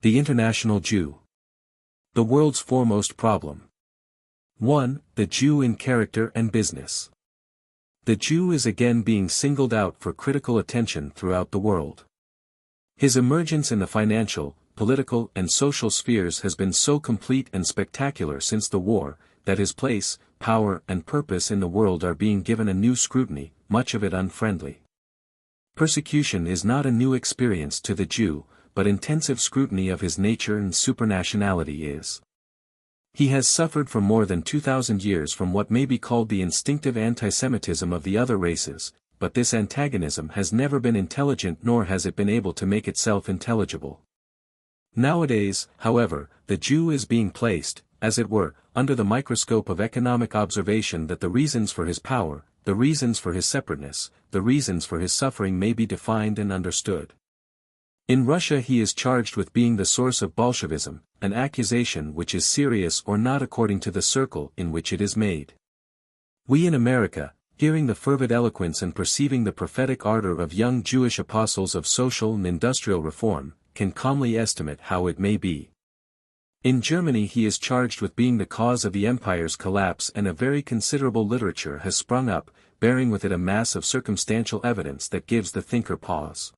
The International Jew. The world's foremost problem. 1. The Jew in character and business. The Jew is again being singled out for critical attention throughout the world. His emergence in the financial, political and social spheres has been so complete and spectacular since the war, that his place, power and purpose in the world are being given a new scrutiny, much of it unfriendly. Persecution is not a new experience to the Jew, but intensive scrutiny of his nature and supernationality is. He has suffered for more than 2,000 years from what may be called the instinctive antisemitism of the other races, but this antagonism has never been intelligent nor has it been able to make itself intelligible. Nowadays, however, the Jew is being placed, as it were, under the microscope of economic observation that the reasons for his power, the reasons for his separateness, the reasons for his suffering may be defined and understood. In Russia he is charged with being the source of Bolshevism, an accusation which is serious or not according to the circle in which it is made. We in America, hearing the fervid eloquence and perceiving the prophetic ardor of young Jewish apostles of social and industrial reform, can calmly estimate how it may be. In Germany he is charged with being the cause of the empire's collapse, and a very considerable literature has sprung up, bearing with it a mass of circumstantial evidence that gives the thinker pause.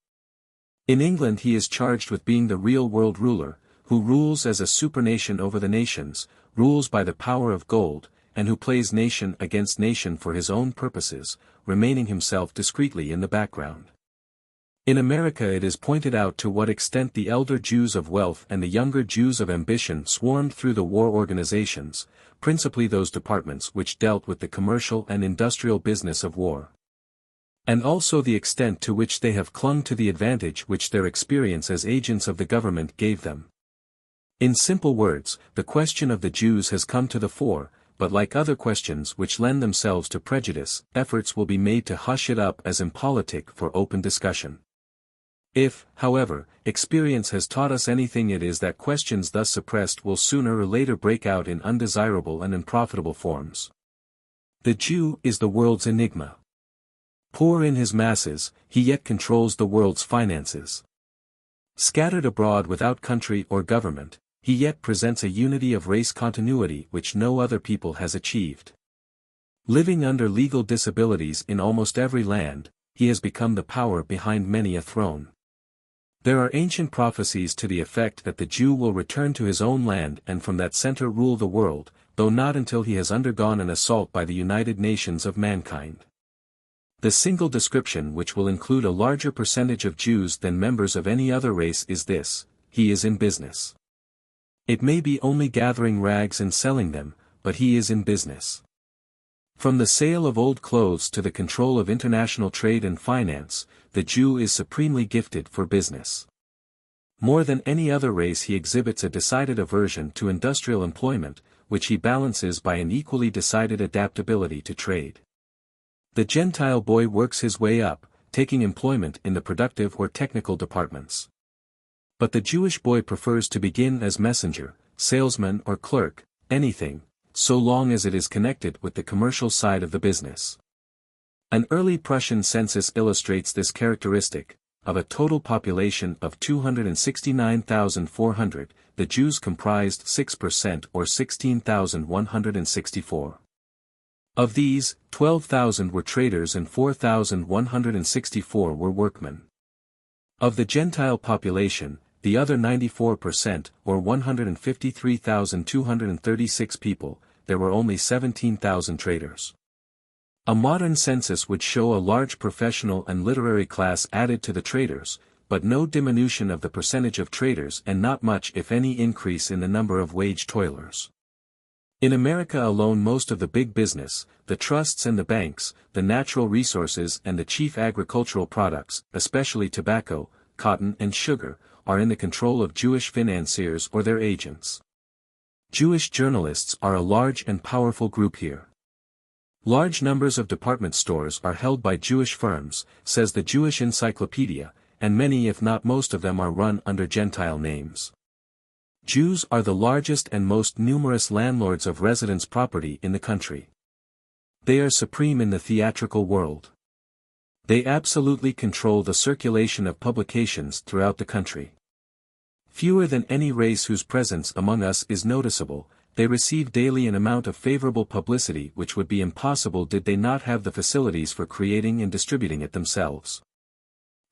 In England he is charged with being the real world ruler, who rules as a supernation over the nations, rules by the power of gold, and who plays nation against nation for his own purposes, remaining himself discreetly in the background. In America it is pointed out to what extent the elder Jews of wealth and the younger Jews of ambition swarmed through the war organizations, principally those departments which dealt with the commercial and industrial business of war. And also the extent to which they have clung to the advantage which their experience as agents of the government gave them. In simple words, the question of the Jews has come to the fore, but like other questions which lend themselves to prejudice, efforts will be made to hush it up as impolitic for open discussion. If, however, experience has taught us anything, it is that questions thus suppressed will sooner or later break out in undesirable and unprofitable forms. The Jew is the world's enigma. Poor in his masses, he yet controls the world's finances. Scattered abroad without country or government, he yet presents a unity of race continuity which no other people has achieved. Living under legal disabilities in almost every land, he has become the power behind many a throne. There are ancient prophecies to the effect that the Jew will return to his own land and from that center rule the world, though not until he has undergone an assault by the United Nations of mankind. The single description which will include a larger percentage of Jews than members of any other race is this: he is in business. It may be only gathering rags and selling them, but he is in business. From the sale of old clothes to the control of international trade and finance, the Jew is supremely gifted for business. More than any other race he exhibits a decided aversion to industrial employment, which he balances by an equally decided adaptability to trade. The Gentile boy works his way up, taking employment in the productive or technical departments. But the Jewish boy prefers to begin as messenger, salesman or clerk, anything, so long as it is connected with the commercial side of the business. An early Prussian census illustrates this characteristic. Of a total population of 269,400, the Jews comprised 6% or 16,164. Of these, 12,000 were traders and 4,164 were workmen. Of the Gentile population, the other 94%, or 153,236 people, there were only 17,000 traders. A modern census would show a large professional and literary class added to the traders, but no diminution of the percentage of traders and not much if any increase in the number of wage toilers. In America alone most of the big business, the trusts and the banks, the natural resources and the chief agricultural products, especially tobacco, cotton and sugar, are in the control of Jewish financiers or their agents. Jewish journalists are a large and powerful group here. Large numbers of department stores are held by Jewish firms, says the Jewish Encyclopedia, and many if not most of them are run under Gentile names. Jews are the largest and most numerous landlords of residence property in the country. They are supreme in the theatrical world. They absolutely control the circulation of publications throughout the country. Fewer than any race whose presence among us is noticeable, they receive daily an amount of favorable publicity which would be impossible did they not have the facilities for creating and distributing it themselves.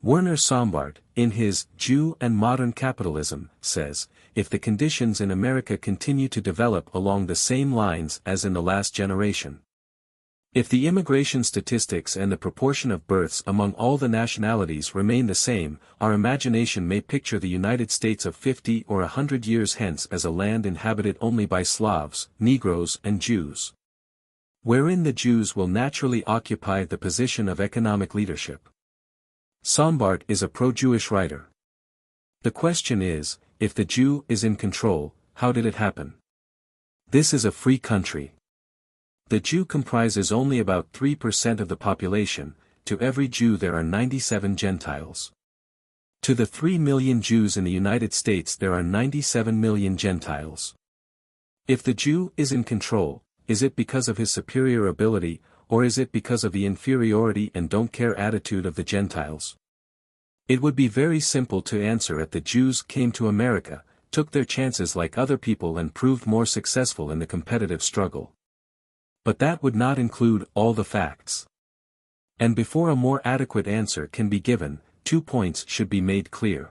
Werner Sombart, in his Jew and Modern Capitalism, says, if the conditions in America continue to develop along the same lines as in the last generation, if the immigration statistics and the proportion of births among all the nationalities remain the same, our imagination may picture the United States of 50 or 100 years hence as a land inhabited only by Slavs, Negroes and Jews, wherein the Jews will naturally occupy the position of economic leadership. Sombart is a pro-Jewish writer. The question is, if the Jew is in control, how did it happen? This is a free country. The Jew comprises only about 3% of the population. To every Jew there are 97 Gentiles. To the 3 million Jews in the United States there are 97 million Gentiles. If the Jew is in control, is it because of his superior ability, or is it because of the inferiority and don't care attitude of the Gentiles? It would be very simple to answer if the Jews came to America, took their chances like other people and proved more successful in the competitive struggle. But that would not include all the facts. And before a more adequate answer can be given, 2 points should be made clear.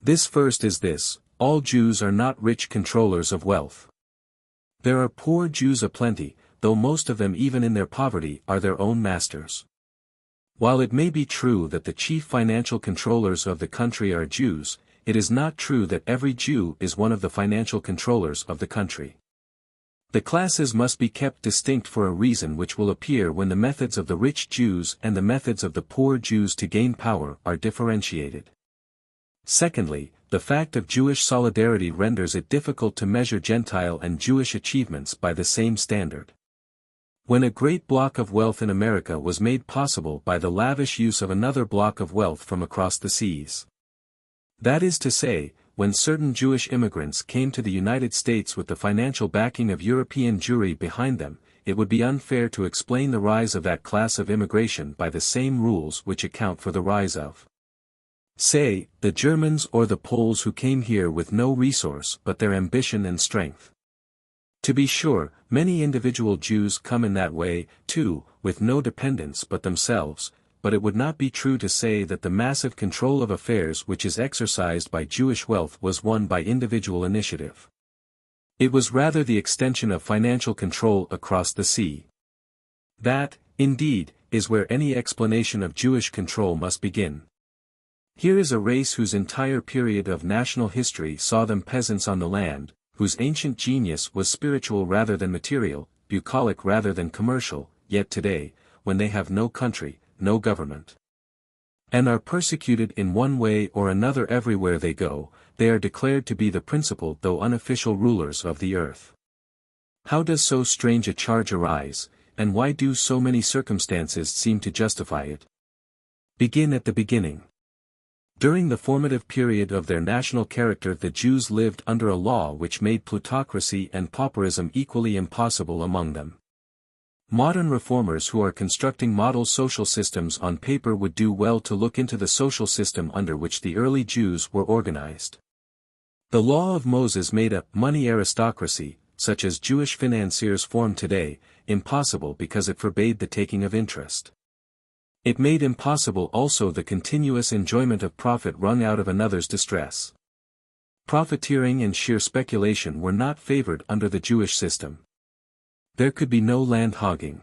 This first is this: all Jews are not rich controllers of wealth. There are poor Jews aplenty, though most of them even in their poverty are their own masters. While it may be true that the chief financial controllers of the country are Jews, it is not true that every Jew is one of the financial controllers of the country. The classes must be kept distinct for a reason which will appear when the methods of the rich Jews and the methods of the poor Jews to gain power are differentiated. Secondly, the fact of Jewish solidarity renders it difficult to measure Gentile and Jewish achievements by the same standard. When a great block of wealth in America was made possible by the lavish use of another block of wealth from across the seas. That is to say, when certain Jewish immigrants came to the United States with the financial backing of European Jewry behind them, it would be unfair to explain the rise of that class of immigration by the same rules which account for the rise of, say, the Germans or the Poles who came here with no resource but their ambition and strength. To be sure, many individual Jews come in that way, too, with no dependents but themselves, but it would not be true to say that the massive control of affairs which is exercised by Jewish wealth was won by individual initiative. It was rather the extension of financial control across the sea. That, indeed, is where any explanation of Jewish control must begin. Here is a race whose entire period of national history saw them peasants on the land, whose ancient genius was spiritual rather than material, bucolic rather than commercial, yet today, when they have no country, no government, and are persecuted in one way or another everywhere they go, they are declared to be the principal though unofficial rulers of the earth. How does so strange a charge arise, and why do so many circumstances seem to justify it? Begin at the beginning. During the formative period of their national character the Jews lived under a law which made plutocracy and pauperism equally impossible among them. Modern reformers who are constructing model social systems on paper would do well to look into the social system under which the early Jews were organized. The law of Moses made a money aristocracy, such as Jewish financiers form today, impossible because it forbade the taking of interest. It made impossible also the continuous enjoyment of profit wrung out of another's distress. Profiteering and sheer speculation were not favored under the Jewish system. There could be no land hogging.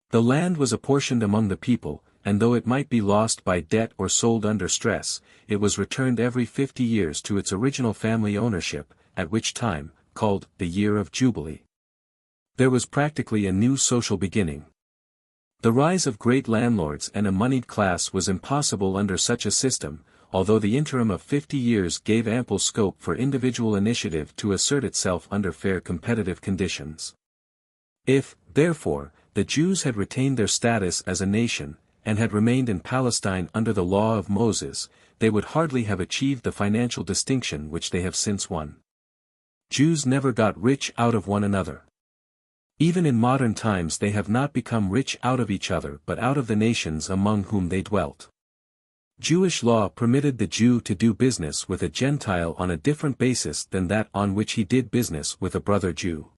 The land was apportioned among the people, and though it might be lost by debt or sold under stress, it was returned every 50 years to its original family ownership, at which time, called the Year of Jubilee. There was practically a new social beginning. The rise of great landlords and a moneyed class was impossible under such a system, although the interim of 50 years gave ample scope for individual initiative to assert itself under fair competitive conditions. If, therefore, the Jews had retained their status as a nation, and had remained in Palestine under the law of Moses, they would hardly have achieved the financial distinction which they have since won. Jews never got rich out of one another. Even in modern times they have not become rich out of each other but out of the nations among whom they dwelt. Jewish law permitted the Jew to do business with a Gentile on a different basis than that on which he did business with a brother Jew.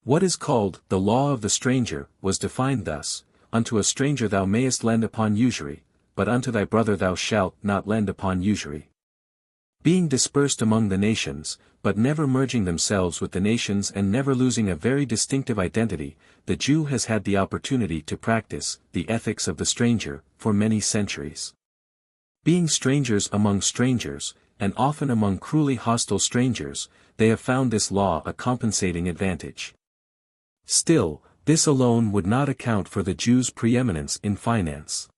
What is called the law of the stranger was defined thus: unto a stranger thou mayest lend upon usury, but unto thy brother thou shalt not lend upon usury. Being dispersed among the nations, but never merging themselves with the nations and never losing a very distinctive identity, the Jew has had the opportunity to practice the ethics of the stranger for many centuries. Being strangers among strangers, and often among cruelly hostile strangers, they have found this law a compensating advantage. Still, this alone would not account for the Jew's preeminence in finance.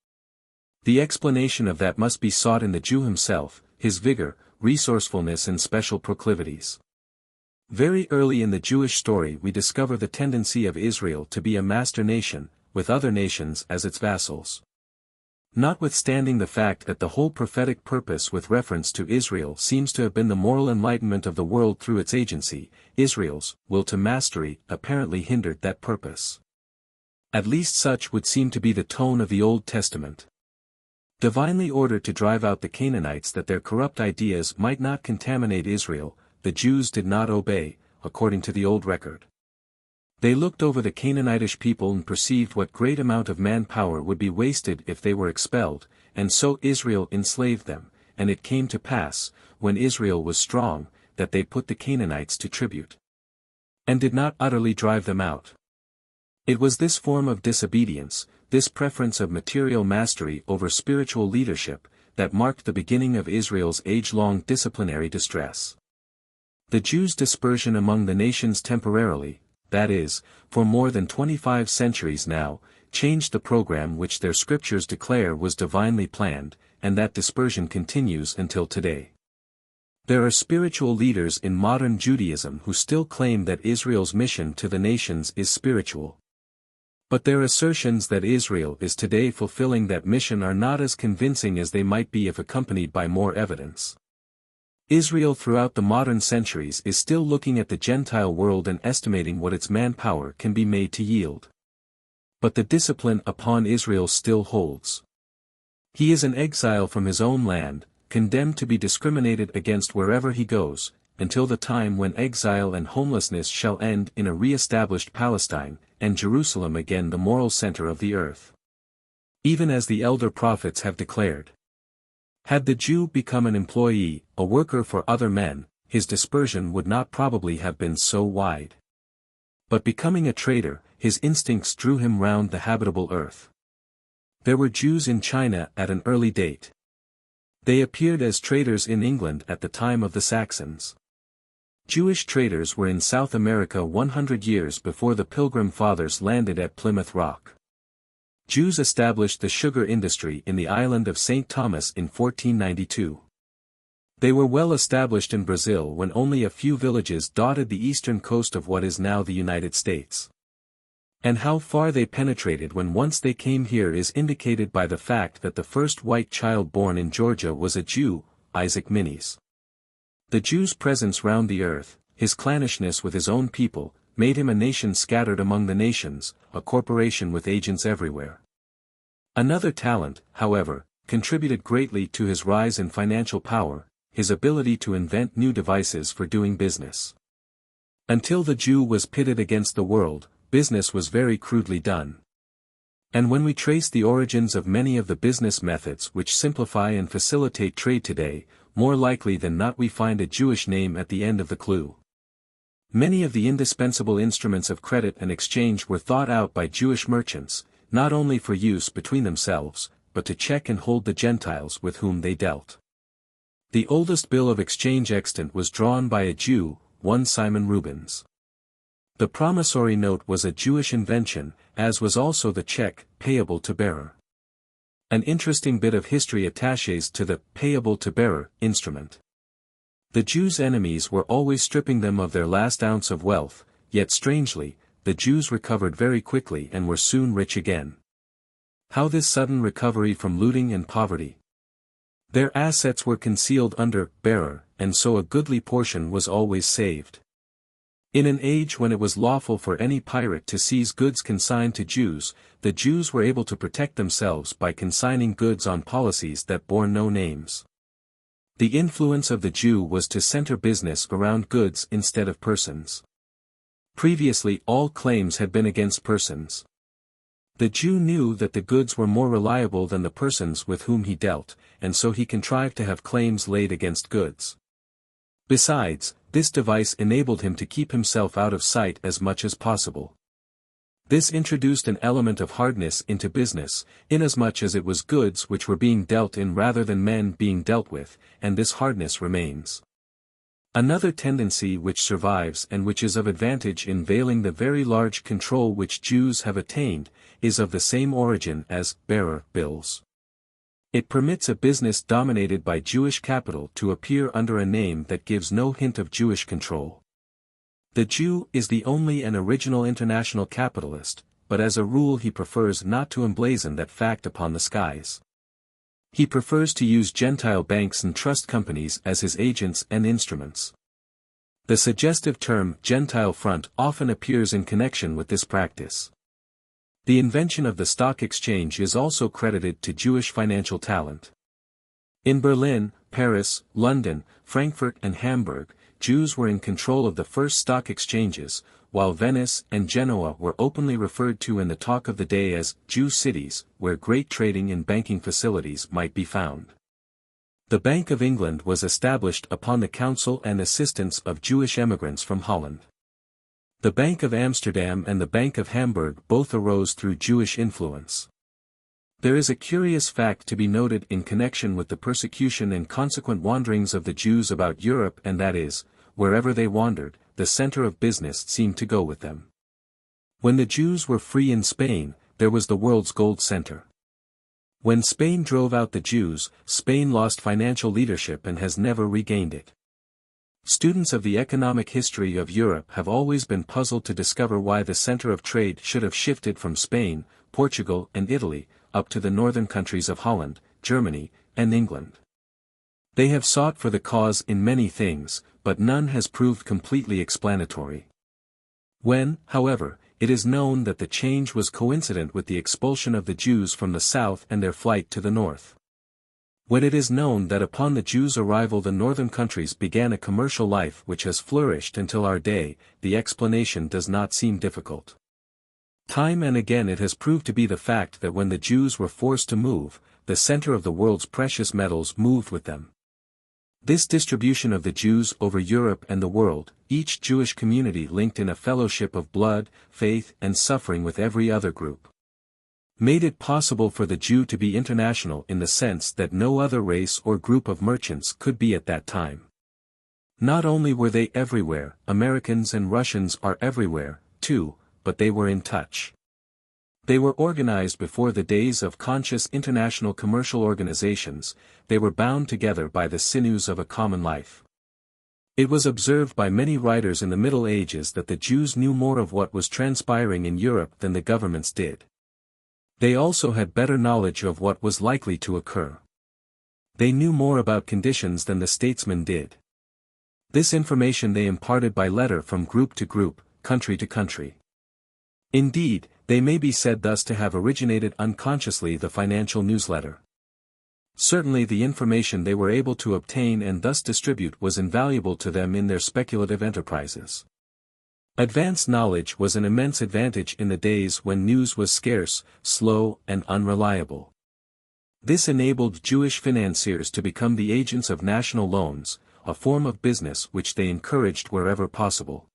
The explanation of that must be sought in the Jew himself, his vigor, resourcefulness and special proclivities. Very early in the Jewish story we discover the tendency of Israel to be a master nation, with other nations as its vassals. Notwithstanding the fact that the whole prophetic purpose with reference to Israel seems to have been the moral enlightenment of the world through its agency, Israel's will to mastery apparently hindered that purpose. At least such would seem to be the tone of the Old Testament. Divinely ordered to drive out the Canaanites that their corrupt ideas might not contaminate Israel, the Jews did not obey, according to the old record. They looked over the Canaanitish people and perceived what great amount of manpower would be wasted if they were expelled, and so Israel enslaved them, and it came to pass, when Israel was strong, that they put the Canaanites to tribute, and did not utterly drive them out. It was this form of disobedience, this preference of material mastery over spiritual leadership, that marked the beginning of Israel's age-long disciplinary distress. The Jews' dispersion among the nations temporarily, that is, for more than 25 centuries now, changed the program which their scriptures declare was divinely planned, and that dispersion continues until today. There are spiritual leaders in modern Judaism who still claim that Israel's mission to the nations is spiritual. But their assertions that Israel is today fulfilling that mission are not as convincing as they might be if accompanied by more evidence. Israel throughout the modern centuries is still looking at the Gentile world and estimating what its manpower can be made to yield. But the discipline upon Israel still holds. He is an exile from his own land, condemned to be discriminated against wherever he goes, until the time when exile and homelessness shall end in a re-established Palestine, and Jerusalem again the moral center of the earth. Even as the elder prophets have declared. Had the Jew become an employee, a worker for other men, his dispersion would not probably have been so wide. But becoming a trader, his instincts drew him round the habitable earth. There were Jews in China at an early date. They appeared as traders in England at the time of the Saxons. Jewish traders were in South America 100 years before the Pilgrim Fathers landed at Plymouth Rock. Jews established the sugar industry in the island of St. Thomas in 1492. They were well established in Brazil when only a few villages dotted the eastern coast of what is now the United States. And how far they penetrated when once they came here is indicated by the fact that the first white child born in Georgia was a Jew, Isaac Minnies. The Jew's presence round the earth, his clannishness with his own people, made him a nation scattered among the nations, a corporation with agents everywhere. Another talent, however, contributed greatly to his rise in financial power, his ability to invent new devices for doing business. Until the Jew was pitted against the world, business was very crudely done. And when we trace the origins of many of the business methods which simplify and facilitate trade today, more likely than not we find a Jewish name at the end of the clue. Many of the indispensable instruments of credit and exchange were thought out by Jewish merchants, not only for use between themselves, but to check and hold the Gentiles with whom they dealt. The oldest bill of exchange extant was drawn by a Jew, one Simon Rubens. The promissory note was a Jewish invention, as was also the check, payable to bearer. An interesting bit of history attaches to the payable to bearer instrument. The Jews' enemies were always stripping them of their last ounce of wealth, yet strangely, the Jews recovered very quickly and were soon rich again. How this sudden recovery from looting and poverty? Their assets were concealed under bearer, and so a goodly portion was always saved. In an age when it was lawful for any pirate to seize goods consigned to Jews, the Jews were able to protect themselves by consigning goods on policies that bore no names. The influence of the Jew was to center business around goods instead of persons. Previously all claims had been against persons. The Jew knew that the goods were more reliable than the persons with whom he dealt, and so he contrived to have claims laid against goods. Besides, this device enabled him to keep himself out of sight as much as possible. This introduced an element of hardness into business, inasmuch as it was goods which were being dealt in rather than men being dealt with, and this hardness remains. Another tendency which survives and which is of advantage in veiling the very large control which Jews have attained, is of the same origin as bearer bills. It permits a business dominated by Jewish capital to appear under a name that gives no hint of Jewish control. The Jew is the only and original international capitalist, but as a rule he prefers not to emblazon that fact upon the skies. He prefers to use Gentile banks and trust companies as his agents and instruments. The suggestive term Gentile front often appears in connection with this practice. The invention of the stock exchange is also credited to Jewish financial talent. In Berlin, Paris, London, Frankfurt and Hamburg, Jews were in control of the first stock exchanges, while Venice and Genoa were openly referred to in the talk of the day as Jew cities, where great trading and banking facilities might be found. The Bank of England was established upon the counsel and assistance of Jewish emigrants from Holland. The Bank of Amsterdam and the Bank of Hamburg both arose through Jewish influence. There is a curious fact to be noted in connection with the persecution and consequent wanderings of the Jews about Europe, and that is, wherever they wandered, the center of business seemed to go with them. When the Jews were free in Spain, there was the world's gold center. When Spain drove out the Jews, Spain lost financial leadership and has never regained it. Students of the economic history of Europe have always been puzzled to discover why the center of trade should have shifted from Spain, Portugal and Italy, up to the northern countries of Holland, Germany, and England. They have sought for the cause in many things, but none has proved completely explanatory. When, however, it is known that the change was coincident with the expulsion of the Jews from the south and their flight to the north. When it is known that upon the Jews' arrival the northern countries began a commercial life which has flourished until our day, the explanation does not seem difficult. Time and again it has proved to be the fact that when the Jews were forced to move, the center of the world's precious metals moved with them. This distribution of the Jews over Europe and the world, each Jewish community linked in a fellowship of blood, faith and suffering with every other group, made it possible for the Jew to be international in the sense that no other race or group of merchants could be at that time. Not only were they everywhere, Americans and Russians are everywhere, too, but they were in touch. They were organized before the days of conscious international commercial organizations, they were bound together by the sinews of a common life. It was observed by many writers in the Middle Ages that the Jews knew more of what was transpiring in Europe than the governments did. They also had better knowledge of what was likely to occur. They knew more about conditions than the statesmen did. This information they imparted by letter from group to group, country to country. Indeed, they may be said thus to have originated unconsciously the financial newsletter. Certainly the information they were able to obtain and thus distribute was invaluable to them in their speculative enterprises. Advanced knowledge was an immense advantage in the days when news was scarce, slow, and unreliable. This enabled Jewish financiers to become the agents of national loans, a form of business which they encouraged wherever possible.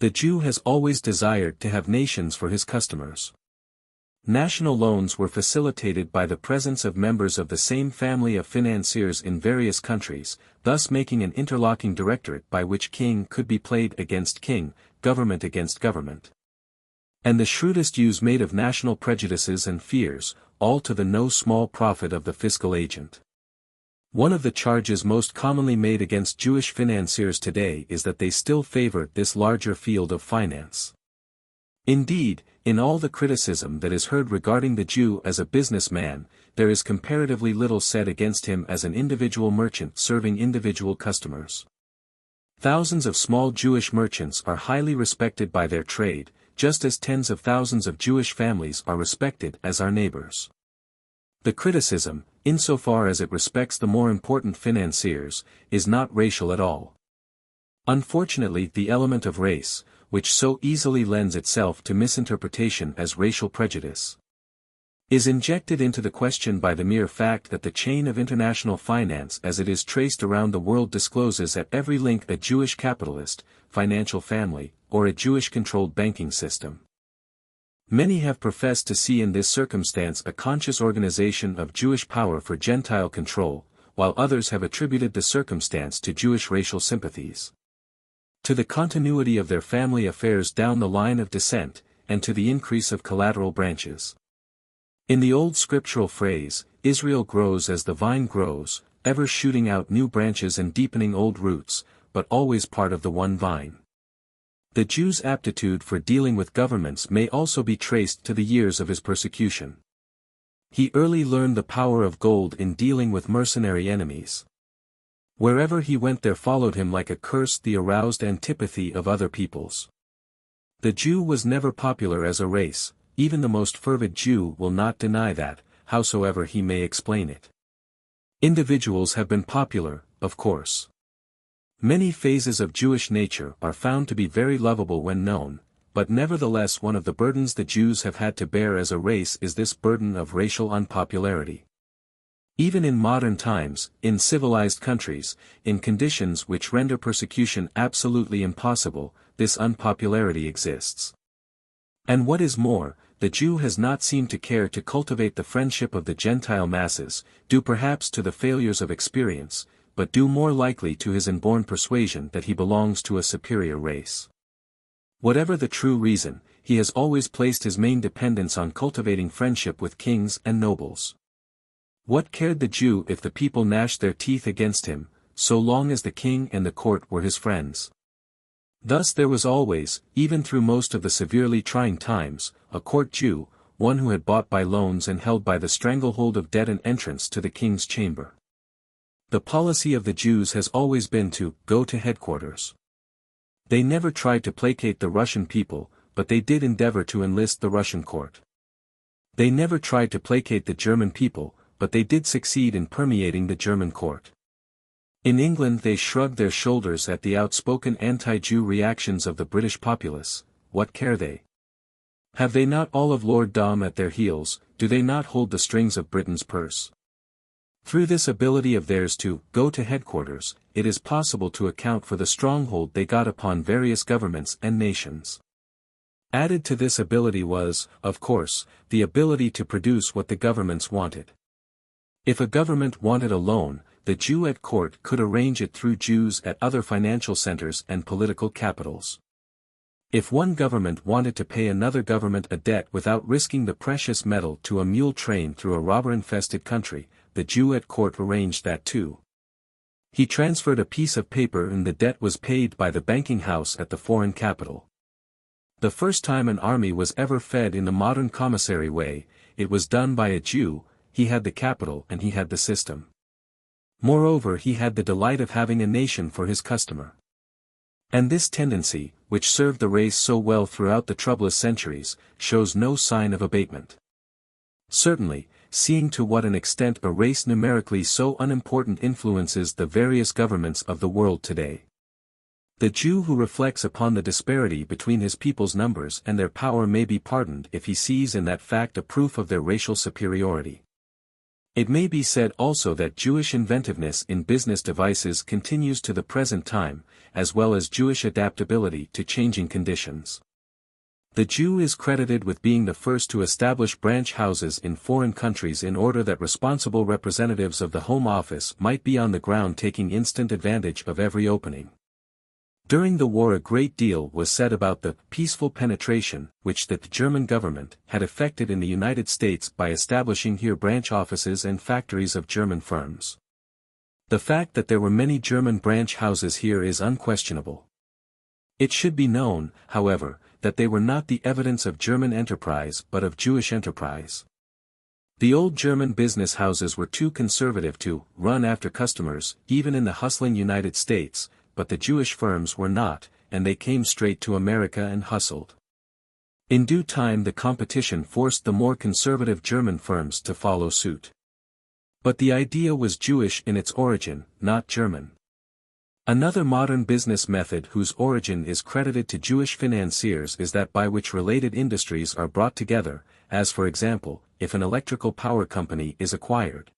The Jew has always desired to have nations for his customers. National loans were facilitated by the presence of members of the same family of financiers in various countries, thus making an interlocking directorate by which king could be played against king, government against government. And the shrewdest use made of national prejudices and fears, all to the no small profit of the fiscal agent. One of the charges most commonly made against Jewish financiers today is that they still favor this larger field of finance. Indeed, in all the criticism that is heard regarding the Jew as a businessman, there is comparatively little said against him as an individual merchant serving individual customers. Thousands of small Jewish merchants are highly respected by their trade, just as tens of thousands of Jewish families are respected as our neighbors. The criticism, insofar as it respects the more important financiers, is not racial at all. Unfortunately, the element of race, which so easily lends itself to misinterpretation as racial prejudice, is injected into the question by the mere fact that the chain of international finance as it is traced around the world discloses at every link a Jewish capitalist, financial family, or a Jewish-controlled banking system. Many have professed to see in this circumstance a conscious organization of Jewish power for Gentile control, while others have attributed the circumstance to Jewish racial sympathies, to the continuity of their family affairs down the line of descent, and to the increase of collateral branches. In the old scriptural phrase, Israel grows as the vine grows, ever shooting out new branches and deepening old roots, but always part of the one vine. The Jew's aptitude for dealing with governments may also be traced to the years of his persecution. He early learned the power of gold in dealing with mercenary enemies. Wherever he went there followed him like a curse the aroused antipathy of other peoples. The Jew was never popular as a race. Even the most fervid Jew will not deny that, howsoever he may explain it. Individuals have been popular, of course. Many phases of Jewish nature are found to be very lovable when known, but nevertheless one of the burdens the Jews have had to bear as a race is this burden of racial unpopularity. Even in modern times, in civilized countries, in conditions which render persecution absolutely impossible, this unpopularity exists. And what is more, the Jew has not seemed to care to cultivate the friendship of the Gentile masses, due perhaps to the failures of experience, but due more likely to his inborn persuasion that he belongs to a superior race. Whatever the true reason, he has always placed his main dependence on cultivating friendship with kings and nobles. What cared the Jew if the people gnashed their teeth against him, so long as the king and the court were his friends? Thus there was always, even through most of the severely trying times, a court Jew, one who had bought by loans and held by the stranglehold of debt an entrance to the king's chamber. The policy of the Jews has always been to go to headquarters. They never tried to placate the Russian people, but they did endeavor to enlist the Russian court. They never tried to placate the German people, but they did succeed in permeating the German court. In England they shrugged their shoulders at the outspoken anti-Jew reactions of the British populace. What care they? Have they not all of Lord Dom at their heels? Do they not hold the strings of Britain's purse? Through this ability of theirs to go to headquarters, it is possible to account for the stronghold they got upon various governments and nations. Added to this ability was, of course, the ability to produce what the governments wanted. If a government wanted a loan, the Jew at court could arrange it through Jews at other financial centers and political capitals. If one government wanted to pay another government a debt without risking the precious metal to a mule train through a robber-infested country, the Jew at court arranged that too. He transferred a piece of paper and the debt was paid by the banking house at the foreign capital. The first time an army was ever fed in the modern commissary way, it was done by a Jew. He had the capital and he had the system. Moreover, he had the delight of having a nation for his customer. And this tendency, which served the race so well throughout the troublous centuries, shows no sign of abatement. Certainly, seeing to what an extent a race numerically so unimportant influences the various governments of the world today. The Jew who reflects upon the disparity between his people's numbers and their power may be pardoned if he sees in that fact a proof of their racial superiority. It may be said also that Jewish inventiveness in business devices continues to the present time, as well as Jewish adaptability to changing conditions. The Jew is credited with being the first to establish branch houses in foreign countries in order that responsible representatives of the Home Office might be on the ground taking instant advantage of every opening. During the war a great deal was said about the peaceful penetration which the German government had effected in the United States by establishing here branch offices and factories of German firms. The fact that there were many German branch houses here is unquestionable. It should be known, however, that they were not the evidence of German enterprise but of Jewish enterprise. The old German business houses were too conservative to run after customers, even in the hustling United States, but the Jewish firms were not, and they came straight to America and hustled. In due time the competition forced the more conservative German firms to follow suit. But the idea was Jewish in its origin, not German. Another modern business method whose origin is credited to Jewish financiers is that by which related industries are brought together, as for example, if an electrical power company is acquired.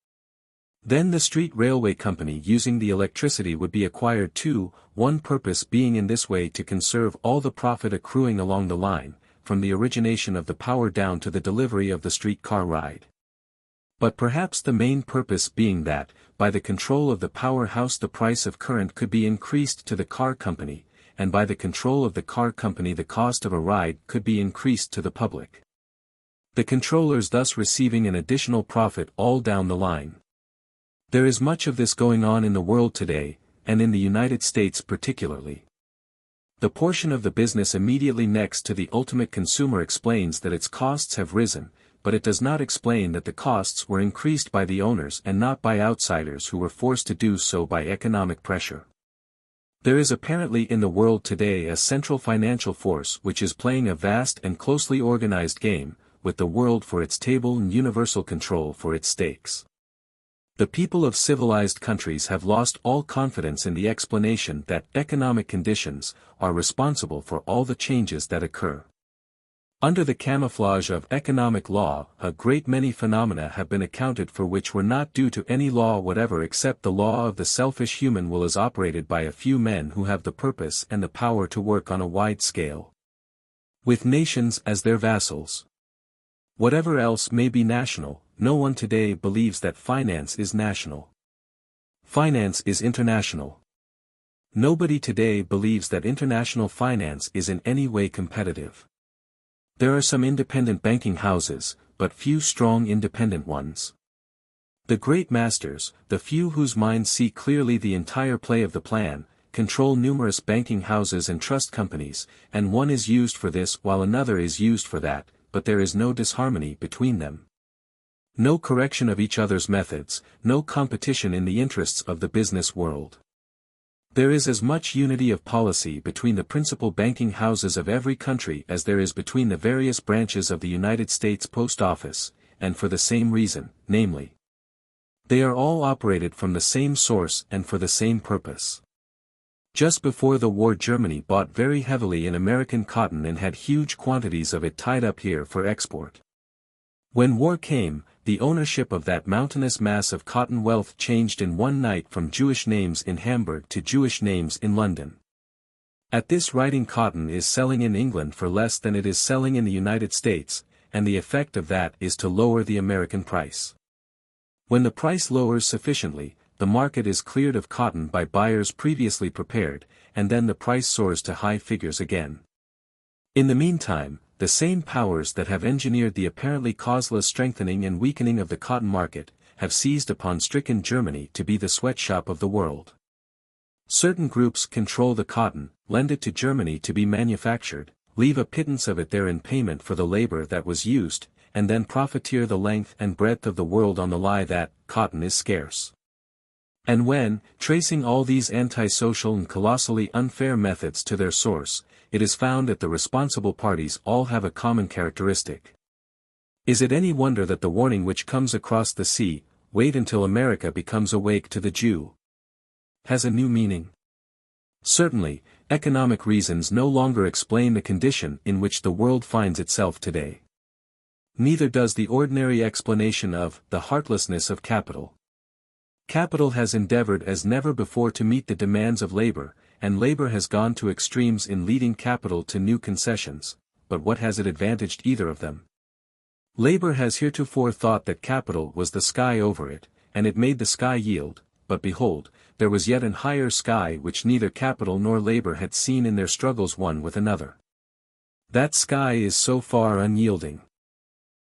Then the street railway company using the electricity would be acquired too, one purpose being in this way to conserve all the profit accruing along the line, from the origination of the power down to the delivery of the streetcar ride. But perhaps the main purpose being that, by the control of the powerhouse the price of current could be increased to the car company, and by the control of the car company the cost of a ride could be increased to the public. The controllers thus receiving an additional profit all down the line. There is much of this going on in the world today, and in the United States particularly. The portion of the business immediately next to the ultimate consumer explains that its costs have risen, but it does not explain that the costs were increased by the owners and not by outsiders who were forced to do so by economic pressure. There is apparently in the world today a central financial force which is playing a vast and closely organized game, with the world for its table and universal control for its stakes. The people of civilized countries have lost all confidence in the explanation that economic conditions are responsible for all the changes that occur. Under the camouflage of economic law, a great many phenomena have been accounted for which were not due to any law whatever except the law of the selfish human will as operated by a few men who have the purpose and the power to work on a wide scale, with nations as their vassals. Whatever else may be national, no one today believes that finance is national. Finance is international. Nobody today believes that international finance is in any way competitive. There are some independent banking houses, but few strong independent ones. The great masters, the few whose minds see clearly the entire play of the plan, control numerous banking houses and trust companies, and one is used for this while another is used for that, but there is no disharmony between them. No correction of each other's methods, no competition in the interests of the business world. There is as much unity of policy between the principal banking houses of every country as there is between the various branches of the United States Post Office, and for the same reason, namely, they are all operated from the same source and for the same purpose. Just before the war Germany bought very heavily in American cotton and had huge quantities of it tied up here for export. When war came, the ownership of that mountainous mass of cotton wealth changed in one night from Jewish names in Hamburg to Jewish names in London. At this writing cotton is selling in England for less than it is selling in the United States, and the effect of that is to lower the American price. When the price lowers sufficiently, the market is cleared of cotton by buyers previously prepared, and then the price soars to high figures again. In the meantime, the same powers that have engineered the apparently causeless strengthening and weakening of the cotton market, have seized upon stricken Germany to be the sweatshop of the world. Certain groups control the cotton, lend it to Germany to be manufactured, leave a pittance of it there in payment for the labor that was used, and then profiteer the length and breadth of the world on the lie that cotton is scarce. And when, tracing all these antisocial and colossally unfair methods to their source, it is found that the responsible parties all have a common characteristic. Is it any wonder that the warning which comes across the sea, "Wait until America becomes awake to the Jew," has a new meaning? Certainly, economic reasons no longer explain the condition in which the world finds itself today. Neither does the ordinary explanation of the heartlessness of capital. Capital has endeavored as never before to meet the demands of labor, and labor has gone to extremes in leading capital to new concessions, but what has it advantaged either of them? Labor has heretofore thought that capital was the sky over it, and it made the sky yield, but behold, there was yet an higher sky which neither capital nor labor had seen in their struggles one with another. That sky is so far unyielding.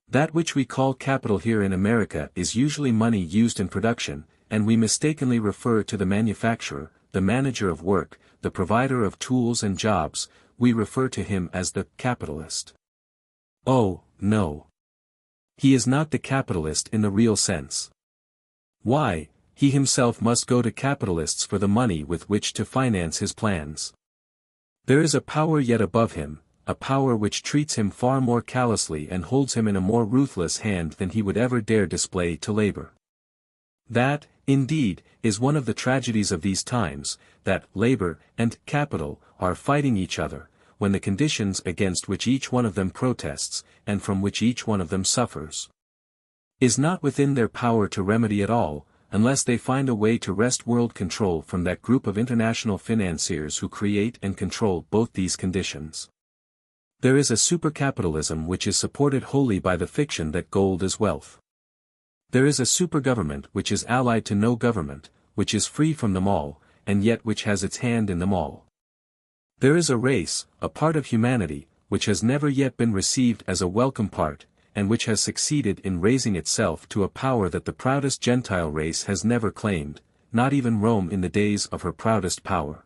That which we call capital here in America is usually money used in production, and we mistakenly refer to the manufacturer, the manager of work, the provider of tools and jobs, we refer to him as the capitalist. Oh, no. He is not the capitalist in the real sense. Why, he himself must go to capitalists for the money with which to finance his plans. There is a power yet above him, a power which treats him far more callously and holds him in a more ruthless hand than he would ever dare display to labor. That, indeed, is one of the tragedies of these times, that labor and capital are fighting each other, when the conditions against which each one of them protests, and from which each one of them suffers, is not within their power to remedy at all, unless they find a way to wrest world control from that group of international financiers who create and control both these conditions. There is a supercapitalism which is supported wholly by the fiction that gold is wealth. There is a supergovernment which is allied to no government, which is free from them all, and yet which has its hand in them all. There is a race, a part of humanity, which has never yet been received as a welcome part, and which has succeeded in raising itself to a power that the proudest Gentile race has never claimed, not even Rome in the days of her proudest power.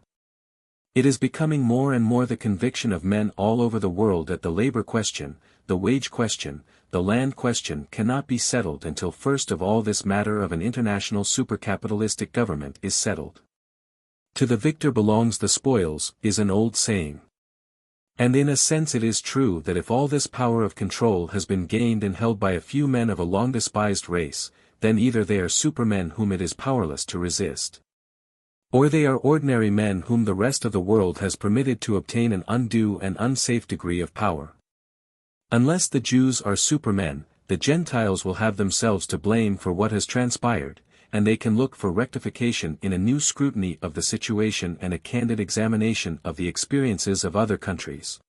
It is becoming more and more the conviction of men all over the world that the labor question, the wage question, the land question cannot be settled until first of all this matter of an international supercapitalistic government is settled. To the victor belongs the spoils, is an old saying. And in a sense it is true that if all this power of control has been gained and held by a few men of a long despised race, then either they are supermen whom it is powerless to resist, or they are ordinary men whom the rest of the world has permitted to obtain an undue and unsafe degree of power. Unless the Jews are supermen, the Gentiles will have themselves to blame for what has transpired, and they can look for rectification in a new scrutiny of the situation and a candid examination of the experiences of other countries.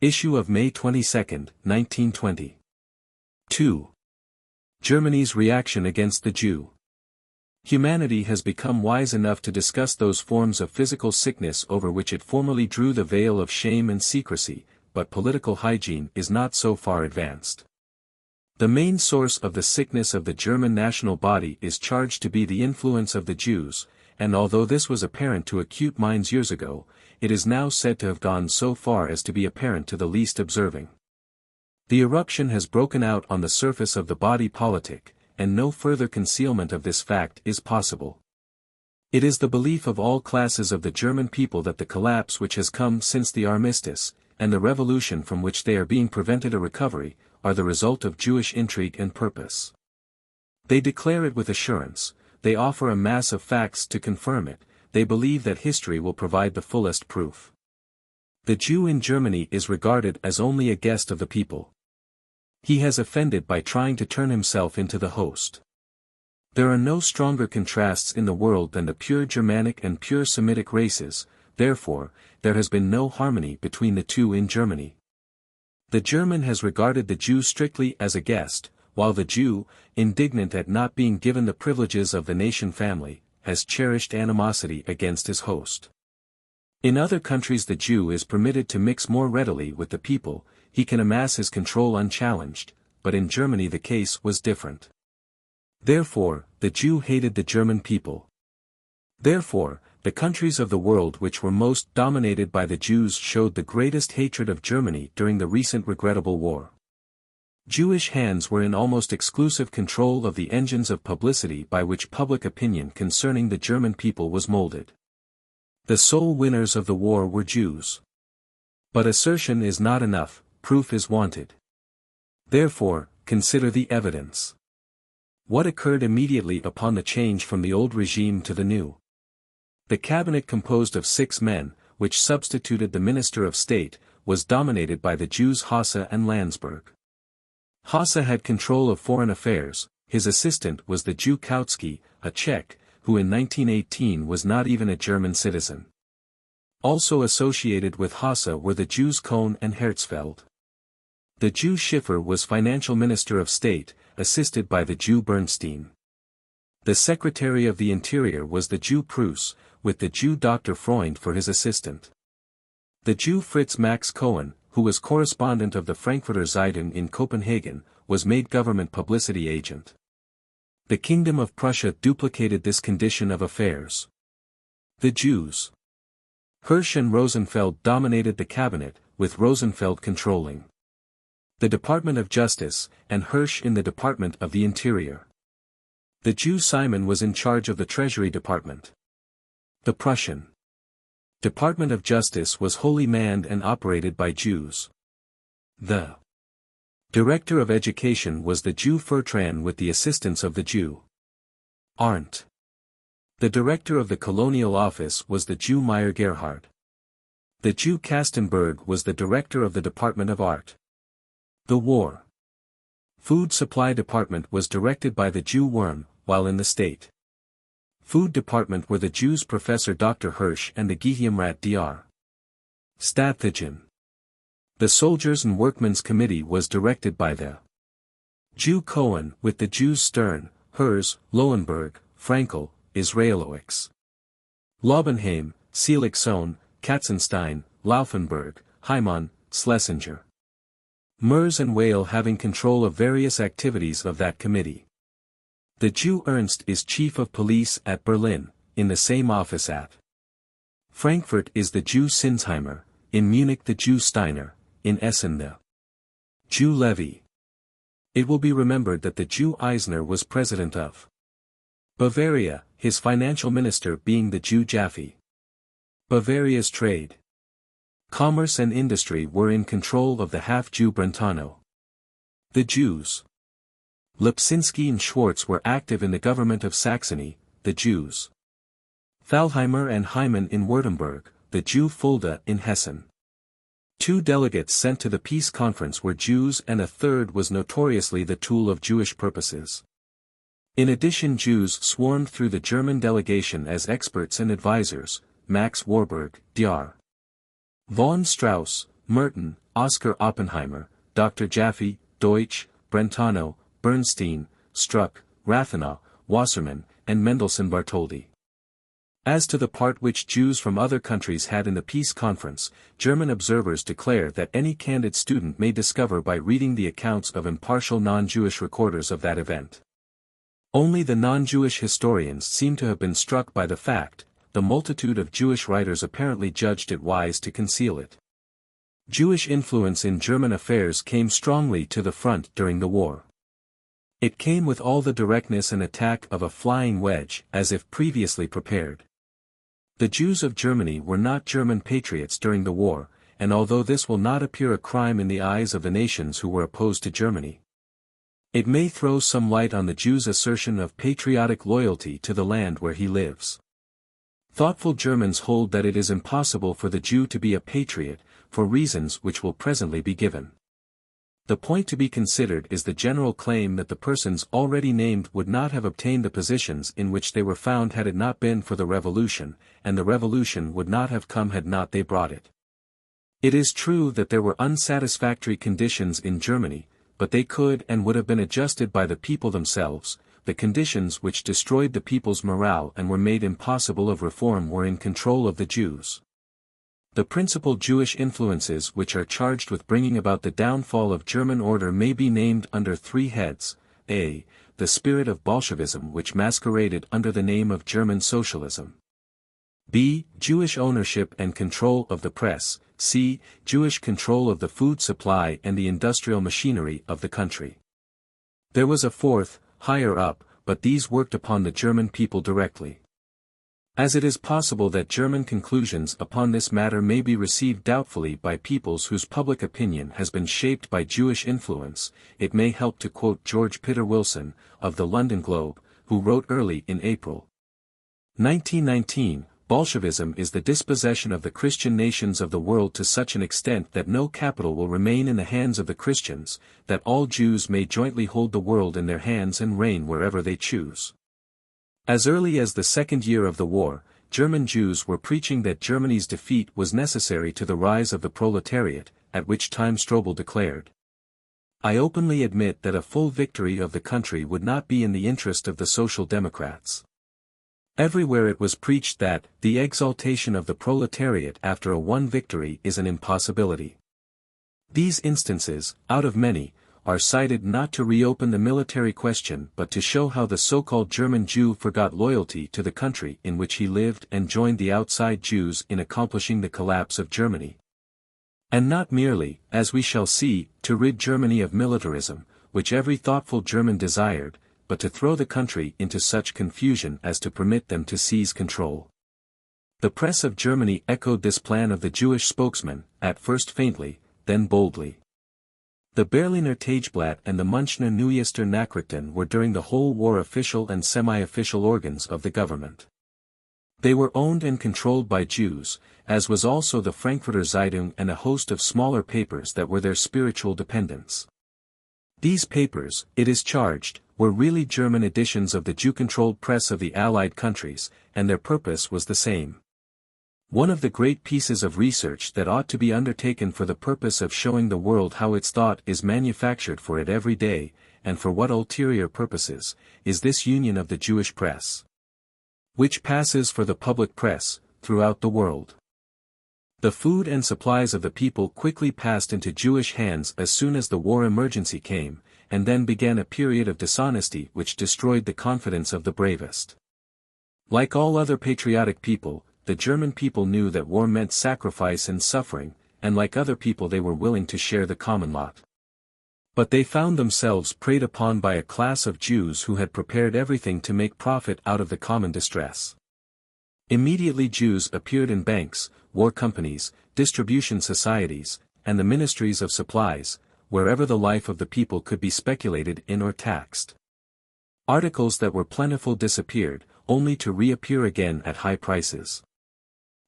Issue of May 22, 1920. 2. Germany's reaction against the Jew. Humanity has become wise enough to discuss those forms of physical sickness over which it formerly drew the veil of shame and secrecy, but political hygiene is not so far advanced. The main source of the sickness of the German national body is charged to be the influence of the Jews, and although this was apparent to acute minds years ago, it is now said to have gone so far as to be apparent to the least observing. The eruption has broken out on the surface of the body politic, and no further concealment of this fact is possible. It is the belief of all classes of the German people that the collapse which has come since the armistice, and the revolution from which they are being prevented a recovery, are the result of Jewish intrigue and purpose. They declare it with assurance, they offer a mass of facts to confirm it, they believe that history will provide the fullest proof. The Jew in Germany is regarded as only a guest of the people. He has offended by trying to turn himself into the host. There are no stronger contrasts in the world than the pure Germanic and pure Semitic races, therefore, there has been no harmony between the two in Germany. The German has regarded the Jew strictly as a guest, while the Jew, indignant at not being given the privileges of the nation family, has cherished animosity against his host. In other countries the Jew is permitted to mix more readily with the people, he can amass his control unchallenged, but in Germany the case was different. Therefore, the Jew hated the German people. Therefore, the countries of the world which were most dominated by the Jews showed the greatest hatred of Germany during the recent regrettable war. Jewish hands were in almost exclusive control of the engines of publicity by which public opinion concerning the German people was molded. The sole winners of the war were Jews. But assertion is not enough, proof is wanted. Therefore, consider the evidence. What occurred immediately upon the change from the old regime to the new? The cabinet composed of 6 men, which substituted the Minister of State, was dominated by the Jews Hasse and Landsberg. Hasse had control of foreign affairs, his assistant was the Jew Kautsky, a Czech, who in 1918 was not even a German citizen. Also associated with Hasse were the Jews Kohn and Herzfeld. The Jew Schiffer was financial minister of state, assisted by the Jew Bernstein. The Secretary of the Interior was the Jew Preuss, with the Jew Dr. Freund for his assistant. The Jew Fritz Max Cohen, who was correspondent of the Frankfurter Zeitung in Copenhagen, was made government publicity agent. The Kingdom of Prussia duplicated this condition of affairs. The Jews Hirsch and Rosenfeld dominated the cabinet, with Rosenfeld controlling the Department of Justice, and Hirsch in the Department of the Interior. The Jew Simon was in charge of the Treasury Department. The Prussian Department of Justice was wholly manned and operated by Jews. The Director of Education was the Jew Fertran with the assistance of the Jew Arndt. The Director of the Colonial Office was the Jew Meyer Gerhard. The Jew Kastenberg was the Director of the Department of Art. The War Food Supply Department was directed by the Jew Worm, while in the State Food Department were the Jews Professor Dr. Hirsch and the Geheimrat Dr. Stathagen. The Soldiers and Workmen's Committee was directed by the Jew Cohen with the Jews Stern, Herz, Lohenberg, Frankel, Israelowicz, Laubenheim, Seelig-Sohn, Katzenstein, Laufenberg, Heimann, Schlesinger. Merz and Weil having control of various activities of that committee. The Jew Ernst is chief of police at Berlin, in the same office at Frankfurt is the Jew Sinsheimer, in Munich the Jew Steiner, in Essen the Jew Levy. It will be remembered that the Jew Eisner was president of Bavaria, his financial minister being the Jew Jaffe. Bavaria's trade, commerce and industry were in control of the half-Jew Brentano. The Jews Lipsinski and Schwartz were active in the government of Saxony, the Jews Thalheimer and Hyman in Württemberg, the Jew Fulda in Hessen. 2 delegates sent to the peace conference were Jews and a third was notoriously the tool of Jewish purposes. In addition, Jews swarmed through the German delegation as experts and advisors: Max Warburg, Dr. von Strauss, Merton, Oscar Oppenheimer, Dr. Jaffe, Deutsch, Brentano, Bernstein, Struck, Rathenau, Wassermann, and Mendelssohn Bartholdy. As to the part which Jews from other countries had in the peace conference, German observers declare that any candid student may discover by reading the accounts of impartial non-Jewish recorders of that event. Only the non-Jewish historians seem to have been struck by the fact. The multitude of Jewish writers apparently judged it wise to conceal it. Jewish influence in German affairs came strongly to the front during the war. It came with all the directness and attack of a flying wedge, as if previously prepared. The Jews of Germany were not German patriots during the war, and although this will not appear a crime in the eyes of the nations who were opposed to Germany, it may throw some light on the Jew's assertion of patriotic loyalty to the land where he lives. Thoughtful Germans hold that it is impossible for the Jew to be a patriot, for reasons which will presently be given. The point to be considered is the general claim that the persons already named would not have obtained the positions in which they were found had it not been for the revolution, and the revolution would not have come had not they brought it. It is true that there were unsatisfactory conditions in Germany, but they could and would have been adjusted by the people themselves. The conditions which destroyed the people's morale and were made impossible of reform were in control of the Jews. The principal Jewish influences which are charged with bringing about the downfall of German order may be named under 3 heads: a. The spirit of Bolshevism which masqueraded under the name of German socialism; b. Jewish ownership and control of the press; c. Jewish control of the food supply and the industrial machinery of the country. There was a fourth, higher up, but these worked upon the German people directly. As it is possible that German conclusions upon this matter may be received doubtfully by peoples whose public opinion has been shaped by Jewish influence, it may help to quote George Pitter Wilson, of the London Globe, who wrote early in April 1919, Bolshevism is the dispossession of the Christian nations of the world to such an extent that no capital will remain in the hands of the Christians, that all Jews may jointly hold the world in their hands and reign wherever they choose. As early as the second year of the war, German Jews were preaching that Germany's defeat was necessary to the rise of the proletariat, at which time Strobel declared, "I openly admit that a full victory of the country would not be in the interest of the Social Democrats." Everywhere it was preached that the exaltation of the proletariat after a won victory is an impossibility. These instances, out of many, are cited not to reopen the military question but to show how the so-called German Jew forgot loyalty to the country in which he lived and joined the outside Jews in accomplishing the collapse of Germany. And not merely, as we shall see, to rid Germany of militarism, which every thoughtful German desired, but to throw the country into such confusion as to permit them to seize control. The press of Germany echoed this plan of the Jewish spokesman, at first faintly, then boldly. The Berliner Tageblatt and the Münchner Neuester Nachrichten were during the whole war official and semi-official organs of the government. They were owned and controlled by Jews, as was also the Frankfurter Zeitung and a host of smaller papers that were their spiritual dependents. These papers, it is charged, were really German editions of the Jew-controlled press of the Allied countries, and their purpose was the same. One of the great pieces of research that ought to be undertaken for the purpose of showing the world how its thought is manufactured for it every day, and for what ulterior purposes, is this union of the Jewish press, which passes for the public press, throughout the world. The food and supplies of the people quickly passed into Jewish hands as soon as the war emergency came, and then began a period of dishonesty which destroyed the confidence of the bravest. Like all other patriotic people, the German people knew that war meant sacrifice and suffering, and like other people they were willing to share the common lot. But they found themselves preyed upon by a class of Jews who had prepared everything to make profit out of the common distress. Immediately Jews appeared in banks, war companies, distribution societies, and the ministries of supplies, wherever the life of the people could be speculated in or taxed. Articles that were plentiful disappeared, only to reappear again at high prices.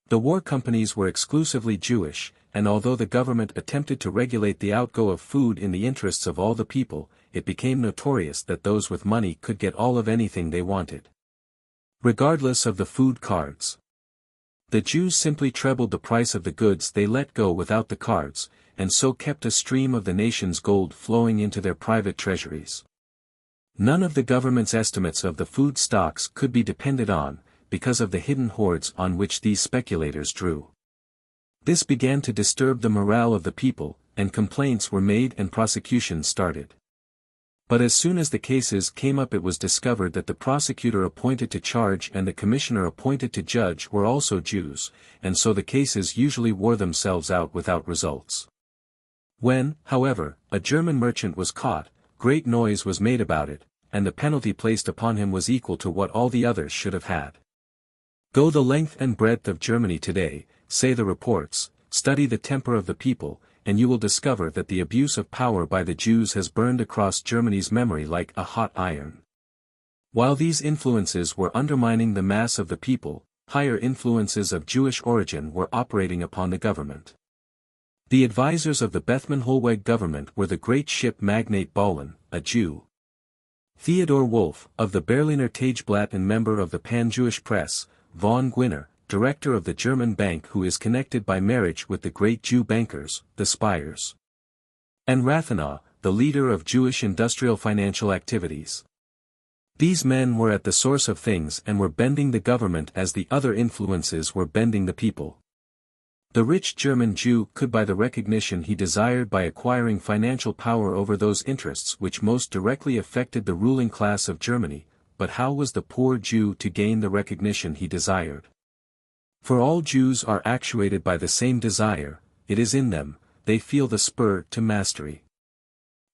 The war companies were exclusively Jewish, and although the government attempted to regulate the outgo of food in the interests of all the people, it became notorious that those with money could get all of anything they wanted, regardless of the food cards. The Jews simply trebled the price of the goods they let go without the cards, and so kept a stream of the nation's gold flowing into their private treasuries. None of the government's estimates of the food stocks could be depended on, because of the hidden hoards on which these speculators drew. This began to disturb the morale of the people, and complaints were made and prosecutions started. But as soon as the cases came up it was discovered that the prosecutor appointed to charge and the commissioner appointed to judge were also Jews, and so the cases usually wore themselves out without results. When, however, a German merchant was caught, great noise was made about it, and the penalty placed upon him was equal to what all the others should have had. Go the length and breadth of Germany today, say the reports, study the temper of the people, and you will discover that the abuse of power by the Jews has burned across Germany's memory like a hot iron. While these influences were undermining the mass of the people, higher influences of Jewish origin were operating upon the government. The advisors of the Bethmann-Hollweg government were the great ship magnate Baulen, a Jew. Theodor Wolff, of the Berliner Tageblatt and member of the Pan-Jewish Press, von Gwinner, director of the German bank who is connected by marriage with the great Jew bankers, the Speyers. And Rathenau, the leader of Jewish industrial financial activities. These men were at the source of things and were bending the government as the other influences were bending the people. The rich German Jew could buy the recognition he desired by acquiring financial power over those interests which most directly affected the ruling class of Germany, but how was the poor Jew to gain the recognition he desired? For all Jews are actuated by the same desire, it is in them, they feel the spur to mastery.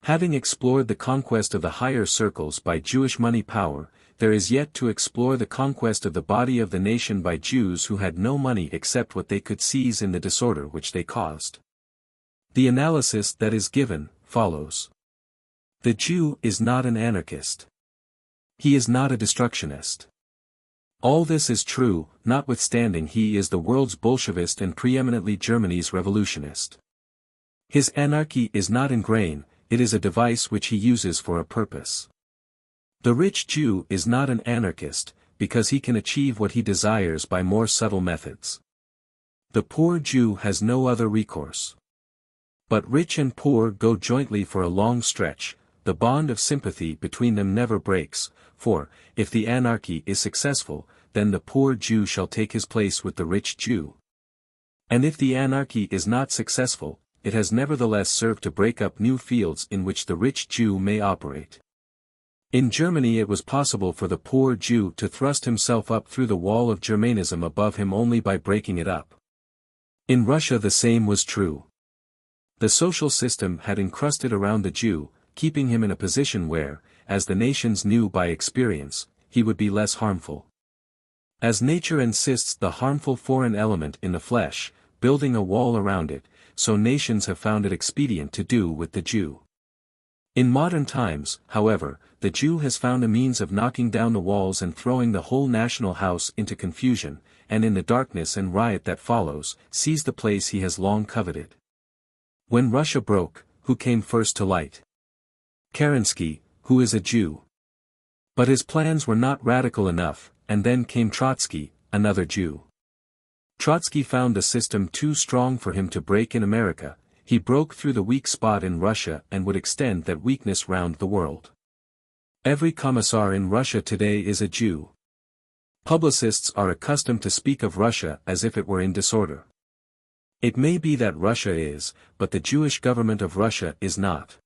Having explored the conquest of the higher circles by Jewish money power, there is yet to explore the conquest of the body of the nation by Jews who had no money except what they could seize in the disorder which they caused. The analysis that is given, follows. The Jew is not an anarchist. He is not a destructionist. All this is true, notwithstanding he is the world's Bolshevist and preeminently Germany's revolutionist. His anarchy is not in grain, it is a device which he uses for a purpose. The rich Jew is not an anarchist, because he can achieve what he desires by more subtle methods. The poor Jew has no other recourse. But rich and poor go jointly for a long stretch, the bond of sympathy between them never breaks, for, if the anarchy is successful, then the poor Jew shall take his place with the rich Jew. And if the anarchy is not successful, it has nevertheless served to break up new fields in which the rich Jew may operate. In Germany it was possible for the poor Jew to thrust himself up through the wall of Germanism above him only by breaking it up. In Russia the same was true. The social system had encrusted around the Jew, keeping him in a position where, as the nations knew by experience, he would be less harmful. As nature insists the harmful foreign element in the flesh, building a wall around it, so nations have found it expedient to do with the Jew. In modern times, however, the Jew has found a means of knocking down the walls and throwing the whole national house into confusion, and in the darkness and riot that follows, sees the place he has long coveted. When Russia broke, who came first to light? Kerensky, who is a Jew. But his plans were not radical enough, and then came Trotsky, another Jew. Trotsky found the system too strong for him to break in America. He broke through the weak spot in Russia and would extend that weakness round the world. Every commissar in Russia today is a Jew. Publicists are accustomed to speak of Russia as if it were in disorder. It may be that Russia is, but the Jewish government of Russia is not.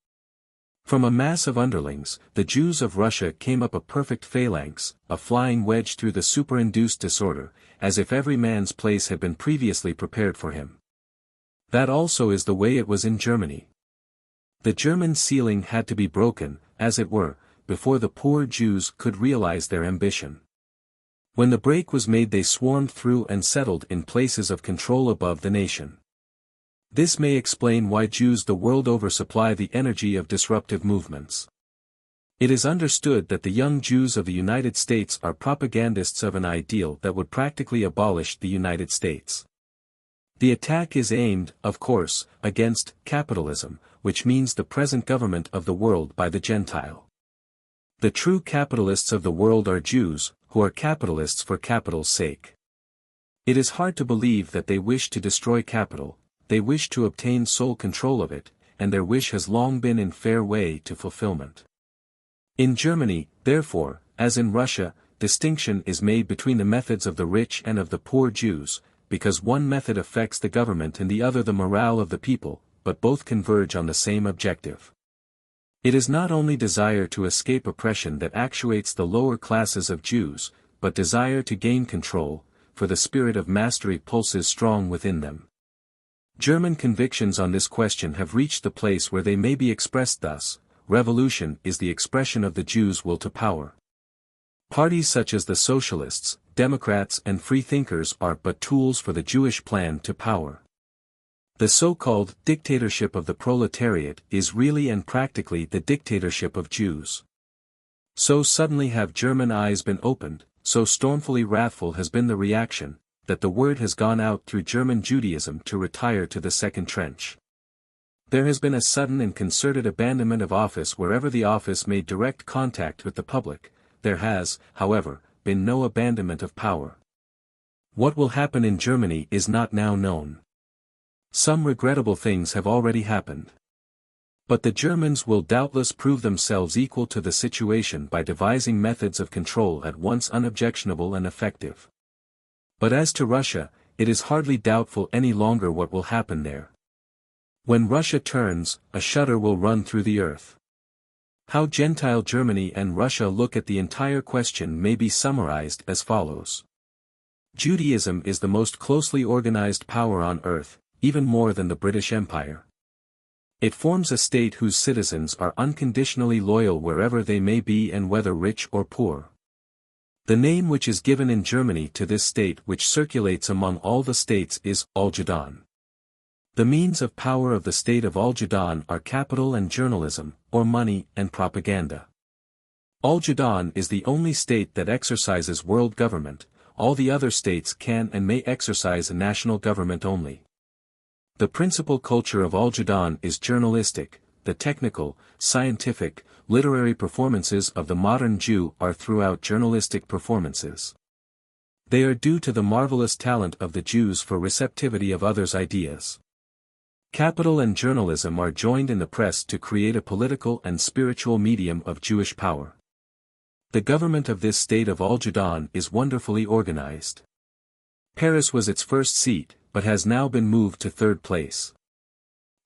From a mass of underlings, the Jews of Russia came up a perfect phalanx, a flying wedge through the superinduced disorder, as if every man's place had been previously prepared for him. That also is the way it was in Germany. The German ceiling had to be broken, as it were, before the poor Jews could realize their ambition. When the break was made, they swarmed through and settled in places of control above the nation. This may explain why Jews the world over supply the energy of disruptive movements. It is understood that the young Jews of the United States are propagandists of an ideal that would practically abolish the United States. The attack is aimed, of course, against capitalism, which means the present government of the world by the Gentile. The true capitalists of the world are Jews, who are capitalists for capital's sake. It is hard to believe that they wish to destroy capital, they wish to obtain sole control of it, and their wish has long been in fair way to fulfillment. In Germany, therefore, as in Russia, distinction is made between the methods of the rich and of the poor Jews, because one method affects the government and the other the morale of the people, but both converge on the same objective. It is not only desire to escape oppression that actuates the lower classes of Jews, but desire to gain control, for the spirit of mastery pulses strong within them. German convictions on this question have reached the place where they may be expressed thus: revolution is the expression of the Jews' will to power. Parties such as the Socialists, Democrats and Freethinkers are but tools for the Jewish plan to power. The so-called dictatorship of the proletariat is really and practically the dictatorship of Jews. So suddenly have German eyes been opened, so stormfully wrathful has been the reaction, that the word has gone out through German Judaism to retire to the second trench. There has been a sudden and concerted abandonment of office wherever the office made direct contact with the public. There has, however, been no abandonment of power. What will happen in Germany is not now known. Some regrettable things have already happened. But the Germans will doubtless prove themselves equal to the situation by devising methods of control at once unobjectionable and effective. But as to Russia, it is hardly doubtful any longer what will happen there. When Russia turns, a shudder will run through the earth. How Gentile Germany and Russia look at the entire question may be summarized as follows. Judaism is the most closely organized power on earth, even more than the British Empire. It forms a state whose citizens are unconditionally loyal wherever they may be and whether rich or poor. The name which is given in Germany to this state which circulates among all the states is Al-Jadon. The means of power of the state of Al-Jadon are capital and journalism, or money and propaganda. Al-Jadon is the only state that exercises world government, all the other states can and may exercise a national government only. The principal culture of Al-Jadon is journalistic. The technical, scientific, literary performances of the modern Jew are throughout journalistic performances. They are due to the marvelous talent of the Jews for receptivity of others' ideas. Capital and journalism are joined in the press to create a political and spiritual medium of Jewish power. The government of this state of Al-Jadon is wonderfully organized. Paris was its first seat, but has now been moved to third place.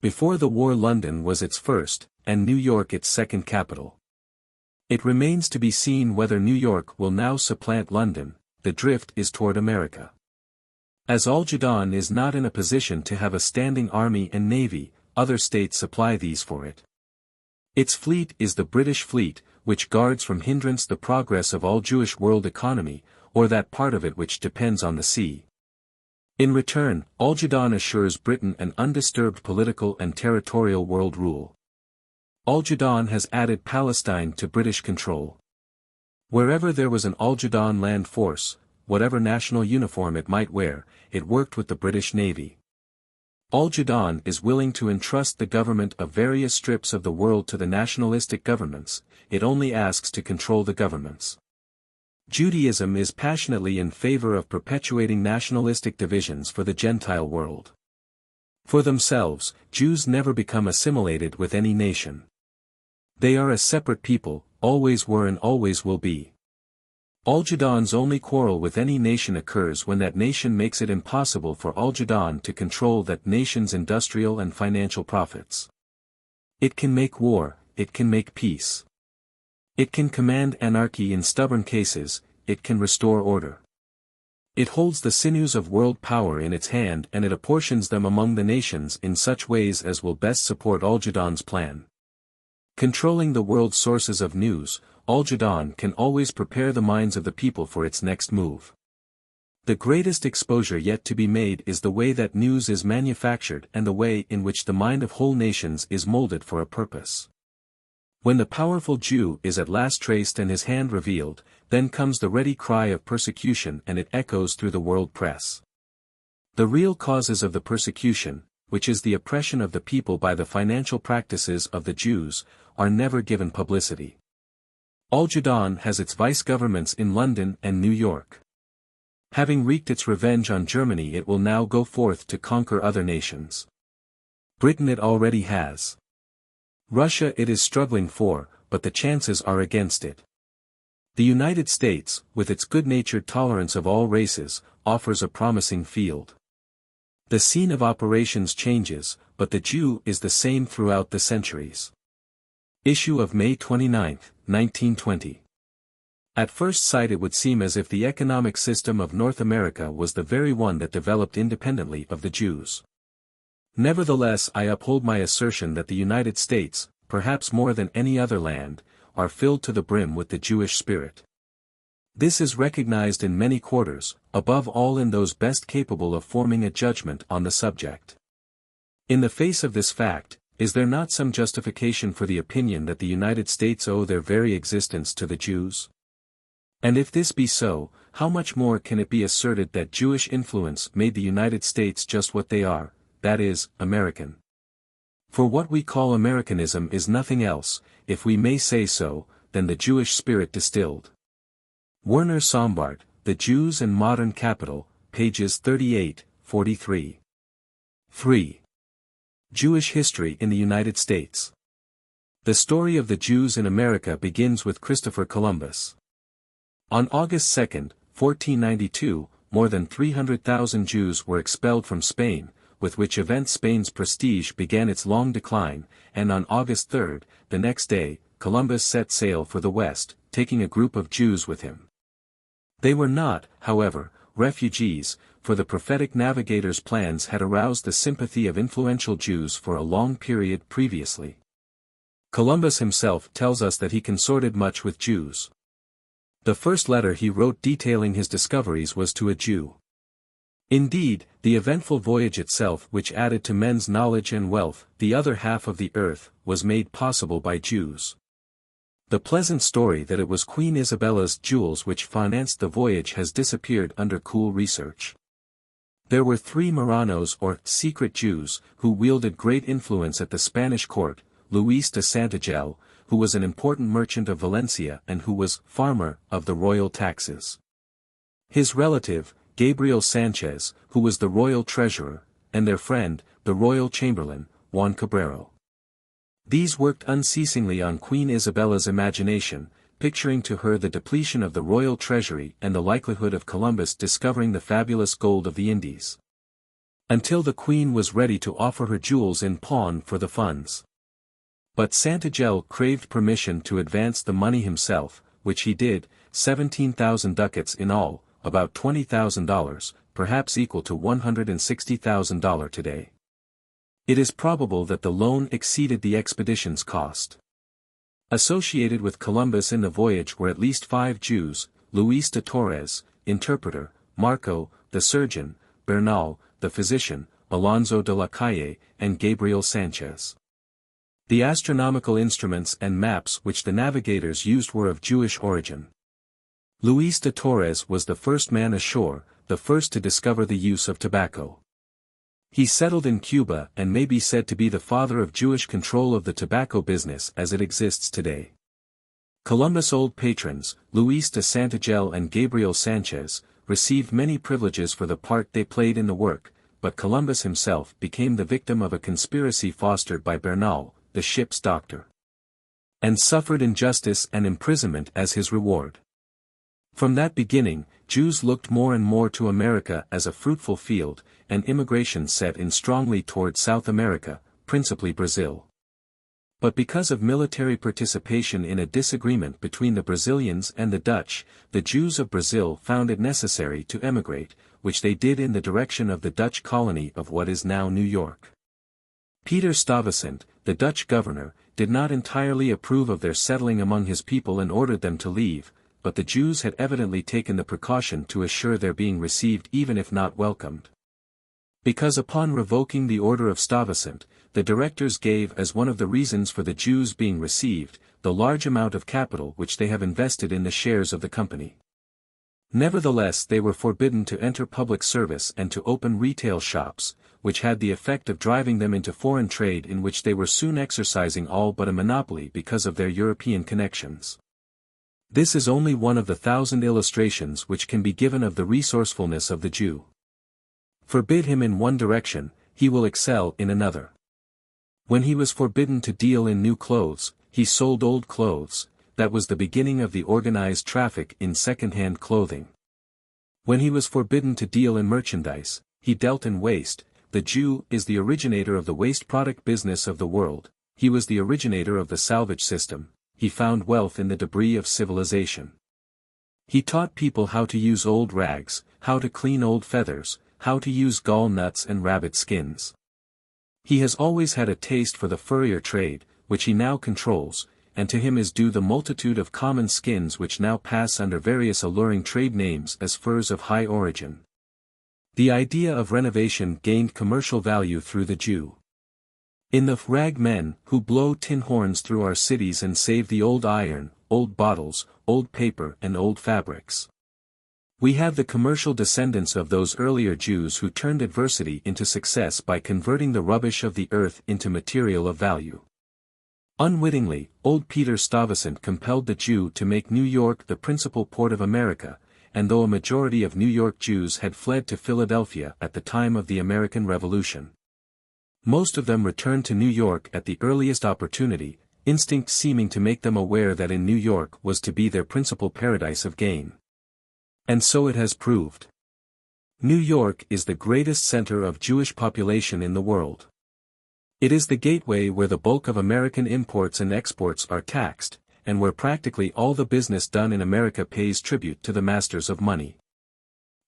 Before the war London was its first, and New York its second capital. It remains to be seen whether New York will now supplant London. The drift is toward America. As Al-Jadon is not in a position to have a standing army and navy, other states supply these for it. Its fleet is the British fleet, which guards from hindrance the progress of all Jewish world economy, or that part of it which depends on the sea. In return, Al-Jadon assures Britain an undisturbed political and territorial world rule. Al-Jadon has added Palestine to British control. Wherever there was an Al-Jadon land force, whatever national uniform it might wear, it worked with the British Navy. Al-Jadon is willing to entrust the government of various strips of the world to the nationalistic governments, it only asks to control the governments. Judaism is passionately in favor of perpetuating nationalistic divisions for the Gentile world. For themselves, Jews never become assimilated with any nation. They are a separate people, always were and always will be. Al-Jadon's only quarrel with any nation occurs when that nation makes it impossible for Al-Jadon to control that nation's industrial and financial profits. It can make war, it can make peace. It can command anarchy in stubborn cases, it can restore order. It holds the sinews of world power in its hand and it apportions them among the nations in such ways as will best support Al-Jadon's plan. Controlling the world's sources of news, Al-Jadon can always prepare the minds of the people for its next move. The greatest exposure yet to be made is the way that news is manufactured and the way in which the mind of whole nations is molded for a purpose. When the powerful Jew is at last traced and his hand revealed, then comes the ready cry of persecution and it echoes through the world press. The real causes of the persecution, which is the oppression of the people by the financial practices of the Jews, are never given publicity. Al-Jadon has its vice-governments in London and New York. Having wreaked its revenge on Germany, it will now go forth to conquer other nations. Britain it already has. Russia it is struggling for, but the chances are against it. The United States, with its good-natured tolerance of all races, offers a promising field. The scene of operations changes, but the Jew is the same throughout the centuries. Issue of May 29, 1920. At first sight it would seem as if the economic system of North America was the very one that developed independently of the Jews. Nevertheless, I uphold my assertion that the United States, perhaps more than any other land, are filled to the brim with the Jewish spirit. This is recognized in many quarters, above all in those best capable of forming a judgment on the subject. In the face of this fact, is there not some justification for the opinion that the United States owe their very existence to the Jews? And if this be so, how much more can it be asserted that Jewish influence made the United States just what they are, that is, American? For what we call Americanism is nothing else, if we may say so, than the Jewish spirit distilled. Werner Sombart, The Jews and Modern Capital, pages 38-43. 3. Jewish history in the United States. The story of the Jews in America begins with Christopher Columbus. On August 2, 1492, more than 300,000 Jews were expelled from Spain, with which event Spain's prestige began its long decline, and on August 3, the next day, Columbus set sail for the West, taking a group of Jews with him. They were not, however, refugees, for the prophetic navigator's plans had aroused the sympathy of influential Jews for a long period previously. Columbus himself tells us that he consorted much with Jews. The first letter he wrote detailing his discoveries was to a Jew. Indeed, the eventful voyage itself, which added to men's knowledge and wealth, the other half of the earth, was made possible by Jews. The pleasant story that it was Queen Isabella's jewels which financed the voyage has disappeared under cool research. There were 3 Marranos or secret Jews, who wielded great influence at the Spanish court, Luis de Santangel, who was an important merchant of Valencia and who was farmer of the royal taxes. His relative, Gabriel Sanchez, who was the royal treasurer, and their friend, the royal chamberlain, Juan Cabrero. These worked unceasingly on Queen Isabella's imagination, picturing to her the depletion of the royal treasury and the likelihood of Columbus discovering the fabulous gold of the Indies. Until the queen was ready to offer her jewels in pawn for the funds. But Santangel craved permission to advance the money himself, which he did, 17,000 ducats in all, about $20,000, perhaps equal to $160,000 today. It is probable that the loan exceeded the expedition's cost. Associated with Columbus in the voyage were at least 5 Jews: Luis de Torres, interpreter; Marco, the surgeon; Bernal, the physician; Alonso de la Calle, and Gabriel Sanchez. The astronomical instruments and maps which the navigators used were of Jewish origin. Luis de Torres was the first man ashore, the first to discover the use of tobacco. He settled in Cuba and may be said to be the father of Jewish control of the tobacco business as it exists today. Columbus' old patrons, Luis de Santangel and Gabriel Sanchez, received many privileges for the part they played in the work, but Columbus himself became the victim of a conspiracy fostered by Bernal, the ship's doctor, and suffered injustice and imprisonment as his reward. From that beginning, Jews looked more and more to America as a fruitful field, and immigration set in strongly toward South America, principally Brazil. But because of military participation in a disagreement between the Brazilians and the Dutch, the Jews of Brazil found it necessary to emigrate, which they did in the direction of the Dutch colony of what is now New York. Peter Stuyvesant, the Dutch governor, did not entirely approve of their settling among his people and ordered them to leave, but the Jews had evidently taken the precaution to assure their being received even if not welcomed. Because upon revoking the order of Stuyvesant, the directors gave as one of the reasons for the Jews being received, the large amount of capital which they have invested in the shares of the company. Nevertheless, they were forbidden to enter public service and to open retail shops, which had the effect of driving them into foreign trade in which they were soon exercising all but a monopoly because of their European connections. This is only one of the 1,000 illustrations which can be given of the resourcefulness of the Jew. Forbid him in one direction, he will excel in another. When he was forbidden to deal in new clothes, he sold old clothes. That was the beginning of the organized traffic in second-hand clothing. When he was forbidden to deal in merchandise, he dealt in waste. The Jew is the originator of the waste product business of the world. He was the originator of the salvage system. He found wealth in the debris of civilization. He taught people how to use old rags, how to clean old feathers, how to use gall nuts and rabbit skins. He has always had a taste for the furrier trade, which he now controls, and to him is due the multitude of common skins which now pass under various alluring trade names as furs of high origin. The idea of renovation gained commercial value through the Jew. In the rag men who blow tin horns through our cities and save the old iron, old bottles, old paper and old fabrics. We have the commercial descendants of those earlier Jews who turned adversity into success by converting the rubbish of the earth into material of value. Unwittingly, old Peter Stuyvesant compelled the Jew to make New York the principal port of America, and though a majority of New York Jews had fled to Philadelphia at the time of the American Revolution, most of them returned to New York at the earliest opportunity, instinct seeming to make them aware that in New York was to be their principal paradise of gain. And so it has proved. New York is the greatest center of Jewish population in the world. It is the gateway where the bulk of American imports and exports are taxed, and where practically all the business done in America pays tribute to the masters of money.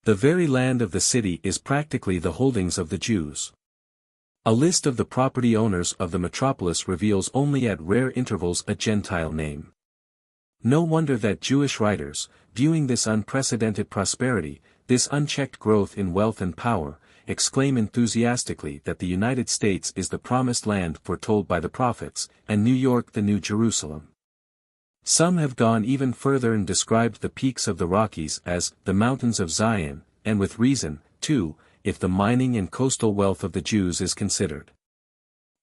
The very land of the city is practically the holdings of the Jews. A list of the property owners of the metropolis reveals only at rare intervals a Gentile name. No wonder that Jewish writers, viewing this unprecedented prosperity, this unchecked growth in wealth and power, exclaim enthusiastically that the United States is the promised land foretold by the prophets, and New York the New Jerusalem. Some have gone even further and described the peaks of the Rockies as the mountains of Zion, and with reason, too, if the mining and coastal wealth of the Jews is considered.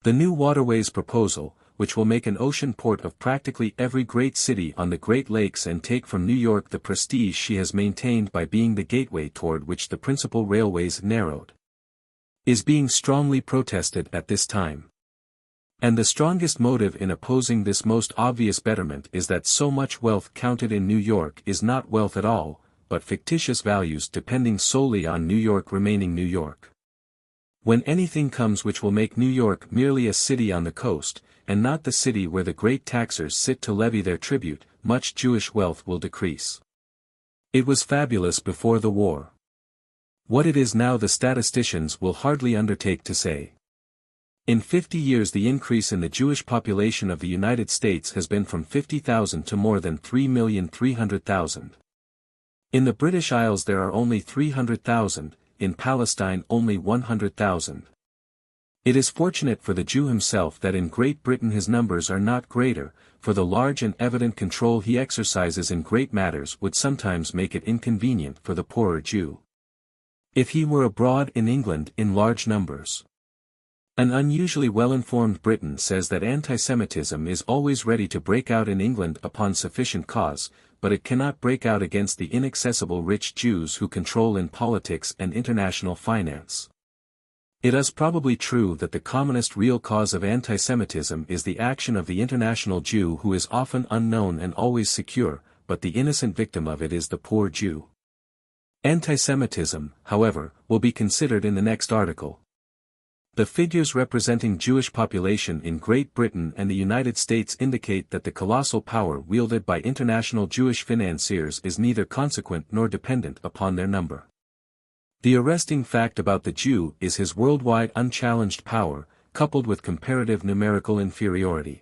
The new waterways proposal, which will make an ocean port of practically every great city on the Great Lakes and take from New York the prestige she has maintained by being the gateway toward which the principal railways narrowed, is being strongly protested at this time. And the strongest motive in opposing this most obvious betterment is that so much wealth counted in New York is not wealth at all, but fictitious values depending solely on New York remaining New York. When anything comes which will make New York merely a city on the coast, and not the city where the great taxers sit to levy their tribute, much Jewish wealth will decrease. It was fabulous before the war. What it is now the statisticians will hardly undertake to say. In 50 years the increase in the Jewish population of the United States has been from 50,000 to more than 3,300,000. In the British Isles there are only 300,000, in Palestine only 100,000. It is fortunate for the Jew himself that in Great Britain his numbers are not greater, for the large and evident control he exercises in great matters would sometimes make it inconvenient for the poorer Jew. If he were abroad in England in large numbers. An unusually well-informed Briton says that antisemitism is always ready to break out in England upon sufficient cause, but it cannot break out against the inaccessible rich Jews who control in politics and international finance. It is probably true that the commonest real cause of antisemitism is the action of the international Jew who is often unknown and always secure, but the innocent victim of it is the poor Jew. Antisemitism, however, will be considered in the next article. The figures representing Jewish population in Great Britain and the United States indicate that the colossal power wielded by international Jewish financiers is neither consequent nor dependent upon their number. The arresting fact about the Jew is his worldwide unchallenged power, coupled with comparative numerical inferiority.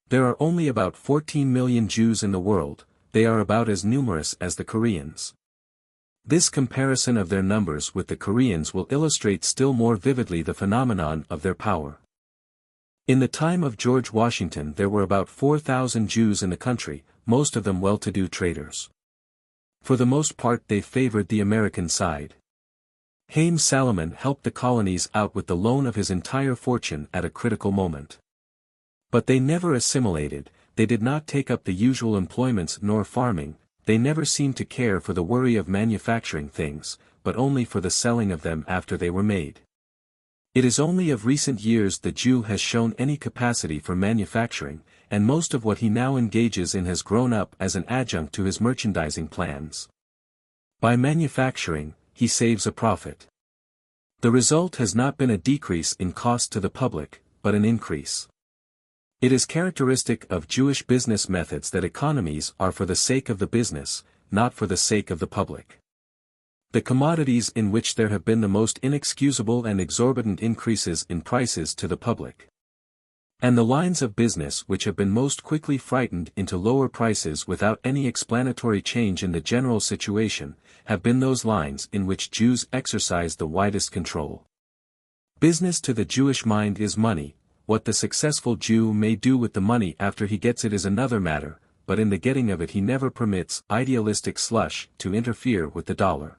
There are only about 14 million Jews in the world, they are about as numerous as the Koreans. This comparison of their numbers with the Koreans will illustrate still more vividly the phenomenon of their power. In the time of George Washington there were about 4,000 Jews in the country, most of them well-to-do traders. For the most part they favored the American side. Haym Salomon helped the colonies out with the loan of his entire fortune at a critical moment. But they never assimilated, they did not take up the usual employments nor farming, they never seemed to care for the worry of manufacturing things, but only for the selling of them after they were made. It is only of recent years the Jew has shown any capacity for manufacturing, and most of what he now engages in has grown up as an adjunct to his merchandising plans. By manufacturing, he saves a profit. The result has not been a decrease in cost to the public, but an increase. It is characteristic of Jewish business methods that economies are for the sake of the business, not for the sake of the public. The commodities in which there have been the most inexcusable and exorbitant increases in prices to the public. And the lines of business which have been most quickly frightened into lower prices without any explanatory change in the general situation, have been those lines in which Jews exercise the widest control. Business to the Jewish mind is money, what the successful Jew may do with the money after he gets it is another matter, but in the getting of it he never permits idealistic slush to interfere with the dollar.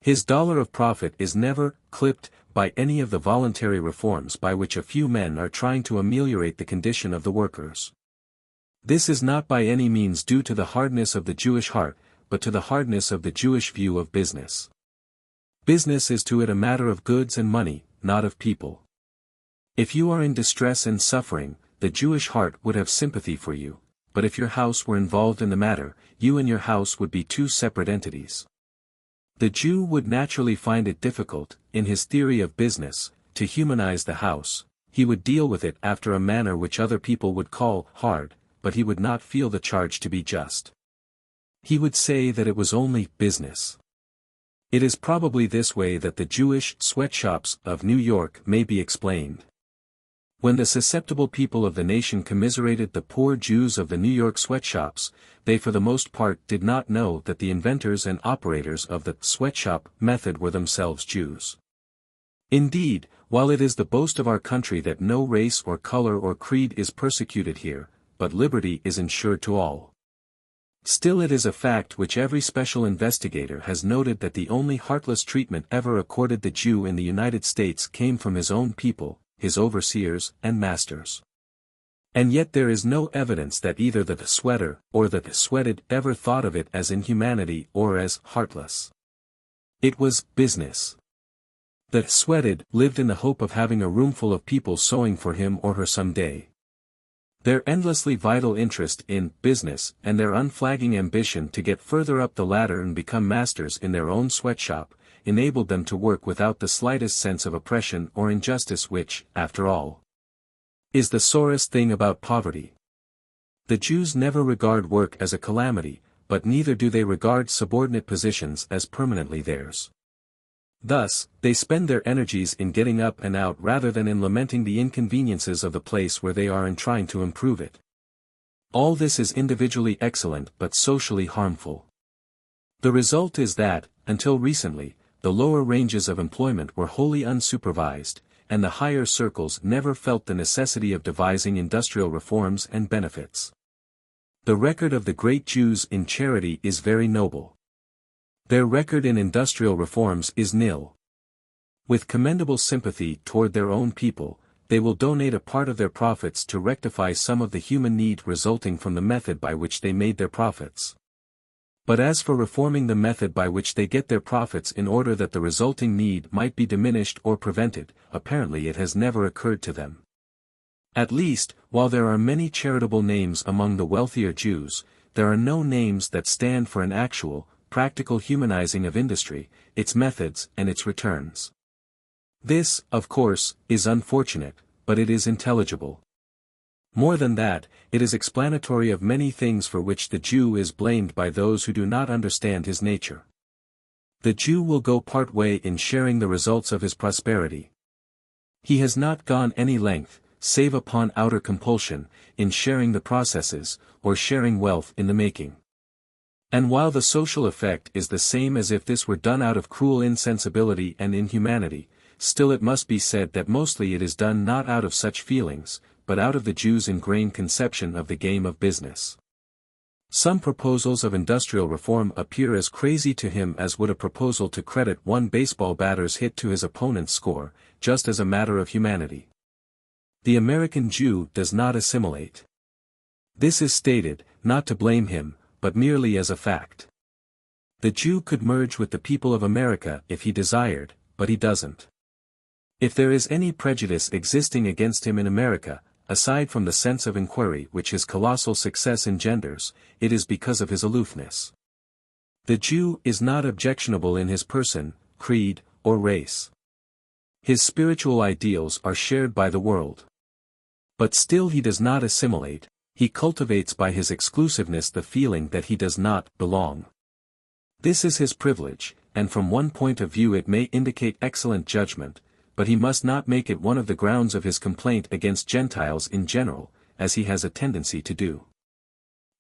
His dollar of profit is never clipped by any of the voluntary reforms by which a few men are trying to ameliorate the condition of the workers. This is not by any means due to the hardness of the Jewish heart, but to the hardness of the Jewish view of business. Business is to it a matter of goods and money, not of people. If you are in distress and suffering, the Jewish heart would have sympathy for you, but if your house were involved in the matter, you and your house would be two separate entities. The Jew would naturally find it difficult, in his theory of business, to humanize the house. He would deal with it after a manner which other people would call hard, but he would not feel the charge to be just. He would say that it was only business. It is probably this way that the Jewish sweatshops of New York may be explained. When the susceptible people of the nation commiserated the poor Jews of the New York sweatshops, they for the most part did not know that the inventors and operators of the sweatshop method were themselves Jews. Indeed, while it is the boast of our country that no race or color or creed is persecuted here, but liberty is ensured to all. Still it is a fact which every special investigator has noted that the only heartless treatment ever accorded the Jew in the United States came from his own people, his overseers and masters. And yet there is no evidence that either the sweater or the sweated ever thought of it as inhumanity or as heartless. It was business. The sweated lived in the hope of having a roomful of people sewing for him or her some day. Their endlessly vital interest in business and their unflagging ambition to get further up the ladder and become masters in their own sweatshop, enabled them to work without the slightest sense of oppression or injustice which, after all, is the sorest thing about poverty. The Jews never regard work as a calamity, but neither do they regard subordinate positions as permanently theirs. Thus, they spend their energies in getting up and out rather than in lamenting the inconveniences of the place where they are and trying to improve it. All this is individually excellent but socially harmful. The result is that, until recently, the lower ranges of employment were wholly unsupervised, and the higher circles never felt the necessity of devising industrial reforms and benefits. The record of the great Jews in charity is very noble. Their record in industrial reforms is nil. With commendable sympathy toward their own people, they will donate a part of their profits to rectify some of the human need resulting from the method by which they made their profits. But as for reforming the method by which they get their profits in order that the resulting need might be diminished or prevented, apparently it has never occurred to them. At least, while there are many charitable names among the wealthier Jews, there are no names that stand for an actual, practical humanizing of industry, its methods and its returns. This, of course, is unfortunate, but it is intelligible. More than that, it is explanatory of many things for which the Jew is blamed by those who do not understand his nature. The Jew will go part way in sharing the results of his prosperity. He has not gone any length, save upon outer compulsion, in sharing the processes, or sharing wealth in the making. And while the social effect is the same as if this were done out of cruel insensibility and inhumanity, still it must be said that mostly it is done not out of such feelings, but out of the Jew's ingrained conception of the game of business. Some proposals of industrial reform appear as crazy to him as would a proposal to credit one baseball batter's hit to his opponent's score, just as a matter of humanity. The American Jew does not assimilate. This is stated, not to blame him, but merely as a fact. The Jew could merge with the people of America if he desired, but he doesn't. If there is any prejudice existing against him in America, aside from the sense of inquiry which his colossal success engenders, it is because of his aloofness. The Jew is not objectionable in his person, creed, or race. His spiritual ideals are shared by the world. But still he does not assimilate, he cultivates by his exclusiveness the feeling that he does not belong. This is his privilege, and from one point of view it may indicate excellent judgment, but he must not make it one of the grounds of his complaint against Gentiles in general, as he has a tendency to do.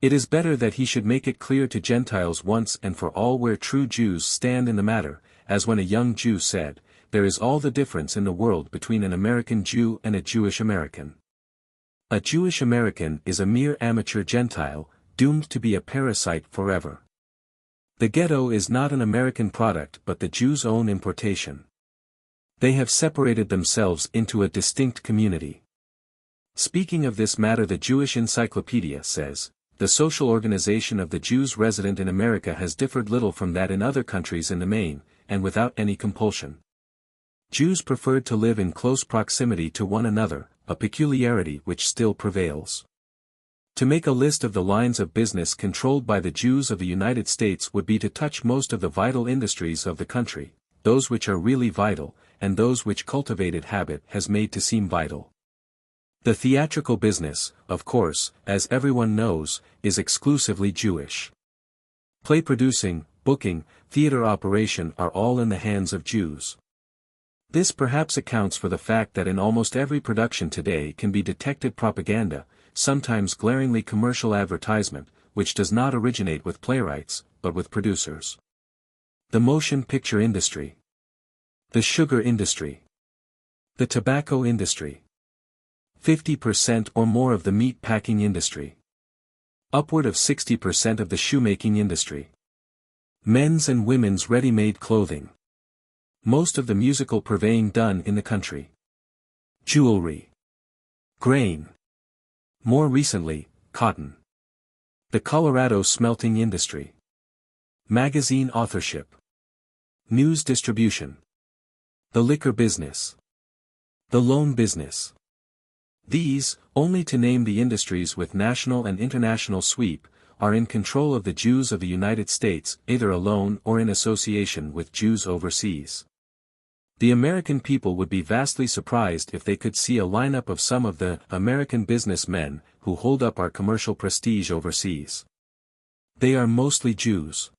It is better that he should make it clear to Gentiles once and for all where true Jews stand in the matter, as when a young Jew said, "There is all the difference in the world between an American Jew and a Jewish American. A Jewish American is a mere amateur Gentile, doomed to be a parasite forever. The ghetto is not an American product but the Jew's own importation. They have separated themselves into a distinct community." Speaking of this matter, the Jewish Encyclopedia says, "The social organization of the Jews resident in America has differed little from that in other countries in the main, and without any compulsion. Jews preferred to live in close proximity to one another, a peculiarity which still prevails. To make a list of the lines of business controlled by the Jews of the United States would be to touch most of the vital industries of the country, those which are really vital, and those which cultivated habit has made to seem vital. The theatrical business, of course, as everyone knows, is exclusively Jewish. Play producing, booking, theater operation are all in the hands of Jews. This perhaps accounts for the fact that in almost every production today can be detected propaganda, sometimes glaringly commercial advertisement, which does not originate with playwrights, but with producers. The motion picture industry. The sugar industry. The tobacco industry. 50% or more of the meat packing industry. Upward of 60% of the shoemaking industry. Men's and women's ready-made clothing. Most of the musical purveying done in the country. Jewelry. Grain. More recently, cotton. The Colorado smelting industry. Magazine authorship. News distribution. The liquor business. The loan business. These, only to name the industries with national and international sweep, are in control of the Jews of the United States, either alone or in association with Jews overseas. The American people would be vastly surprised if they could see a lineup of some of the American businessmen who hold up our commercial prestige overseas. They are mostly Jews.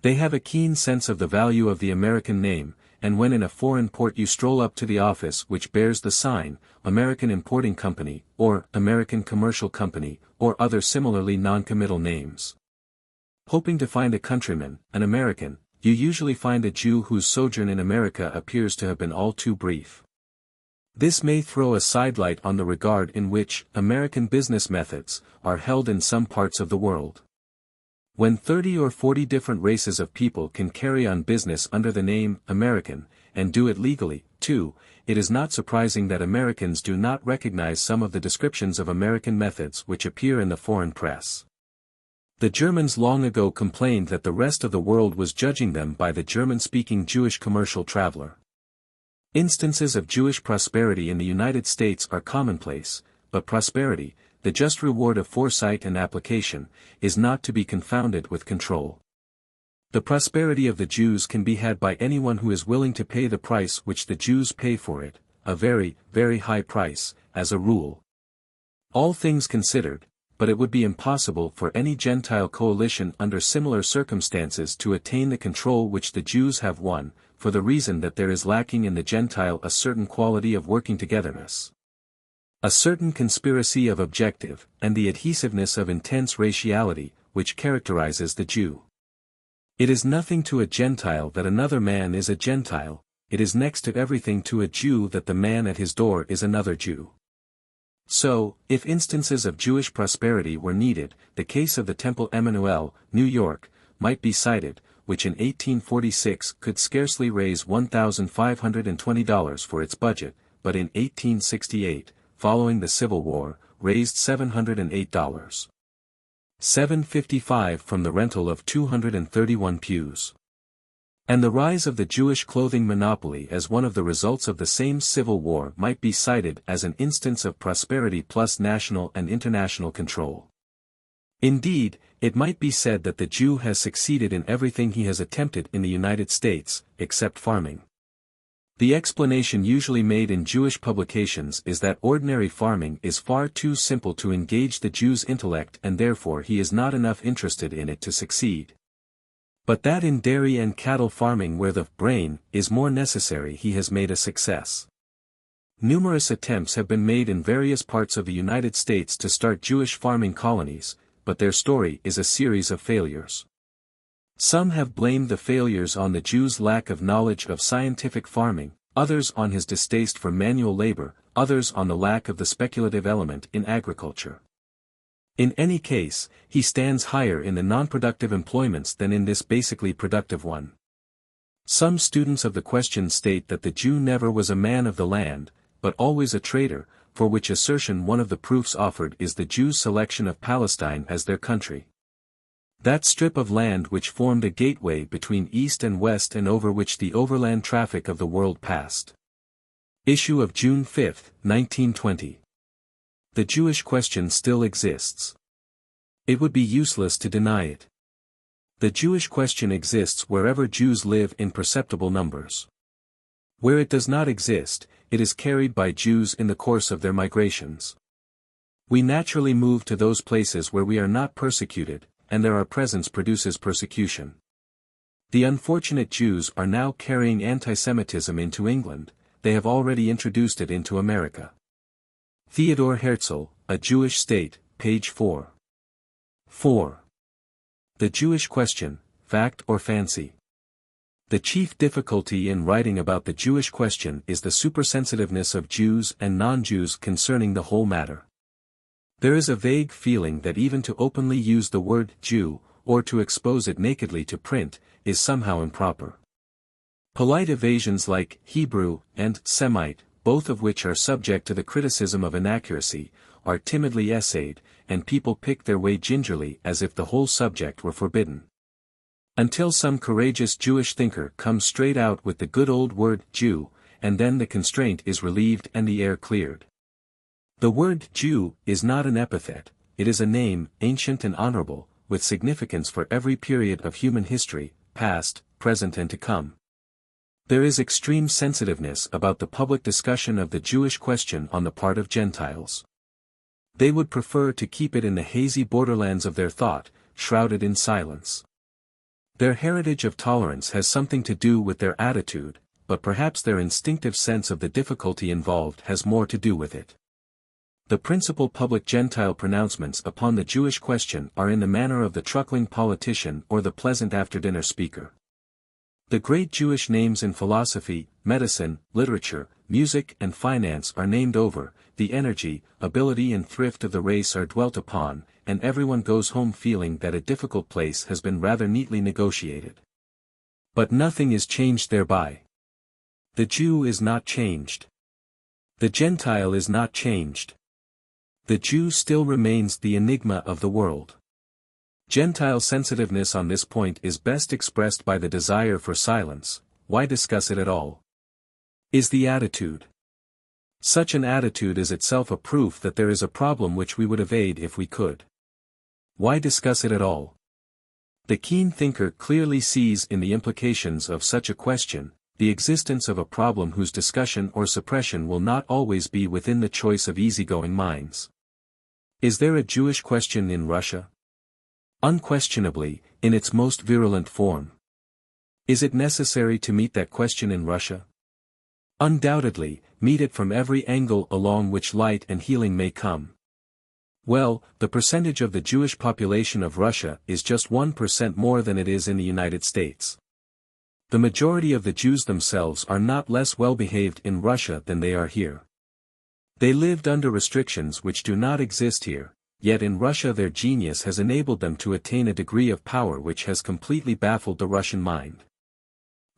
They have a keen sense of the value of the American name, and when in a foreign port you stroll up to the office which bears the sign, American Importing Company, or American Commercial Company, or other similarly non-committal names. Hoping to find a countryman, an American, you usually find a Jew whose sojourn in America appears to have been all too brief. This may throw a sidelight on the regard in which American business methods are held in some parts of the world. When 30 or 40 different races of people can carry on business under the name American, and do it legally, too, it is not surprising that Americans do not recognize some of the descriptions of American methods which appear in the foreign press. The Germans long ago complained that the rest of the world was judging them by the German-speaking Jewish commercial traveler. Instances of Jewish prosperity in the United States are commonplace, but prosperity, the just reward of foresight and application, is not to be confounded with control. The prosperity of the Jews can be had by anyone who is willing to pay the price which the Jews pay for it, a very, very high price, as a rule. All things considered, but it would be impossible for any Gentile coalition under similar circumstances to attain the control which the Jews have won, for the reason that there is lacking in the Gentile a certain quality of working togetherness, a certain conspiracy of objective, and the adhesiveness of intense raciality, which characterizes the Jew. It is nothing to a Gentile that another man is a Gentile, it is next to everything to a Jew that the man at his door is another Jew. So, if instances of Jewish prosperity were needed, the case of the Temple Emmanuel, New York, might be cited, which in 1846 could scarcely raise $1,520 for its budget, but in 1868, following the Civil War, raised $708. $755 from the rental of 231 pews. And the rise of the Jewish clothing monopoly as one of the results of the same Civil War might be cited as an instance of prosperity plus national and international control. Indeed, it might be said that the Jew has succeeded in everything he has attempted in the United States, except farming. The explanation usually made in Jewish publications is that ordinary farming is far too simple to engage the Jew's intellect and therefore he is not enough interested in it to succeed. But that in dairy and cattle farming where the brain is more necessary he has made a success. Numerous attempts have been made in various parts of the United States to start Jewish farming colonies, but their story is a series of failures. Some have blamed the failures on the Jew's lack of knowledge of scientific farming, others on his distaste for manual labor, others on the lack of the speculative element in agriculture. In any case, he stands higher in the non-productive employments than in this basically productive one. Some students of the question state that the Jew never was a man of the land, but always a trader, for which assertion one of the proofs offered is the Jews' selection of Palestine as their country. That strip of land which formed a gateway between East and West and over which the overland traffic of the world passed. Issue of June 5, 1920. The Jewish question still exists. It would be useless to deny it. The Jewish question exists wherever Jews live in perceptible numbers. Where it does not exist, it is carried by Jews in the course of their migrations. We naturally move to those places where we are not persecuted, and there our presence produces persecution. The unfortunate Jews are now carrying antisemitism into England, they have already introduced it into America. Theodor Herzl, A Jewish State, page 4. 4. The Jewish question, fact or fancy? The chief difficulty in writing about the Jewish question is the supersensitiveness of Jews and non-Jews concerning the whole matter. There is a vague feeling that even to openly use the word Jew, or to expose it nakedly to print, is somehow improper. Polite evasions like Hebrew and Semite, both of which are subject to the criticism of inaccuracy, are timidly essayed, and people pick their way gingerly as if the whole subject were forbidden. Until some courageous Jewish thinker comes straight out with the good old word Jew, and then the constraint is relieved and the air cleared. The word Jew is not an epithet, it is a name, ancient and honorable, with significance for every period of human history, past, present and to come. There is extreme sensitiveness about the public discussion of the Jewish question on the part of Gentiles. They would prefer to keep it in the hazy borderlands of their thought, shrouded in silence. Their heritage of tolerance has something to do with their attitude, but perhaps their instinctive sense of the difficulty involved has more to do with it. The principal public Gentile pronouncements upon the Jewish question are in the manner of the truckling politician or the pleasant after-dinner speaker. The great Jewish names in philosophy, medicine, literature, music and finance are named over, the energy, ability and thrift of the race are dwelt upon, and everyone goes home feeling that a difficult place has been rather neatly negotiated. But nothing is changed thereby. The Jew is not changed. The Gentile is not changed. The Jew still remains the enigma of the world. Gentile sensitiveness on this point is best expressed by the desire for silence. Why discuss it at all? Is the attitude. Such an attitude is itself a proof that there is a problem which we would evade if we could. Why discuss it at all? The keen thinker clearly sees in the implications of such a question, the existence of a problem whose discussion or suppression will not always be within the choice of easygoing minds. Is there a Jewish question in Russia? Unquestionably, in its most virulent form. Is it necessary to meet that question in Russia? Undoubtedly, meet it from every angle along which light and healing may come. Well, the percentage of the Jewish population of Russia is just 1% more than it is in the United States. The majority of the Jews themselves are not less well behaved in Russia than they are here. They lived under restrictions which do not exist here, yet in Russia their genius has enabled them to attain a degree of power which has completely baffled the Russian mind.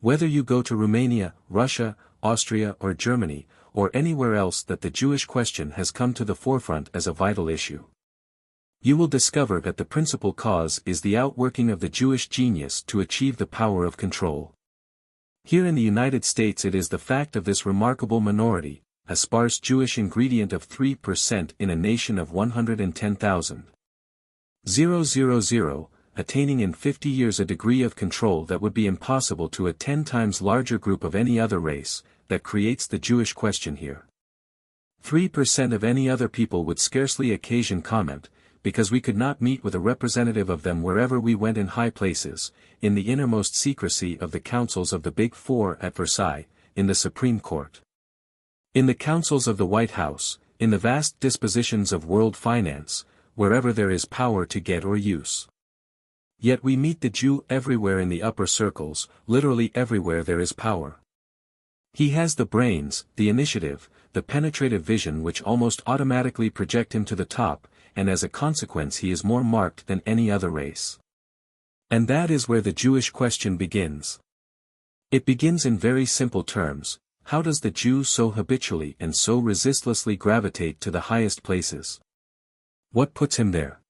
Whether you go to Romania, Russia, Austria or Germany, or anywhere else that the Jewish question has come to the forefront as a vital issue, you will discover that the principal cause is the outworking of the Jewish genius to achieve the power of control. Here in the United States it is the fact of this remarkable minority, a sparse Jewish ingredient of 3% in a nation of 110,000. Attaining in 50 years a degree of control that would be impossible to a 10 times larger group of any other race, that creates the Jewish question here. 3% of any other people would scarcely occasion comment, because we could not meet with a representative of them wherever we went in high places, in the innermost secrecy of the councils of the Big Four at Versailles, in the Supreme Court, in the councils of the White House, in the vast dispositions of world finance, wherever there is power to get or use. Yet we meet the Jew everywhere in the upper circles, literally everywhere there is power. He has the brains, the initiative, the penetrative vision which almost automatically project him to the top, and as a consequence he is more marked than any other race. And that is where the Jewish question begins. It begins in very simple terms. How does the Jew so habitually and so resistlessly gravitate to the highest places? What puts him there?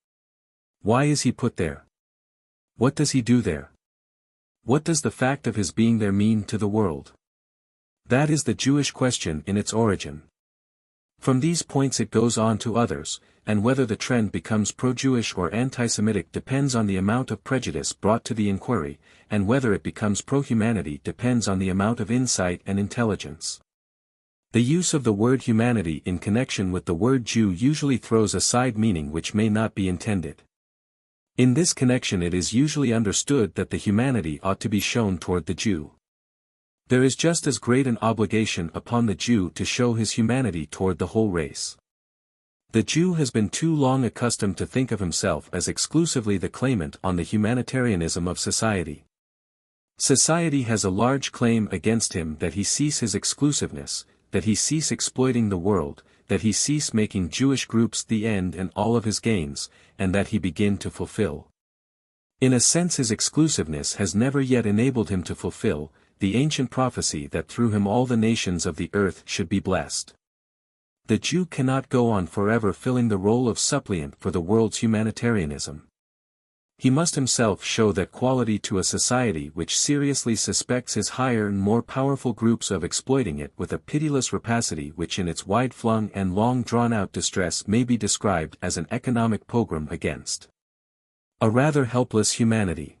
Why is he put there? What does he do there? What does the fact of his being there mean to the world? That is the Jewish question in its origin. From these points it goes on to others, and whether the trend becomes pro-Jewish or anti-Semitic depends on the amount of prejudice brought to the inquiry, and whether it becomes pro-humanity depends on the amount of insight and intelligence. The use of the word humanity in connection with the word Jew usually throws a side meaning which may not be intended. In this connection it is usually understood that the humanity ought to be shown toward the Jew. There is just as great an obligation upon the Jew to show his humanity toward the whole race. The Jew has been too long accustomed to think of himself as exclusively the claimant on the humanitarianism of society. Society has a large claim against him that he cease his exclusiveness, that he cease exploiting the world, that he cease making Jewish groups the end and all of his gains, and that he begin to fulfill. In a sense his exclusiveness has never yet enabled him to fulfill the ancient prophecy that through him all the nations of the earth should be blessed. The Jew cannot go on forever filling the role of suppliant for the world's humanitarianism. He must himself show that quality to a society which seriously suspects his higher and more powerful groups of exploiting it with a pitiless rapacity which in its wide-flung and long-drawn-out distress may be described as an economic pogrom against a rather helpless humanity.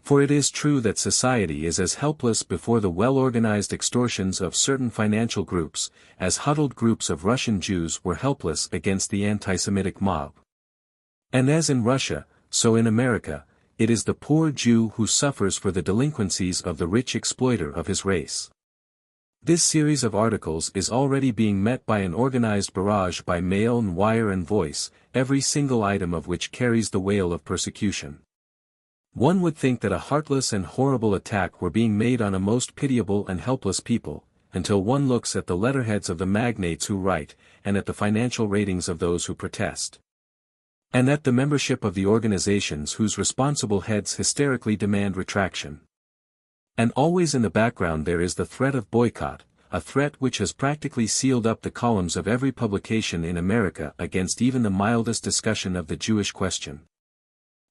For it is true that society is as helpless before the well-organized extortions of certain financial groups, as huddled groups of Russian Jews were helpless against the anti-Semitic mob. And as in Russia, so in America, it is the poor Jew who suffers for the delinquencies of the rich exploiter of his race. This series of articles is already being met by an organized barrage by mail and wire and voice, every single item of which carries the wail of persecution. One would think that a heartless and horrible attack were being made on a most pitiable and helpless people, until one looks at the letterheads of the magnates who write, and at the financial ratings of those who protest. And at the membership of the organizations whose responsible heads hysterically demand retraction. And always in the background there is the threat of boycott, a threat which has practically sealed up the columns of every publication in America against even the mildest discussion of the Jewish question.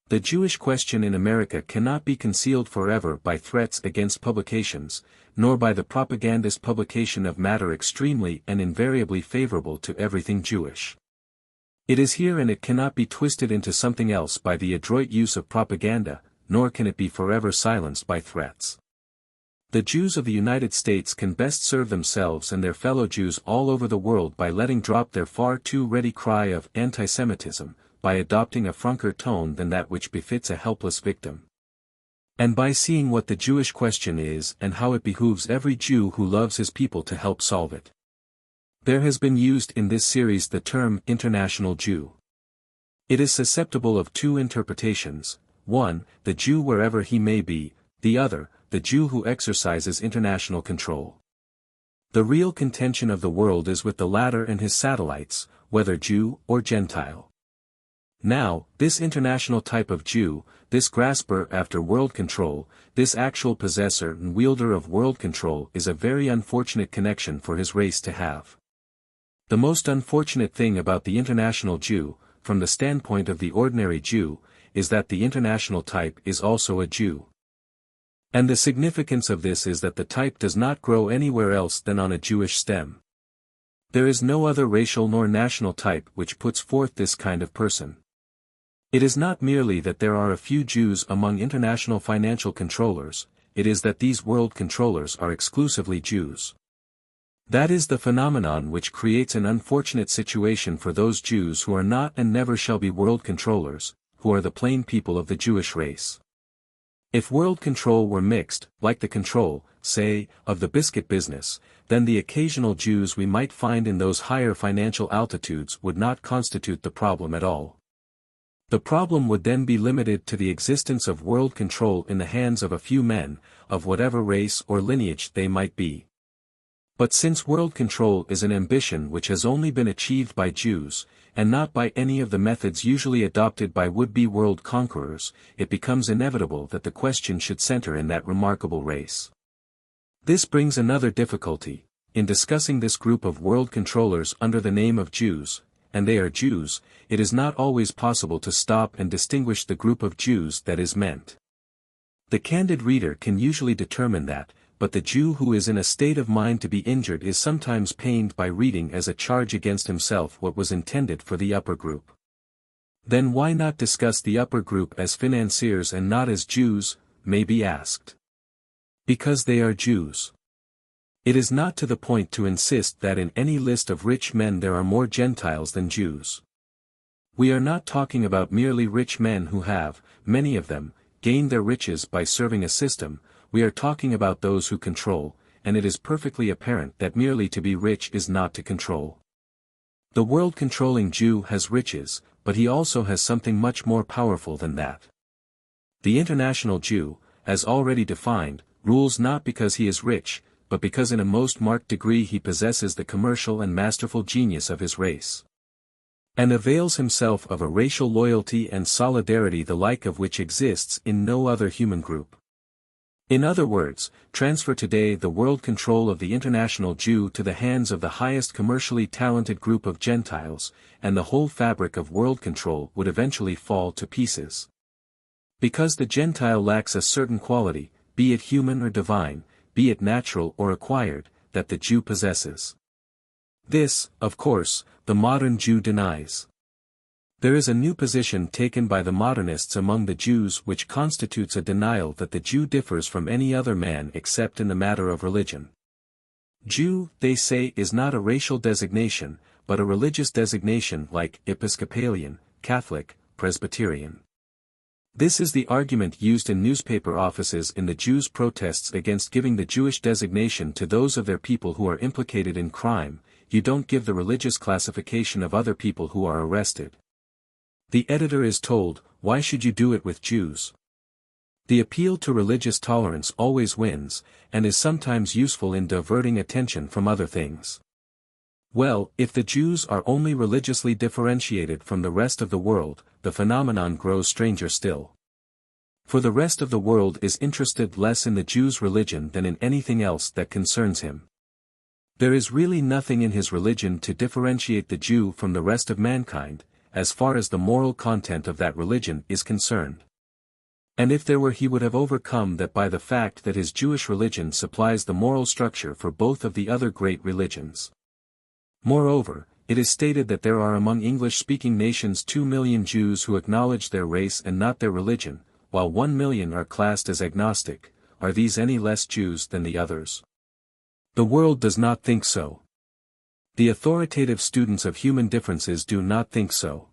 The Jewish question in America cannot be concealed forever by threats against publications, nor by the propagandist publication of matter extremely and invariably favorable to everything Jewish. It is here, and it cannot be twisted into something else by the adroit use of propaganda, nor can it be forever silenced by threats. The Jews of the United States can best serve themselves and their fellow Jews all over the world by letting drop their far too ready cry of anti-Semitism, by adopting a franker tone than that which befits a helpless victim. And by seeing what the Jewish question is and how it behooves every Jew who loves his people to help solve it. There has been used in this series the term international Jew. It is susceptible of two interpretations: one, the Jew wherever he may be; the other, the Jew who exercises international control. The real contention of the world is with the latter and his satellites, whether Jew or Gentile. Now, this international type of Jew, this grasper after world control, this actual possessor and wielder of world control, is a very unfortunate connection for his race to have. The most unfortunate thing about the international Jew, from the standpoint of the ordinary Jew, is that the international type is also a Jew. And the significance of this is that the type does not grow anywhere else than on a Jewish stem. There is no other racial nor national type which puts forth this kind of person. It is not merely that there are a few Jews among international financial controllers, it is that these world controllers are exclusively Jews. That is the phenomenon which creates an unfortunate situation for those Jews who are not and never shall be world controllers, who are the plain people of the Jewish race. If world control were mixed, like the control, say, of the biscuit business, then the occasional Jews we might find in those higher financial altitudes would not constitute the problem at all. The problem would then be limited to the existence of world control in the hands of a few men, of whatever race or lineage they might be. But since world control is an ambition which has only been achieved by Jews, and not by any of the methods usually adopted by would-be world conquerors, it becomes inevitable that the question should center in that remarkable race. This brings another difficulty. In discussing this group of world controllers under the name of Jews, and they are Jews, it is not always possible to stop and distinguish the group of Jews that is meant. The candid reader can usually determine that, but the Jew who is in a state of mind to be injured is sometimes pained by reading as a charge against himself what was intended for the upper group. Then why not discuss the upper group as financiers and not as Jews, may be asked. Because they are Jews. It is not to the point to insist that in any list of rich men there are more Gentiles than Jews. We are not talking about merely rich men who have, many of them, gained their riches by serving a system. We are talking about those who control, and it is perfectly apparent that merely to be rich is not to control. The world-controlling Jew has riches, but he also has something much more powerful than that. The international Jew, as already defined, rules not because he is rich, but because in a most marked degree he possesses the commercial and masterful genius of his race. And avails himself of a racial loyalty and solidarity the like of which exists in no other human group. In other words, transfer today the world control of the international Jew to the hands of the highest commercially talented group of Gentiles, and the whole fabric of world control would eventually fall to pieces. Because the Gentile lacks a certain quality, be it human or divine, be it natural or acquired, that the Jew possesses. This, of course, the modern Jew denies. There is a new position taken by the modernists among the Jews which constitutes a denial that the Jew differs from any other man except in the matter of religion. Jew, they say, is not a racial designation, but a religious designation like Episcopalian, Catholic, Presbyterian. This is the argument used in newspaper offices in the Jews' protests against giving the Jewish designation to those of their people who are implicated in crime. You don't give the religious classification of other people who are arrested. The editor is told, why should you do it with Jews? The appeal to religious tolerance always wins, and is sometimes useful in diverting attention from other things. Well, if the Jews are only religiously differentiated from the rest of the world, the phenomenon grows stranger still. For the rest of the world is interested less in the Jew's religion than in anything else that concerns him. There is really nothing in his religion to differentiate the Jew from the rest of mankind, as far as the moral content of that religion is concerned. And if there were, he would have overcome that by the fact that his Jewish religion supplies the moral structure for both of the other great religions. Moreover, it is stated that there are among English-speaking nations 2 million Jews who acknowledge their race and not their religion, while 1 million are classed as agnostic. Are these any less Jews than the others? The world does not think so. The authoritative students of human differences do not think so.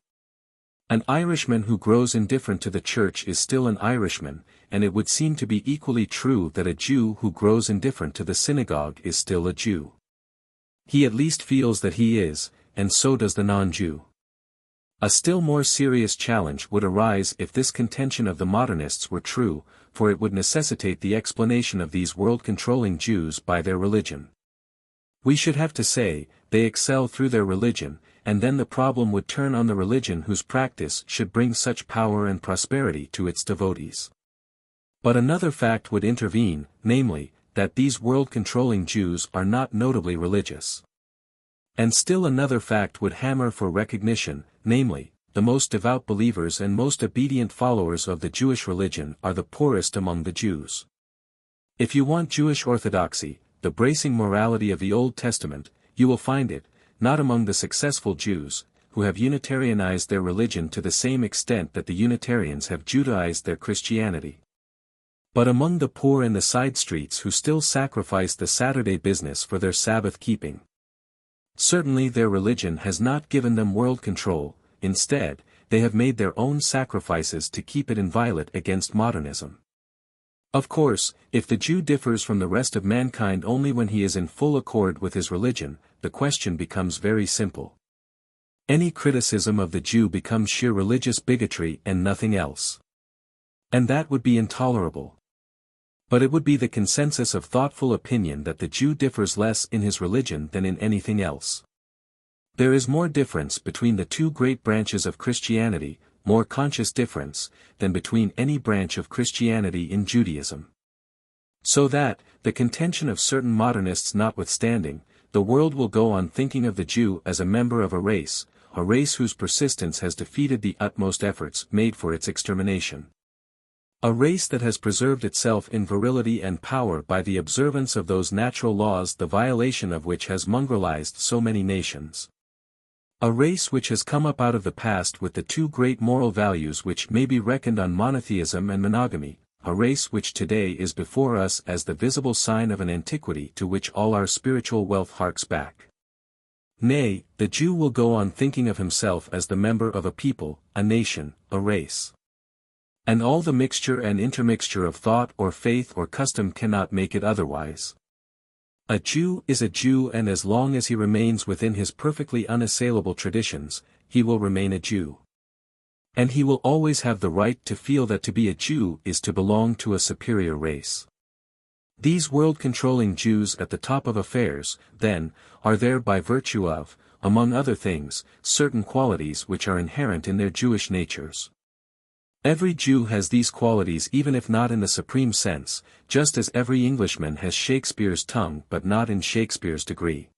An Irishman who grows indifferent to the church is still an Irishman, and it would seem to be equally true that a Jew who grows indifferent to the synagogue is still a Jew. He at least feels that he is, and so does the non-Jew. A still more serious challenge would arise if this contention of the modernists were true, for it would necessitate the explanation of these world-controlling Jews by their religion. We should have to say, they excel through their religion, and then the problem would turn on the religion whose practice should bring such power and prosperity to its devotees. But another fact would intervene, namely, that these world-controlling Jews are not notably religious. And still another fact would hammer for recognition, namely, the most devout believers and most obedient followers of the Jewish religion are the poorest among the Jews. If you want Jewish orthodoxy, the bracing morality of the Old Testament, you will find it, not among the successful Jews, who have Unitarianized their religion to the same extent that the Unitarians have Judaized their Christianity, but among the poor in the side streets who still sacrifice the Saturday business for their Sabbath keeping. Certainly their religion has not given them world control, instead, they have made their own sacrifices to keep it inviolate against modernism. Of course, if the Jew differs from the rest of mankind only when he is in full accord with his religion, the question becomes very simple. Any criticism of the Jew becomes sheer religious bigotry and nothing else. And that would be intolerable. But it would be the consensus of thoughtful opinion that the Jew differs less in his religion than in anything else. There is more difference between the two great branches of Christianity, more conscious difference, than between any branch of Christianity in Judaism. So that, the contention of certain modernists notwithstanding, the world will go on thinking of the Jew as a member of a race whose persistence has defeated the utmost efforts made for its extermination. A race that has preserved itself in virility and power by the observance of those natural laws the violation of which has mongrelized so many nations. A race which has come up out of the past with the two great moral values which may be reckoned on monotheism and monogamy, a race which today is before us as the visible sign of an antiquity to which all our spiritual wealth harks back. Nay, the Jew will go on thinking of himself as the member of a people, a nation, a race. And all the mixture and intermixture of thought or faith or custom cannot make it otherwise. A Jew is a Jew, and as long as he remains within his perfectly unassailable traditions, he will remain a Jew. And he will always have the right to feel that to be a Jew is to belong to a superior race. These world-controlling Jews at the top of affairs, then, are there by virtue of, among other things, certain qualities which are inherent in their Jewish natures. Every Jew has these qualities even if not in the supreme sense, just as every Englishman has Shakespeare's tongue but not in Shakespeare's degree.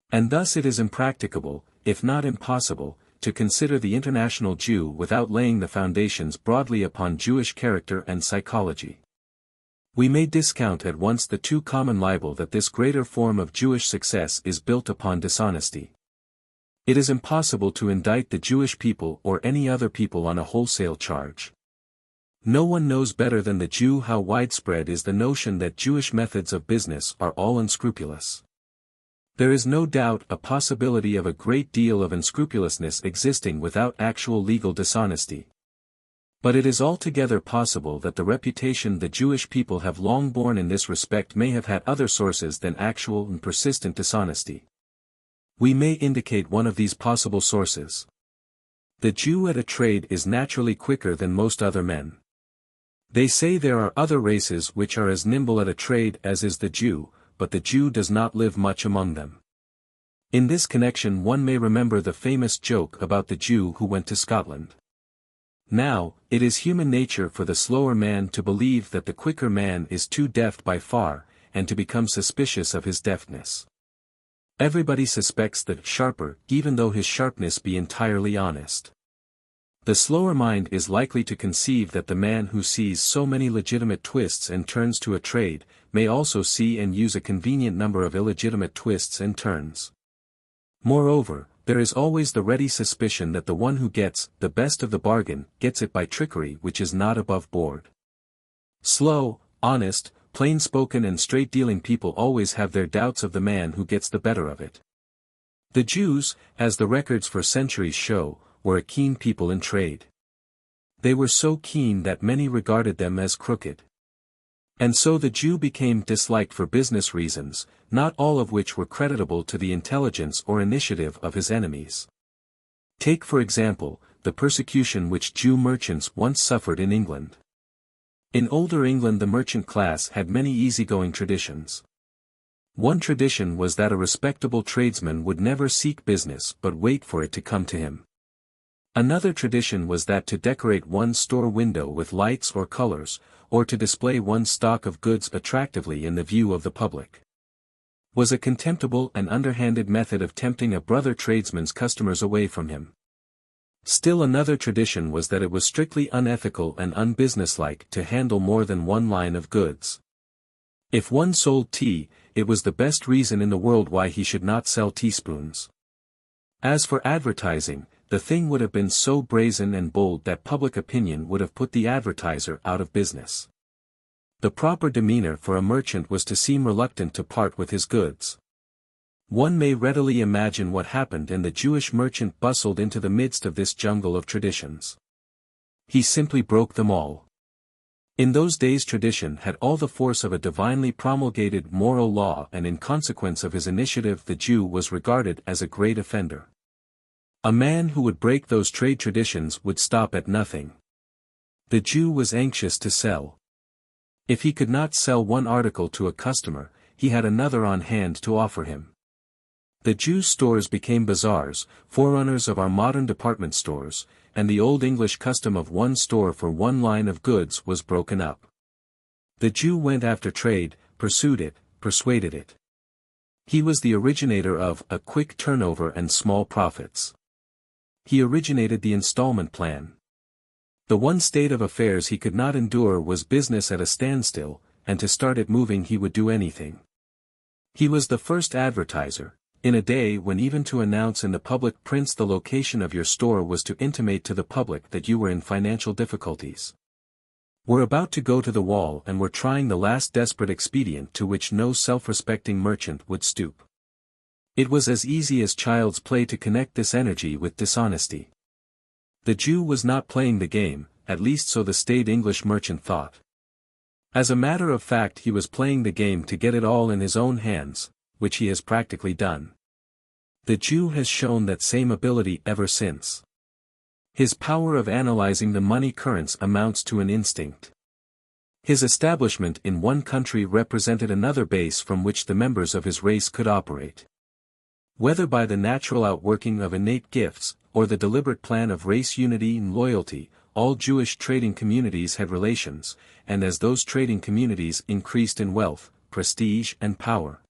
And thus it is impracticable, if not impossible, to consider the international Jew without laying the foundations broadly upon Jewish character and psychology. We may discount at once the too common libel that this greater form of Jewish success is built upon dishonesty. It is impossible to indict the Jewish people or any other people on a wholesale charge. No one knows better than the Jew how widespread is the notion that Jewish methods of business are all unscrupulous. There is no doubt a possibility of a great deal of unscrupulousness existing without actual legal dishonesty. But it is altogether possible that the reputation the Jewish people have long borne in this respect may have had other sources than actual and persistent dishonesty. We may indicate one of these possible sources. The Jew at a trade is naturally quicker than most other men. They say there are other races which are as nimble at a trade as is the Jew, but the Jew does not live much among them. In this connection one may remember the famous joke about the Jew who went to Scotland. Now, it is human nature for the slower man to believe that the quicker man is too deft by far, and to become suspicious of his deftness. Everybody suspects the sharper, even though his sharpness be entirely honest. The slower mind is likely to conceive that the man who sees so many legitimate twists and turns to a trade, may also see and use a convenient number of illegitimate twists and turns. Moreover, there is always the ready suspicion that the one who gets the best of the bargain gets it by trickery which is not above board. Slow, honest, plain-spoken and straight-dealing people always have their doubts of the man who gets the better of it. The Jews, as the records for centuries show, were a keen people in trade. They were so keen that many regarded them as crooked. And so the Jew became disliked for business reasons, not all of which were creditable to the intelligence or initiative of his enemies. Take for example, the persecution which Jew merchants once suffered in England. In older England the merchant class had many easygoing traditions. One tradition was that a respectable tradesman would never seek business but wait for it to come to him. Another tradition was that to decorate one's store window with lights or colors, or to display one's stock of goods attractively in the view of the public, was a contemptible and underhanded method of tempting a brother tradesman's customers away from him. Still another tradition was that it was strictly unethical and unbusinesslike to handle more than one line of goods. If one sold tea, it was the best reason in the world why he should not sell teaspoons. As for advertising, the thing would have been so brazen and bold that public opinion would have put the advertiser out of business. The proper demeanor for a merchant was to seem reluctant to part with his goods. One may readily imagine what happened, and the Jewish merchant bustled into the midst of this jungle of traditions. He simply broke them all. In those days tradition had all the force of a divinely promulgated moral law, and in consequence of his initiative the Jew was regarded as a great offender. A man who would break those trade traditions would stop at nothing. The Jew was anxious to sell. If he could not sell one article to a customer, he had another on hand to offer him. The Jew's stores became bazaars, forerunners of our modern department stores, and the old English custom of one store for one line of goods was broken up. The Jew went after trade, pursued it, persuaded it. He was the originator of a quick turnover and small profits. He originated the installment plan. The one state of affairs he could not endure was business at a standstill, and to start it moving he would do anything. He was the first advertiser, in a day when even to announce in the public prints the location of your store was to intimate to the public that you were in financial difficulties. Were about to go to the wall and were trying the last desperate expedient to which no self-respecting merchant would stoop. It was as easy as child's play to connect this energy with dishonesty. The Jew was not playing the game, at least so the staid English merchant thought. As a matter of fact he was playing the game to get it all in his own hands, which he has practically done. The Jew has shown that same ability ever since. His power of analyzing the money currents amounts to an instinct. His establishment in one country represented another base from which the members of his race could operate. Whether by the natural outworking of innate gifts, or the deliberate plan of race unity and loyalty, all Jewish trading communities had relations, and as those trading communities increased in wealth, prestige and power,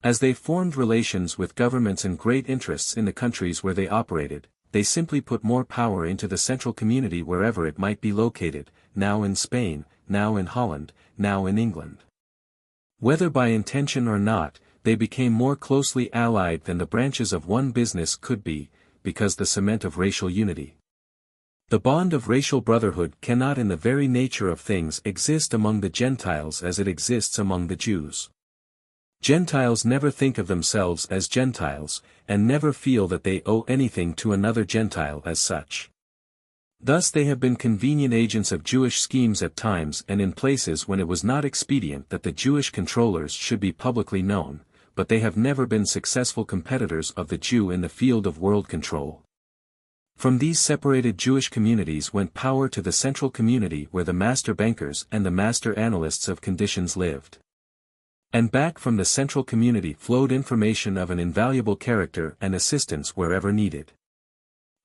as they formed relations with governments and great interests in the countries where they operated, they simply put more power into the central community wherever it might be located, now in Spain, now in Holland, now in England. Whether by intention or not, they became more closely allied than the branches of one business could be, because the cement of racial unity. The bond of racial brotherhood cannot in the very nature of things exist among the Gentiles as it exists among the Jews. Gentiles never think of themselves as Gentiles, and never feel that they owe anything to another Gentile as such. Thus they have been convenient agents of Jewish schemes at times and in places when it was not expedient that the Jewish controllers should be publicly known, but they have never been successful competitors of the Jew in the field of world control. From these separated Jewish communities went power to the central community where the master bankers and the master analysts of conditions lived. And back from the central community flowed information of an invaluable character and assistance wherever needed.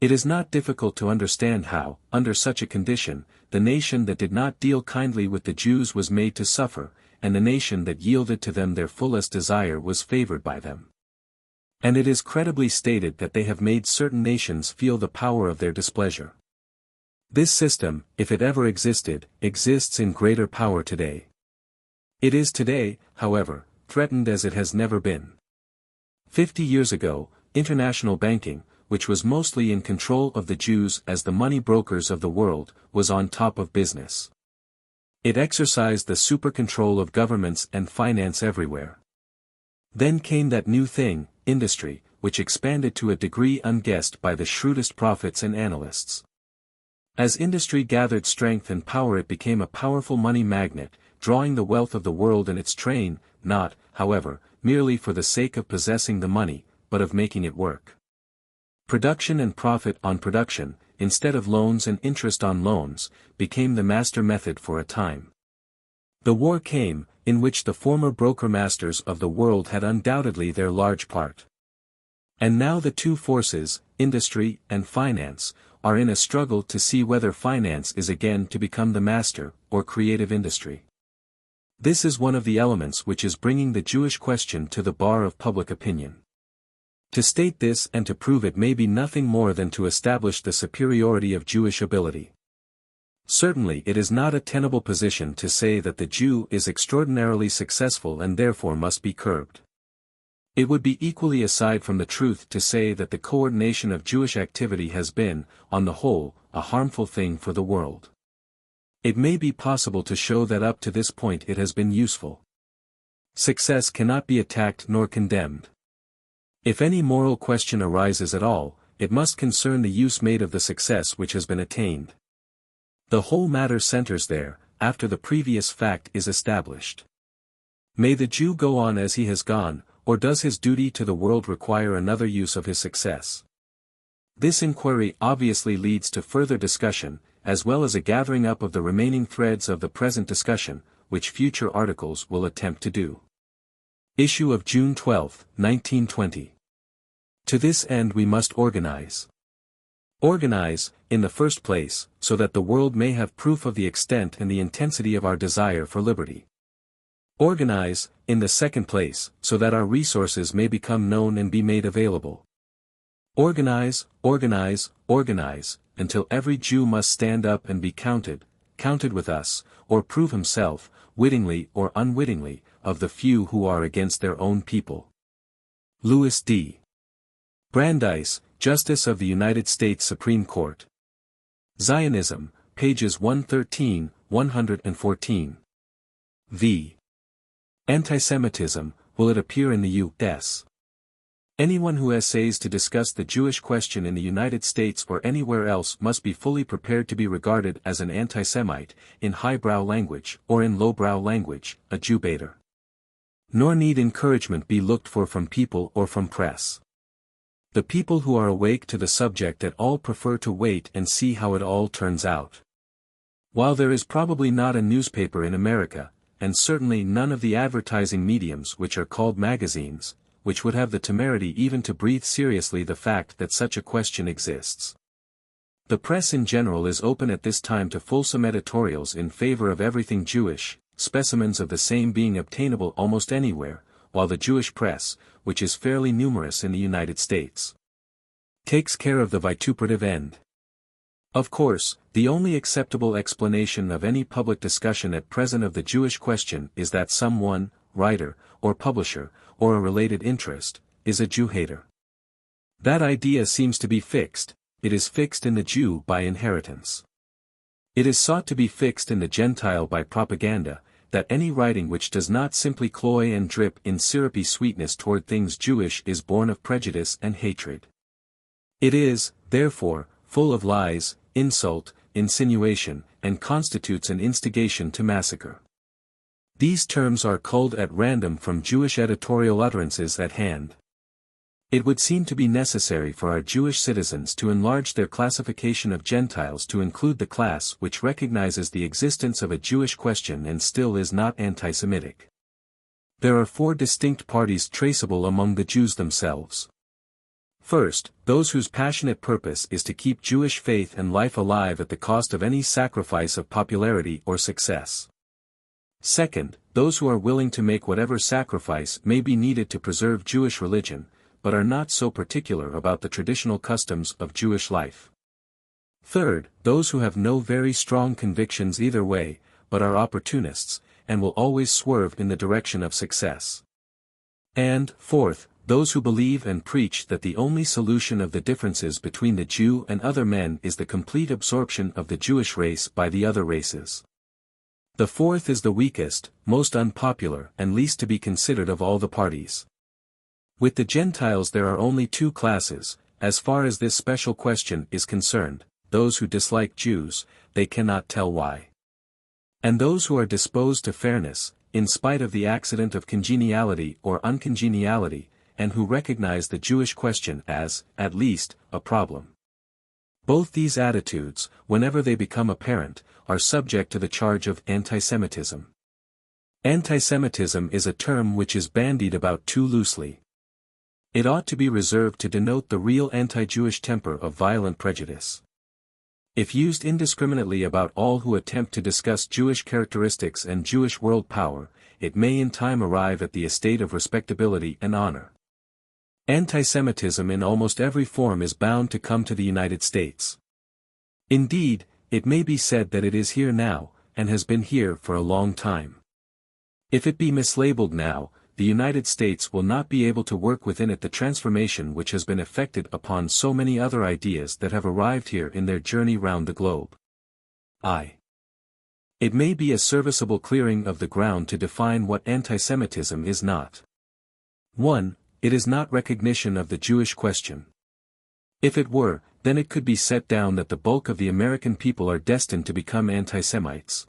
It is not difficult to understand how, under such a condition, the nation that did not deal kindly with the Jews was made to suffer, and the nation that yielded to them their fullest desire was favored by them. And it is credibly stated that they have made certain nations feel the power of their displeasure. This system, if it ever existed, exists in greater power today. It is today, however, threatened as it has never been. 50 years ago, international banking, which was mostly in control of the Jews as the money brokers of the world, was on top of business. It exercised the super control of governments and finance everywhere. Then came that new thing, industry, which expanded to a degree unguessed by the shrewdest prophets and analysts. As industry gathered strength and power, it became a powerful money magnet, drawing the wealth of the world in its train, not, however, merely for the sake of possessing the money, but of making it work. Production and profit on production, instead of loans and interest on loans, became the master method for a time. The war came, in which the former broker masters of the world had undoubtedly their large part. And now the two forces, industry and finance, are in a struggle to see whether finance is again to become the master, or creative industry. This is one of the elements which is bringing the Jewish question to the bar of public opinion. To state this and to prove it may be nothing more than to establish the superiority of Jewish ability. Certainly it is not a tenable position to say that the Jew is extraordinarily successful and therefore must be curbed. It would be equally aside from the truth to say that the coordination of Jewish activity has been, on the whole, a harmful thing for the world. It may be possible to show that up to this point it has been useful. Success cannot be attacked nor condemned. If any moral question arises at all, it must concern the use made of the success which has been attained. The whole matter centers there, after the previous fact is established. May the Jew go on as he has gone, or does his duty to the world require another use of his success? This inquiry obviously leads to further discussion, as well as a gathering up of the remaining threads of the present discussion, which future articles will attempt to do. Issue of June 12, 1920. To this end we must organize. Organize, in the first place, so that the world may have proof of the extent and the intensity of our desire for liberty. Organize, in the second place, so that our resources may become known and be made available. Organize, organize, organize, until every Jew must stand up and be counted with us, or prove himself, wittingly or unwittingly, of the few who are against their own people. Louis D. Brandeis, Justice of the United States Supreme Court. Zionism, pages 113, 114. V. Antisemitism, will it appear in the U.S.? Anyone who essays to discuss the Jewish question in the United States or anywhere else must be fully prepared to be regarded as an anti-Semite, in highbrow language, or in lowbrow language, a Jew-baiter. Nor need encouragement be looked for from people or from press. The people who are awake to the subject at all prefer to wait and see how it all turns out. While there is probably not a newspaper in America, and certainly none of the advertising mediums which are called magazines, which would have the temerity even to breathe seriously the fact that such a question exists. The press in general is open at this time to fulsome editorials in favor of everything Jewish, specimens of the same being obtainable almost anywhere, while the Jewish press, which is fairly numerous in the United States, takes care of the vituperative end. Of course, the only acceptable explanation of any public discussion at present of the Jewish question is that someone, writer, or publisher, or a related interest, is a Jew-hater. That idea seems to be fixed. It is fixed in the Jew by inheritance. It is sought to be fixed in the Gentile by propaganda, that any writing which does not simply cloy and drip in syrupy sweetness toward things Jewish is born of prejudice and hatred. It is, therefore, full of lies, insult, insinuation, and constitutes an instigation to massacre. These terms are culled at random from Jewish editorial utterances at hand. It would seem to be necessary for our Jewish citizens to enlarge their classification of Gentiles to include the class which recognizes the existence of a Jewish question and still is not anti-Semitic. There are 4 distinct parties traceable among the Jews themselves. First, those whose passionate purpose is to keep Jewish faith and life alive at the cost of any sacrifice of popularity or success. Second, those who are willing to make whatever sacrifice may be needed to preserve Jewish religion, but are not so particular about the traditional customs of Jewish life. Third, those who have no very strong convictions either way, but are opportunists, and will always swerve in the direction of success. And, fourth, those who believe and preach that the only solution of the differences between the Jew and other men is the complete absorption of the Jewish race by the other races. The fourth is the weakest, most unpopular, and least to be considered of all the parties. With the Gentiles there are only 2 classes, as far as this special question is concerned: those who dislike Jews, they cannot tell why. And those who are disposed to fairness, in spite of the accident of congeniality or uncongeniality, and who recognize the Jewish question as, at least, a problem. Both these attitudes, whenever they become apparent, are subject to the charge of antisemitism. Antisemitism is a term which is bandied about too loosely. It ought to be reserved to denote the real anti-Jewish temper of violent prejudice. If used indiscriminately about all who attempt to discuss Jewish characteristics and Jewish world power, it may in time arrive at the estate of respectability and honor. Antisemitism in almost every form is bound to come to the United States. Indeed, it may be said that it is here now, and has been here for a long time. If it be mislabeled now, the United States will not be able to work within it the transformation which has been effected upon so many other ideas that have arrived here in their journey round the globe. It may be a serviceable clearing of the ground to define what antisemitism is not. 1. It is not recognition of the Jewish question. If it were, then it could be set down that the bulk of the American people are destined to become antisemites.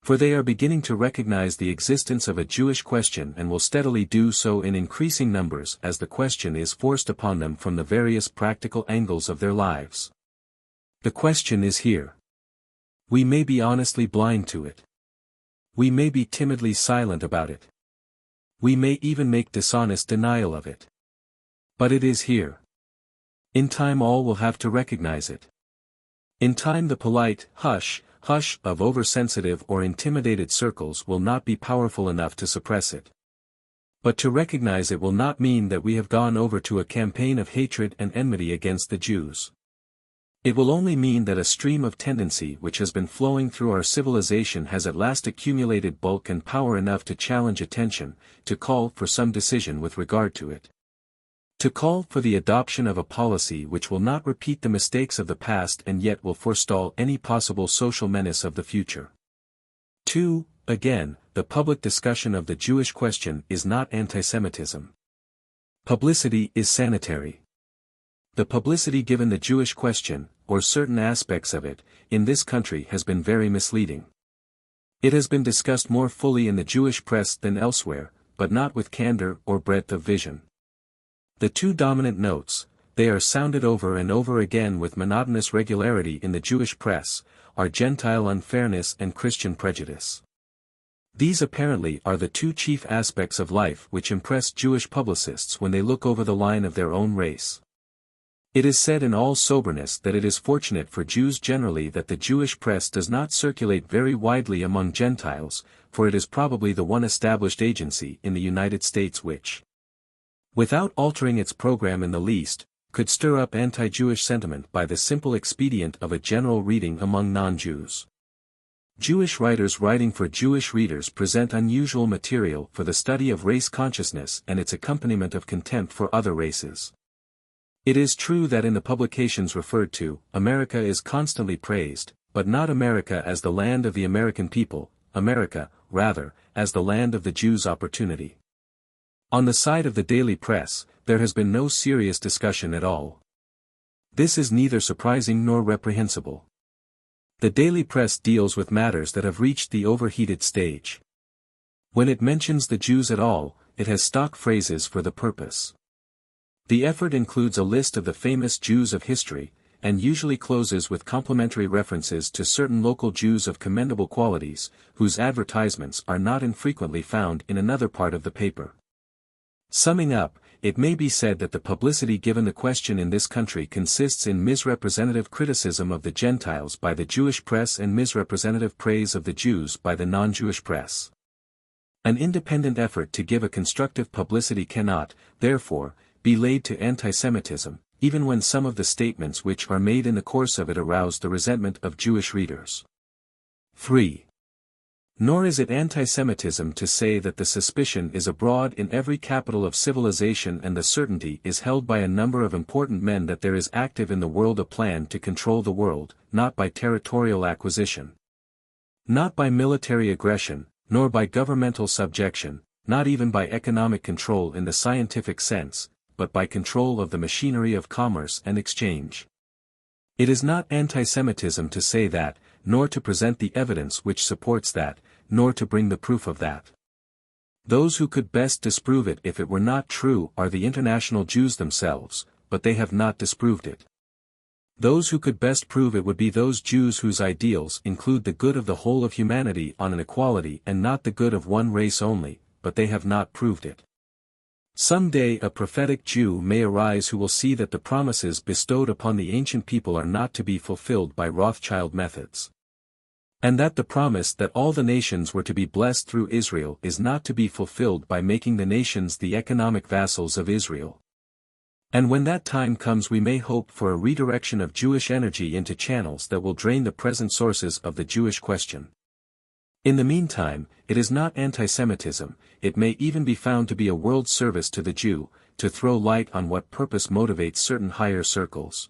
For they are beginning to recognize the existence of a Jewish question and will steadily do so in increasing numbers as the question is forced upon them from the various practical angles of their lives. The question is here. We may be honestly blind to it. We may be timidly silent about it. We may even make dishonest denial of it. But it is here. In time all will have to recognize it. In time the polite hush of oversensitive or intimidated circles will not be powerful enough to suppress it. But to recognize it will not mean that we have gone over to a campaign of hatred and enmity against the Jews. It will only mean that a stream of tendency which has been flowing through our civilization has at last accumulated bulk and power enough to challenge attention, to call for some decision with regard to it. To call for the adoption of a policy which will not repeat the mistakes of the past and yet will forestall any possible social menace of the future. 2. Again, the public discussion of the Jewish question is not antisemitism. Publicity is sanitary. The publicity given the Jewish question, or certain aspects of it, in this country has been very misleading. It has been discussed more fully in the Jewish press than elsewhere, but not with candor or breadth of vision. The 2 dominant notes, they are sounded over and over again with monotonous regularity in the Jewish press, are Gentile unfairness and Christian prejudice. These apparently are the 2 chief aspects of life which impress Jewish publicists when they look over the line of their own race. It is said in all soberness that it is fortunate for Jews generally that the Jewish press does not circulate very widely among Gentiles, for it is probably the one established agency in the United States which, without altering its program in the least, could stir up anti-Jewish sentiment by the simple expedient of a general reading among non-Jews. Jewish writers writing for Jewish readers present unusual material for the study of race consciousness and its accompaniment of contempt for other races. It is true that in the publications referred to, America is constantly praised, but not America as the land of the American people, America, rather, as the land of the Jews' opportunity. On the side of the daily press, there has been no serious discussion at all. This is neither surprising nor reprehensible. The daily press deals with matters that have reached the overheated stage. When it mentions the Jews at all, it has stock phrases for the purpose. The effort includes a list of the famous Jews of history, and usually closes with complimentary references to certain local Jews of commendable qualities, whose advertisements are not infrequently found in another part of the paper. Summing up, it may be said that the publicity given the question in this country consists in misrepresentative criticism of the Gentiles by the Jewish press and misrepresentative praise of the Jews by the non-Jewish press. An independent effort to give a constructive publicity cannot, therefore, be laid to antisemitism, even when some of the statements which are made in the course of it arouse the resentment of Jewish readers. 3. Nor is it antisemitism to say that the suspicion is abroad in every capital of civilization and the certainty is held by a number of important men that there is active in the world a plan to control the world, not by territorial acquisition, not by military aggression, nor by governmental subjection, not even by economic control in the scientific sense, but by control of the machinery of commerce and exchange. It is not antisemitism to say that, nor to present the evidence which supports that, nor to bring the proof of that. Those who could best disprove it if it were not true are the international Jews themselves, but they have not disproved it. Those who could best prove it would be those Jews whose ideals include the good of the whole of humanity on an equality and not the good of one race only, but they have not proved it. Some day a prophetic Jew may arise who will see that the promises bestowed upon the ancient people are not to be fulfilled by Rothschild methods. And that the promise that all the nations were to be blessed through Israel is not to be fulfilled by making the nations the economic vassals of Israel. And when that time comes we may hope for a redirection of Jewish energy into channels that will drain the present sources of the Jewish question. In the meantime, it is not antisemitism, it may even be found to be a world service to the Jew, to throw light on what purpose motivates certain higher circles.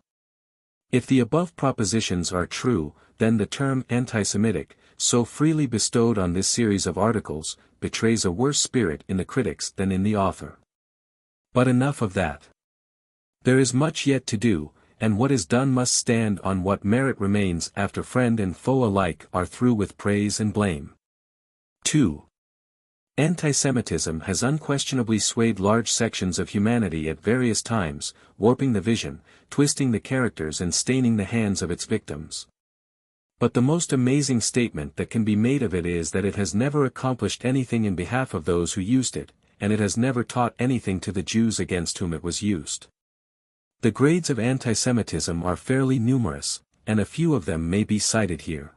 If the above propositions are true, then the term anti-Semitic, so freely bestowed on this series of articles, betrays a worse spirit in the critics than in the author. But enough of that. There is much yet to do, and what is done must stand on what merit remains after friend and foe alike are through with praise and blame. 2. Antisemitism has unquestionably swayed large sections of humanity at various times, warping the vision, twisting the characters and staining the hands of its victims. But the most amazing statement that can be made of it is that it has never accomplished anything in behalf of those who used it, and it has never taught anything to the Jews against whom it was used. The grades of antisemitism are fairly numerous, and a few of them may be cited here.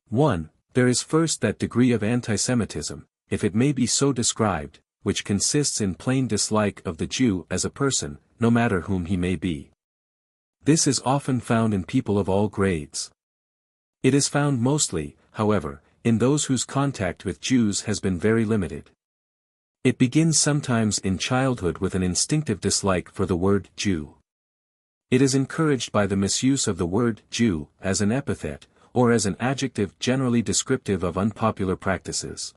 1. There is first that degree of antisemitism, if it may be so described, which consists in plain dislike of the Jew as a person, no matter whom he may be. This is often found in people of all grades. It is found mostly, however, in those whose contact with Jews has been very limited. It begins sometimes in childhood with an instinctive dislike for the word Jew. It is encouraged by the misuse of the word Jew as an epithet, or as an adjective generally descriptive of unpopular practices.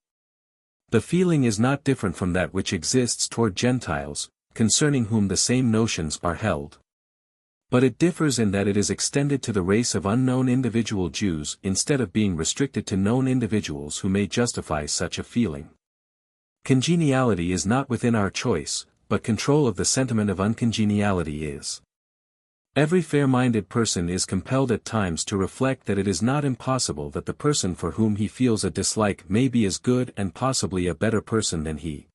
The feeling is not different from that which exists toward Gentiles, concerning whom the same notions are held. But it differs in that it is extended to the race of unknown individual Jews instead of being restricted to known individuals who may justify such a feeling. Congeniality is not within our choice, but control of the sentiment of uncongeniality is. Every fair-minded person is compelled at times to reflect that it is not impossible that the person for whom he feels a dislike may be as good and possibly a better person than he.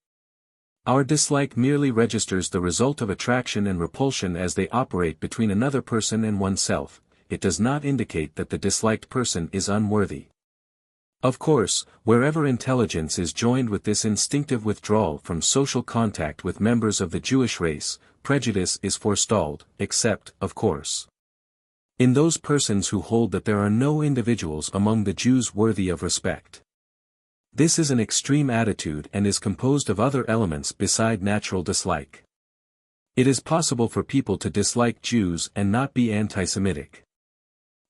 Our dislike merely registers the result of attraction and repulsion as they operate between another person and oneself. It does not indicate that the disliked person is unworthy. Of course, wherever intelligence is joined with this instinctive withdrawal from social contact with members of the Jewish race, prejudice is forestalled, except, of course, in those persons who hold that there are no individuals among the Jews worthy of respect. This is an extreme attitude and is composed of other elements beside natural dislike. It is possible for people to dislike Jews and not be anti-Semitic.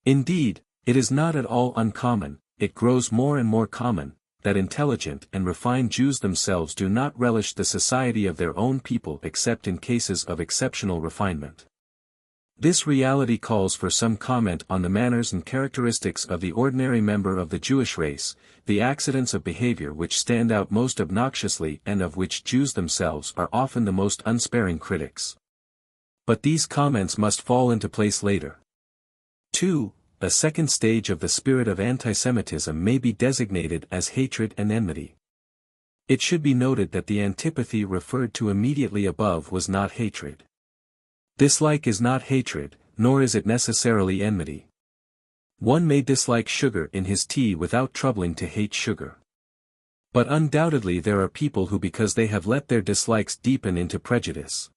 Indeed, it is not at all uncommon, it grows more and more common, that intelligent and refined Jews themselves do not relish the society of their own people except in cases of exceptional refinement. This reality calls for some comment on the manners and characteristics of the ordinary member of the Jewish race, the accidents of behavior which stand out most obnoxiously and of which Jews themselves are often the most unsparing critics. But these comments must fall into place later. 2. A second stage of the spirit of antisemitism may be designated as hatred and enmity. It should be noted that the antipathy referred to immediately above was not hatred. Dislike is not hatred, nor is it necessarily enmity. One may dislike sugar in his tea without troubling to hate sugar. But undoubtedly there are people who, because they have let their dislikes deepen into prejudice,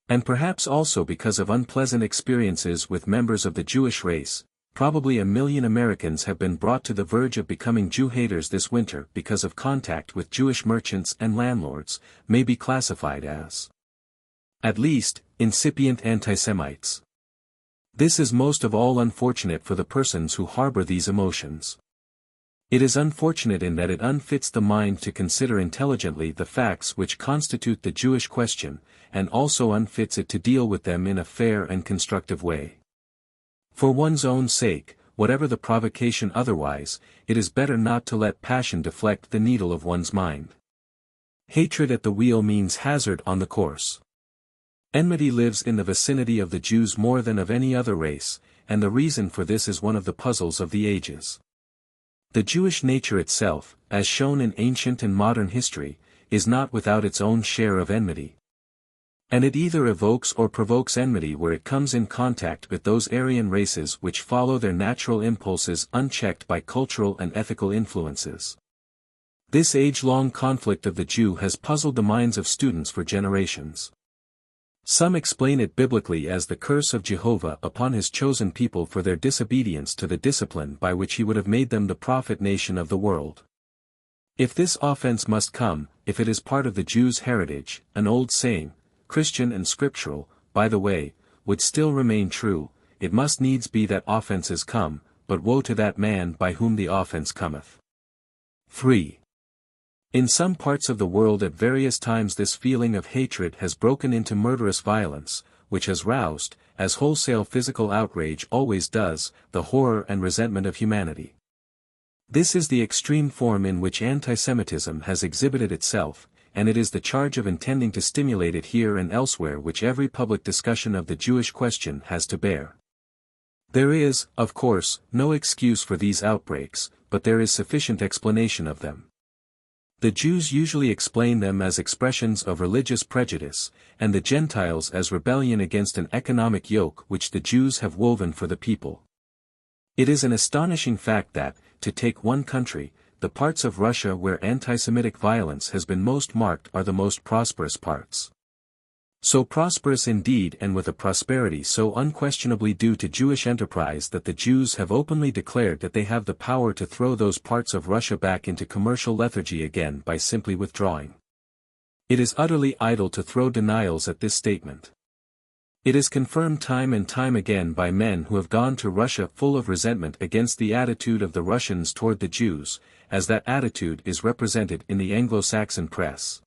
and perhaps also because of unpleasant experiences with members of the Jewish race, probably 1 million Americans have been brought to the verge of becoming Jew haters this winter because of contact with Jewish merchants and landlords, may be classified as, at least, incipient antisemites. This is most of all unfortunate for the persons who harbor these emotions. It is unfortunate in that it unfits the mind to consider intelligently the facts which constitute the Jewish question, and also unfits it to deal with them in a fair and constructive way. For one's own sake, whatever the provocation otherwise, it is better not to let passion deflect the needle of one's mind. Hatred at the wheel means hazard on the course. Enmity lives in the vicinity of the Jews more than of any other race, and the reason for this is one of the puzzles of the ages. The Jewish nature itself, as shown in ancient and modern history, is not without its own share of enmity. And it either evokes or provokes enmity where it comes in contact with those Aryan races which follow their natural impulses unchecked by cultural and ethical influences. This age-long conflict of the Jew has puzzled the minds of students for generations. Some explain it biblically as the curse of Jehovah upon his chosen people for their disobedience to the discipline by which he would have made them the prophet nation of the world. If this offense must come, if it is part of the Jews' heritage, an old saying, Christian and scriptural, by the way, would still remain true, it must needs be that offenses come, but woe to that man by whom the offense cometh. 3. In some parts of the world at various times this feeling of hatred has broken into murderous violence, which has roused, as wholesale physical outrage always does, the horror and resentment of humanity. This is the extreme form in which antisemitism has exhibited itself, and it is the charge of intending to stimulate it here and elsewhere which every public discussion of the Jewish question has to bear. There is, of course, no excuse for these outbreaks, but there is sufficient explanation of them. The Jews usually explain them as expressions of religious prejudice, and the Gentiles as rebellion against an economic yoke which the Jews have woven for the people. It is an astonishing fact that, to take one country, the parts of Russia where anti-Semitic violence has been most marked are the most prosperous parts. So prosperous indeed, and with a prosperity so unquestionably due to Jewish enterprise, that the Jews have openly declared that they have the power to throw those parts of Russia back into commercial lethargy again by simply withdrawing. It is utterly idle to throw denials at this statement. It is confirmed time and time again by men who have gone to Russia full of resentment against the attitude of the Russians toward the Jews, as that attitude is represented in the Anglo-Saxon press,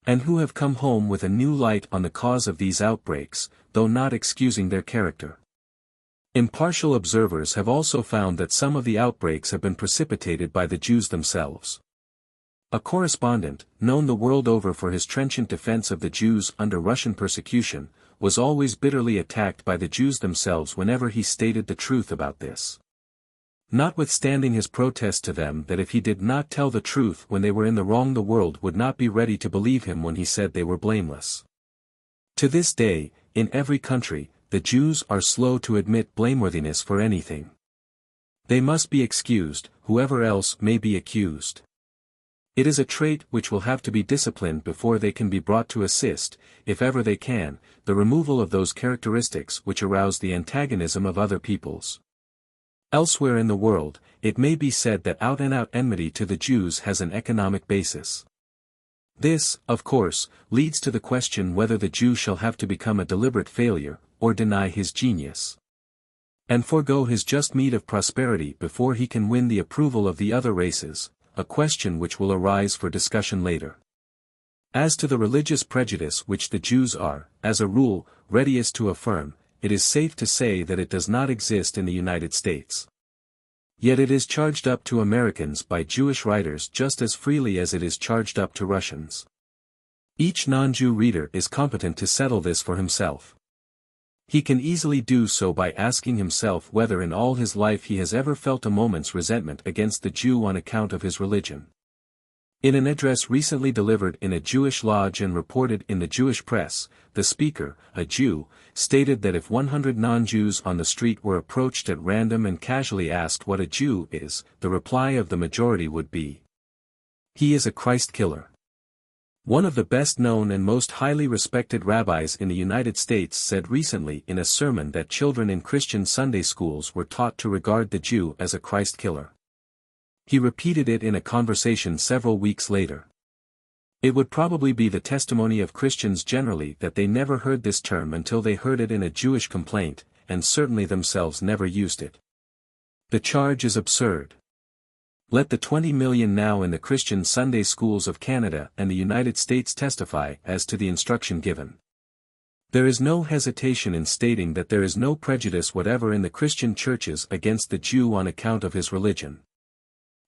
and who have come home with a new light on the cause of these outbreaks, though not excusing their character. Impartial observers have also found that some of the outbreaks have been precipitated by the Jews themselves. A correspondent, known the world over for his trenchant defense of the Jews under Russian persecution, was always bitterly attacked by the Jews themselves whenever he stated the truth about this. Notwithstanding his protest to them that if he did not tell the truth when they were in the wrong, the world would not be ready to believe him when he said they were blameless. To this day, in every country, the Jews are slow to admit blameworthiness for anything. They must be excused, whoever else may be accused. It is a trait which will have to be disciplined before they can be brought to assist, if ever they can, the removal of those characteristics which arouse the antagonism of other peoples. Elsewhere in the world, it may be said that out-and-out enmity to the Jews has an economic basis. This, of course, leads to the question whether the Jew shall have to become a deliberate failure, or deny his genius, and forego his just meed of prosperity before he can win the approval of the other races, a question which will arise for discussion later. As to the religious prejudice which the Jews are, as a rule, readiest to affirm, it is safe to say that it does not exist in the United States. Yet it is charged up to Americans by Jewish writers just as freely as it is charged up to Russians. Each non-Jew reader is competent to settle this for himself. He can easily do so by asking himself whether in all his life he has ever felt a moment's resentment against the Jew on account of his religion. In an address recently delivered in a Jewish lodge and reported in the Jewish press, the speaker, a Jew, stated that if 100 non-Jews on the street were approached at random and casually asked what a Jew is, the reply of the majority would be, "He is a Christ killer." One of the best-known and most highly respected rabbis in the United States said recently in a sermon that children in Christian Sunday schools were taught to regard the Jew as a Christ killer. He repeated it in a conversation several weeks later. It would probably be the testimony of Christians generally that they never heard this term until they heard it in a Jewish complaint, and certainly themselves never used it. The charge is absurd. Let the 20 million now in the Christian Sunday schools of Canada and the United States testify as to the instruction given. There is no hesitation in stating that there is no prejudice whatever in the Christian churches against the Jew on account of his religion.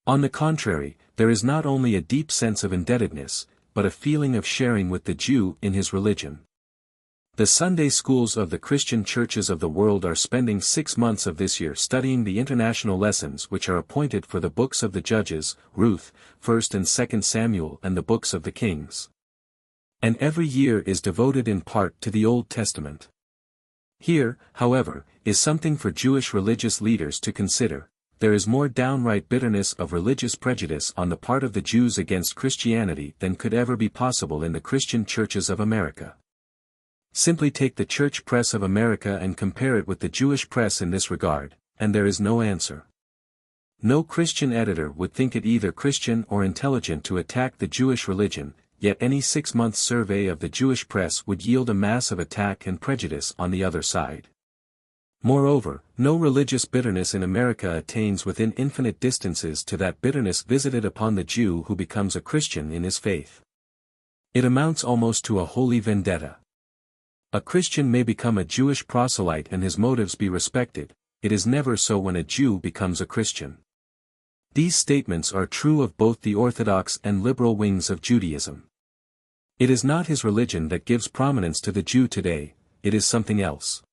On the contrary, there is not only a deep sense of indebtedness, but a feeling of sharing with the Jew in his religion. The Sunday schools of the Christian churches of the world are spending 6 months of this year studying the international lessons which are appointed for the books of the Judges, Ruth, 1st and 2nd Samuel and the books of the Kings. And every year is devoted in part to the Old Testament. Here, however, is something for Jewish religious leaders to consider. There is more downright bitterness of religious prejudice on the part of the Jews against Christianity than could ever be possible in the Christian churches of America. Simply take the church press of America and compare it with the Jewish press in this regard, and there is no answer. No Christian editor would think it either Christian or intelligent to attack the Jewish religion, yet any 6-month survey of the Jewish press would yield a mass of attack and prejudice on the other side. Moreover, no religious bitterness in America attains within infinite distances to that bitterness visited upon the Jew who becomes a Christian in his faith. It amounts almost to a holy vendetta. A Christian may become a Jewish proselyte and his motives be respected, it is never so when a Jew becomes a Christian. These statements are true of both the Orthodox and liberal wings of Judaism. It is not his religion that gives prominence to the Jew today, it is something else.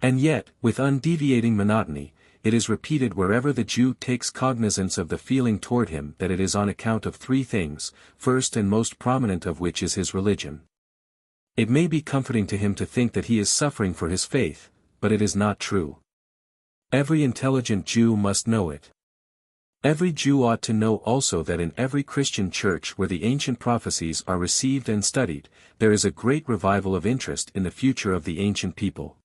And yet, with undeviating monotony, it is repeated wherever the Jew takes cognizance of the feeling toward him that it is on account of 3 things, first and most prominent of which is his religion. It may be comforting to him to think that he is suffering for his faith, but it is not true. Every intelligent Jew must know it. Every Jew ought to know also that in every Christian church where the ancient prophecies are received and studied, there is a great revival of interest in the future of the ancient people.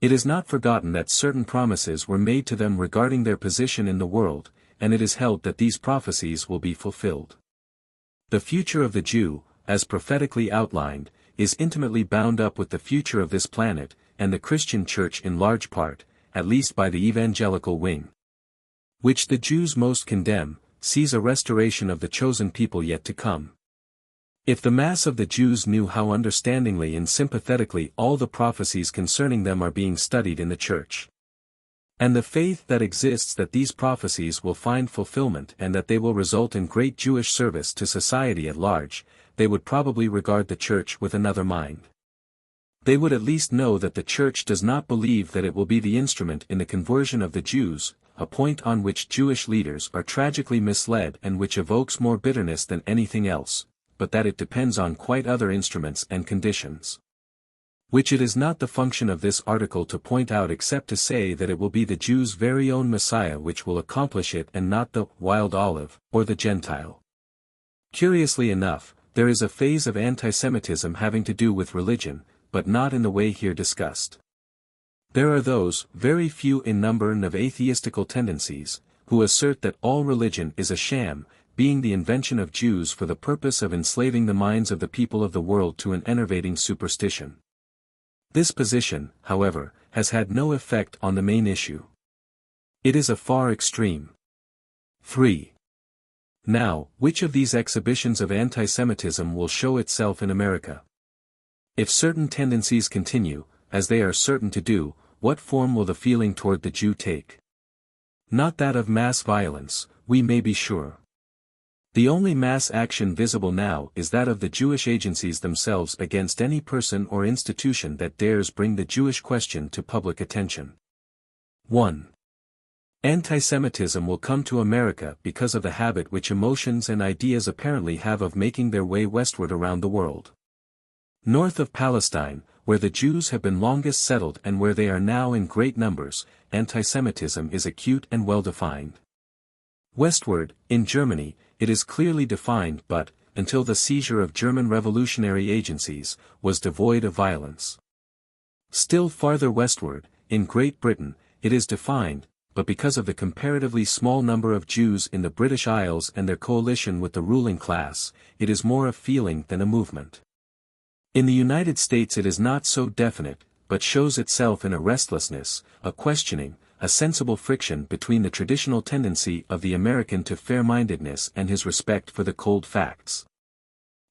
It is not forgotten that certain promises were made to them regarding their position in the world, and it is held that these prophecies will be fulfilled. The future of the Jew, as prophetically outlined, is intimately bound up with the future of this planet, and the Christian church in large part, at least by the evangelical wing, which the Jews most condemn, sees a restoration of the chosen people yet to come. If the mass of the Jews knew how understandingly and sympathetically all the prophecies concerning them are being studied in the church, and the faith that exists that these prophecies will find fulfillment and that they will result in great Jewish service to society at large, they would probably regard the church with another mind. They would at least know that the church does not believe that it will be the instrument in the conversion of the Jews, a point on which Jewish leaders are tragically misled and which evokes more bitterness than anything else, but that it depends on quite other instruments and conditions, which it is not the function of this article to point out except to say that it will be the Jew's very own Messiah which will accomplish it and not the wild olive, or the Gentile. Curiously enough, there is a phase of antisemitism having to do with religion, but not in the way here discussed. There are those, very few in number and of atheistical tendencies, who assert that all religion is a sham, being the invention of Jews for the purpose of enslaving the minds of the people of the world to an enervating superstition. This position, however, has had no effect on the main issue. It is a far extreme. 3. Now, which of these exhibitions of antisemitism will show itself in America? If certain tendencies continue, as they are certain to do, what form will the feeling toward the Jew take? Not that of mass violence, we may be sure. The only mass action visible now is that of the Jewish agencies themselves against any person or institution that dares bring the Jewish question to public attention. 1. Antisemitism will come to America because of the habit which emotions and ideas apparently have of making their way westward around the world. North of Palestine, where the Jews have been longest settled and where they are now in great numbers, antisemitism is acute and well-defined. Westward, in Germany, it is clearly defined but, until the seizure of German revolutionary agencies, was devoid of violence. Still farther westward, in Great Britain, it is defined, but because of the comparatively small number of Jews in the British Isles and their coalition with the ruling class, it is more a feeling than a movement. In the United States it is not so definite, but shows itself in a restlessness, a questioning, a sensible friction between the traditional tendency of the American to fair-mindedness and his respect for the cold facts.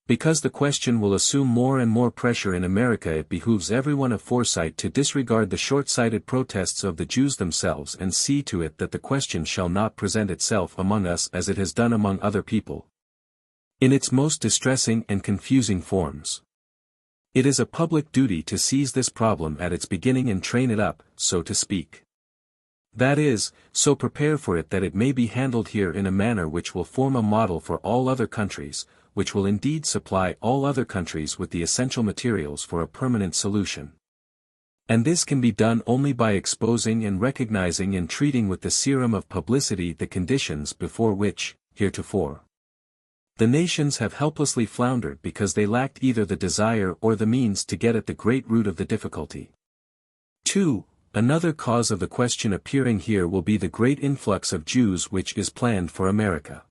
Because the question will assume more and more pressure in America, it behooves everyone of foresight to disregard the short-sighted protests of the Jews themselves and see to it that the question shall not present itself among us as it has done among other people, in its most distressing and confusing forms. It is a public duty to seize this problem at its beginning and train it up, so to speak. That is, so prepare for it that it may be handled here in a manner which will form a model for all other countries, which will indeed supply all other countries with the essential materials for a permanent solution. And this can be done only by exposing and recognizing and treating with the serum of publicity the conditions before which, heretofore, the nations have helplessly floundered because they lacked either the desire or the means to get at the great root of the difficulty. 2. Another cause of the question appearing here will be the great influx of Jews which is planned for America.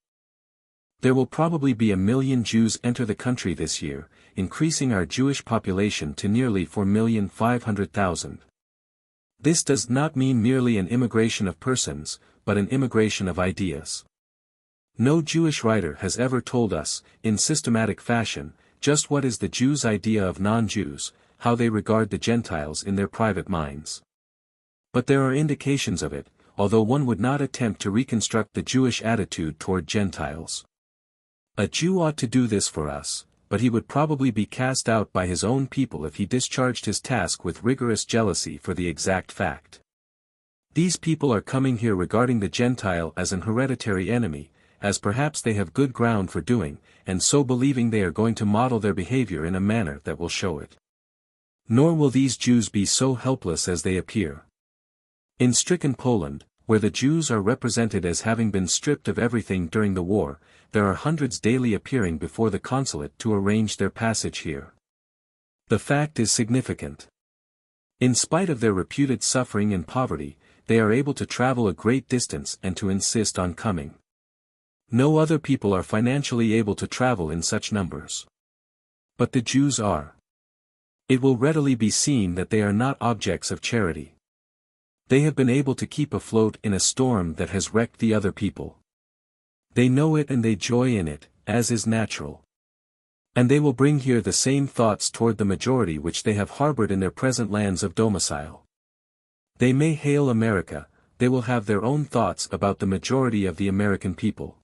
There will probably be 1 million Jews enter the country this year, increasing our Jewish population to nearly 4,500,000. This does not mean merely an immigration of persons, but an immigration of ideas. No Jewish writer has ever told us, in systematic fashion, just what is the Jew's idea of non-Jews, how they regard the Gentiles in their private minds. But there are indications of it, although one would not attempt to reconstruct the Jewish attitude toward Gentiles. A Jew ought to do this for us, but he would probably be cast out by his own people if he discharged his task with rigorous jealousy for the exact fact. These people are coming here regarding the Gentile as an hereditary enemy, as perhaps they have good ground for doing, and so believing they are going to model their behavior in a manner that will show it. Nor will these Jews be so helpless as they appear. In stricken Poland, where the Jews are represented as having been stripped of everything during the war, there are hundreds daily appearing before the consulate to arrange their passage here. The fact is significant. In spite of their reputed suffering and poverty, they are able to travel a great distance and to insist on coming. No other people are financially able to travel in such numbers. But the Jews are. It will readily be seen that they are not objects of charity. They have been able to keep afloat in a storm that has wrecked the other people. They know it and they joy in it, as is natural. And they will bring here the same thoughts toward the majority which they have harbored in their present lands of domicile. They may hail America, they will have their own thoughts about the majority of the American people.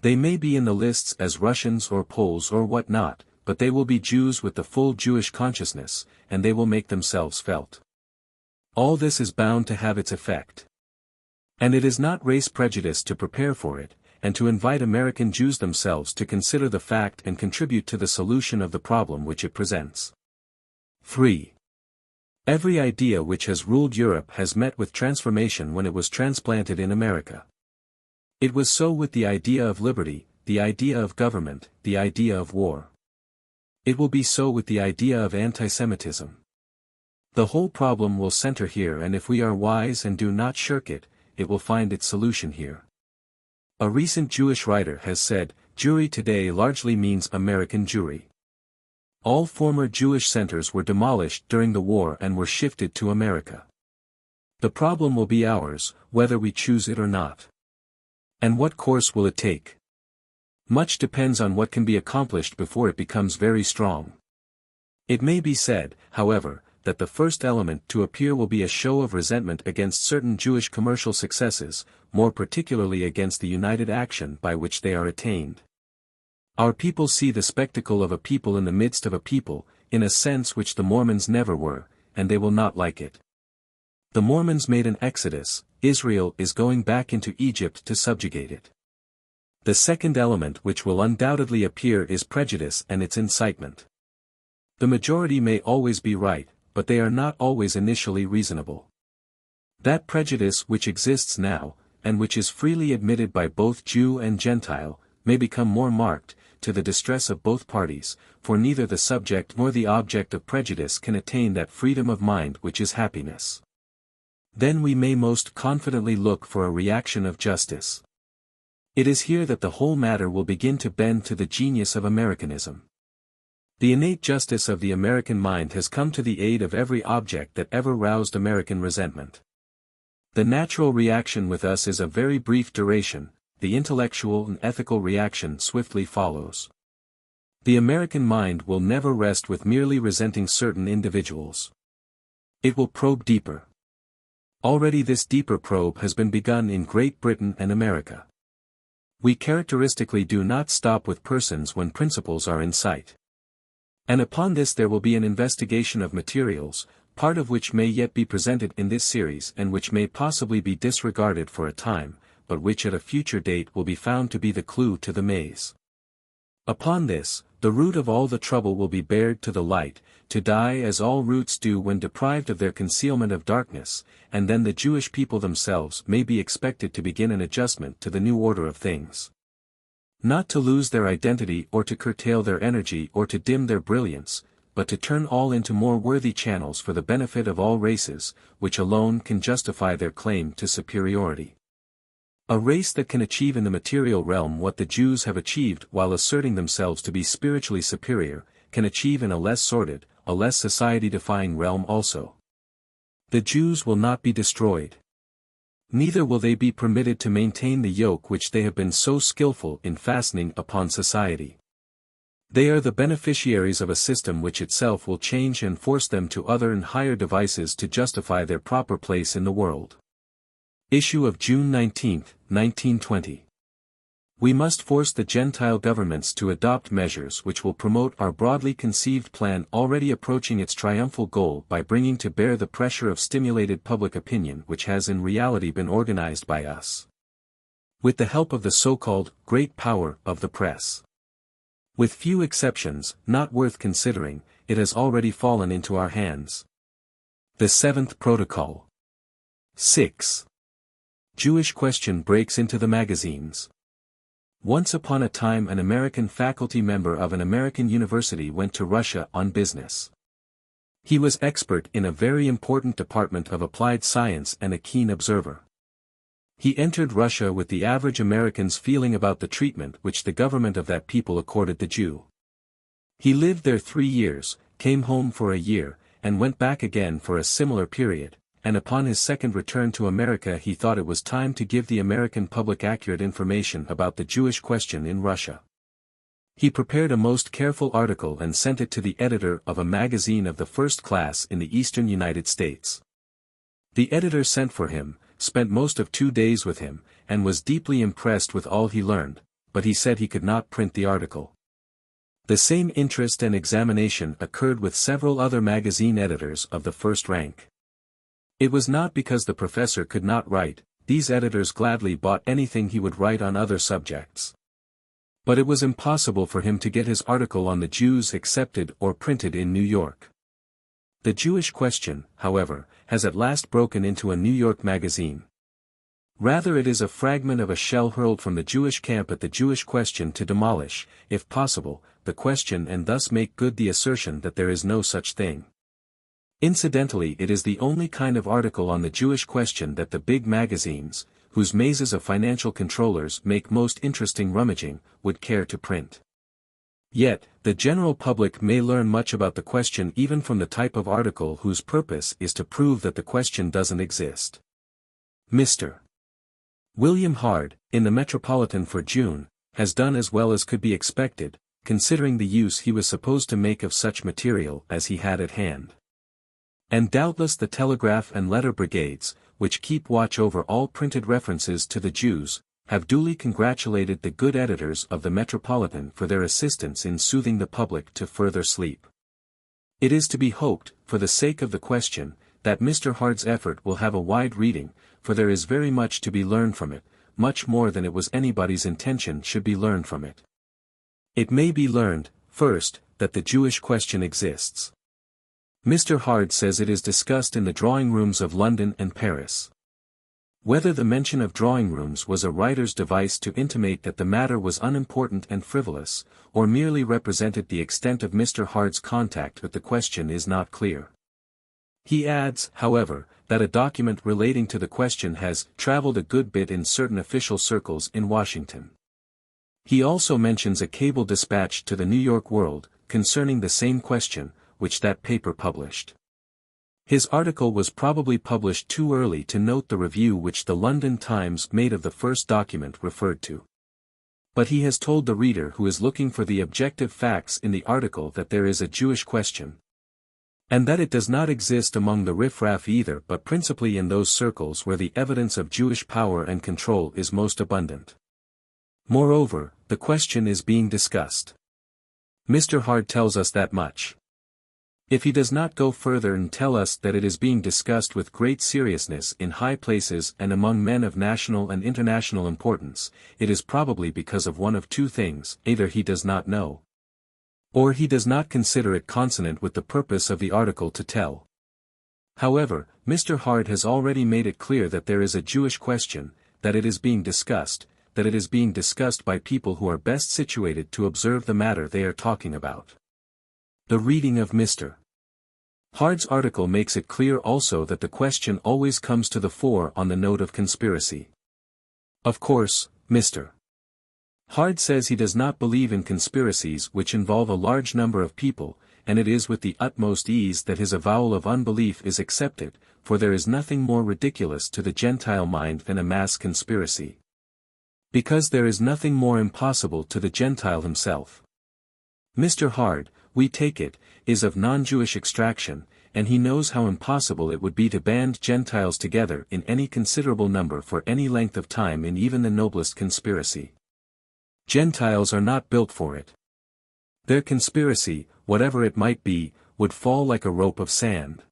They may be in the lists as Russians or Poles or what not, but they will be Jews with the full Jewish consciousness, and they will make themselves felt. All this is bound to have its effect. And it is not race prejudice to prepare for it, and to invite American Jews themselves to consider the fact and contribute to the solution of the problem which it presents. 3. Every idea which has ruled Europe has met with transformation when it was transplanted in America. It was so with the idea of liberty, the idea of government, the idea of war. It will be so with the idea of antisemitism. The whole problem will center here, and if we are wise and do not shirk it, it will find its solution here. A recent Jewish writer has said, Jewry today largely means American Jewry. All former Jewish centers were demolished during the war and were shifted to America. The problem will be ours, whether we choose it or not. And what course will it take? Much depends on what can be accomplished before it becomes very strong. It may be said, however, that the first element to appear will be a show of resentment against certain Jewish commercial successes, more particularly against the united action by which they are attained. Our people see the spectacle of a people in the midst of a people, in a sense which the Mormons never were, and they will not like it. The Mormons made an exodus, Israel is going back into Egypt to subjugate it. The second element which will undoubtedly appear is prejudice and its incitement. The majority may always be right, but they are not always initially reasonable. That prejudice which exists now, and which is freely admitted by both Jew and Gentile, may become more marked, to the distress of both parties, for neither the subject nor the object of prejudice can attain that freedom of mind which is happiness. Then we may most confidently look for a reaction of justice. It is here that the whole matter will begin to bend to the genius of Americanism. The innate justice of the American mind has come to the aid of every object that ever roused American resentment. The natural reaction with us is of very brief duration, the intellectual and ethical reaction swiftly follows. The American mind will never rest with merely resenting certain individuals. It will probe deeper. Already this deeper probe has been begun in Great Britain and America. We characteristically do not stop with persons when principles are in sight. And upon this there will be an investigation of materials, part of which may yet be presented in this series and which may possibly be disregarded for a time, but which at a future date will be found to be the clue to the maze. Upon this, the root of all the trouble will be bared to the light, to die as all roots do when deprived of their concealment of darkness, and then the Jewish people themselves may be expected to begin an adjustment to the new order of things. Not to lose their identity or to curtail their energy or to dim their brilliance, but to turn all into more worthy channels for the benefit of all races, which alone can justify their claim to superiority. A race that can achieve in the material realm what the Jews have achieved while asserting themselves to be spiritually superior, can achieve in a less sordid, a less society-defying realm also. The Jews will not be destroyed. Neither will they be permitted to maintain the yoke which they have been so skillful in fastening upon society. They are the beneficiaries of a system which itself will change and force them to other and higher devices to justify their proper place in the world. Issue of June 19, 1920. We must force the Gentile governments to adopt measures which will promote our broadly conceived plan already approaching its triumphal goal by bringing to bear the pressure of stimulated public opinion which has in reality been organized by us. With the help of the so-called great power of the press. With few exceptions, not worth considering, it has already fallen into our hands. The Seventh Protocol. 6. Jewish question breaks into the magazines. Once upon a time an American faculty member of an American university went to Russia on business. He was expert in a very important department of applied science and a keen observer. He entered Russia with the average American's feeling about the treatment which the government of that people accorded the Jew. He lived there 3 years, came home for a year, and went back again for a similar period, and upon his second return to America he thought it was time to give the American public accurate information about the Jewish question in Russia. He prepared a most careful article and sent it to the editor of a magazine of the first class in the eastern United States. The editor sent for him, spent most of 2 days with him, and was deeply impressed with all he learned, but he said he could not print the article. The same interest and examination occurred with several other magazine editors of the first rank. It was not because the professor could not write, these editors gladly bought anything he would write on other subjects. But it was impossible for him to get his article on the Jews accepted or printed in New York. The Jewish question, however, has at last broken into a New York magazine. Rather it is a fragment of a shell hurled from the Jewish camp at the Jewish question to demolish, if possible, the question and thus make good the assertion that there is no such thing. Incidentally it is the only kind of article on the Jewish question that the big magazines, whose mazes of financial controllers make most interesting rummaging, would care to print. Yet, the general public may learn much about the question even from the type of article whose purpose is to prove that the question doesn't exist. Mr. William Hard, in the Metropolitan for June, has done as well as could be expected, considering the use he was supposed to make of such material as he had at hand. And doubtless the telegraph and letter brigades, which keep watch over all printed references to the Jews, have duly congratulated the good editors of the Metropolitan for their assistance in soothing the public to further sleep. It is to be hoped, for the sake of the question, that Mr. Hard's effort will have a wide reading, for there is very much to be learned from it, much more than it was anybody's intention should be learned from it. It may be learned, first, that the Jewish question exists. Mr. Hard says it is discussed in the drawing rooms of London and Paris. Whether the mention of drawing rooms was a writer's device to intimate that the matter was unimportant and frivolous, or merely represented the extent of Mr. Hard's contact with the question is not clear. He adds, however, that a document relating to the question has traveled a good bit in certain official circles in Washington. He also mentions a cable dispatched to the New York World, concerning the same question, which that paper published. His article was probably published too early to note the review which the London Times made of the first document referred to. But he has told the reader who is looking for the objective facts in the article that there is a Jewish question. And that it does not exist among the riffraff either but principally in those circles where the evidence of Jewish power and control is most abundant. Moreover, the question is being discussed. Mr. Hard tells us that much. If he does not go further and tell us that it is being discussed with great seriousness in high places and among men of national and international importance, it is probably because of one of two things: either he does not know, or he does not consider it consonant with the purpose of the article to tell. However, Mr. Hard has already made it clear that there is a Jewish question, that it is being discussed by people who are best situated to observe the matter they are talking about. The reading of Mr. Hard's article makes it clear also that the question always comes to the fore on the note of conspiracy. Of course, Mr. Hard says he does not believe in conspiracies which involve a large number of people, and it is with the utmost ease that his avowal of unbelief is accepted, for there is nothing more ridiculous to the Gentile mind than a mass conspiracy. Because there is nothing more impossible to the Gentile himself. Mr. Hard, we take it, is of non-Jewish extraction, and he knows how impossible it would be to band Gentiles together in any considerable number for any length of time in even the noblest conspiracy. Gentiles are not built for it. Their conspiracy, whatever it might be, would fall like a rope of sand.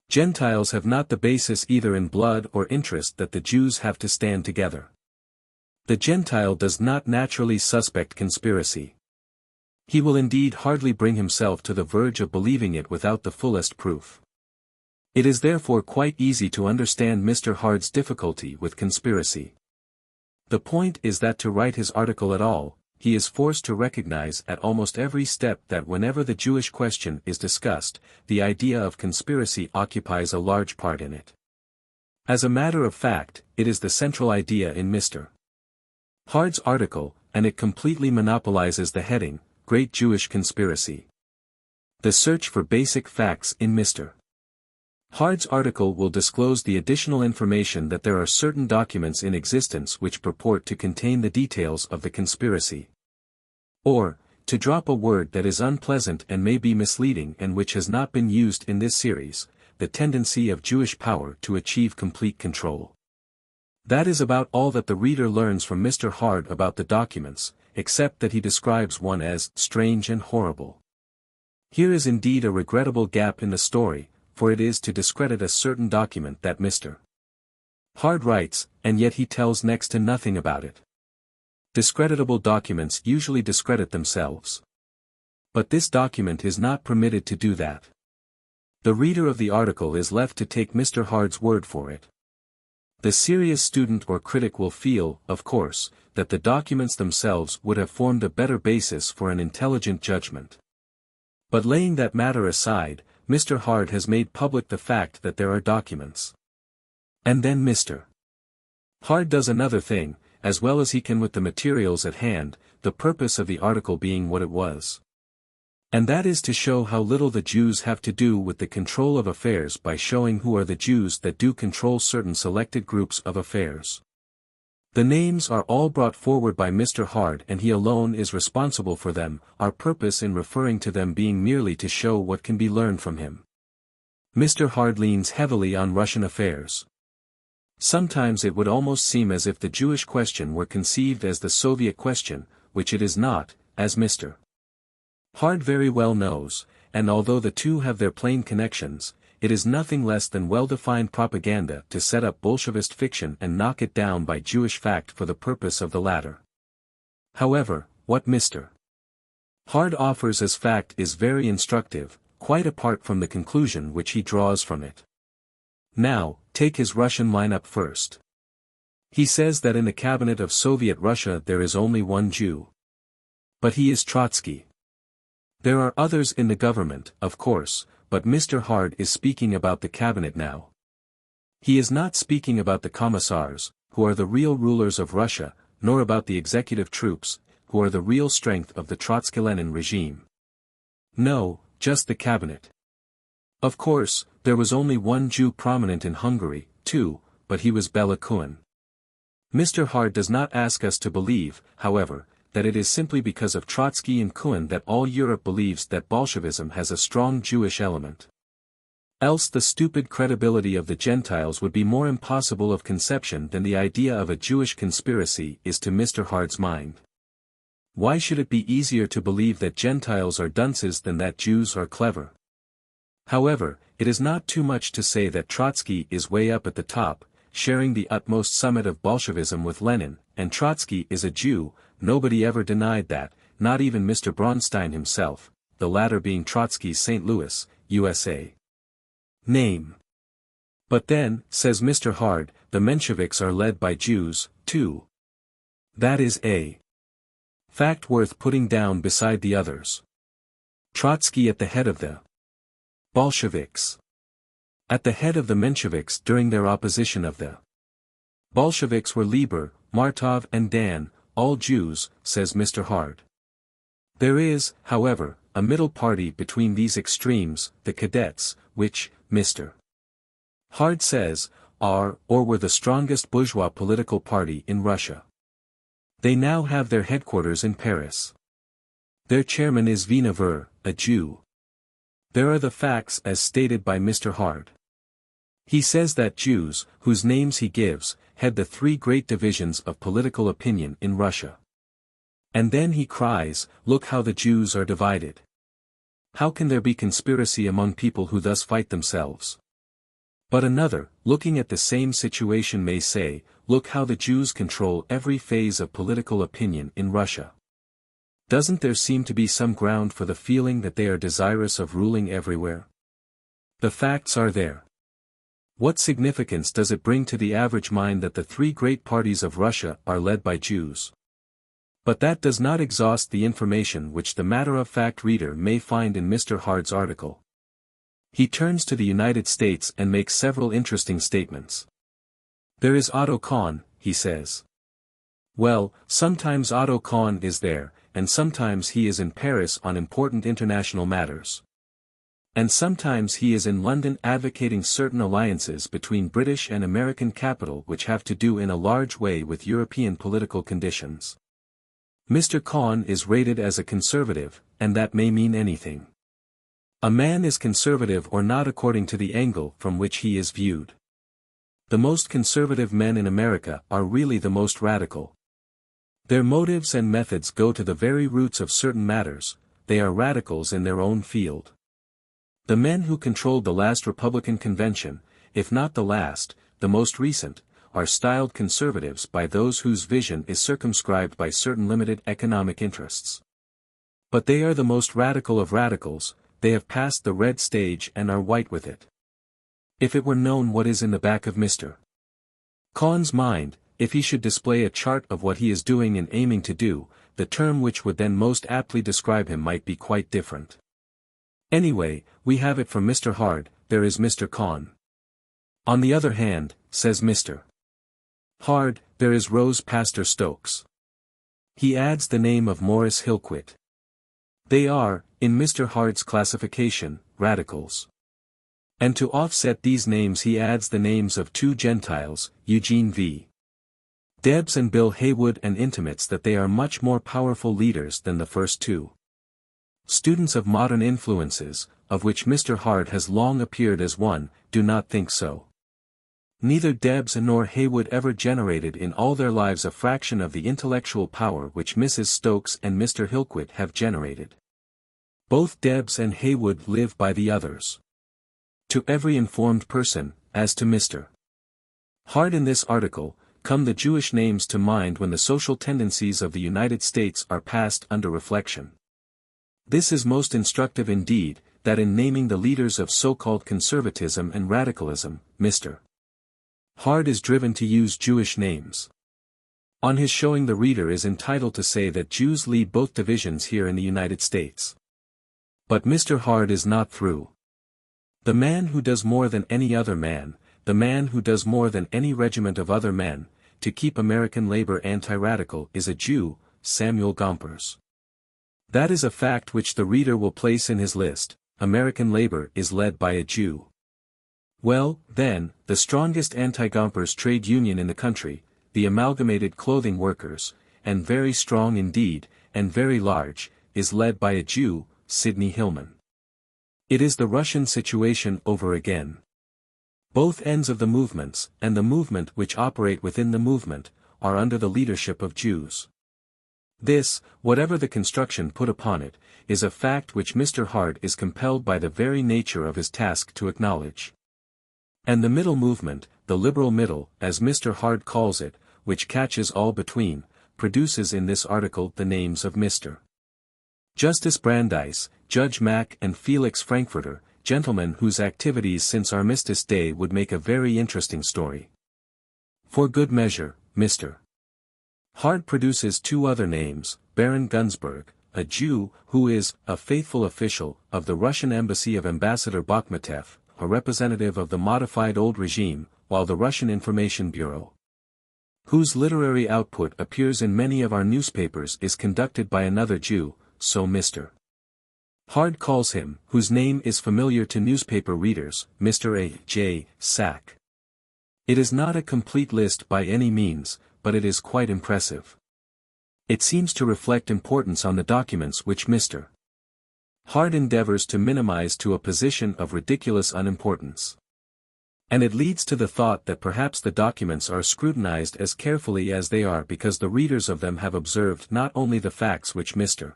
Gentiles have not the basis either in blood or interest that the Jews have to stand together. The Gentile does not naturally suspect conspiracy. He will indeed hardly bring himself to the verge of believing it without the fullest proof. It is therefore quite easy to understand Mr. Hard's difficulty with conspiracy. The point is that to write his article at all, he is forced to recognize at almost every step that whenever the Jewish question is discussed, the idea of conspiracy occupies a large part in it. As a matter of fact, it is the central idea in Mr. Hard's article, and it completely monopolizes the heading, Great Jewish Conspiracy. The search for basic facts in Mr. Hard's article will disclose the additional information that there are certain documents in existence which purport to contain the details of the conspiracy. Or, to drop a word that is unpleasant and may be misleading and which has not been used in this series, the tendency of Jewish power to achieve complete control. That is about all that the reader learns from Mr. Hard about the documents, except that he describes one as strange and horrible. Here is indeed a regrettable gap in the story, for it is to discredit a certain document that Mr. Hard writes, and yet he tells next to nothing about it. Discreditable documents usually discredit themselves. But this document is not permitted to do that. The reader of the article is left to take Mr. Hard's word for it. The serious student or critic will feel, of course, that the documents themselves would have formed a better basis for an intelligent judgment. But laying that matter aside, Mr. Hard has made public the fact that there are documents. And then Mr. Hard does another thing, as well as he can with the materials at hand, the purpose of the article being what it was. And that is to show how little the Jews have to do with the control of affairs by showing who are the Jews that do control certain selected groups of affairs. The names are all brought forward by Mr. Hard and he alone is responsible for them, our purpose in referring to them being merely to show what can be learned from him. Mr. Hard leans heavily on Russian affairs. Sometimes it would almost seem as if the Jewish question were conceived as the Soviet question, which it is not, as Mr. Hard very well knows, and although the two have their plain connections, it is nothing less than well-defined propaganda to set up Bolshevist fiction and knock it down by Jewish fact for the purpose of the latter. However, what Mr. Hard offers as fact is very instructive, quite apart from the conclusion which he draws from it. Now, take his Russian lineup first. He says that in the cabinet of Soviet Russia there is only one Jew. But he is Trotsky. There are others in the government, of course, but Mr. Hard is speaking about the cabinet now. He is not speaking about the commissars, who are the real rulers of Russia, nor about the executive troops, who are the real strength of the Trotsky-Lenin regime. No, just the cabinet. Of course, there was only one Jew prominent in Hungary, too, but he was Bela Kun. Mr. Hard does not ask us to believe, however, that it is simply because of Trotsky and Kun that all Europe believes that Bolshevism has a strong Jewish element. Else the stupid credibility of the Gentiles would be more impossible of conception than the idea of a Jewish conspiracy is to Mr. Hard's mind. Why should it be easier to believe that Gentiles are dunces than that Jews are clever? However, it is not too much to say that Trotsky is way up at the top, sharing the utmost summit of Bolshevism with Lenin, and Trotsky is a Jew. Nobody ever denied that, not even Mr. Bronstein himself, the latter being Trotsky's St. Louis, USA. name. But then, says Mr. Hard, the Mensheviks are led by Jews, too. That is a fact worth putting down beside the others. Trotsky at the head of the Bolsheviks. At the head of the Mensheviks during their opposition of the Bolsheviks were Lieber, Martov and Dan, all Jews, says Mr. Hard. There is, however, a middle party between these extremes, the Cadets, which, Mr. Hard says, are, or were the strongest bourgeois political party in Russia. They now have their headquarters in Paris. Their chairman is Viennever, a Jew. There are the facts as stated by Mr. Hard. He says that Jews, whose names he gives, head the three great divisions of political opinion in Russia. And then he cries, look how the Jews are divided. How can there be conspiracy among people who thus fight themselves? But another, looking at the same situation may say, look how the Jews control every phase of political opinion in Russia. Doesn't there seem to be some ground for the feeling that they are desirous of ruling everywhere? The facts are there. What significance does it bring to the average mind that the three great parties of Russia are led by Jews? But that does not exhaust the information which the matter-of-fact reader may find in Mr. Hard's article. He turns to the United States and makes several interesting statements. There is Otto Kahn, he says. Well, sometimes Otto Kahn is there, and sometimes he is in Paris on important international matters. And sometimes he is in London advocating certain alliances between British and American capital which have to do in a large way with European political conditions. Mr. Kahn is rated as a conservative, and that may mean anything. A man is conservative or not according to the angle from which he is viewed. The most conservative men in America are really the most radical. Their motives and methods go to the very roots of certain matters, they are radicals in their own field. The men who controlled the last Republican convention, if not the last, the most recent, are styled conservatives by those whose vision is circumscribed by certain limited economic interests. But they are the most radical of radicals, they have passed the red stage and are white with it. If it were known what is in the back of Mr. Kahn's mind, if he should display a chart of what he is doing and aiming to do, the term which would then most aptly describe him might be quite different. Anyway, we have it from Mr. Hard, there is Mr. Kahn. On the other hand, says Mr. Hard, there is Rose Pastor Stokes. He adds the name of Morris Hillquit. They are, in Mr. Hard's classification, radicals. And to offset these names he adds the names of two Gentiles, Eugene V. Debs and Bill Haywood, and intimates that they are much more powerful leaders than the first two. Students of modern influences, of which Mr. Hard has long appeared as one, do not think so. Neither Debs nor Haywood ever generated in all their lives a fraction of the intellectual power which Mrs. Stokes and Mr. Hillquit have generated. Both Debs and Haywood live by the others. To every informed person, as to Mr. Hard in this article, come the Jewish names to mind when the social tendencies of the United States are passed under reflection. This is most instructive indeed, that in naming the leaders of so-called conservatism and radicalism, Mr. Hard is driven to use Jewish names. On his showing, the reader is entitled to say that Jews lead both divisions here in the United States. But Mr. Hard is not through. The man who does more than any other man, the man who does more than any regiment of other men, to keep American labor anti-radical is a Jew, Samuel Gompers. That is a fact which the reader will place in his list. American labor is led by a Jew. Well, then, the strongest anti-Gompers trade union in the country, the Amalgamated Clothing Workers, and very strong indeed, and very large, is led by a Jew, Sidney Hillman. It is the Russian situation over again. Both ends of the movements, and the movement which operate within the movement, are under the leadership of Jews. This, whatever the construction put upon it, is a fact which Mr. Hard is compelled by the very nature of his task to acknowledge. And the middle movement, the liberal middle, as Mr. Hard calls it, which catches all between, produces in this article the names of Mr. Justice Brandeis, Judge Mack and Felix Frankfurter, gentlemen whose activities since Armistice Day would make a very interesting story. For good measure, Mr. Hard produces two other names, Baron Gunsberg, a Jew, who is a faithful official of the Russian embassy of Ambassador Bakhmatev, a representative of the modified old regime, while the Russian Information Bureau, whose literary output appears in many of our newspapers, is conducted by another Jew, so Mr. Hard calls him, whose name is familiar to newspaper readers, Mr. A. J. Sack. It is not a complete list by any means, but it is quite impressive. It seems to reflect importance on the documents which Mr. Hard endeavors to minimize to a position of ridiculous unimportance. And it leads to the thought that perhaps the documents are scrutinized as carefully as they are because the readers of them have observed not only the facts which Mr.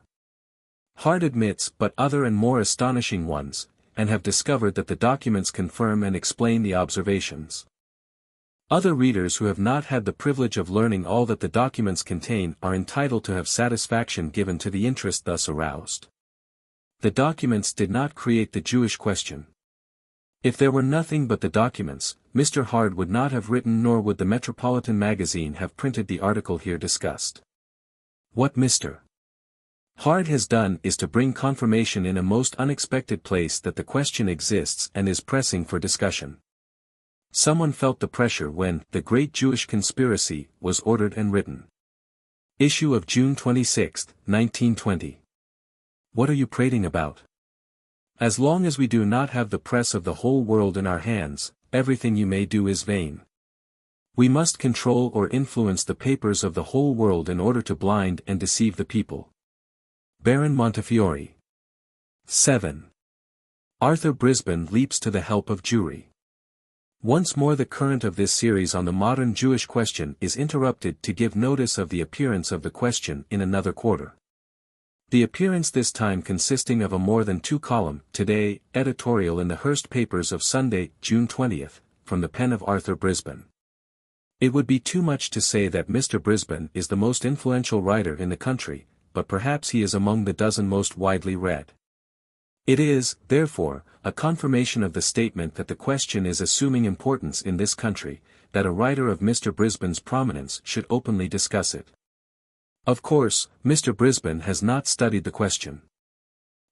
Hard admits but other and more astonishing ones, and have discovered that the documents confirm and explain the observations. Other readers who have not had the privilege of learning all that the documents contain are entitled to have satisfaction given to the interest thus aroused. The documents did not create the Jewish question. If there were nothing but the documents, Mr. Hard would not have written, nor would the Metropolitan magazine have printed the article here discussed. What Mr. Hard has done is to bring confirmation in a most unexpected place that the question exists and is pressing for discussion. Someone felt the pressure when The Great Jewish Conspiracy was ordered and written. Issue of June 26, 1920. What are you prating about? As long as we do not have the press of the whole world in our hands, everything you may do is vain. We must control or influence the papers of the whole world in order to blind and deceive the people. Baron Montefiore. 7. Arthur Brisbane leaps to the help of Jewry. Once more the current of this series on the modern Jewish question is interrupted to give notice of the appearance of the question in another quarter. The appearance this time consisting of a more than two-column, Today, editorial in the Hearst papers of Sunday, June 20, from the pen of Arthur Brisbane. It would be too much to say that Mr. Brisbane is the most influential writer in the country, but perhaps he is among the dozen most widely read. It is, therefore, a confirmation of the statement that the question is assuming importance in this country, that a writer of Mr. Brisbane's prominence should openly discuss it. Of course, Mr. Brisbane has not studied the question.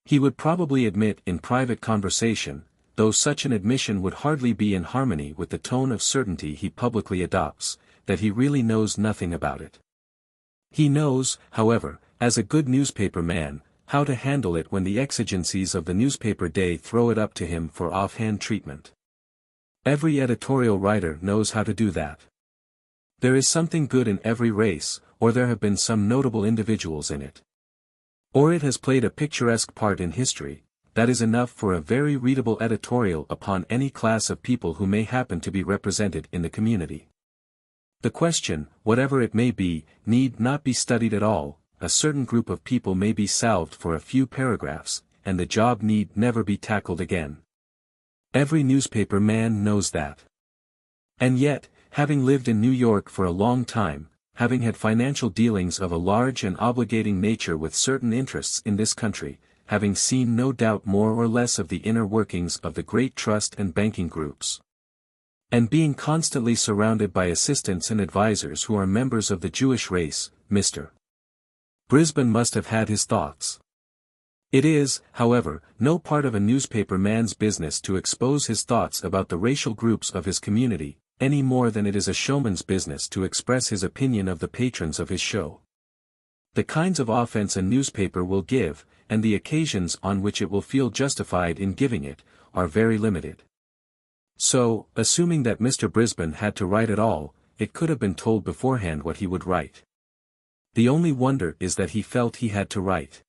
He would probably admit in private conversation, though such an admission would hardly be in harmony with the tone of certainty he publicly adopts, that he really knows nothing about it. He knows, however, as a good newspaper man, how to handle it when the exigencies of the newspaper day throw it up to him for offhand treatment. Every editorial writer knows how to do that. There is something good in every race, or there have been some notable individuals in it. Or it has played a picturesque part in history, that is enough for a very readable editorial upon any class of people who may happen to be represented in the community. The question, whatever it may be, need not be studied at all. A certain group of people may be salved for a few paragraphs, and the job need never be tackled again. Every newspaper man knows that. And yet, having lived in New York for a long time, having had financial dealings of a large and obligating nature with certain interests in this country, having seen no doubt more or less of the inner workings of the great trust and banking groups, and being constantly surrounded by assistants and advisers who are members of the Jewish race, Mr. Brisbane must have had his thoughts. It is, however, no part of a newspaper man's business to expose his thoughts about the racial groups of his community, any more than it is a showman's business to express his opinion of the patrons of his show. The kinds of offense a newspaper will give, and the occasions on which it will feel justified in giving it, are very limited. So, assuming that Mr. Brisbane had to write at all, it could have been told beforehand what he would write. The only wonder is that he felt he had to write.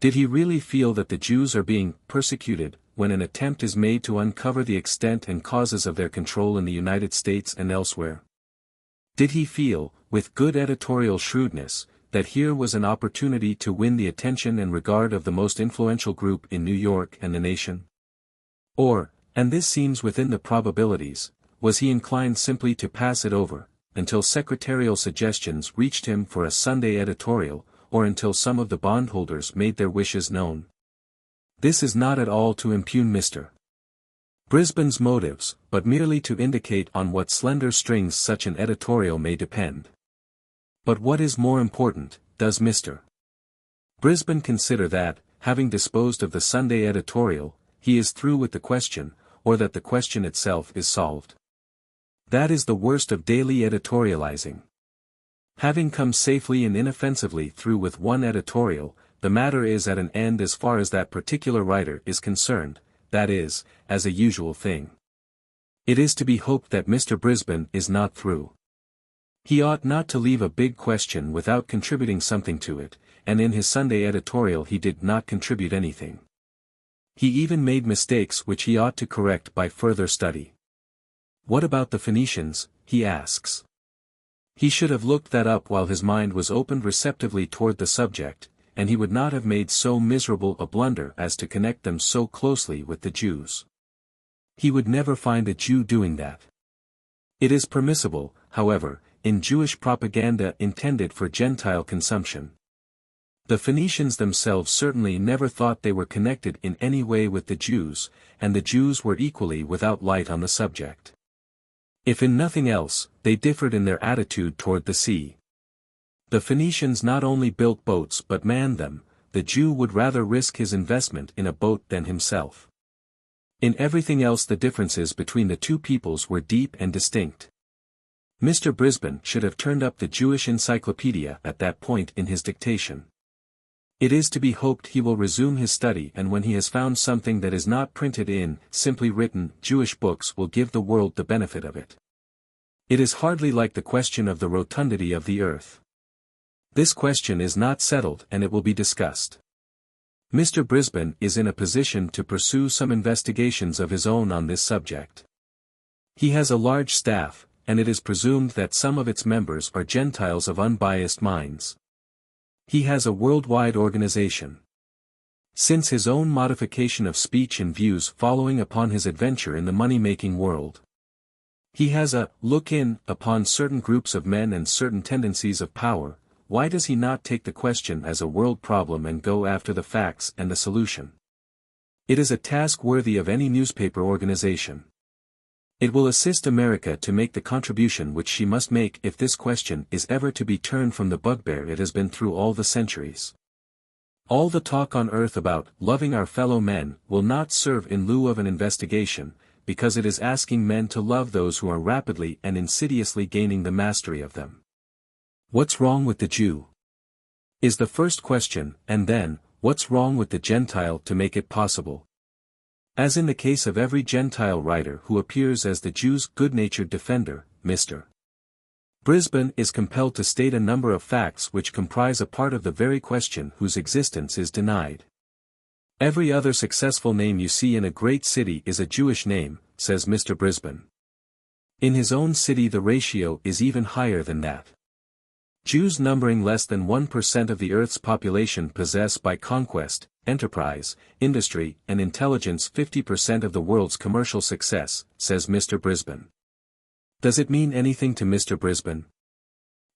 Did he really feel that the Jews are being persecuted, when an attempt is made to uncover the extent and causes of their control in the United States and elsewhere? Did he feel, with good editorial shrewdness, that here was an opportunity to win the attention and regard of the most influential group in New York and the nation? Or, and this seems within the probabilities, was he inclined simply to pass it over, until secretarial suggestions reached him for a Sunday editorial, or until some of the bondholders made their wishes known? This is not at all to impugn Mr. Brisbane's motives, but merely to indicate on what slender strings such an editorial may depend. But what is more important, does Mr. Brisbane consider that, having disposed of the Sunday editorial, he is through with the question, or that the question itself is solved? That is the worst of daily editorializing. Having come safely and inoffensively through with one editorial, the matter is at an end as far as that particular writer is concerned, that is, as a usual thing. It is to be hoped that Mr. Brisbane is not through. He ought not to leave a big question without contributing something to it, and in his Sunday editorial he did not contribute anything. He even made mistakes which he ought to correct by further study. What about the Phoenicians, he asks. He should have looked that up while his mind was opened receptively toward the subject, and he would not have made so miserable a blunder as to connect them so closely with the Jews. He would never find a Jew doing that. It is permissible, however, in Jewish propaganda intended for Gentile consumption. The Phoenicians themselves certainly never thought they were connected in any way with the Jews, and the Jews were equally without light on the subject. If in nothing else, they differed in their attitude toward the sea. The Phoenicians not only built boats but manned them. The Jew would rather risk his investment in a boat than himself. In everything else the differences between the two peoples were deep and distinct. Mr. Brisbane should have turned up the Jewish encyclopedia at that point in his dictation. It is to be hoped he will resume his study, and when he has found something that is not printed in, simply written, Jewish books will give the world the benefit of it. It is hardly like the question of the rotundity of the earth. This question is not settled and it will be discussed. Mr. Brisbane is in a position to pursue some investigations of his own on this subject. He has a large staff, and it is presumed that some of its members are Gentiles of unbiased minds. He has a worldwide organization. Since his own modification of speech and views following upon his adventure in the money-making world, he has a look-in upon certain groups of men and certain tendencies of power. Why does he not take the question as a world problem and go after the facts and the solution? It is a task worthy of any newspaper organization. It will assist America to make the contribution which she must make if this question is ever to be turned from the bugbear it has been through all the centuries. All the talk on earth about loving our fellow men will not serve in lieu of an investigation, because it is asking men to love those who are rapidly and insidiously gaining the mastery of them. What's wrong with the Jew? Is the first question, and then, what's wrong with the Gentile to make it possible? As in the case of every Gentile writer who appears as the Jew's good-natured defender, Mr. Brisbane is compelled to state a number of facts which comprise a part of the very question whose existence is denied. Every other successful name you see in a great city is a Jewish name, says Mr. Brisbane. In his own city the ratio is even higher than that. Jews numbering less than 1% of the Earth's population possess by conquest, enterprise, industry, and intelligence 50% of the world's commercial success, says Mr. Brisbane. Does it mean anything to Mr. Brisbane?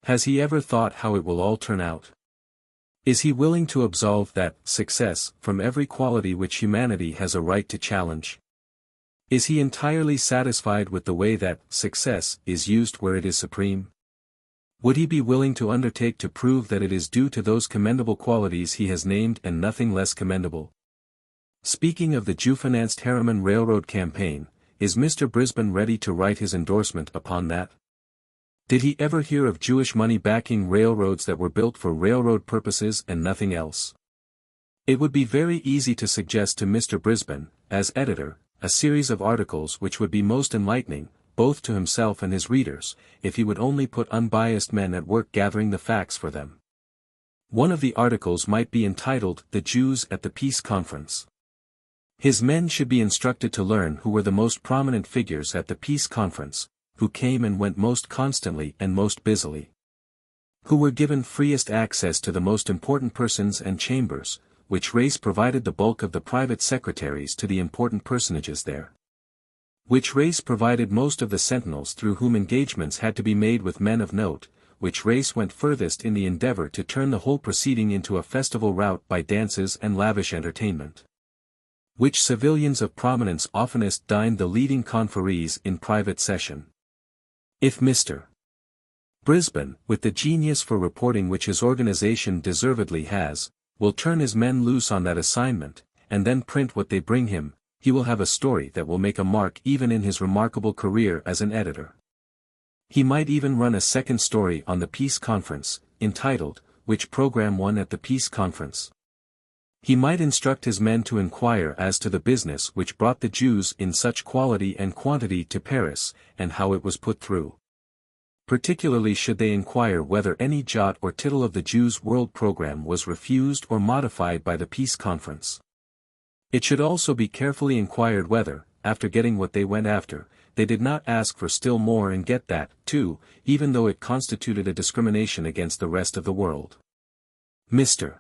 Has he ever thought how it will all turn out? Is he willing to absolve that success from every quality which humanity has a right to challenge? Is he entirely satisfied with the way that success is used where it is supreme? Would he be willing to undertake to prove that it is due to those commendable qualities he has named and nothing less commendable? Speaking of the Jew-financed Harriman Railroad campaign, is Mr. Brisbane ready to write his endorsement upon that? Did he ever hear of Jewish money backing railroads that were built for railroad purposes and nothing else? It would be very easy to suggest to Mr. Brisbane, as editor, a series of articles which would be most enlightening, both to himself and his readers, if he would only put unbiased men at work gathering the facts for them. One of the articles might be entitled "The Jews at the Peace Conference." His men should be instructed to learn who were the most prominent figures at the Peace Conference, who came and went most constantly and most busily. Who were given freest access to the most important persons and chambers, which race provided the bulk of the private secretaries to the important personages there. Which race provided most of the sentinels through whom engagements had to be made with men of note, which race went furthest in the endeavor to turn the whole proceeding into a festival rout by dances and lavish entertainment. Which civilians of prominence oftenest dined the leading conferees in private session. If Mr. Brisbane, with the genius for reporting which his organization deservedly has, will turn his men loose on that assignment, and then print what they bring him, he will have a story that will make a mark even in his remarkable career as an editor. He might even run a second story on the Peace Conference, entitled, "Which Program Won at the Peace Conference?" He might instruct his men to inquire as to the business which brought the Jews in such quality and quantity to Paris, and how it was put through. Particularly should they inquire whether any jot or tittle of the Jews' world program was refused or modified by the Peace Conference. It should also be carefully inquired whether, after getting what they went after, they did not ask for still more and get that, too, even though it constituted a discrimination against the rest of the world. Mr.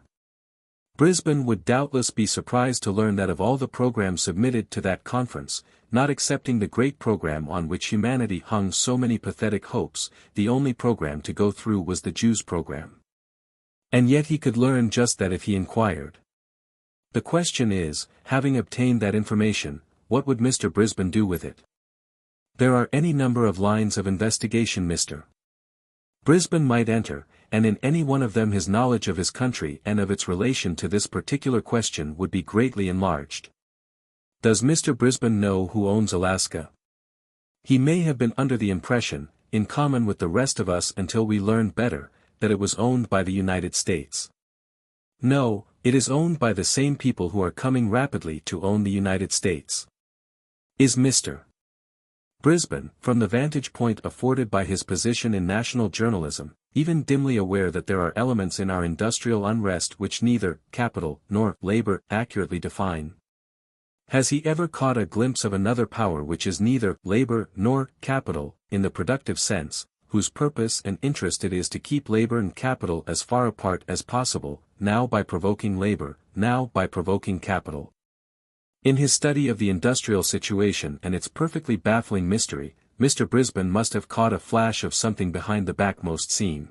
Brisbane would doubtless be surprised to learn that of all the programs submitted to that conference, not excepting the great program on which humanity hung so many pathetic hopes, the only program to go through was the Jews' program. And yet he could learn just that if he inquired. The question is, having obtained that information, what would Mr. Brisbane do with it? There are any number of lines of investigation Mr. Brisbane might enter, and in any one of them his knowledge of his country and of its relation to this particular question would be greatly enlarged. Does Mr. Brisbane know who owns Alaska? He may have been under the impression, in common with the rest of us until we learned better, that it was owned by the United States. No, it is owned by the same people who are coming rapidly to own the United States. Is Mr. Brisbane, from the vantage point afforded by his position in national journalism, even dimly aware that there are elements in our industrial unrest which neither capital nor labor accurately define? Has he ever caught a glimpse of another power which is neither labor nor capital, in the productive sense, whose purpose and interest it is to keep labor and capital as far apart as possible, now by provoking labor, now by provoking capital? In his study of the industrial situation and its perfectly baffling mystery, Mr. Brisbane must have caught a flash of something behind the backmost scene.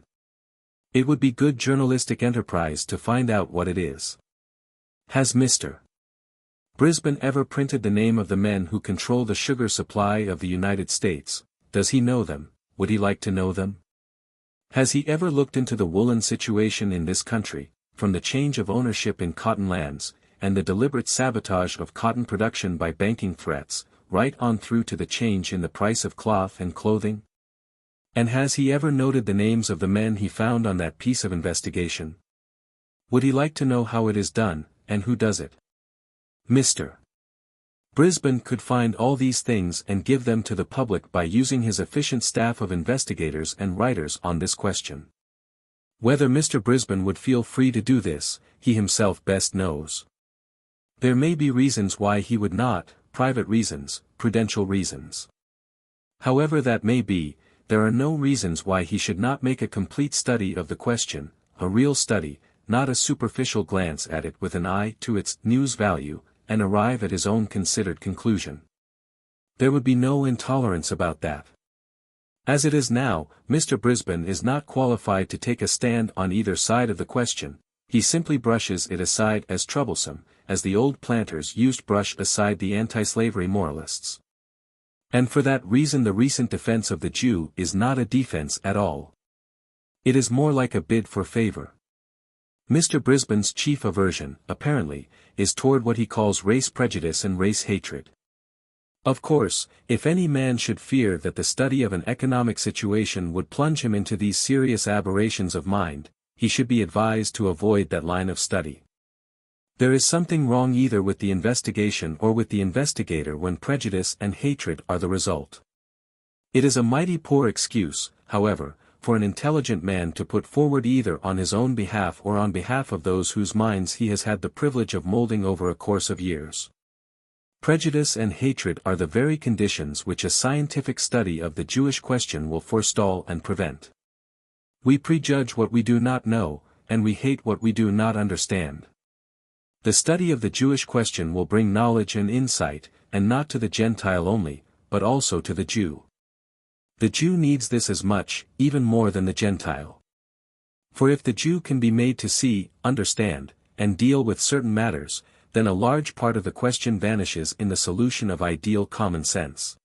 It would be good journalistic enterprise to find out what it is. Has Mr. Brisbane ever printed the name of the men who control the sugar supply of the United States? Does he know them? Would he like to know them? Has he ever looked into the woolen situation in this country, from the change of ownership in cotton lands, and the deliberate sabotage of cotton production by banking threats, right on through to the change in the price of cloth and clothing? And has he ever noted the names of the men he found on that piece of investigation? Would he like to know how it is done, and who does it? Mr. Brisbane could find all these things and give them to the public by using his efficient staff of investigators and writers on this question. Whether Mr. Brisbane would feel free to do this, he himself best knows. There may be reasons why he would not, private reasons, prudential reasons. However that may be, there are no reasons why he should not make a complete study of the question, a real study, not a superficial glance at it with an eye to its news value, and arrive at his own considered conclusion. There would be no intolerance about that. As it is now, Mr. Brisbane is not qualified to take a stand on either side of the question, he simply brushes it aside as troublesome, as the old planters used brush aside the anti-slavery moralists. And for that reason the recent defense of the Jew is not a defense at all. It is more like a bid for favor. Mr. Brisbane's chief aversion, apparently, is toward what he calls race prejudice and race hatred. Of course, if any man should fear that the study of an economic situation would plunge him into these serious aberrations of mind, he should be advised to avoid that line of study. There is something wrong either with the investigation or with the investigator when prejudice and hatred are the result. It is a mighty poor excuse, however, for an intelligent man to put forward either on his own behalf or on behalf of those whose minds he has had the privilege of molding over a course of years. Prejudice and hatred are the very conditions which a scientific study of the Jewish question will forestall and prevent. We prejudge what we do not know, and we hate what we do not understand. The study of the Jewish question will bring knowledge and insight, and not to the Gentile only, but also to the Jew. The Jew needs this as much, even more than the Gentile. For if the Jew can be made to see, understand, and deal with certain matters, then a large part of the question vanishes in the solution of ideal common sense.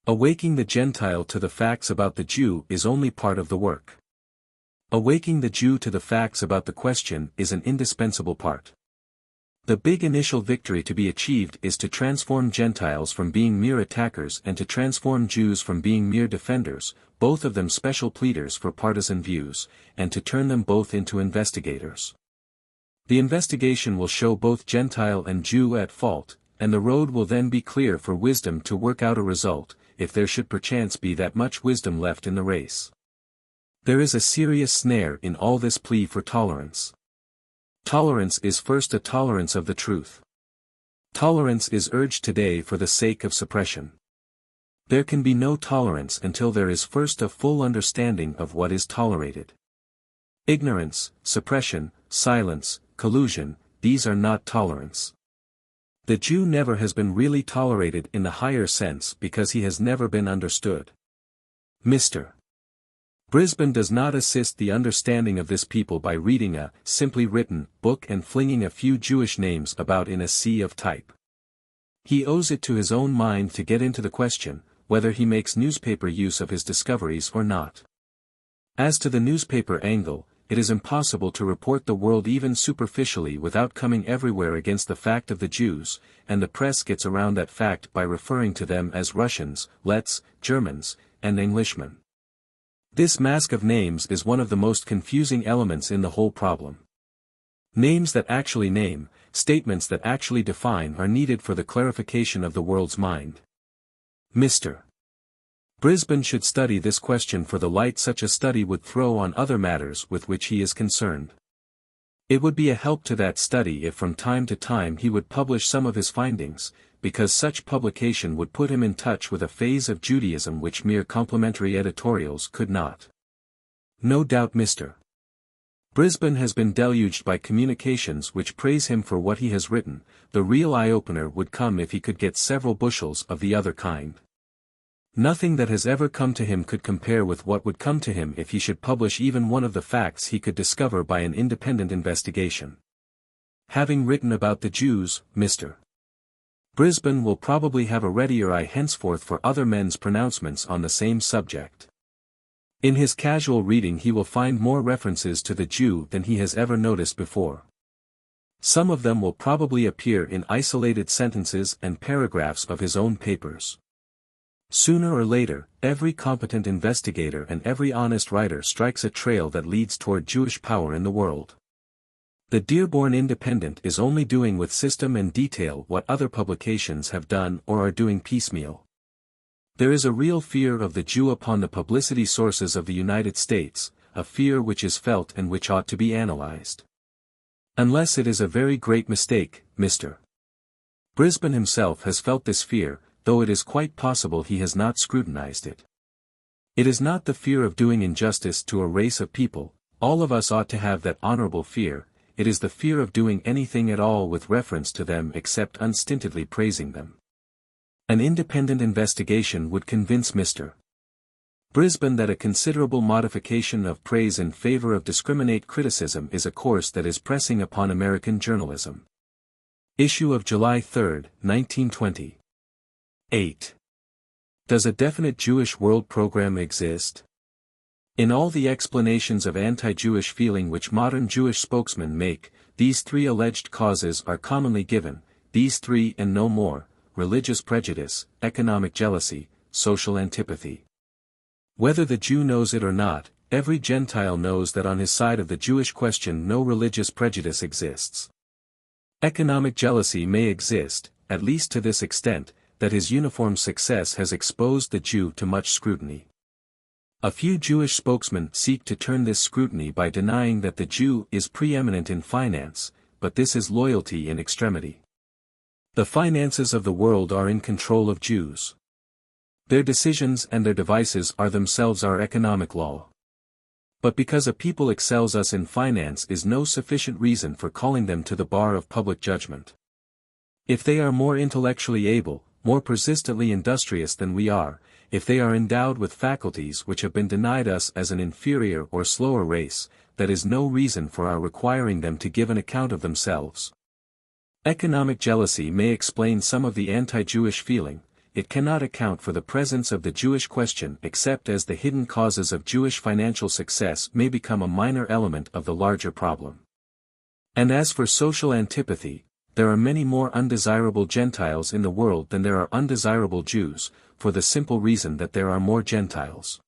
Awaking the Gentile to the facts about the Jew is only part of the work. Awaking the Jew to the facts about the question is an indispensable part. The big initial victory to be achieved is to transform Gentiles from being mere attackers and to transform Jews from being mere defenders, both of them special pleaders for partisan views, and to turn them both into investigators. The investigation will show both Gentile and Jew at fault, and the road will then be clear for wisdom to work out a result, if there should perchance be that much wisdom left in the race. There is a serious snare in all this plea for tolerance. Tolerance is first a tolerance of the truth. Tolerance is urged today for the sake of suppression. There can be no tolerance until there is first a full understanding of what is tolerated. Ignorance, suppression, silence, collusion, these are not tolerance. The Jew never has been really tolerated in the higher sense because he has never been understood. Mr. Brisbane does not assist the understanding of this people by reading a simply written book and flinging a few Jewish names about in a sea of type. He owes it to his own mind to get into the question, whether he makes newspaper use of his discoveries or not. As to the newspaper angle, it is impossible to report the world even superficially without coming everywhere against the fact of the Jews, and the press gets around that fact by referring to them as Russians, Letts, Germans, and Englishmen. This mask of names is one of the most confusing elements in the whole problem. Names that actually name, statements that actually define are needed for the clarification of the world's mind. Mr. Brisbane should study this question for the light such a study would throw on other matters with which he is concerned. It would be a help to that study if from time to time he would publish some of his findings, because such publication would put him in touch with a phase of Judaism which mere complimentary editorials could not. No doubt Mr. Brisbane has been deluged by communications which praise him for what he has written. The real eye-opener would come if he could get several bushels of the other kind. Nothing that has ever come to him could compare with what would come to him if he should publish even one of the facts he could discover by an independent investigation. Having written about the Jews, Mr. Brisbane will probably have a readier eye henceforth for other men's pronouncements on the same subject. In his casual reading he will find more references to the Jew than he has ever noticed before. Some of them will probably appear in isolated sentences and paragraphs of his own papers. Sooner or later, every competent investigator and every honest writer strikes a trail that leads toward Jewish power in the world. The Dearborn Independent is only doing with system and detail what other publications have done or are doing piecemeal. There is a real fear of the Jew upon the publicity sources of the United States, a fear which is felt and which ought to be analyzed. Unless it is a very great mistake, Mr. Brisbane himself has felt this fear, though it is quite possible he has not scrutinized it. It is not the fear of doing injustice to a race of people, all of us ought to have that honorable fear, it is the fear of doing anything at all with reference to them except unstintedly praising them. An independent investigation would convince Mr. Brisbane that a considerable modification of praise in favor of discriminate criticism is a course that is pressing upon American journalism. Issue of July 3, 1920. 8. Does a definite Jewish world program exist? In all the explanations of anti-Jewish feeling which modern Jewish spokesmen make, these three alleged causes are commonly given, these three and no more: religious prejudice, economic jealousy, social antipathy. Whether the Jew knows it or not, every Gentile knows that on his side of the Jewish question no religious prejudice exists. Economic jealousy may exist, at least to this extent, that his uniform success has exposed the Jew to much scrutiny. A few Jewish spokesmen seek to turn this scrutiny by denying that the Jew is preeminent in finance, but this is loyalty in extremity. The finances of the world are in control of Jews. Their decisions and their devices are themselves our economic law. But because a people excels us in finance is no sufficient reason for calling them to the bar of public judgment. If they are more intellectually able, more persistently industrious than we are, if they are endowed with faculties which have been denied us as an inferior or slower race, that is no reason for our requiring them to give an account of themselves. Economic jealousy may explain some of the anti-Jewish feeling, it cannot account for the presence of the Jewish question except as the hidden causes of Jewish financial success may become a minor element of the larger problem. And as for social antipathy, there are many more undesirable Gentiles in the world than there are undesirable Jews, for the simple reason that there are more Gentiles.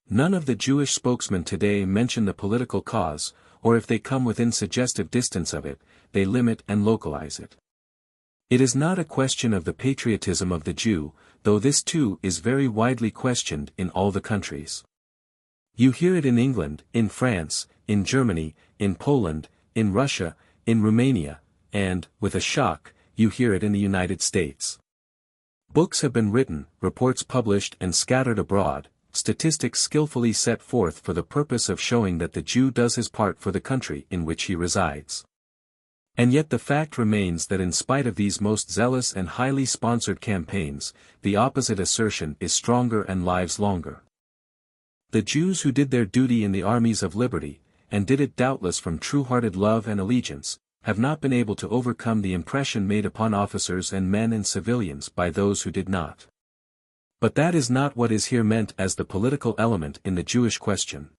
None of the Jewish spokesmen today mention the political cause, or if they come within suggestive distance of it, they limit and localize it. It is not a question of the patriotism of the Jew, though this too is very widely questioned in all the countries. You hear it in England, in France, in Germany, in Poland, in Russia, in Romania, and, with a shock, you hear it in the United States. Books have been written, reports published and scattered abroad, statistics skillfully set forth for the purpose of showing that the Jew does his part for the country in which he resides. And yet the fact remains that in spite of these most zealous and highly sponsored campaigns, the opposite assertion is stronger and lives longer. The Jews who did their duty in the armies of liberty, and did it doubtless from true-hearted love and allegiance, have not been able to overcome the impression made upon officers and men and civilians by those who did not. But that is not what is here meant as the political element in the Jewish question.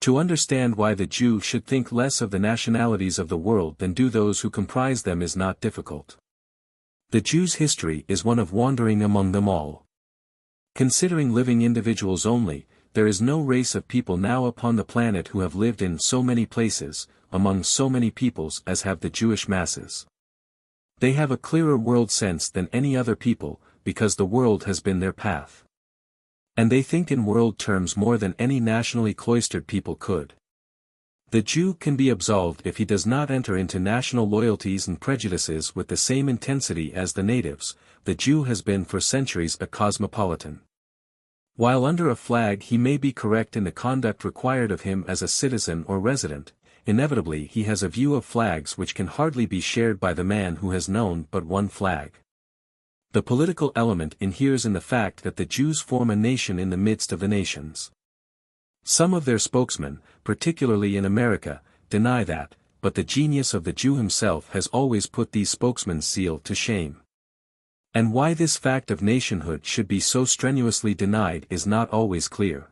To understand why the Jew should think less of the nationalities of the world than do those who comprise them is not difficult. The Jew's history is one of wandering among them all. Considering living individuals only, there is no race of people now upon the planet who have lived in so many places, among so many peoples as have the Jewish masses. They have a clearer world sense than any other people, because the world has been their path. And they think in world terms more than any nationally cloistered people could. The Jew can be absolved if he does not enter into national loyalties and prejudices with the same intensity as the natives. The Jew has been for centuries a cosmopolitan. While under a flag he may be correct in the conduct required of him as a citizen or resident, inevitably he has a view of flags which can hardly be shared by the man who has known but one flag. The political element inheres in the fact that the Jews form a nation in the midst of the nations. Some of their spokesmen, particularly in America, deny that, but the genius of the Jew himself has always put these spokesmen's seal to shame. And why this fact of nationhood should be so strenuously denied is not always clear.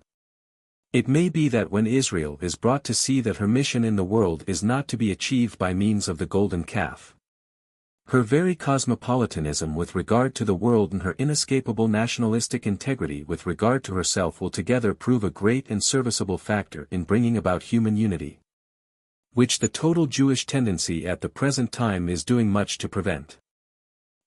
It may be that when Israel is brought to see that her mission in the world is not to be achieved by means of the golden calf, her very cosmopolitanism with regard to the world and her inescapable nationalistic integrity with regard to herself will together prove a great and serviceable factor in bringing about human unity, which the total Jewish tendency at the present time is doing much to prevent.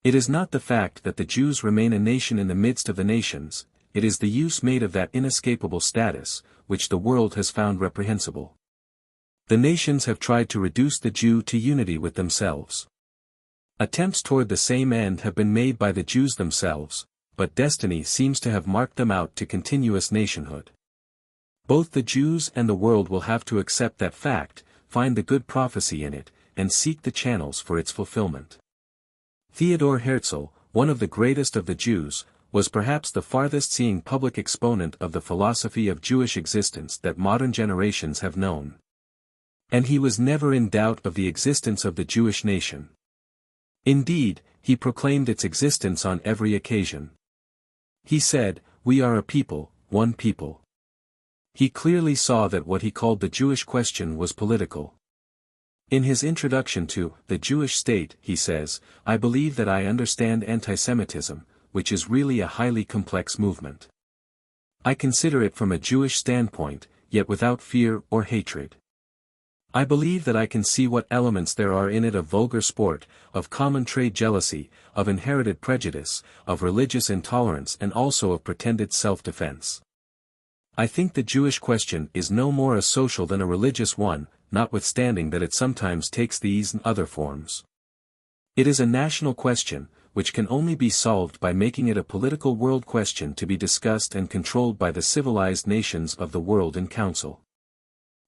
It is not the fact that the Jews remain a nation in the midst of the nations, it is the use made of that inescapable status, which the world has found reprehensible. The nations have tried to reduce the Jew to unity with themselves. Attempts toward the same end have been made by the Jews themselves, but destiny seems to have marked them out to continuous nationhood. Both the Jews and the world will have to accept that fact, find the good prophecy in it, and seek the channels for its fulfillment. Theodor Herzl, one of the greatest of the Jews, was perhaps the farthest-seeing public exponent of the philosophy of Jewish existence that modern generations have known. And he was never in doubt of the existence of the Jewish nation. Indeed, he proclaimed its existence on every occasion. He said, "We are a people, one people." He clearly saw that what he called the Jewish question was political. In his introduction to The Jewish State, he says, "I believe that I understand antisemitism, which is really a highly complex movement. I consider it from a Jewish standpoint, yet without fear or hatred. I believe that I can see what elements there are in it of vulgar sport, of common trade jealousy, of inherited prejudice, of religious intolerance and also of pretended self-defense. I think the Jewish question is no more a social than a religious one, notwithstanding that it sometimes takes these and other forms. It is a national question, which can only be solved by making it a political world question to be discussed and controlled by the civilized nations of the world in council."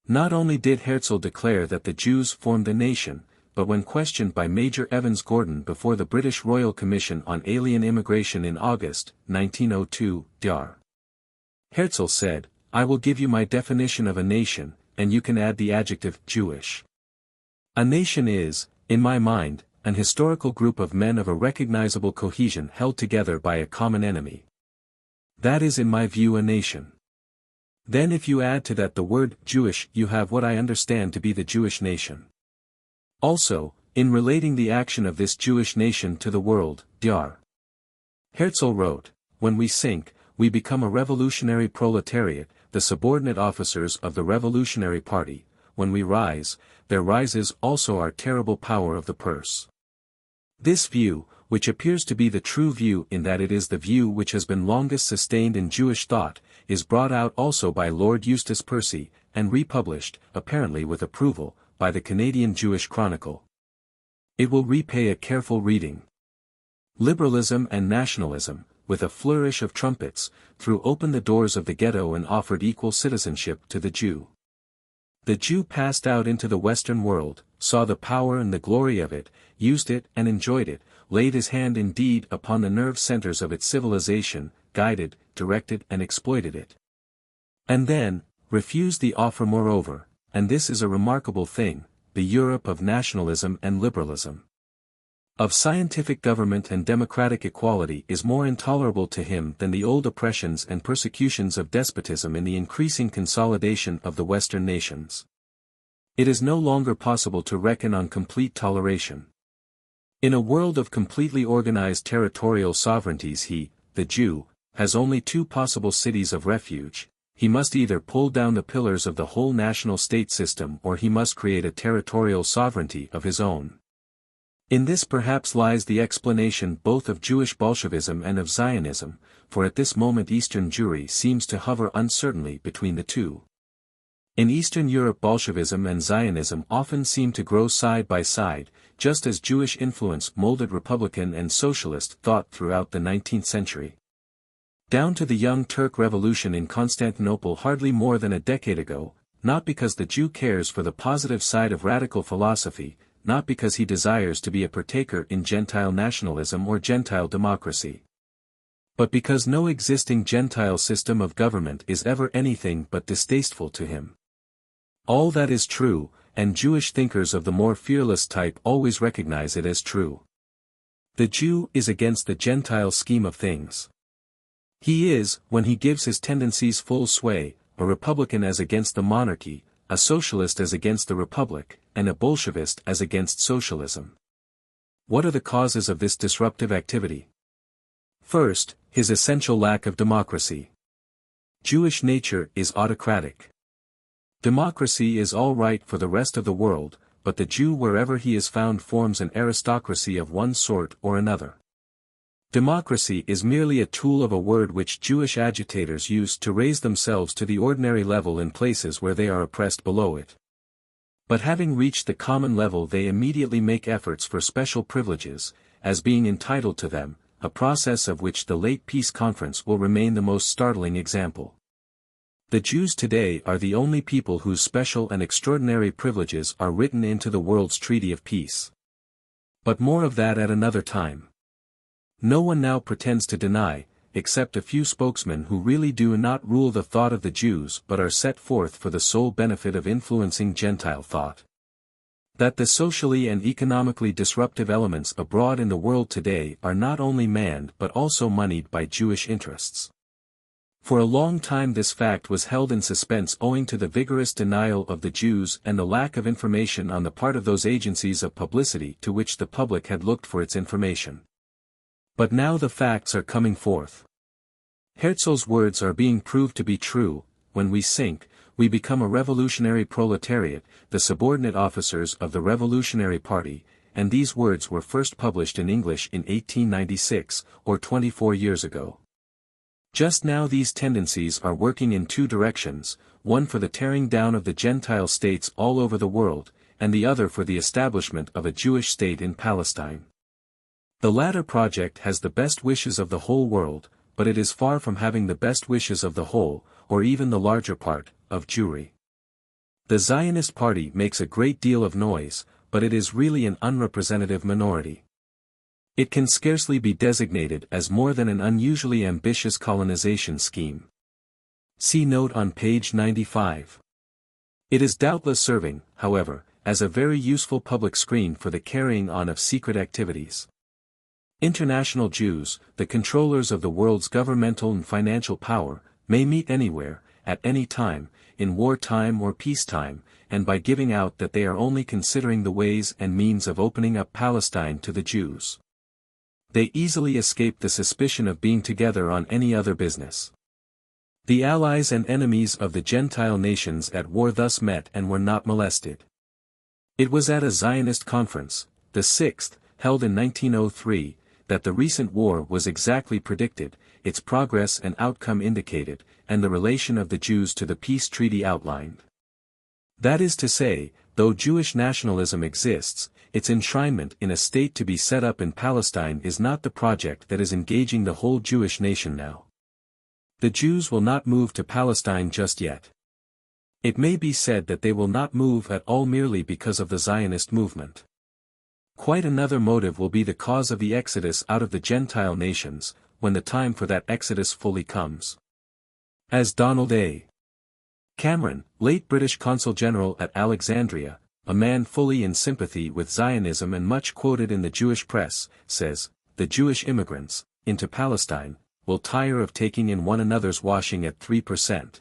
Not only did Herzl declare that the Jews formed the nation, but when questioned by Major Evans Gordon before the British Royal Commission on Alien Immigration in August, 1902, Dr. Herzl said, "I will give you my definition of a nation, and you can add the adjective Jewish. A nation is, in my mind, an historical group of men of a recognizable cohesion held together by a common enemy. That is in my view a nation. Then if you add to that the word Jewish, you have what I understand to be the Jewish nation. Also, in relating the action of this Jewish nation to the world, Dr. Herzl wrote, "When we sink, we become a revolutionary proletariat, the subordinate officers of the revolutionary party. When we rise, there rises also our terrible power of the purse." This view, which appears to be the true view in that it is the view which has been longest sustained in Jewish thought, is brought out also by Lord Eustace Percy, and republished, apparently with approval, by the Canadian Jewish Chronicle. It will repay a careful reading. Liberalism and nationalism, with a flourish of trumpets, threw open the doors of the ghetto and offered equal citizenship to the Jew. The Jew passed out into the Western world, saw the power and the glory of it, used it and enjoyed it, laid his hand indeed upon the nerve centers of its civilization, guided, directed and exploited it. And then, refused the offer moreover, and this is a remarkable thing, the Europe of nationalism and liberalism, of scientific government and democratic equality is more intolerable to him than the old oppressions and persecutions of despotism in the increasing consolidation of the Western nations. It is no longer possible to reckon on complete toleration. In a world of completely organized territorial sovereignties he, the Jew, has only two possible cities of refuge. He must either pull down the pillars of the whole national state system or he must create a territorial sovereignty of his own. In this perhaps lies the explanation both of Jewish Bolshevism and of Zionism, for at this moment Eastern Jewry seems to hover uncertainly between the two. In Eastern Europe Bolshevism and Zionism often seem to grow side by side, just as Jewish influence molded Republican and Socialist thought throughout the 19th century. Down to the Young Turk Revolution in Constantinople hardly more than a decade ago, not because the Jew cares for the positive side of radical philosophy, not because he desires to be a partaker in Gentile nationalism or Gentile democracy, but because no existing Gentile system of government is ever anything but distasteful to him. All that is true, and Jewish thinkers of the more fearless type always recognize it as true. The Jew is against the Gentile scheme of things. He is, when he gives his tendencies full sway, a Republican as against the monarchy, a socialist as against the republic, and a Bolshevist as against socialism. What are the causes of this disruptive activity? First, his essential lack of democracy. Jewish nature is autocratic. Democracy is all right for the rest of the world, but the Jew wherever he is found forms an aristocracy of one sort or another. Democracy is merely a tool of a word which Jewish agitators use to raise themselves to the ordinary level in places where they are oppressed below it. But having reached the common level, they immediately make efforts for special privileges, as being entitled to them, a process of which the late peace conference will remain the most startling example. The Jews today are the only people whose special and extraordinary privileges are written into the world's treaty of peace. But more of that at another time. No one now pretends to deny, except a few spokesmen who really do not rule the thought of the Jews but are set forth for the sole benefit of influencing Gentile thought, that the socially and economically disruptive elements abroad in the world today are not only manned but also moneyed by Jewish interests. For a long time this fact was held in suspense owing to the vigorous denial of the Jews and the lack of information on the part of those agencies of publicity to which the public had looked for its information. But now the facts are coming forth. Herzl's words are being proved to be true: when we sink, we become a revolutionary proletariat, the subordinate officers of the Revolutionary Party, and these words were first published in English in 1896, or 24 years ago. Just now these tendencies are working in two directions, one for the tearing down of the Gentile states all over the world, and the other for the establishment of a Jewish state in Palestine. The latter project has the best wishes of the whole world, but it is far from having the best wishes of the whole, or even the larger part, of Jewry. The Zionist party makes a great deal of noise, but it is really an unrepresentative minority. It can scarcely be designated as more than an unusually ambitious colonization scheme. See note on page 95. It is doubtless serving, however, as a very useful public screen for the carrying on of secret activities. International Jews, the controllers of the world's governmental and financial power, may meet anywhere, at any time, in wartime or peacetime, and by giving out that they are only considering the ways and means of opening up Palestine to the Jews, they easily escape the suspicion of being together on any other business. The allies and enemies of the Gentile nations at war thus met and were not molested. It was at a Zionist conference, the sixth, held in 1903, that the recent war was exactly predicted, its progress and outcome indicated, and the relation of the Jews to the peace treaty outlined. That is to say, though Jewish nationalism exists, its enshrinement in a state to be set up in Palestine is not the project that is engaging the whole Jewish nation now. The Jews will not move to Palestine just yet. It may be said that they will not move at all merely because of the Zionist movement. Quite another motive will be the cause of the exodus out of the Gentile nations, when the time for that exodus fully comes. As Donald A. Cameron, late British Consul General at Alexandria, a man fully in sympathy with Zionism and much quoted in the Jewish press, says, the Jewish immigrants, into Palestine, will tire of taking in one another's washing at 3%.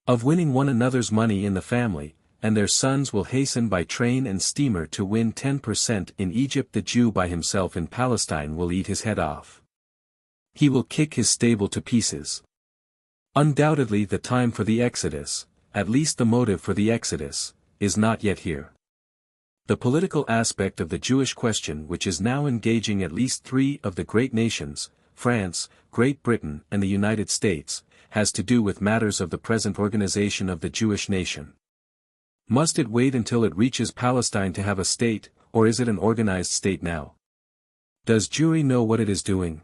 Of winning one another's money in the family, and their sons will hasten by train and steamer to win 10% in Egypt. The Jew by himself in Palestine will eat his head off. He will kick his stable to pieces. Undoubtedly the time for the exodus, at least the motive for the exodus, is not yet here. The political aspect of the Jewish question, which is now engaging at least three of the great nations, France, Great Britain and the United States, has to do with matters of the present organization of the Jewish nation. Must it wait until it reaches Palestine to have a state, or is it an organized state now? Does Jewry know what it is doing?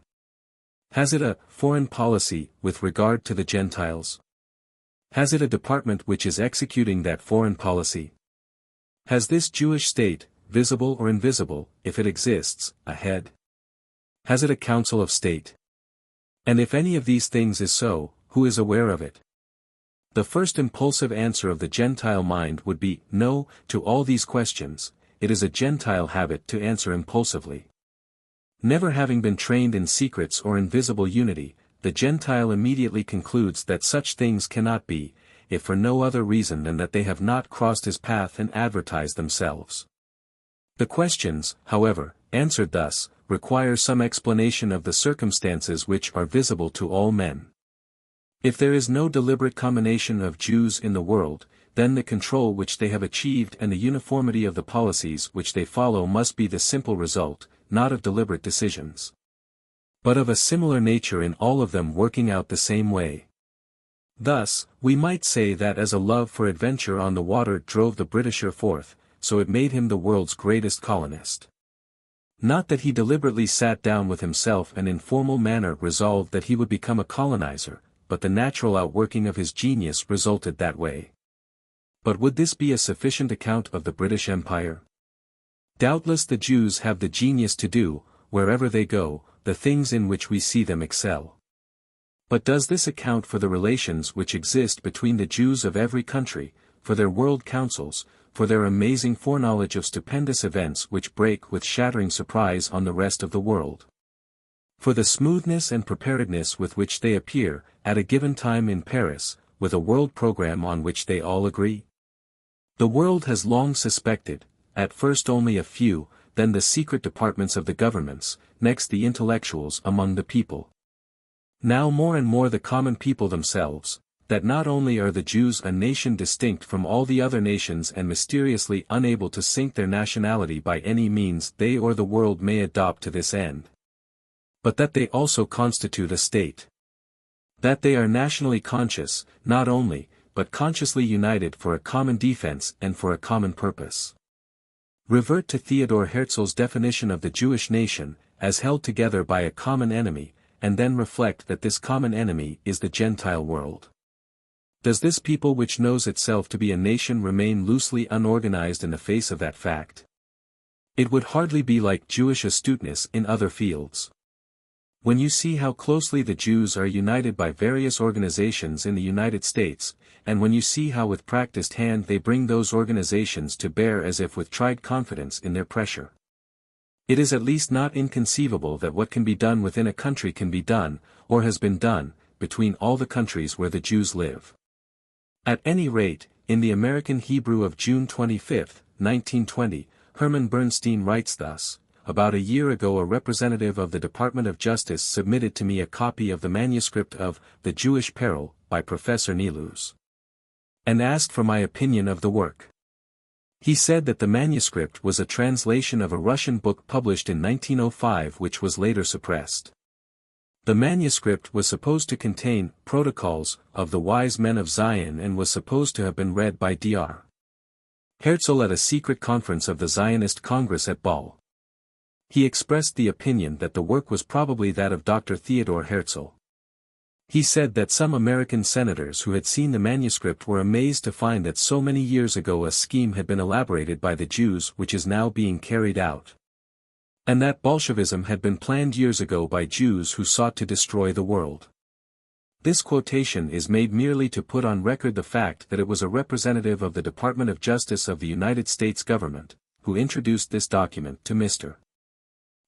Has it a foreign policy with regard to the Gentiles? Has it a department which is executing that foreign policy? Has this Jewish state, visible or invisible, if it exists, a head? Has it a council of state? And if any of these things is so, who is aware of it? The first impulsive answer of the Gentile mind would be, no, to all these questions. It is a Gentile habit to answer impulsively. Never having been trained in secrets or in visible unity, the Gentile immediately concludes that such things cannot be, if for no other reason than that they have not crossed his path and advertised themselves. The questions, however, answered thus, require some explanation of the circumstances which are visible to all men. If there is no deliberate combination of Jews in the world, then the control which they have achieved and the uniformity of the policies which they follow must be the simple result, not of deliberate decisions, but of a similar nature in all of them working out the same way. Thus, we might say that as a love for adventure on the water drove the Britisher forth, so it made him the world's greatest colonist. Not that he deliberately sat down with himself and in formal manner resolved that he would become a colonizer, but the natural outworking of his genius resulted that way. But would this be a sufficient account of the British Empire? Doubtless the Jews have the genius to do, wherever they go, the things in which we see them excel. But does this account for the relations which exist between the Jews of every country, for their world councils, for their amazing foreknowledge of stupendous events which break with shattering surprise on the rest of the world? For the smoothness and preparedness with which they appear, at a given time in Paris, with a world program on which they all agree? The world has long suspected, at first only a few, then the secret departments of the governments, next the intellectuals among the people. Now more and more the common people themselves, that not only are the Jews a nation distinct from all the other nations and mysteriously unable to sink their nationality by any means they or the world may adopt to this end, but that they also constitute a state. That they are nationally conscious, not only, but consciously united for a common defense and for a common purpose. Revert to Theodor Herzl's definition of the Jewish nation, as held together by a common enemy, and then reflect that this common enemy is the Gentile world. Does this people which knows itself to be a nation remain loosely unorganized in the face of that fact? It would hardly be like Jewish astuteness in other fields. When you see how closely the Jews are united by various organizations in the United States, and when you see how with practiced hand they bring those organizations to bear as if with tried confidence in their pressure, it is at least not inconceivable that what can be done within a country can be done, or has been done, between all the countries where the Jews live. At any rate, in the American Hebrew of June 25, 1920, Hermann Bernstein writes thus: about a year ago a representative of the Department of Justice submitted to me a copy of the manuscript of The Jewish Peril, by Professor Nilus, and asked for my opinion of the work. He said that the manuscript was a translation of a Russian book published in 1905 which was later suppressed. The manuscript was supposed to contain protocols of the wise men of Zion and was supposed to have been read by Dr. Herzl at a secret conference of the Zionist Congress at Ball. He expressed the opinion that the work was probably that of Dr. Theodor Herzl. He said that some American senators who had seen the manuscript were amazed to find that so many years ago a scheme had been elaborated by the Jews which is now being carried out, and that Bolshevism had been planned years ago by Jews who sought to destroy the world. This quotation is made merely to put on record the fact that it was a representative of the Department of Justice of the United States government, who introduced this document to Mr.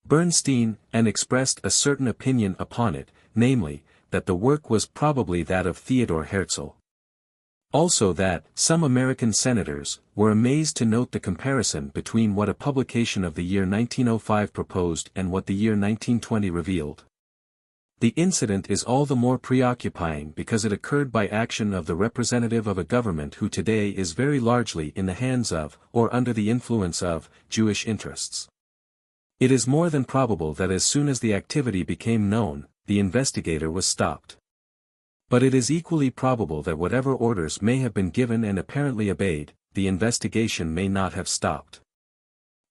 Bernstein, and expressed a certain opinion upon it, namely, that the work was probably that of Theodor Herzl. Also that, some American senators, were amazed to note the comparison between what a publication of the year 1905 proposed and what the year 1920 revealed. The incident is all the more preoccupying because it occurred by action of the representative of a government who today is very largely in the hands of, or under the influence of, Jewish interests. It is more than probable that as soon as the activity became known, the investigator was stopped. But it is equally probable that whatever orders may have been given and apparently obeyed, the investigation may not have stopped.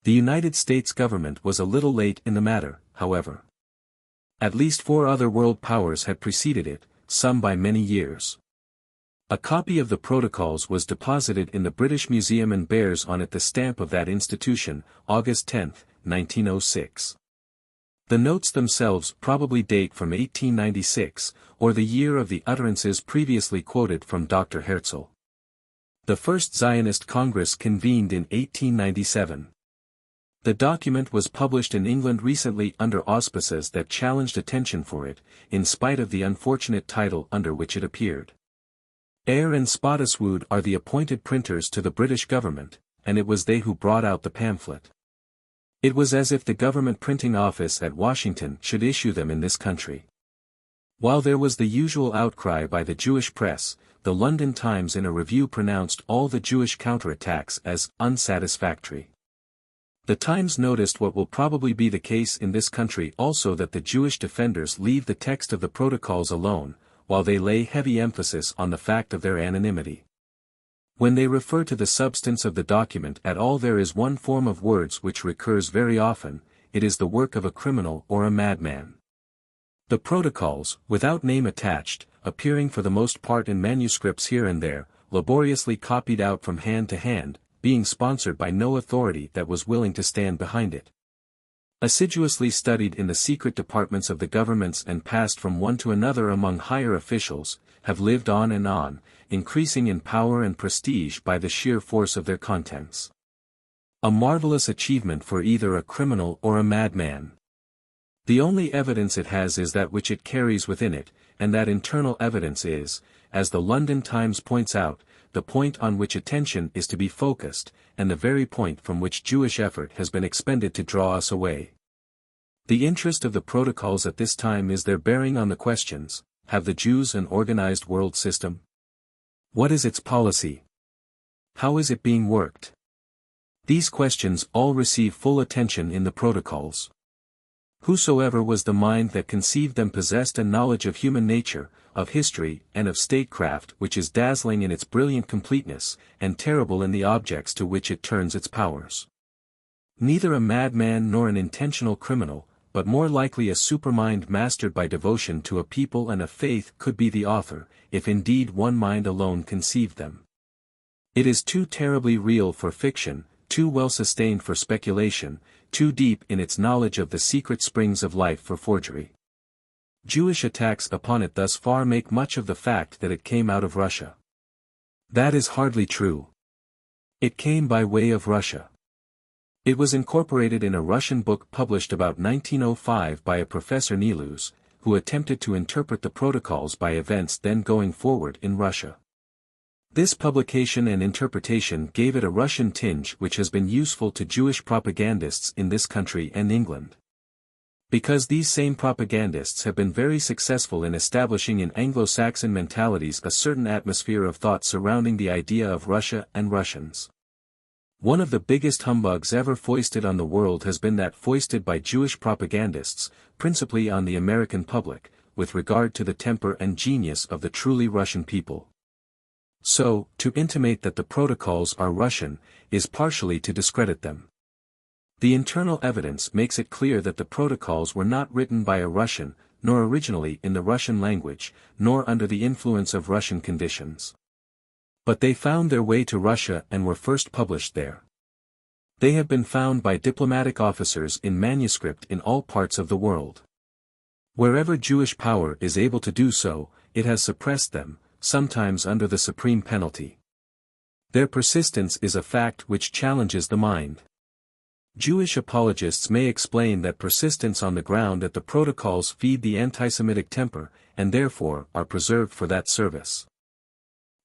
The United States government was a little late in the matter, however. At least 4 other world powers had preceded it, some by many years. A copy of the protocols was deposited in the British Museum and bears on it the stamp of that institution, August 10, 1906. The notes themselves probably date from 1896, or the year of the utterances previously quoted from Dr. Herzl. The first Zionist Congress convened in 1897. The document was published in England recently under auspices that challenged attention for it, in spite of the unfortunate title under which it appeared. Eyre and Spottiswoode are the appointed printers to the British government, and it was they who brought out the pamphlet. It was as if the government printing office at Washington should issue them in this country. While there was the usual outcry by the Jewish press, the London Times in a review pronounced all the Jewish counterattacks as unsatisfactory. The Times noticed what will probably be the case in this country also, that the Jewish defenders leave the text of the protocols alone, while they lay heavy emphasis on the fact of their anonymity. When they refer to the substance of the document at all, there is one form of words which recurs very often: it is the work of a criminal or a madman. The protocols, without name attached, appearing for the most part in manuscripts here and there, laboriously copied out from hand to hand, being sponsored by no authority that was willing to stand behind it. Assiduously studied in the secret departments of the governments and passed from one to another among higher officials, have lived on, increasing in power and prestige by the sheer force of their contents. A marvelous achievement for either a criminal or a madman. The only evidence it has is that which it carries within it, and that internal evidence is, as the London Times points out, the point on which attention is to be focused, and the very point from which Jewish effort has been expended to draw us away. The interest of the protocols at this time is their bearing on the questions: have the Jews an organized world system? What is its policy? How is it being worked? These questions all receive full attention in the protocols. Whosoever was the mind that conceived them possessed a knowledge of human nature, of history, and of statecraft which is dazzling in its brilliant completeness, and terrible in the objects to which it turns its powers. Neither a madman nor an intentional criminal, but more likely a supermind mastered by devotion to a people and a faith, could be the author, if indeed one mind alone conceived them. It is too terribly real for fiction, too well sustained for speculation, too deep in its knowledge of the secret springs of life for forgery. Jewish attacks upon it thus far make much of the fact that it came out of Russia. That is hardly true. It came by way of Russia. It was incorporated in a Russian book published about 1905 by a Professor Nilus, who attempted to interpret the protocols by events then going forward in Russia. This publication and interpretation gave it a Russian tinge which has been useful to Jewish propagandists in this country and England. Because these same propagandists have been very successful in establishing in Anglo-Saxon mentalities a certain atmosphere of thought surrounding the idea of Russia and Russians. One of the biggest humbugs ever foisted on the world has been that foisted by Jewish propagandists, principally on the American public, with regard to the temper and genius of the truly Russian people. So, to intimate that the protocols are Russian, is partially to discredit them. The internal evidence makes it clear that the protocols were not written by a Russian, nor originally in the Russian language, nor under the influence of Russian conditions. But they found their way to Russia and were first published there. They have been found by diplomatic officers in manuscript in all parts of the world. Wherever Jewish power is able to do so, it has suppressed them, sometimes under the supreme penalty. Their persistence is a fact which challenges the mind. Jewish apologists may explain that persistence on the ground that the protocols feed the anti-Semitic temper, and therefore are preserved for that service.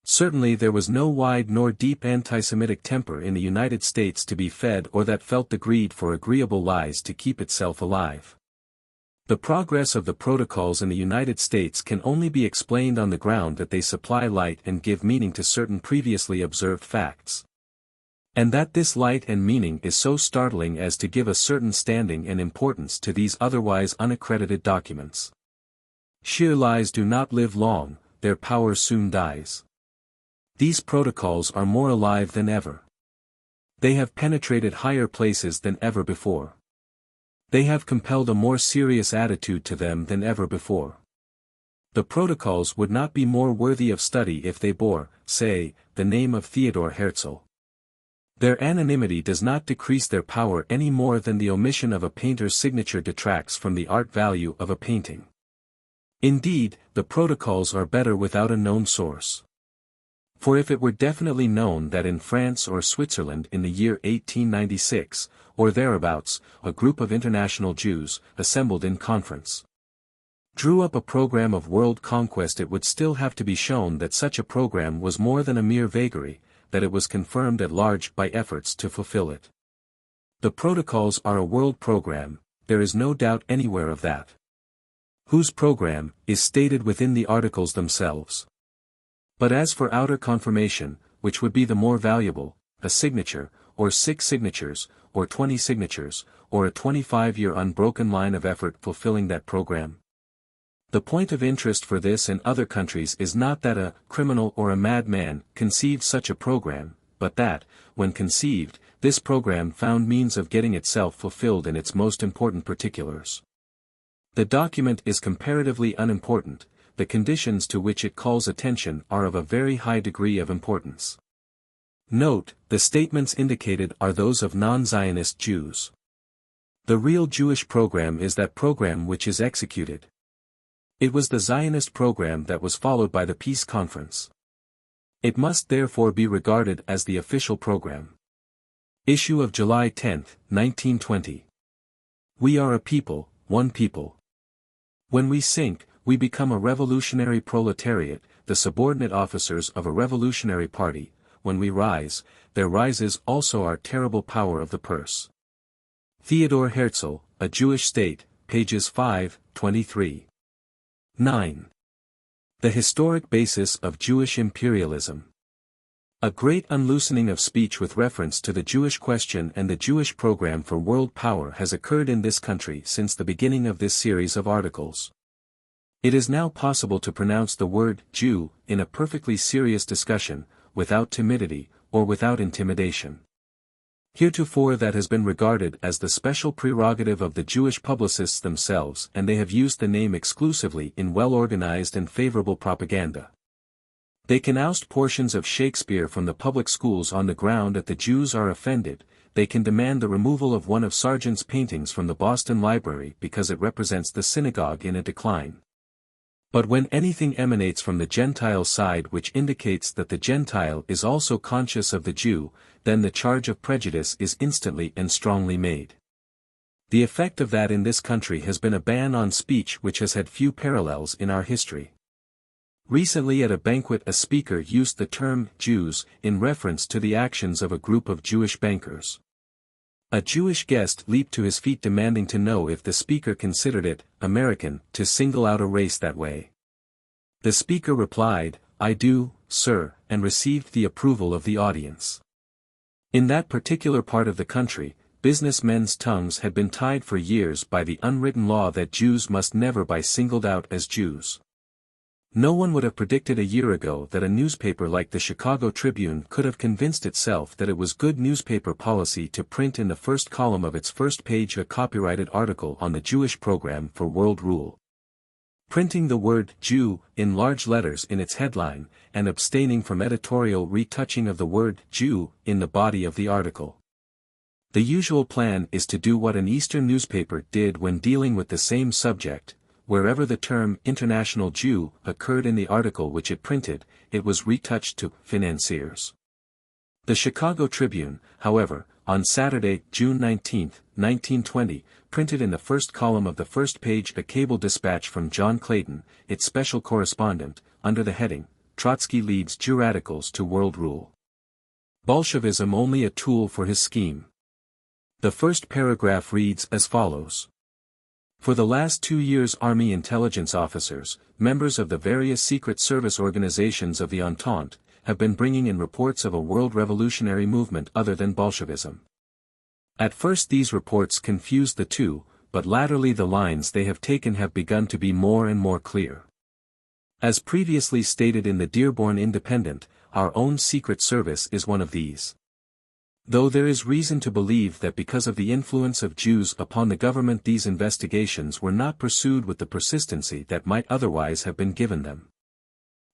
Certainly there was no wide nor deep anti-Semitic temper in the United States to be fed or that felt the greed for agreeable lies to keep itself alive. The progress of the protocols in the United States can only be explained on the ground that they supply light and give meaning to certain previously observed facts. And that this light and meaning is so startling as to give a certain standing and importance to these otherwise unaccredited documents. Sheer lies do not live long, their power soon dies. These protocols are more alive than ever. They have penetrated higher places than ever before. They have compelled a more serious attitude to them than ever before. The protocols would not be more worthy of study if they bore, say, the name of Theodor Herzl. Their anonymity does not decrease their power any more than the omission of a painter's signature detracts from the art value of a painting. Indeed, the protocols are better without a known source. For if it were definitely known that in France or Switzerland in the year 1896, or thereabouts, a group of international Jews, assembled in conference, drew up a program of world conquest, it would still have to be shown that such a program was more than a mere vagary, that it was confirmed at large by efforts to fulfill it. The protocols are a world program, there is no doubt anywhere of that. Whose program is stated within the articles themselves. But as for outer confirmation, which would be the more valuable, a signature, or 6 signatures, or 20 signatures, or a 25-year unbroken line of effort fulfilling that program? The point of interest for this and other countries is not that a criminal or a madman conceived such a program, but that, when conceived, this program found means of getting itself fulfilled in its most important particulars. The document is comparatively unimportant, the conditions to which it calls attention are of a very high degree of importance. Note, the statements indicated are those of non-Zionist Jews. The real Jewish program is that program which is executed. It was the Zionist program that was followed by the peace conference. It must therefore be regarded as the official program. Issue of July 10, 1920. We are a people, one people. When we sink, we become a revolutionary proletariat, the subordinate officers of a revolutionary party. When we rise, there rises also our terrible power of the purse. Theodor Herzl, A Jewish State, pages 5, 23. 9. The historic basis of Jewish imperialism. A great unloosening of speech with reference to the Jewish question and the Jewish program for world power has occurred in this country since the beginning of this series of articles. It is now possible to pronounce the word Jew in a perfectly serious discussion, without timidity, or without intimidation. Heretofore that has been regarded as the special prerogative of the Jewish publicists themselves, and they have used the name exclusively in well-organized and favorable propaganda. They can oust portions of Shakespeare from the public schools on the ground that the Jews are offended. They can demand the removal of one of Sargent's paintings from the Boston Library because it represents the synagogue in a decline. But when anything emanates from the Gentile side which indicates that the Gentile is also conscious of the Jew, then the charge of prejudice is instantly and strongly made. The effect of that in this country has been a ban on speech which has had few parallels in our history. Recently at a banquet a speaker used the term Jews in reference to the actions of a group of Jewish bankers. A Jewish guest leaped to his feet demanding to know if the speaker considered it American to single out a race that way. The speaker replied, "I do, sir," and received the approval of the audience. In that particular part of the country, business men's tongues had been tied for years by the unwritten law that Jews must never be singled out as Jews. No one would have predicted a year ago that a newspaper like the Chicago Tribune could have convinced itself that it was good newspaper policy to print in the first column of its first page a copyrighted article on the Jewish program for world rule. Printing the word Jew in large letters in its headline, and abstaining from editorial retouching of the word Jew in the body of the article. The usual plan is to do what an Eastern newspaper did when dealing with the same subject. Wherever the term international Jew occurred in the article which it printed, it was retouched to financiers. The Chicago Tribune, however, on Saturday, June 19, 1920, printed in the first column of the first page a cable dispatch from John Clayton, its special correspondent, under the heading, "Trotsky leads Jew radicals to world rule. Bolshevism only a tool for his scheme." The first paragraph reads as follows. For the last 2 years Army intelligence officers, members of the various secret service organizations of the Entente, have been bringing in reports of a world revolutionary movement other than Bolshevism. At first these reports confused the two, but latterly the lines they have taken have begun to be more and more clear. As previously stated in the Dearborn Independent, our own secret service is one of these. Though there is reason to believe that because of the influence of Jews upon the government these investigations were not pursued with the persistency that might otherwise have been given them.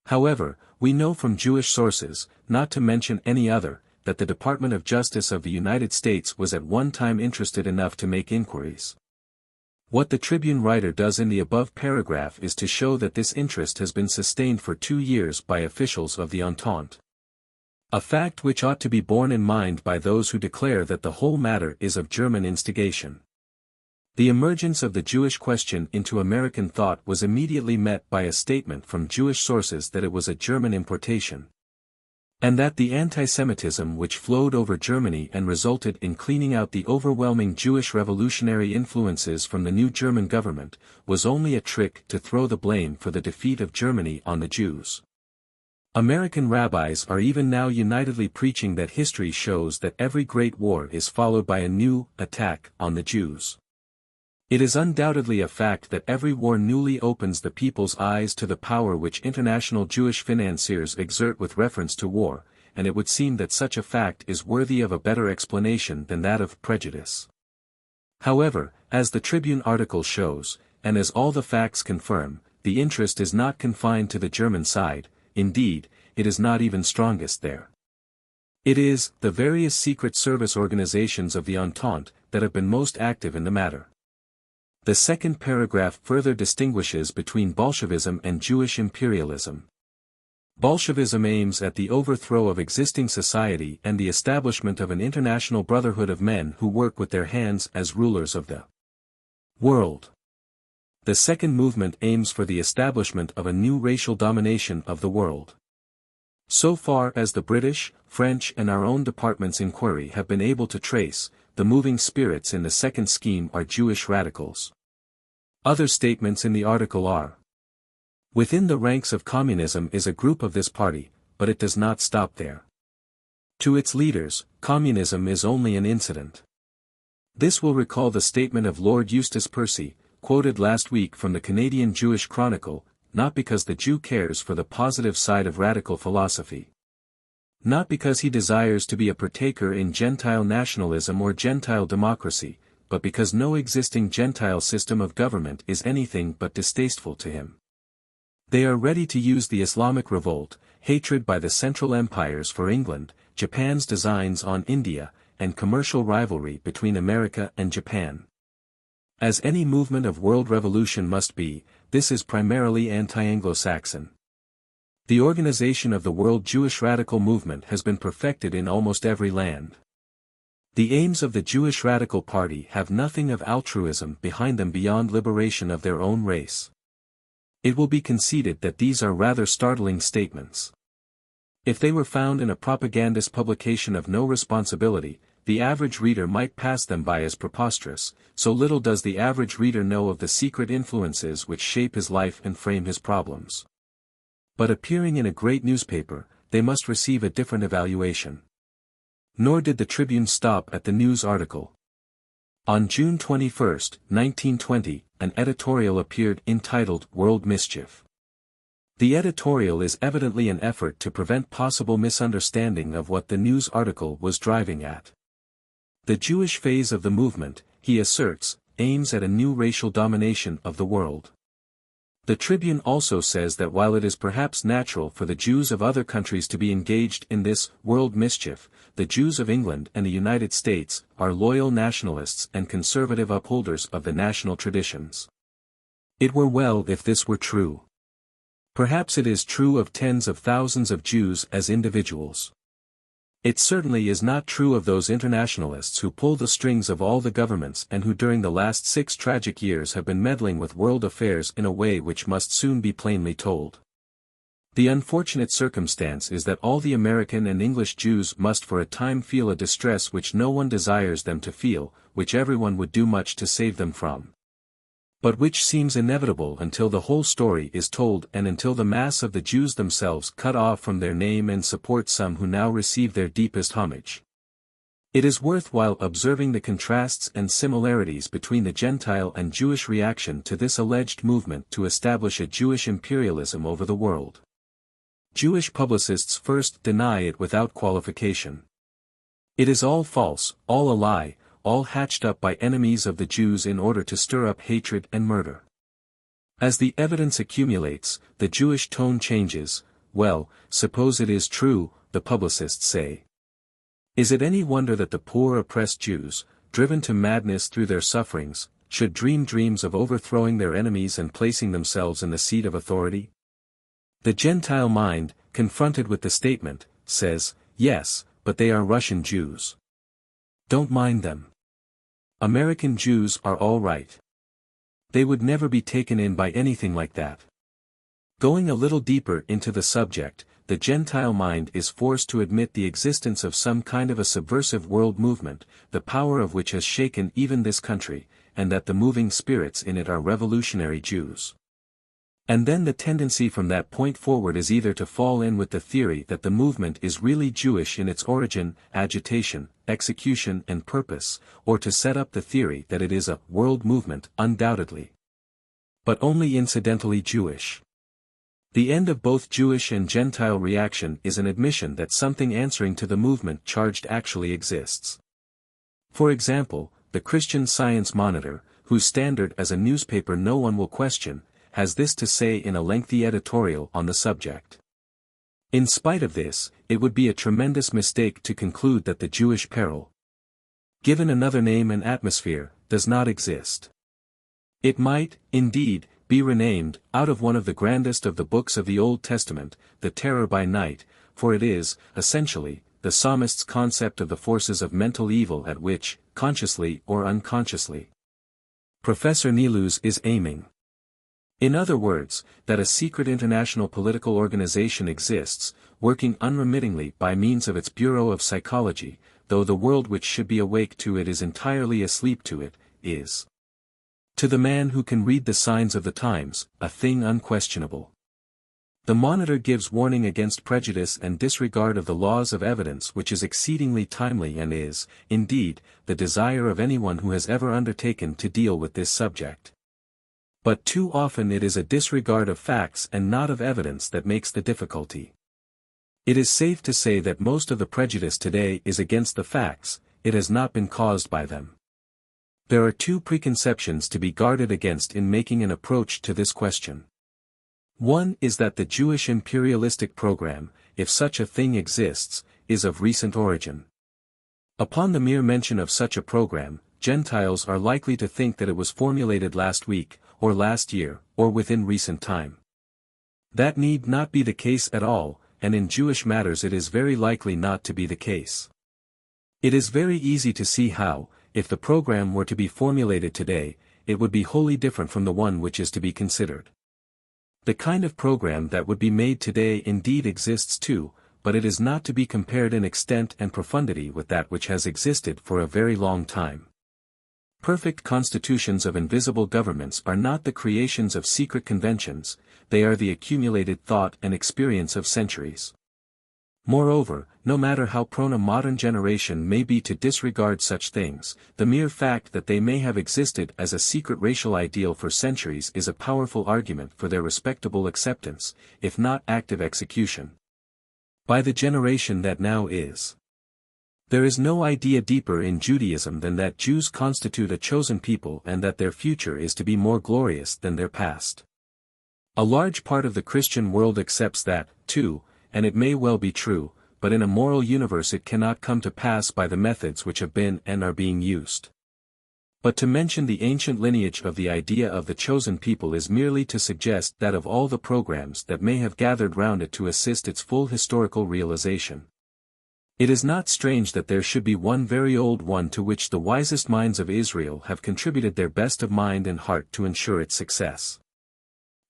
However, we know from Jewish sources, not to mention any other, that the Department of Justice of the United States was at one time interested enough to make inquiries. What the Tribune writer does in the above paragraph is to show that this interest has been sustained for 2 years by officials of the Entente. A fact which ought to be borne in mind by those who declare that the whole matter is of German instigation. The emergence of the Jewish question into American thought was immediately met by a statement from Jewish sources that it was a German importation. And that the anti-Semitism which flowed over Germany and resulted in cleaning out the overwhelming Jewish revolutionary influences from the new German government, was only a trick to throw the blame for the defeat of Germany on the Jews. American rabbis are even now unitedly preaching that history shows that every great war is followed by a new attack on the Jews. It is undoubtedly a fact that every war newly opens the people's eyes to the power which international Jewish financiers exert with reference to war, and it would seem that such a fact is worthy of a better explanation than that of prejudice. However, as the Tribune article shows, and as all the facts confirm, the interest is not confined to the German side, indeed, it is not even strongest there. It is the various secret service organizations of the Entente that have been most active in the matter. The second paragraph further distinguishes between Bolshevism and Jewish imperialism. Bolshevism aims at the overthrow of existing society and the establishment of an international brotherhood of men who work with their hands as rulers of the world. The second movement aims for the establishment of a new racial domination of the world. So far as the British, French and our own department's inquiry have been able to trace, the moving spirits in the second scheme are Jewish radicals. Other statements in the article are: within the ranks of communism is a group of this party, but it does not stop there. To its leaders, communism is only an incident. This will recall the statement of Lord Eustace Percy, quoted last week from the Canadian Jewish Chronicle, not because the Jew cares for the positive side of radical philosophy. Not because he desires to be a partaker in Gentile nationalism or Gentile democracy, but because no existing Gentile system of government is anything but distasteful to him. They are ready to use the Islamic revolt, hatred by the Central Empires for England, Japan's designs on India, and commercial rivalry between America and Japan. As any movement of world revolution must be, this is primarily anti-Anglo-Saxon. The organization of the world Jewish radical movement has been perfected in almost every land. The aims of the Jewish Radical Party have nothing of altruism behind them beyond liberation of their own race. It will be conceded that these are rather startling statements. If they were found in a propagandist publication of no responsibility, the average reader might pass them by as preposterous, so little does the average reader know of the secret influences which shape his life and frame his problems. But appearing in a great newspaper, they must receive a different evaluation. Nor did the Tribune stop at the news article. On June 21, 1920, an editorial appeared entitled World Mischief. The editorial is evidently an effort to prevent possible misunderstanding of what the news article was driving at. The Jewish phase of the movement, he asserts, aims at a new racial domination of the world. The Tribune also says that while it is perhaps natural for the Jews of other countries to be engaged in this world mischief, the Jews of England and the United States are loyal nationalists and conservative upholders of the national traditions. It were well if this were true. Perhaps it is true of tens of thousands of Jews as individuals. It certainly is not true of those internationalists who pull the strings of all the governments and who during the last 6 tragic years have been meddling with world affairs in a way which must soon be plainly told. The unfortunate circumstance is that all the American and English Jews must for a time feel a distress which no one desires them to feel, which everyone would do much to save them from. But which seems inevitable until the whole story is told and until the mass of the Jews themselves cut off from their name and support some who now receive their deepest homage. It is worthwhile observing the contrasts and similarities between the Gentile and Jewish reaction to this alleged movement to establish a Jewish imperialism over the world. Jewish publicists first deny it without qualification. It is all false, all a lie, all hatched up by enemies of the Jews in order to stir up hatred and murder. As the evidence accumulates, the Jewish tone changes. Well, suppose it is true, the publicists say. Is it any wonder that the poor oppressed Jews, driven to madness through their sufferings, should dream dreams of overthrowing their enemies and placing themselves in the seat of authority? The Gentile mind, confronted with the statement, says, yes, but they are Russian Jews. Don't mind them. American Jews are all right. They would never be taken in by anything like that. Going a little deeper into the subject, the Gentile mind is forced to admit the existence of some kind of a subversive world movement, the power of which has shaken even this country, and that the moving spirits in it are revolutionary Jews. And then the tendency from that point forward is either to fall in with the theory that the movement is really Jewish in its origin, agitation, execution and purpose, or to set up the theory that it is a world movement, undoubtedly, but only incidentally Jewish. The end of both Jewish and Gentile reaction is an admission that something answering to the movement charged actually exists. For example, the Christian Science Monitor, whose standard as a newspaper no one will question, has this to say in a lengthy editorial on the subject. In spite of this, it would be a tremendous mistake to conclude that the Jewish peril, given another name and atmosphere, does not exist. It might, indeed, be renamed, out of one of the grandest of the books of the Old Testament, the Terror by Night, for it is, essentially, the psalmist's concept of the forces of mental evil at which, consciously or unconsciously, Professor Nilus is aiming. In other words, that a secret international political organization exists, working unremittingly by means of its Bureau of Psychology, though the world which should be awake to it is entirely asleep to it, is, to the man who can read the signs of the times, a thing unquestionable. The Monitor gives warning against prejudice and disregard of the laws of evidence, which is exceedingly timely and is, indeed, the desire of anyone who has ever undertaken to deal with this subject. But too often it is a disregard of facts and not of evidence that makes the difficulty. It is safe to say that most of the prejudice today is against the facts, it has not been caused by them. There are two preconceptions to be guarded against in making an approach to this question. One is that the Jewish imperialistic program, if such a thing exists, is of recent origin. Upon the mere mention of such a program, Gentiles are likely to think that it was formulated last week, or last year, or within recent time. That need not be the case at all, and in Jewish matters it is very likely not to be the case. It is very easy to see how, if the program were to be formulated today, it would be wholly different from the one which is to be considered. The kind of program that would be made today indeed exists too, but it is not to be compared in extent and profundity with that which has existed for a very long time. Perfect constitutions of invisible governments are not the creations of secret conventions, they are the accumulated thought and experience of centuries. Moreover, no matter how prone a modern generation may be to disregard such things, the mere fact that they may have existed as a secret racial ideal for centuries is a powerful argument for their respectable acceptance, if not active execution, by the generation that now is. There is no idea deeper in Judaism than that Jews constitute a chosen people and that their future is to be more glorious than their past. A large part of the Christian world accepts that, too, and it may well be true, but in a moral universe it cannot come to pass by the methods which have been and are being used. But to mention the ancient lineage of the idea of the chosen people is merely to suggest that of all the programs that may have gathered round it to assist its full historical realization, it is not strange that there should be one very old one to which the wisest minds of Israel have contributed their best of mind and heart to ensure its success.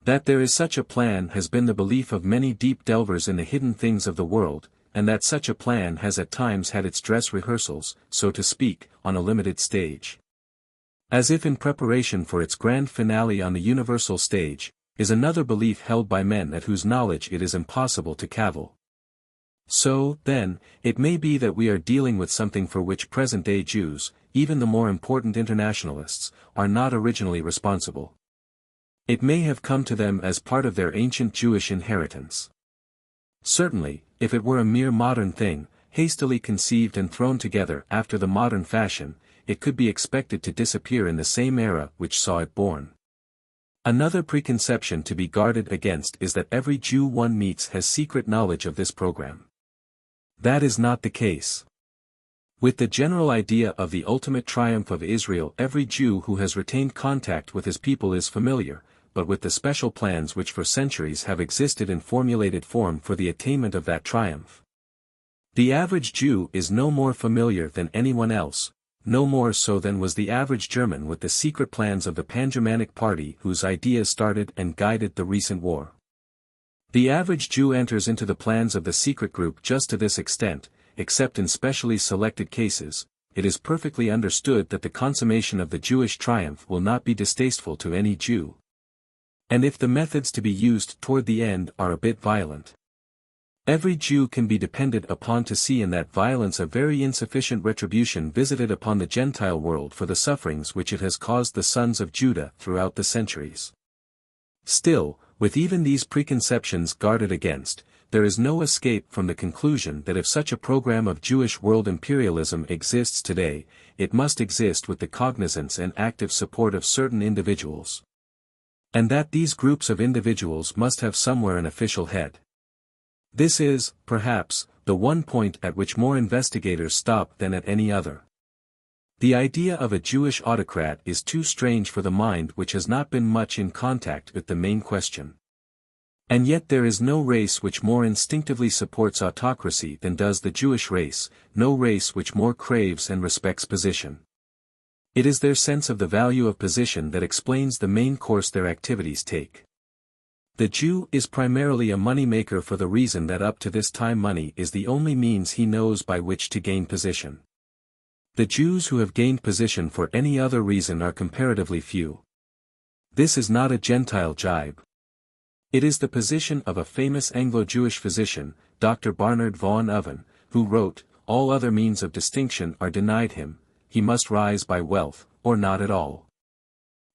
That there is such a plan has been the belief of many deep delvers in the hidden things of the world, and that such a plan has at times had its dress rehearsals, so to speak, on a limited stage. As if in preparation for its grand finale on the universal stage, is another belief held by men at whose knowledge it is impossible to cavil. So, then, it may be that we are dealing with something for which present-day Jews, even the more important internationalists, are not originally responsible. It may have come to them as part of their ancient Jewish inheritance. Certainly, if it were a mere modern thing, hastily conceived and thrown together after the modern fashion, it could be expected to disappear in the same era which saw it born. Another preconception to be guarded against is that every Jew one meets has secret knowledge of this program. That is not the case. With the general idea of the ultimate triumph of Israel, every Jew who has retained contact with his people is familiar, but with the special plans which for centuries have existed in formulated form for the attainment of that triumph. The average Jew is no more familiar than anyone else, no more so than was the average German with the secret plans of the Pan-Germanic Party whose ideas started and guided the recent war. The average Jew enters into the plans of the secret group just to this extent, except in specially selected cases. It is perfectly understood that the consummation of the Jewish triumph will not be distasteful to any Jew. And if the methods to be used toward the end are a bit violent, every Jew can be depended upon to see in that violence a very insufficient retribution visited upon the Gentile world for the sufferings which it has caused the sons of Judah throughout the centuries. Still, with even these preconceptions guarded against, there is no escape from the conclusion that if such a program of Jewish world imperialism exists today, it must exist with the cognizance and active support of certain individuals. And that these groups of individuals must have somewhere an official head. This is, perhaps, the one point at which more investigators stop than at any other. The idea of a Jewish autocrat is too strange for the mind which has not been much in contact with the main question. And yet there is no race which more instinctively supports autocracy than does the Jewish race, no race which more craves and respects position. It is their sense of the value of position that explains the main course their activities take. The Jew is primarily a money-maker for the reason that up to this time money is the only means he knows by which to gain position. The Jews who have gained position for any other reason are comparatively few. This is not a Gentile jibe. It is the position of a famous Anglo-Jewish physician, Dr. Barnard Vaughan Oven, who wrote, "All other means of distinction are denied him, he must rise by wealth, or not at all."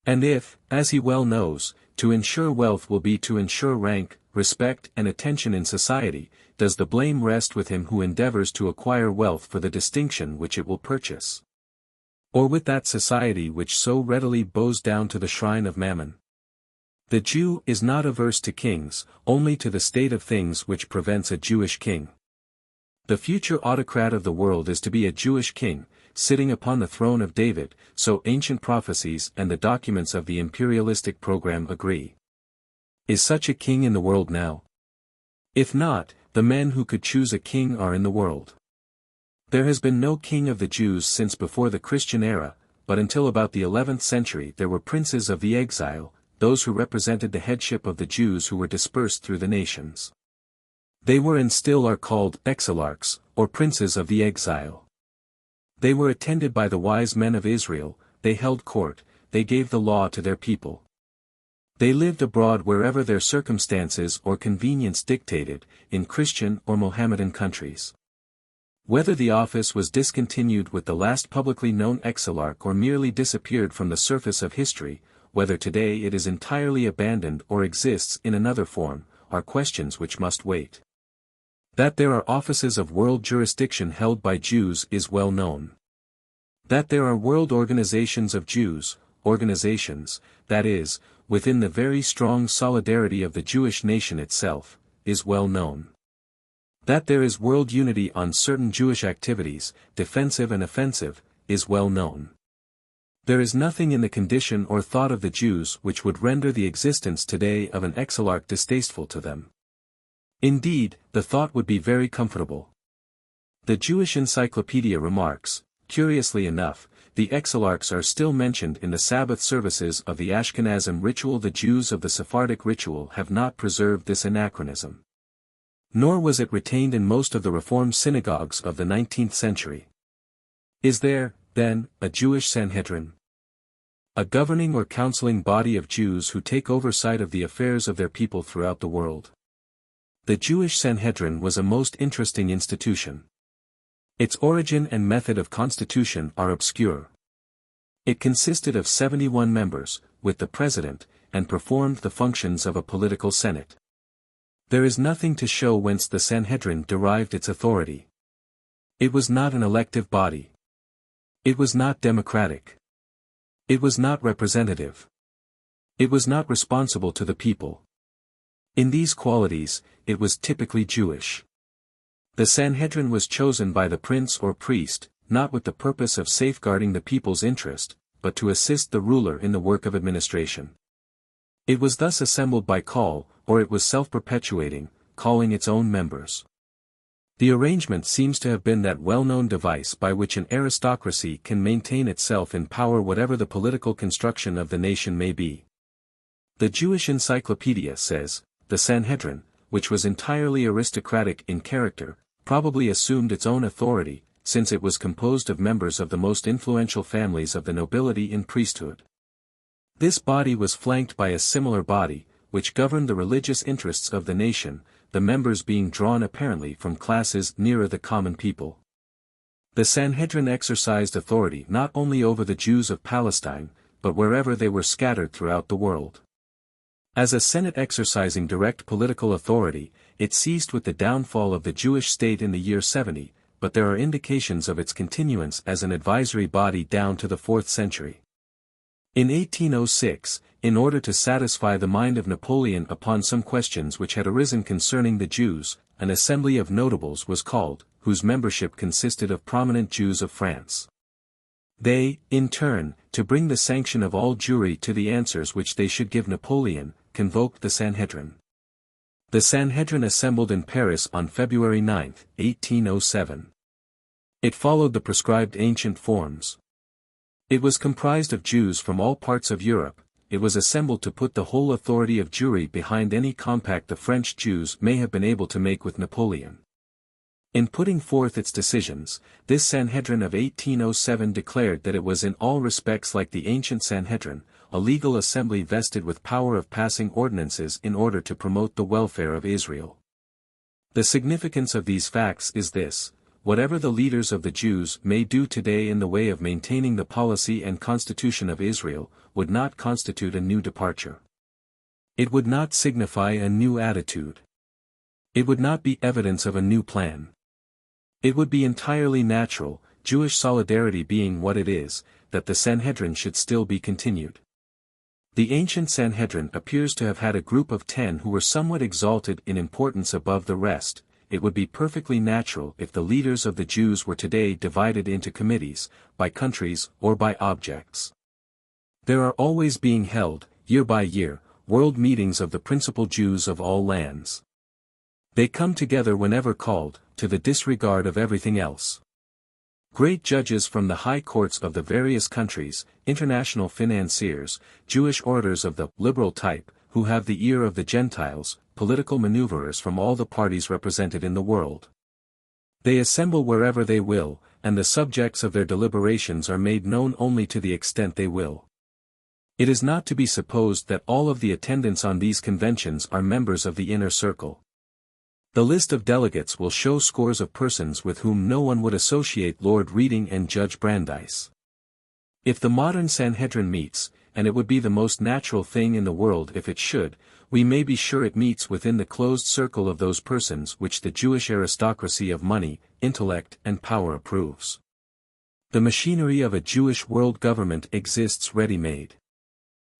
And if, as he well knows, to ensure wealth will be to ensure rank, respect and attention in society, does the blame rest with him who endeavors to acquire wealth for the distinction which it will purchase? Or with that society which so readily bows down to the shrine of Mammon? The Jew is not averse to kings, only to the state of things which prevents a Jewish king. The future autocrat of the world is to be a Jewish king, sitting upon the throne of David, so ancient prophecies and the documents of the imperialistic program agree. Is such a king in the world now? If not, the men who could choose a king are in the world. There has been no king of the Jews since before the Christian era, but until about the 11th century there were princes of the exile, those who represented the headship of the Jews who were dispersed through the nations. They were and still are called exilarchs, or princes of the exile. They were attended by the wise men of Israel, they held court, they gave the law to their people. They lived abroad wherever their circumstances or convenience dictated, in Christian or Mohammedan countries. Whether the office was discontinued with the last publicly known exilarch or merely disappeared from the surface of history, whether today it is entirely abandoned or exists in another form, are questions which must wait. That there are offices of world jurisdiction held by Jews is well known. That there are world organizations of Jews, organizations, that is, within the very strong solidarity of the Jewish nation itself, is well known. That there is world unity on certain Jewish activities, defensive and offensive, is well known. There is nothing in the condition or thought of the Jews which would render the existence today of an exilarch distasteful to them. Indeed, the thought would be very comfortable. The Jewish Encyclopedia remarks, curiously enough, the exilarchs are still mentioned in the Sabbath services of the Ashkenazim ritual. The Jews of the Sephardic ritual have not preserved this anachronism. Nor was it retained in most of the Reform synagogues of the 19th century. Is there, then, a Jewish Sanhedrin? A governing or counseling body of Jews who take oversight of the affairs of their people throughout the world. The Jewish Sanhedrin was a most interesting institution. Its origin and method of constitution are obscure. It consisted of 71 members, with the president, and performed the functions of a political senate. There is nothing to show whence the Sanhedrin derived its authority. It was not an elective body. It was not democratic. It was not representative. It was not responsible to the people. In these qualities, it was typically Jewish. The Sanhedrin was chosen by the prince or priest, not with the purpose of safeguarding the people's interest, but to assist the ruler in the work of administration. It was thus assembled by call, or it was self-perpetuating, calling its own members. The arrangement seems to have been that well-known device by which an aristocracy can maintain itself in power whatever the political construction of the nation may be. The Jewish Encyclopedia says, the Sanhedrin, which was entirely aristocratic in character, probably assumed its own authority, since it was composed of members of the most influential families of the nobility and priesthood. This body was flanked by a similar body, which governed the religious interests of the nation, the members being drawn apparently from classes nearer the common people. The Sanhedrin exercised authority not only over the Jews of Palestine, but wherever they were scattered throughout the world. As a Senate exercising direct political authority, it ceased with the downfall of the Jewish state in the year 70, but there are indications of its continuance as an advisory body down to the 4th century. In 1806, in order to satisfy the mind of Napoleon upon some questions which had arisen concerning the Jews, an assembly of notables was called, whose membership consisted of prominent Jews of France. They, in turn, to bring the sanction of all Jewry to the answers which they should give Napoleon, convoked the Sanhedrin. The Sanhedrin assembled in Paris on February 9, 1807. It followed the prescribed ancient forms. It was comprised of Jews from all parts of Europe. It was assembled to put the whole authority of Jewry behind any compact the French Jews may have been able to make with Napoleon. In putting forth its decisions, this Sanhedrin of 1807 declared that it was in all respects like the ancient Sanhedrin, a legal assembly vested with power of passing ordinances in order to promote the welfare of Israel. The significance of these facts is this: whatever the leaders of the Jews may do today in the way of maintaining the policy and constitution of Israel, would not constitute a new departure. It would not signify a new attitude. It would not be evidence of a new plan. It would be entirely natural, Jewish solidarity being what it is, that the Sanhedrin should still be continued. The ancient Sanhedrin appears to have had a group of 10 who were somewhat exalted in importance above the rest. It would be perfectly natural if the leaders of the Jews were today divided into committees, by countries or by objects. There are always being held, year by year, world meetings of the principal Jews of all lands. They come together whenever called, to the disregard of everything else. Great judges from the high courts of the various countries, international financiers, Jewish orators of the liberal type, who have the ear of the Gentiles, political maneuverers from all the parties represented in the world. They assemble wherever they will, and the subjects of their deliberations are made known only to the extent they will. It is not to be supposed that all of the attendants on these conventions are members of the inner circle. The list of delegates will show scores of persons with whom no one would associate Lord Reading and Judge Brandeis. If the modern Sanhedrin meets, and it would be the most natural thing in the world if it should, we may be sure it meets within the closed circle of those persons which the Jewish aristocracy of money, intellect and power approves. The machinery of a Jewish world government exists ready-made.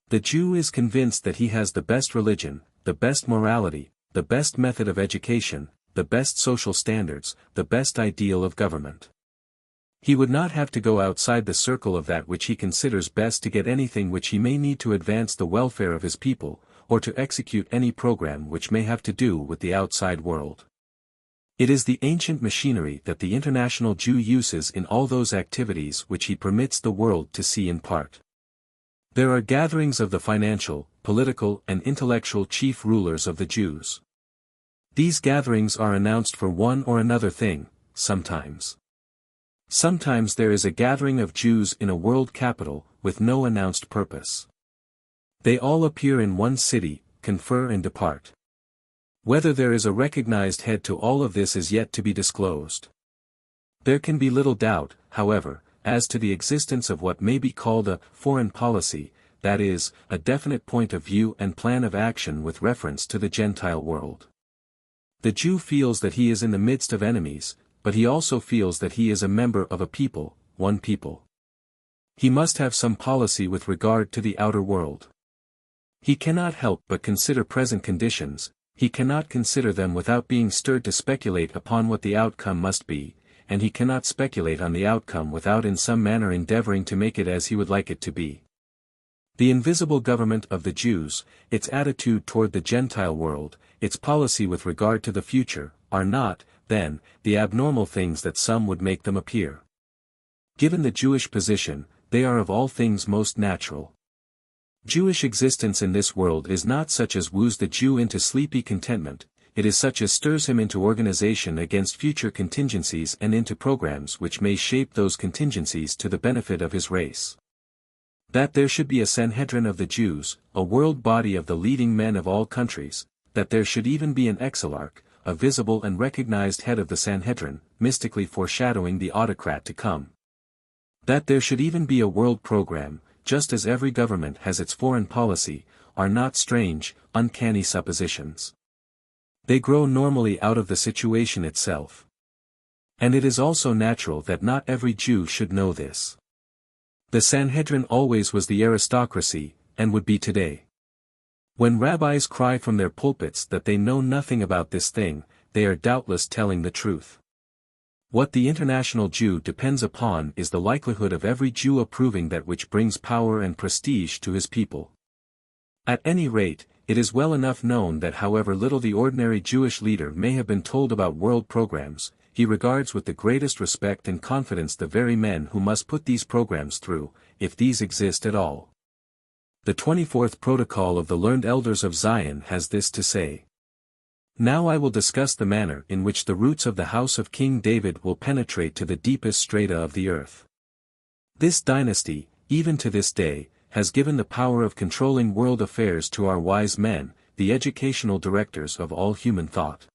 The Jew is convinced that he has the best religion, the best morality, the best method of education, the best social standards, the best ideal of government. He would not have to go outside the circle of that which he considers best to get anything which he may need to advance the welfare of his people, or to execute any program which may have to do with the outside world. It is the ancient machinery that the international Jew uses in all those activities which he permits the world to see in part. There are gatherings of the financial, political and intellectual chief rulers of the Jews. These gatherings are announced for one or another thing, sometimes. Sometimes there is a gathering of Jews in a world capital, with no announced purpose. They all appear in one city, confer and depart. Whether there is a recognized head to all of this is yet to be disclosed. There can be little doubt, however, as to the existence of what may be called a foreign policy, that is, a definite point of view and plan of action with reference to the Gentile world. The Jew feels that he is in the midst of enemies, but he also feels that he is a member of a people, one people. He must have some policy with regard to the outer world. He cannot help but consider present conditions, he cannot consider them without being stirred to speculate upon what the outcome must be, and he cannot speculate on the outcome without in some manner endeavoring to make it as he would like it to be. The invisible government of the Jews, its attitude toward the Gentile world, its policy with regard to the future, are not, then, the abnormal things that some would make them appear. Given the Jewish position, they are of all things most natural. Jewish existence in this world is not such as woos the Jew into sleepy contentment, it is such as stirs him into organization against future contingencies and into programs which may shape those contingencies to the benefit of his race. That there should be a Sanhedrin of the Jews, a world body of the leading men of all countries, that there should even be an exarch, a visible and recognized head of the Sanhedrin, mystically foreshadowing the autocrat to come. That there should even be a world program, just as every government has its foreign policy, are not strange, uncanny suppositions. They grow normally out of the situation itself. And it is also natural that not every Jew should know this. The Sanhedrin always was the aristocracy, and would be today. When rabbis cry from their pulpits that they know nothing about this thing, they are doubtless telling the truth. What the international Jew depends upon is the likelihood of every Jew approving that which brings power and prestige to his people. At any rate, it is well enough known that however little the ordinary Jewish leader may have been told about world programs, he regards with the greatest respect and confidence the very men who must put these programs through, if these exist at all. The 24th Protocol of the Learned Elders of Zion has this to say. Now I will discuss the manner in which the roots of the house of King David will penetrate to the deepest strata of the earth. This dynasty, even to this day, has given the power of controlling world affairs to our wise men, the educational directors of all human thought.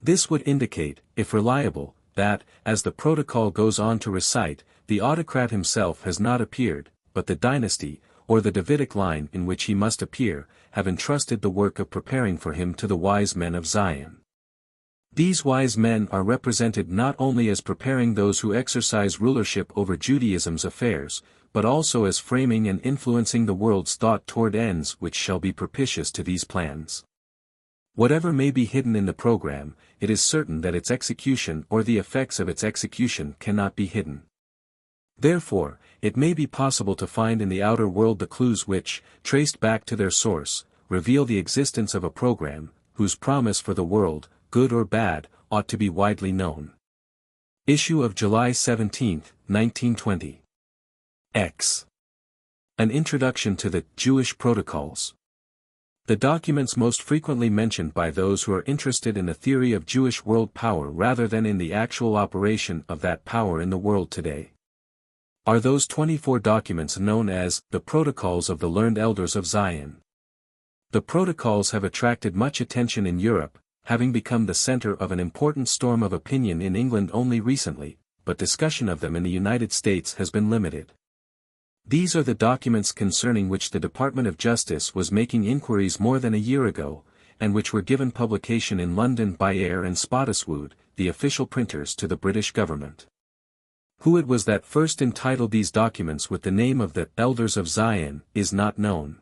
This would indicate, if reliable, that, as the protocol goes on to recite, the autocrat himself has not appeared, but the dynasty, or the Davidic line in which he must appear, have entrusted the work of preparing for him to the wise men of Zion. These wise men are represented not only as preparing those who exercise rulership over Judaism's affairs, but also as framing and influencing the world's thought toward ends which shall be propitious to these plans. Whatever may be hidden in the program, it is certain that its execution or the effects of its execution cannot be hidden. Therefore, it may be possible to find in the outer world the clues which, traced back to their source, reveal the existence of a program, whose promise for the world, good or bad, ought to be widely known. Issue of July 17, 1920. X. An Introduction to the Jewish Protocols. The documents most frequently mentioned by those who are interested in the theory of Jewish world power rather than in the actual operation of that power in the world today, are those 24 documents known as the Protocols of the Learned Elders of Zion. The protocols have attracted much attention in Europe, having become the center of an important storm of opinion in England only recently, but discussion of them in the United States has been limited. These are the documents concerning which the Department of Justice was making inquiries more than a year ago, and which were given publication in London by Ayr and Spottiswoode, the official printers to the British government. Who it was that first entitled these documents with the name of the Elders of Zion is not known.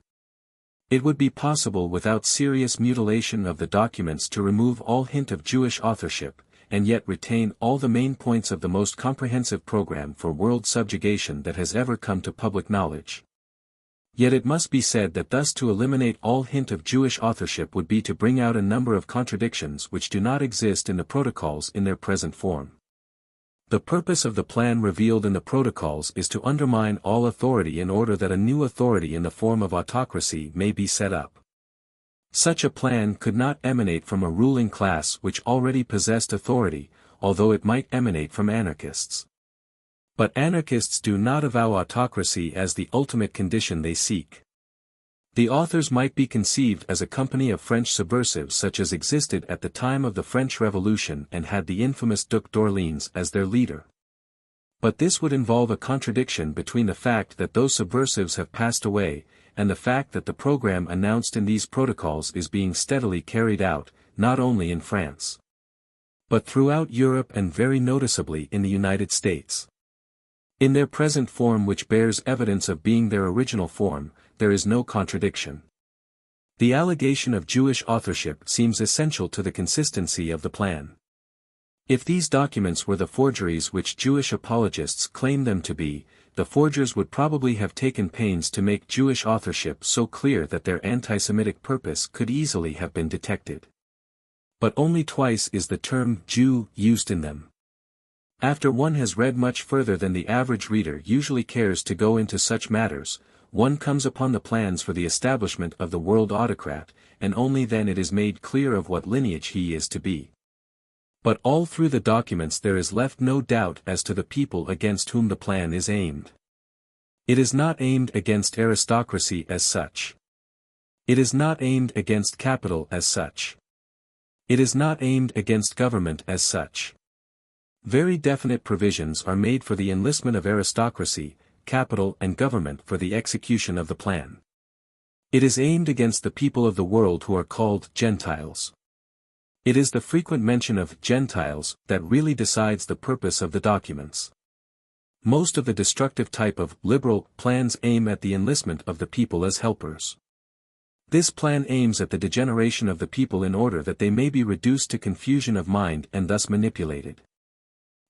It would be possible without serious mutilation of the documents to remove all hint of Jewish authorship, and yet retain all the main points of the most comprehensive program for world subjugation that has ever come to public knowledge. Yet it must be said that thus to eliminate all hint of Jewish authorship would be to bring out a number of contradictions which do not exist in the protocols in their present form. The purpose of the plan revealed in the protocols is to undermine all authority in order that a new authority in the form of autocracy may be set up. Such a plan could not emanate from a ruling class which already possessed authority, although it might emanate from anarchists. But anarchists do not avow autocracy as the ultimate condition they seek. The authors might be conceived as a company of French subversives such as existed at the time of the French Revolution and had the infamous Duc d'Orléans as their leader. But this would involve a contradiction between the fact that those subversives have passed away, and the fact that the program announced in these protocols is being steadily carried out, not only in France, but throughout Europe and very noticeably in the United States. In their present form, which bears evidence of being their original form, there is no contradiction. The allegation of Jewish authorship seems essential to the consistency of the plan. If these documents were the forgeries which Jewish apologists claim them to be, the forgers would probably have taken pains to make Jewish authorship so clear that their anti-Semitic purpose could easily have been detected. But only twice is the term Jew used in them. After one has read much further than the average reader usually cares to go into such matters, one comes upon the plans for the establishment of the world autocrat, and only then it is made clear of what lineage he is to be. But all through the documents there is left no doubt as to the people against whom the plan is aimed. It is not aimed against aristocracy as such. It is not aimed against capital as such. It is not aimed against government as such. Very definite provisions are made for the enlistment of aristocracy, capital and government for the execution of the plan. It is aimed against the people of the world who are called Gentiles. It is the frequent mention of Gentiles that really decides the purpose of the documents. Most of the destructive type of liberal plans aim at the enlistment of the people as helpers. This plan aims at the degeneration of the people in order that they may be reduced to confusion of mind and thus manipulated.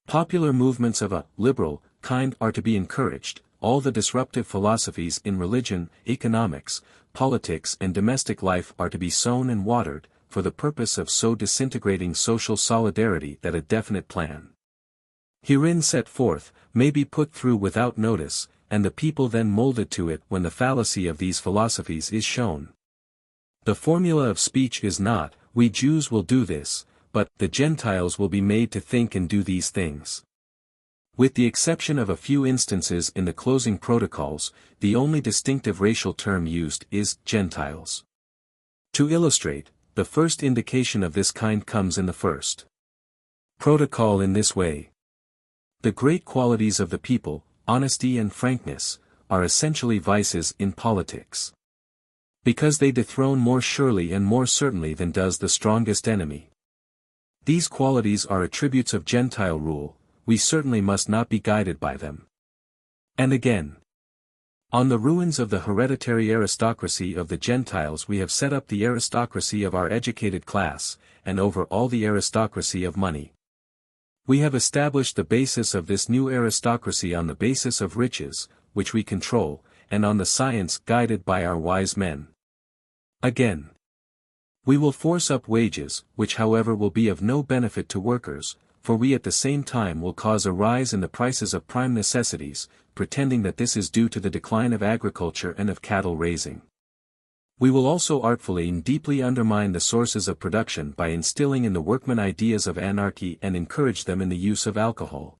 Popular movements of a liberal kind are to be encouraged. All the disruptive philosophies in religion, economics, politics and domestic life are to be sown and watered, for the purpose of so disintegrating social solidarity that a definite plan, herein set forth, may be put through without notice, and the people then molded to it when the fallacy of these philosophies is shown. The formula of speech is not, we Jews will do this, but, the Gentiles will be made to think and do these things. With the exception of a few instances in the closing protocols, the only distinctive racial term used is Gentiles. To illustrate, the first indication of this kind comes in the first protocol in this way. The great qualities of the people, honesty and frankness, are essentially vices in politics. Because they dethrone more surely and more certainly than does the strongest enemy. These qualities are attributes of Gentile rule, we certainly must not be guided by them. And again, on the ruins of the hereditary aristocracy of the Gentiles we have set up the aristocracy of our educated class, and over all the aristocracy of money. We have established the basis of this new aristocracy on the basis of riches, which we control, and on the science guided by our wise men. Again, we will force up wages, which however will be of no benefit to workers, for we at the same time will cause a rise in the prices of prime necessities, pretending that this is due to the decline of agriculture and of cattle raising. We will also artfully and deeply undermine the sources of production by instilling in the workmen ideas of anarchy and encourage them in the use of alcohol.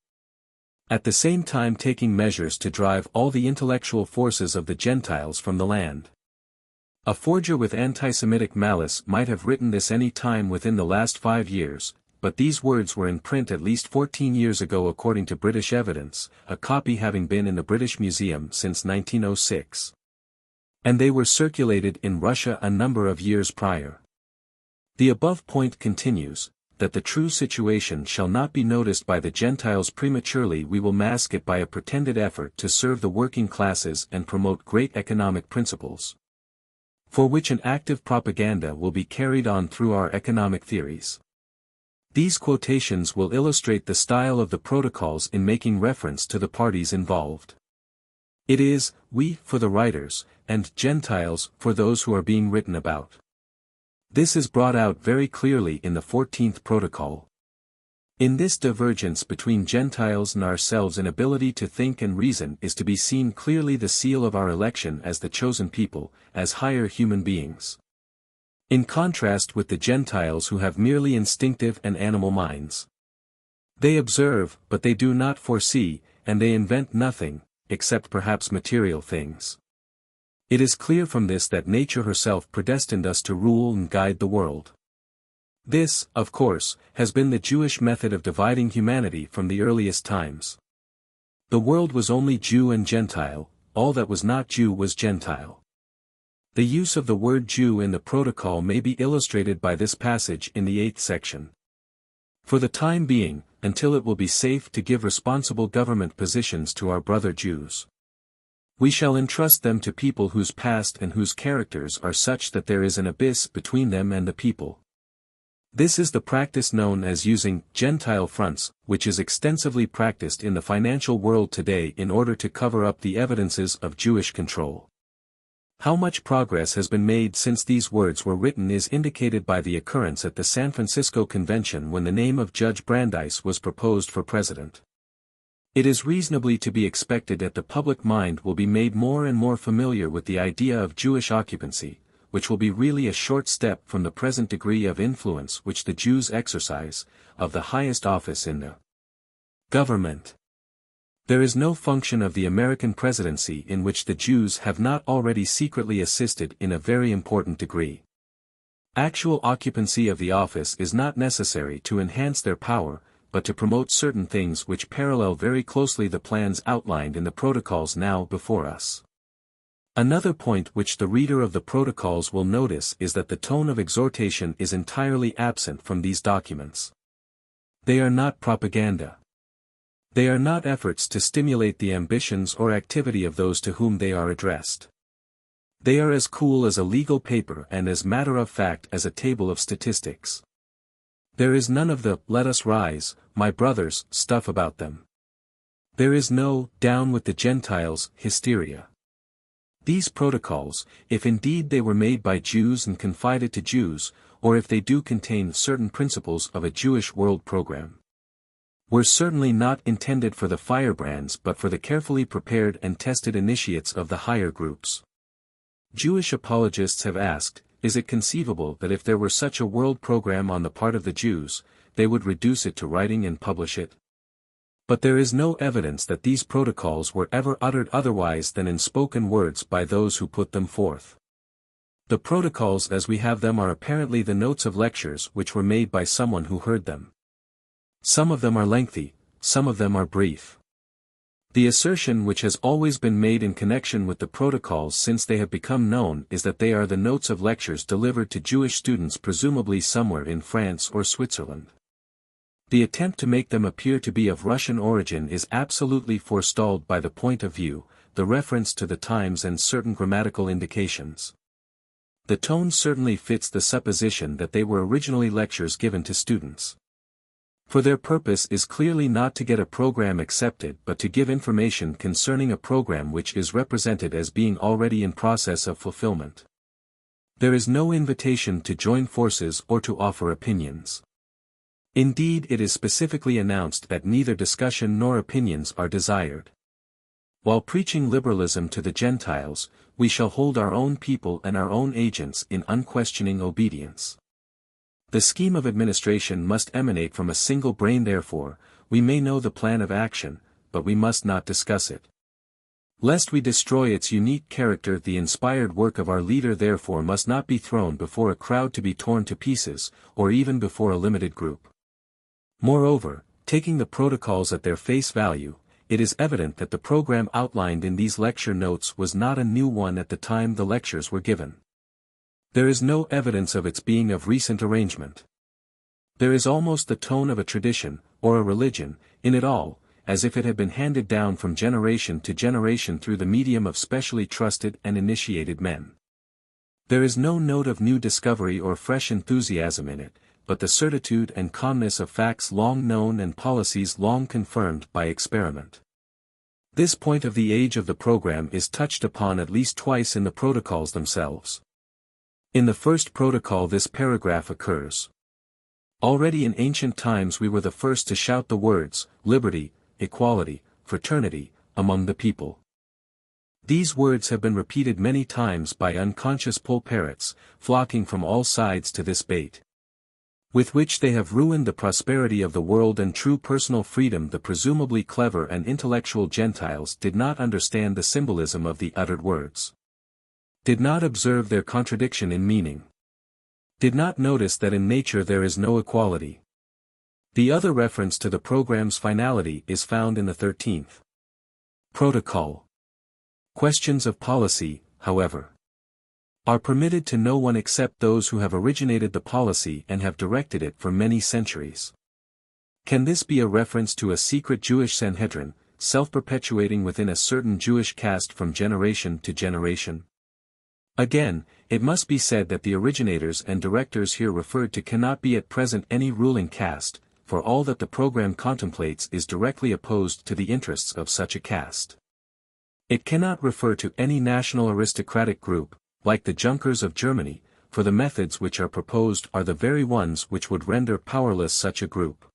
At the same time taking measures to drive all the intellectual forces of the Gentiles from the land. A forger with anti-Semitic malice might have written this any time within the last 5 years, but these words were in print at least 14 years ago according to British evidence, a copy having been in the British Museum since 1906. And they were circulated in Russia a number of years prior. The above point continues, that the true situation shall not be noticed by the Gentiles prematurely, we will mask it by a pretended effort to serve the working classes and promote great economic principles, for which an active propaganda will be carried on through our economic theories. These quotations will illustrate the style of the protocols in making reference to the parties involved. It is, we, for the writers, and Gentiles, for those who are being written about. This is brought out very clearly in the 14th protocol. In this divergence between Gentiles and ourselves in ability to think and reason is to be seen clearly the seal of our election as the chosen people, as higher human beings. In contrast with the Gentiles who have merely instinctive and animal minds. They observe, but they do not foresee, and they invent nothing, except perhaps material things. It is clear from this that nature herself predestined us to rule and guide the world. This, of course, has been the Jewish method of dividing humanity from the earliest times. The world was only Jew and Gentile, all that was not Jew was Gentile. The use of the word Jew in the protocol may be illustrated by this passage in the 8th section. For the time being, until it will be safe to give responsible government positions to our brother Jews, we shall entrust them to people whose past and whose characters are such that there is an abyss between them and the people. This is the practice known as using Gentile fronts, which is extensively practiced in the financial world today in order to cover up the evidences of Jewish control. How much progress has been made since these words were written is indicated by the occurrence at the San Francisco Convention when the name of Judge Brandeis was proposed for president. It is reasonably to be expected that the public mind will be made more and more familiar with the idea of Jewish occupancy, which will be really a short step from the present degree of influence which the Jews exercise, of the highest office in the government. There is no function of the American presidency in which the Jews have not already secretly assisted in a very important degree. Actual occupancy of the office is not necessary to enhance their power, but to promote certain things which parallel very closely the plans outlined in the protocols now before us. Another point which the reader of the protocols will notice is that the tone of exhortation is entirely absent from these documents. They are not propaganda. They are not efforts to stimulate the ambitions or activity of those to whom they are addressed. They are as cool as a legal paper and as matter-of-fact as a table of statistics. There is none of the "let us rise, my brothers" stuff about them. There is no "down with the Gentiles" hysteria. These protocols, if indeed they were made by Jews and confided to Jews, or if they do contain certain principles of a Jewish world program, were certainly not intended for the firebrands but for the carefully prepared and tested initiates of the higher groups. Jewish apologists have asked, is it conceivable that if there were such a world program on the part of the Jews, they would reduce it to writing and publish it? But there is no evidence that these protocols were ever uttered otherwise than in spoken words by those who put them forth. The protocols as we have them are apparently the notes of lectures which were made by someone who heard them. Some of them are lengthy, some of them are brief. The assertion which has always been made in connection with the protocols since they have become known is that they are the notes of lectures delivered to Jewish students presumably somewhere in France or Switzerland. The attempt to make them appear to be of Russian origin is absolutely forestalled by the point of view, the reference to the times and certain grammatical indications. The tone certainly fits the supposition that they were originally lectures given to students. For their purpose is clearly not to get a program accepted but to give information concerning a program which is represented as being already in process of fulfillment. There is no invitation to join forces or to offer opinions. Indeed, it is specifically announced that neither discussion nor opinions are desired. While preaching liberalism to the Gentiles, we shall hold our own people and our own agents in unquestioning obedience. The scheme of administration must emanate from a single brain. Therefore, we may know the plan of action, but we must not discuss it. Lest we destroy its unique character, the inspired work of our leader therefore must not be thrown before a crowd to be torn to pieces, or even before a limited group. Moreover, taking the protocols at their face value, it is evident that the program outlined in these lecture notes was not a new one at the time the lectures were given. There is no evidence of its being of recent arrangement. There is almost the tone of a tradition, or a religion, in it all, as if it had been handed down from generation to generation through the medium of specially trusted and initiated men. There is no note of new discovery or fresh enthusiasm in it, but the certitude and calmness of facts long known and policies long confirmed by experiment. This point of the age of the program is touched upon at least twice in the protocols themselves. In the first protocol this paragraph occurs. Already in ancient times we were the first to shout the words, liberty, equality, fraternity, among the people. These words have been repeated many times by unconscious poll parrots, flocking from all sides to this bait, with which they have ruined the prosperity of the world and true personal freedom. The presumably clever and intellectual Gentiles did not understand the symbolism of the uttered words, did not observe their contradiction in meaning, did not notice that in nature there is no equality. The other reference to the program's finality is found in the 13th protocol. Questions of policy, however, are permitted to no one except those who have originated the policy and have directed it for many centuries. Can this be a reference to a secret Jewish Sanhedrin, self-perpetuating within a certain Jewish caste from generation to generation? Again, it must be said that the originators and directors here referred to cannot be at present any ruling caste, for all that the program contemplates is directly opposed to the interests of such a caste. It cannot refer to any national aristocratic group, like the Junkers of Germany, for the methods which are proposed are the very ones which would render powerless such a group.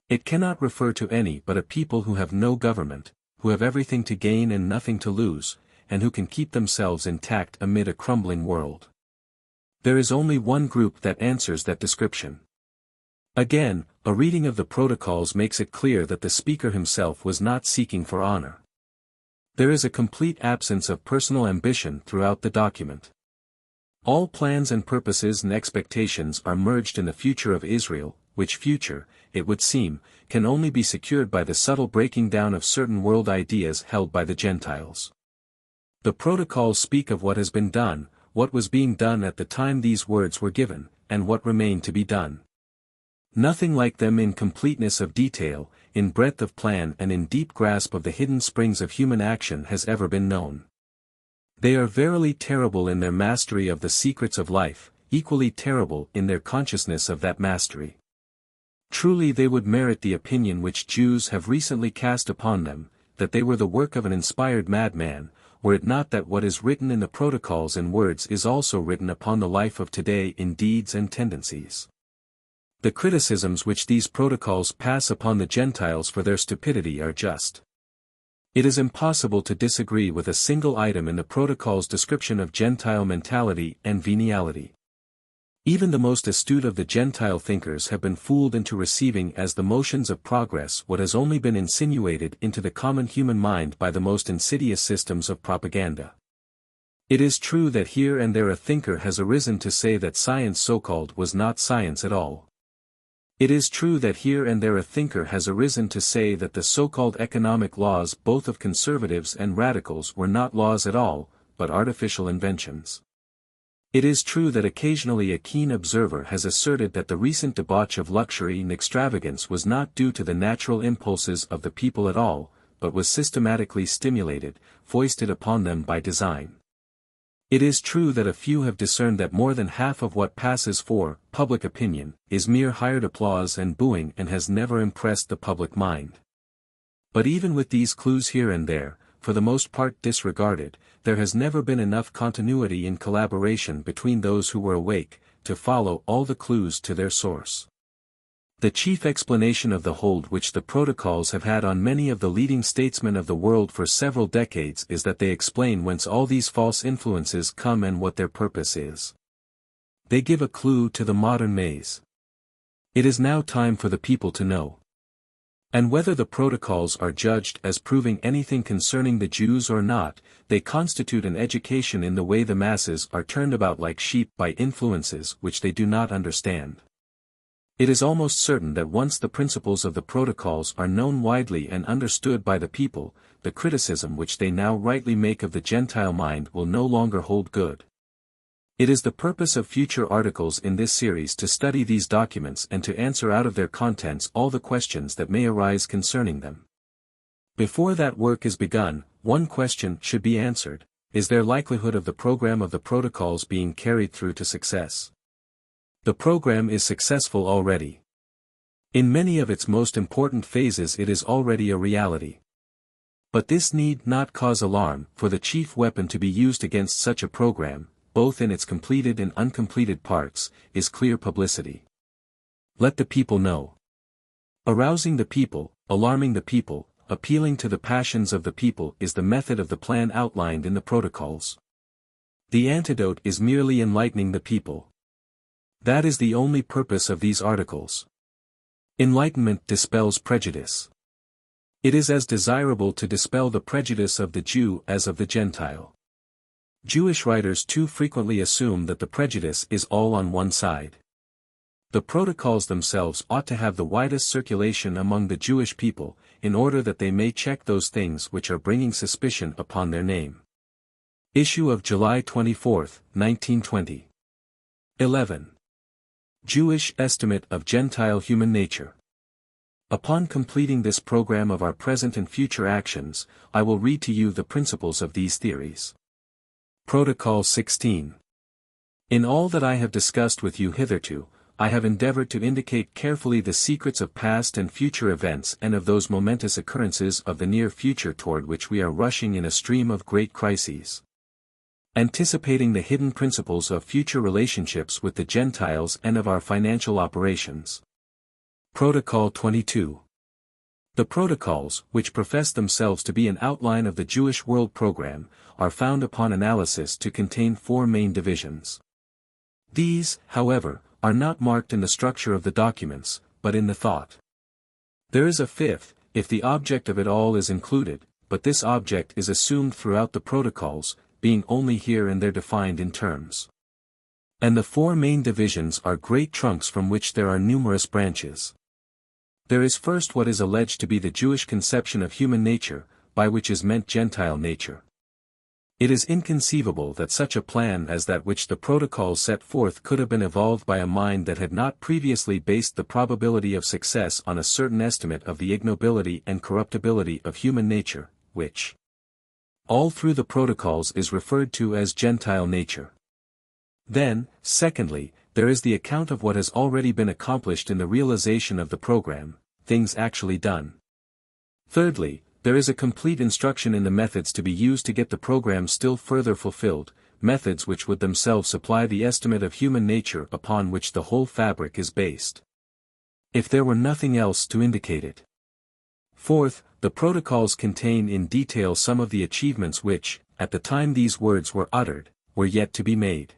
It cannot refer to any but a people who have no government, who have everything to gain and nothing to lose, and who can keep themselves intact amid a crumbling world. There is only one group that answers that description. Again, a reading of the protocols makes it clear that the speaker himself was not seeking for honor. There is a complete absence of personal ambition throughout the document. All plans and purposes and expectations are merged in the future of Israel, which future, it would seem, can only be secured by the subtle breaking down of certain world ideas held by the Gentiles. The protocols speak of what has been done, what was being done at the time these words were given, and what remained to be done. Nothing like them in completeness of detail, in breadth of plan and in deep grasp of the hidden springs of human action has ever been known. They are verily terrible in their mastery of the secrets of life, equally terrible in their consciousness of that mastery. Truly they would merit the opinion which Jews have recently cast upon them, that they were the work of an inspired madman, were it not that what is written in the protocols in words is also written upon the life of today in deeds and tendencies. The criticisms which these protocols pass upon the Gentiles for their stupidity are just. It is impossible to disagree with a single item in the protocol's description of Gentile mentality and venality. Even the most astute of the Gentile thinkers have been fooled into receiving as the motions of progress what has only been insinuated into the common human mind by the most insidious systems of propaganda. It is true that here and there a thinker has arisen to say that science so-called was not science at all. It is true that here and there a thinker has arisen to say that the so-called economic laws both of conservatives and radicals were not laws at all, but artificial inventions. It is true that occasionally a keen observer has asserted that the recent debauch of luxury and extravagance was not due to the natural impulses of the people at all, but was systematically stimulated, foisted upon them by design. It is true that a few have discerned that more than half of what passes for public opinion is mere hired applause and booing and has never impressed the public mind. But even with these clues here and there, for the most part disregarded, there has never been enough continuity in collaboration between those who were awake, to follow all the clues to their source. The chief explanation of the hold which the protocols have had on many of the leading statesmen of the world for several decades is that they explain whence all these false influences come and what their purpose is. They give a clue to the modern maze. It is now time for the people to know. And whether the protocols are judged as proving anything concerning the Jews or not, they constitute an education in the way the masses are turned about like sheep by influences which they do not understand. It is almost certain that once the principles of the protocols are known widely and understood by the people, the criticism which they now rightly make of the Gentile mind will no longer hold good. It is the purpose of future articles in this series to study these documents and to answer out of their contents all the questions that may arise concerning them. Before that work is begun, one question should be answered: is there likelihood of the program of the protocols being carried through to success? The program is successful already. In many of its most important phases it is already a reality. But this need not cause alarm, for the chief weapon to be used against such a program, both in its completed and uncompleted parts, is clear publicity. Let the people know. Arousing the people, alarming the people, appealing to the passions of the people is the method of the plan outlined in the protocols. The antidote is merely enlightening the people. That is the only purpose of these articles. Enlightenment dispels prejudice. It is as desirable to dispel the prejudice of the Jew as of the Gentile. Jewish writers too frequently assume that the prejudice is all on one side. The protocols themselves ought to have the widest circulation among the Jewish people, in order that they may check those things which are bringing suspicion upon their name. Issue of July 24, 1920. 11. Jewish Estimate of Gentile Human Nature. Upon completing this program of our present and future actions, I will read to you the principles of these theories. Protocol 16. In all that I have discussed with you hitherto, I have endeavored to indicate carefully the secrets of past and future events and of those momentous occurrences of the near future toward which we are rushing in a stream of great crises. Anticipating the hidden principles of future relationships with the Gentiles and of our financial operations. Protocol 22. The protocols, which profess themselves to be an outline of the Jewish world program, are found upon analysis to contain four main divisions. These, however, are not marked in the structure of the documents, but in the thought. There is a fifth, if the object of it all is included, but this object is assumed throughout the protocols, being only here and there defined in terms. And the four main divisions are great trunks from which there are numerous branches. There is first what is alleged to be the Jewish conception of human nature, by which is meant Gentile nature. It is inconceivable that such a plan as that which the protocols set forth could have been evolved by a mind that had not previously based the probability of success on a certain estimate of the ignobility and corruptibility of human nature, which all through the protocols is referred to as Gentile nature. Then, secondly, there is the account of what has already been accomplished in the realization of the program, things actually done. Thirdly, there is a complete instruction in the methods to be used to get the program still further fulfilled, methods which would themselves supply the estimate of human nature upon which the whole fabric is based, if there were nothing else to indicate it. Fourth, the protocols contain in detail some of the achievements which, at the time these words were uttered, were yet to be made.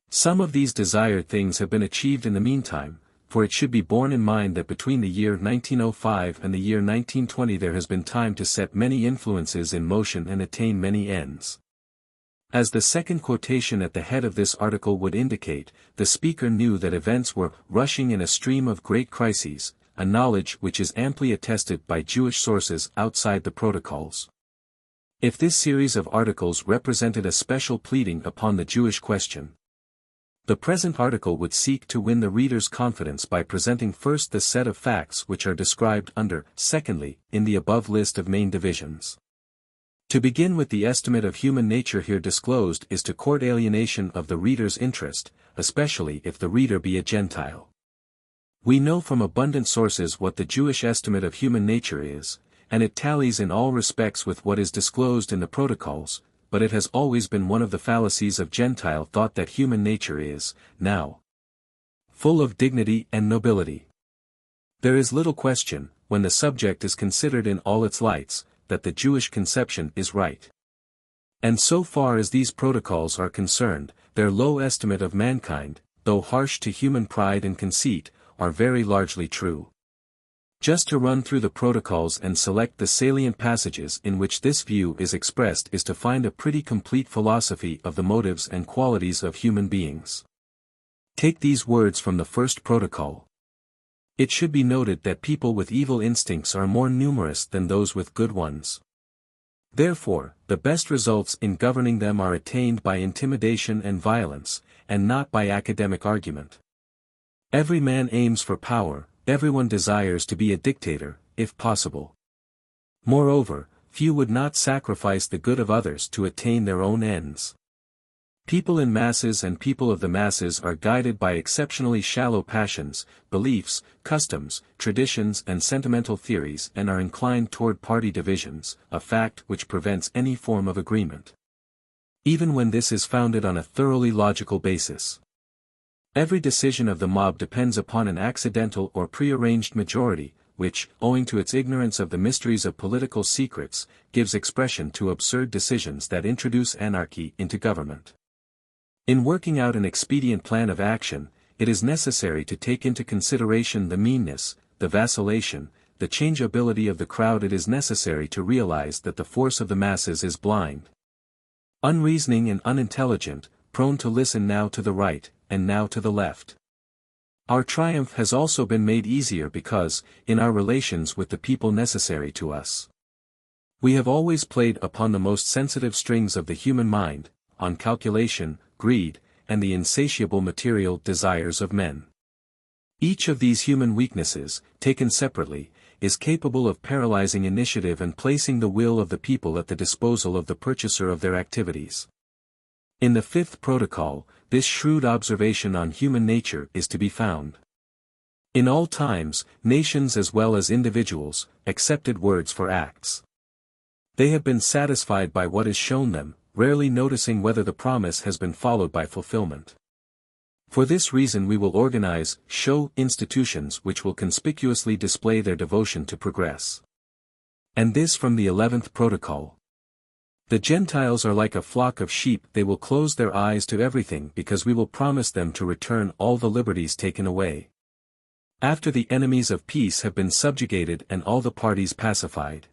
Some of these desired things have been achieved in the meantime, for it should be borne in mind that between the year 1905 and the year 1920 there has been time to set many influences in motion and attain many ends. As the second quotation at the head of this article would indicate, the speaker knew that events were rushing in a stream of great crises, a knowledge which is amply attested by Jewish sources outside the protocols. If this series of articles represented a special pleading upon the Jewish question, the present article would seek to win the reader's confidence by presenting first the set of facts which are described under, secondly, in the above list of main divisions. To begin with, the estimate of human nature here disclosed is to court alienation of the reader's interest, especially if the reader be a Gentile. We know from abundant sources what the Jewish estimate of human nature is, and it tallies in all respects with what is disclosed in the protocols, but it has always been one of the fallacies of Gentile thought that human nature is, now, full of dignity and nobility. There is little question, when the subject is considered in all its lights, that the Jewish conception is right. And so far as these protocols are concerned, their low estimate of mankind, though harsh to human pride and conceit, are very largely true. Just to run through the protocols and select the salient passages in which this view is expressed is to find a pretty complete philosophy of the motives and qualities of human beings. Take these words from the first protocol. It should be noted that people with evil instincts are more numerous than those with good ones. Therefore, the best results in governing them are attained by intimidation and violence, and not by academic argument. Every man aims for power. Everyone desires to be a dictator, if possible. Moreover, few would not sacrifice the good of others to attain their own ends. People in masses and people of the masses are guided by exceptionally shallow passions, beliefs, customs, traditions and sentimental theories and are inclined toward party divisions, a fact which prevents any form of agreement, even when this is founded on a thoroughly logical basis. Every decision of the mob depends upon an accidental or prearranged majority, which, owing to its ignorance of the mysteries of political secrets, gives expression to absurd decisions that introduce anarchy into government. In working out an expedient plan of action, it is necessary to take into consideration the meanness, the vacillation, the changeability of the crowd. It is necessary to realize that the force of the masses is blind, unreasoning and unintelligent, prone to listen now to the right, and now to the left. Our triumph has also been made easier because, in our relations with the people necessary to us, we have always played upon the most sensitive strings of the human mind, on calculation, greed, and the insatiable material desires of men. Each of these human weaknesses, taken separately, is capable of paralyzing initiative and placing the will of the people at the disposal of the purchaser of their activities. In the fifth protocol, this shrewd observation on human nature is to be found. In all times, nations as well as individuals, accepted words for acts. They have been satisfied by what is shown them, rarely noticing whether the promise has been followed by fulfillment. For this reason we will organize, show, institutions which will conspicuously display their devotion to progress. And this from the 11th protocol. The Gentiles are like a flock of sheep, they will close their eyes to everything because we will promise them to return all the liberties taken away. After the enemies of peace have been subjugated and all the parties pacified.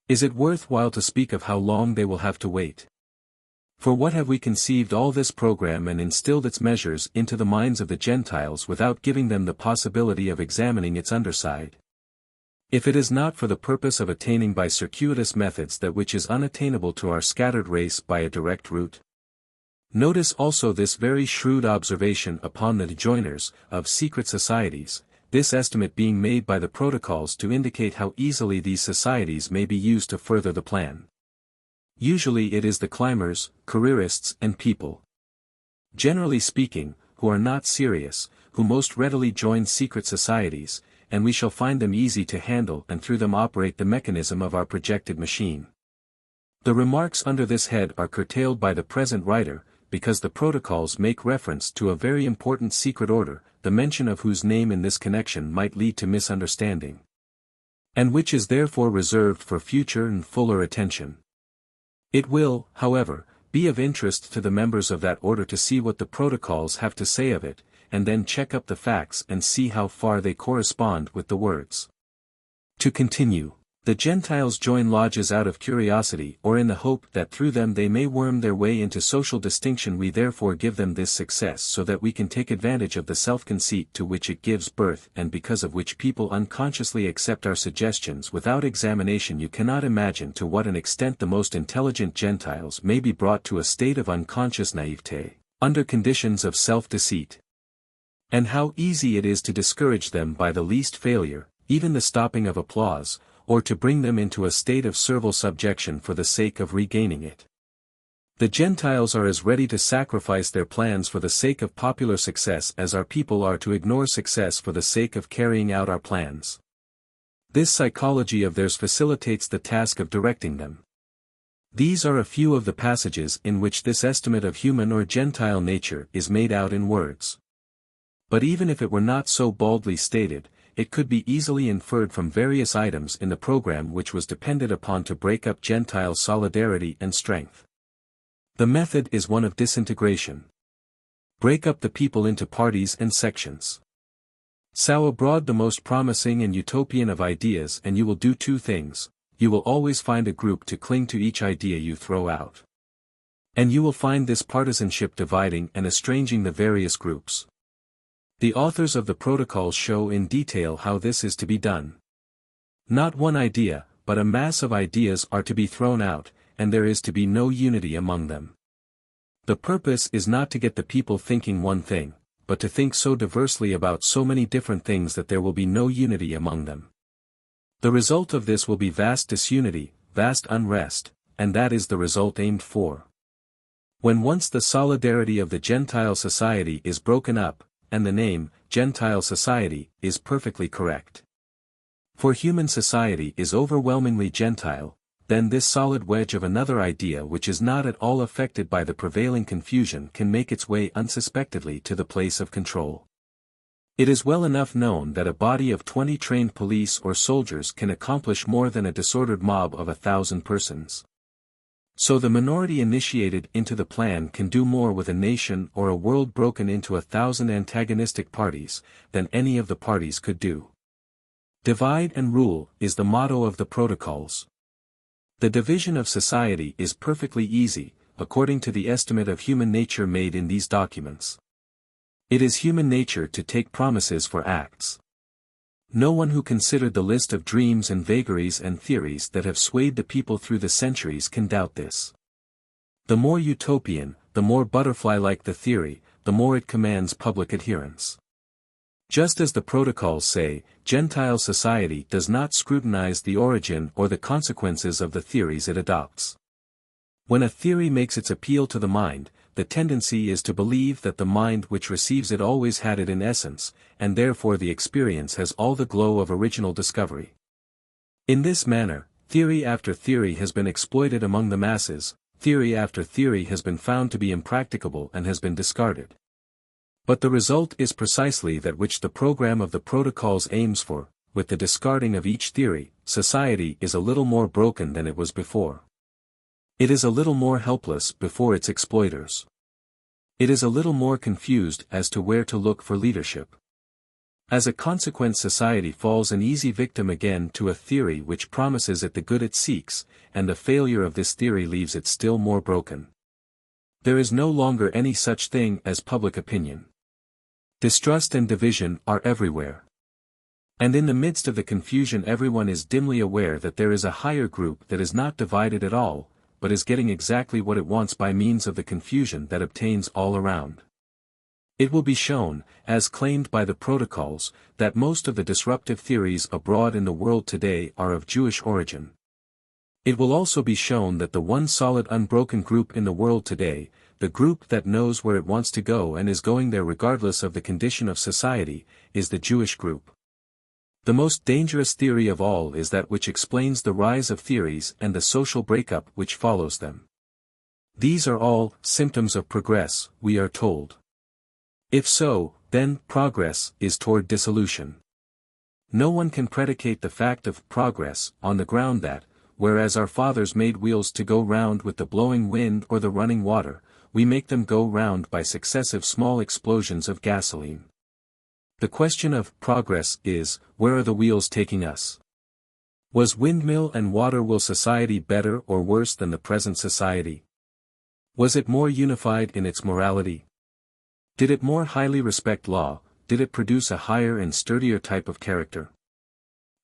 Is it worthwhile to speak of how long they will have to wait? For what have we conceived all this program and instilled its measures into the minds of the Gentiles without giving them the possibility of examining its underside? If it is not for the purpose of attaining by circuitous methods that which is unattainable to our scattered race by a direct route? Notice also this very shrewd observation upon the joiners of secret societies, this estimate being made by the protocols to indicate how easily these societies may be used to further the plan. Usually it is the climbers, careerists and people, generally speaking, who are not serious, who most readily join secret societies, and we shall find them easy to handle and through them operate the mechanism of our projected machine. The remarks under this head are curtailed by the present writer, because the protocols make reference to a very important secret order, the mention of whose name in this connection might lead to misunderstanding, and which is therefore reserved for future and fuller attention. It will, however, be of interest to the members of that order to see what the protocols have to say of it, and then check up the facts and see how far they correspond with the words. To continue, the Gentiles join lodges out of curiosity or in the hope that through them they may worm their way into social distinction. We therefore give them this success so that we can take advantage of the self-conceit to which it gives birth and because of which people unconsciously accept our suggestions without examination. You cannot imagine to what an extent the most intelligent Gentiles may be brought to a state of unconscious naivete, under conditions of self-deceit. And how easy it is to discourage them by the least failure, even the stopping of applause, or to bring them into a state of servile subjection for the sake of regaining it. The Gentiles are as ready to sacrifice their plans for the sake of popular success as our people are to ignore success for the sake of carrying out our plans. This psychology of theirs facilitates the task of directing them. These are a few of the passages in which this estimate of human or Gentile nature is made out in words. But even if it were not so baldly stated, it could be easily inferred from various items in the program which was depended upon to break up Gentile solidarity and strength. The method is one of disintegration. Break up the people into parties and sections. Sow abroad the most promising and utopian of ideas, and you will do two things: you will always find a group to cling to each idea you throw out. And you will find this partisanship dividing and estranging the various groups. The authors of the protocols show in detail how this is to be done. Not one idea, but a mass of ideas are to be thrown out, and there is to be no unity among them. The purpose is not to get the people thinking one thing, but to think so diversely about so many different things that there will be no unity among them. The result of this will be vast disunity, vast unrest, and that is the result aimed for. When once the solidarity of the Gentile society is broken up, and the name, Gentile society, is perfectly correct. For human society is overwhelmingly Gentile, then this solid wedge of another idea which is not at all affected by the prevailing confusion can make its way unsuspectedly to the place of control. It is well enough known that a body of 20 trained police or soldiers can accomplish more than a disordered mob of 1,000 persons. So the minority initiated into the plan can do more with a nation or a world broken into 1,000 antagonistic parties, than any of the parties could do. Divide and rule is the motto of the protocols. The division of society is perfectly easy, according to the estimate of human nature made in these documents. It is human nature to take promises for acts. No one who considered the list of dreams and vagaries and theories that have swayed the people through the centuries can doubt this. The more utopian, the more butterfly-like the theory, the more it commands public adherence. Just as the protocols say, Gentile society does not scrutinize the origin or the consequences of the theories it adopts. When a theory makes its appeal to the mind, the tendency is to believe that the mind which receives it always had it in essence, and therefore the experience has all the glow of original discovery. In this manner, theory after theory has been exploited among the masses, theory after theory has been found to be impracticable and has been discarded. But the result is precisely that which the program of the protocols aims for. With the discarding of each theory, society is a little more broken than it was before. It is a little more helpless before its exploiters. It is a little more confused as to where to look for leadership. As a consequence, society falls an easy victim again to a theory which promises it the good it seeks, and the failure of this theory leaves it still more broken. There is no longer any such thing as public opinion. Distrust and division are everywhere. And in the midst of the confusion, everyone is dimly aware that there is a higher group that is not divided at all, but is getting exactly what it wants by means of the confusion that obtains all around. It will be shown, as claimed by the protocols, that most of the disruptive theories abroad in the world today are of Jewish origin. It will also be shown that the one solid unbroken group in the world today, the group that knows where it wants to go and is going there regardless of the condition of society, is the Jewish group. The most dangerous theory of all is that which explains the rise of theories and the social breakup which follows them. These are all symptoms of progress, we are told. If so, then progress is toward dissolution. No one can predicate the fact of progress on the ground that, whereas our fathers made wheels to go round with the blowing wind or the running water, we make them go round by successive small explosions of gasoline. The question of progress is, where are the wheels taking us? Was windmill and water wheel society better or worse than the present society? Was it more unified in its morality? Did it more highly respect law? Did it produce a higher and sturdier type of character?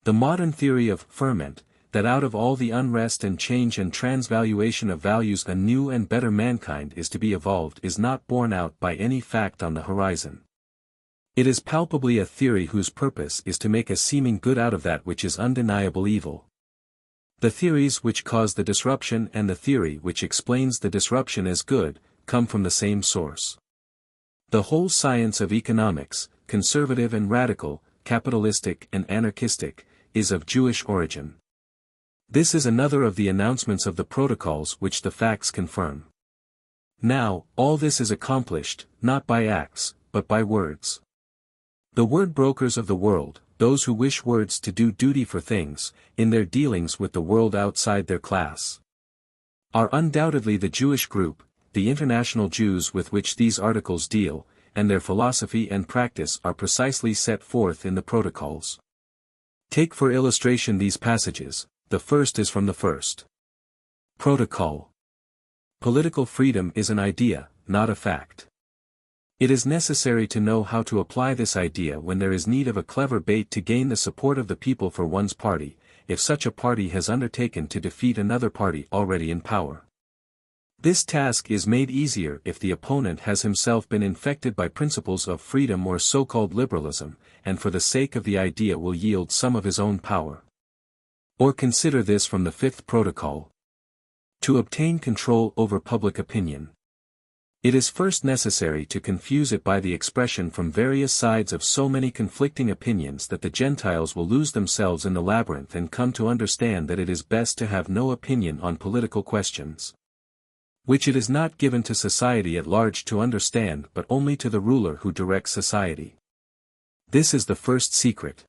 The modern theory of ferment, that out of all the unrest and change and transvaluation of values a new and better mankind is to be evolved, is not borne out by any fact on the horizon. It is palpably a theory whose purpose is to make a seeming good out of that which is undeniable evil. The theories which cause the disruption and the theory which explains the disruption as good, come from the same source. The whole science of economics, conservative and radical, capitalistic and anarchistic, is of Jewish origin. This is another of the announcements of the protocols which the facts confirm. Now, all this is accomplished, not by acts, but by words. The word brokers of the world, those who wish words to do duty for things, in their dealings with the world outside their class, are undoubtedly the Jewish group, the international Jews with which these articles deal, and their philosophy and practice are precisely set forth in the protocols. Take for illustration these passages. The first is from the first protocol. Political freedom is an idea, not a fact. It is necessary to know how to apply this idea when there is need of a clever bait to gain the support of the people for one's party, if such a party has undertaken to defeat another party already in power. This task is made easier if the opponent has himself been infected by principles of freedom or so-called liberalism, and for the sake of the idea will yield some of his own power. Or consider this from the fifth protocol. To obtain control over public opinion, it is first necessary to confuse it by the expression from various sides of so many conflicting opinions that the Gentiles will lose themselves in the labyrinth and come to understand that it is best to have no opinion on political questions, which it is not given to society at large to understand but only to the ruler who directs society. This is the first secret.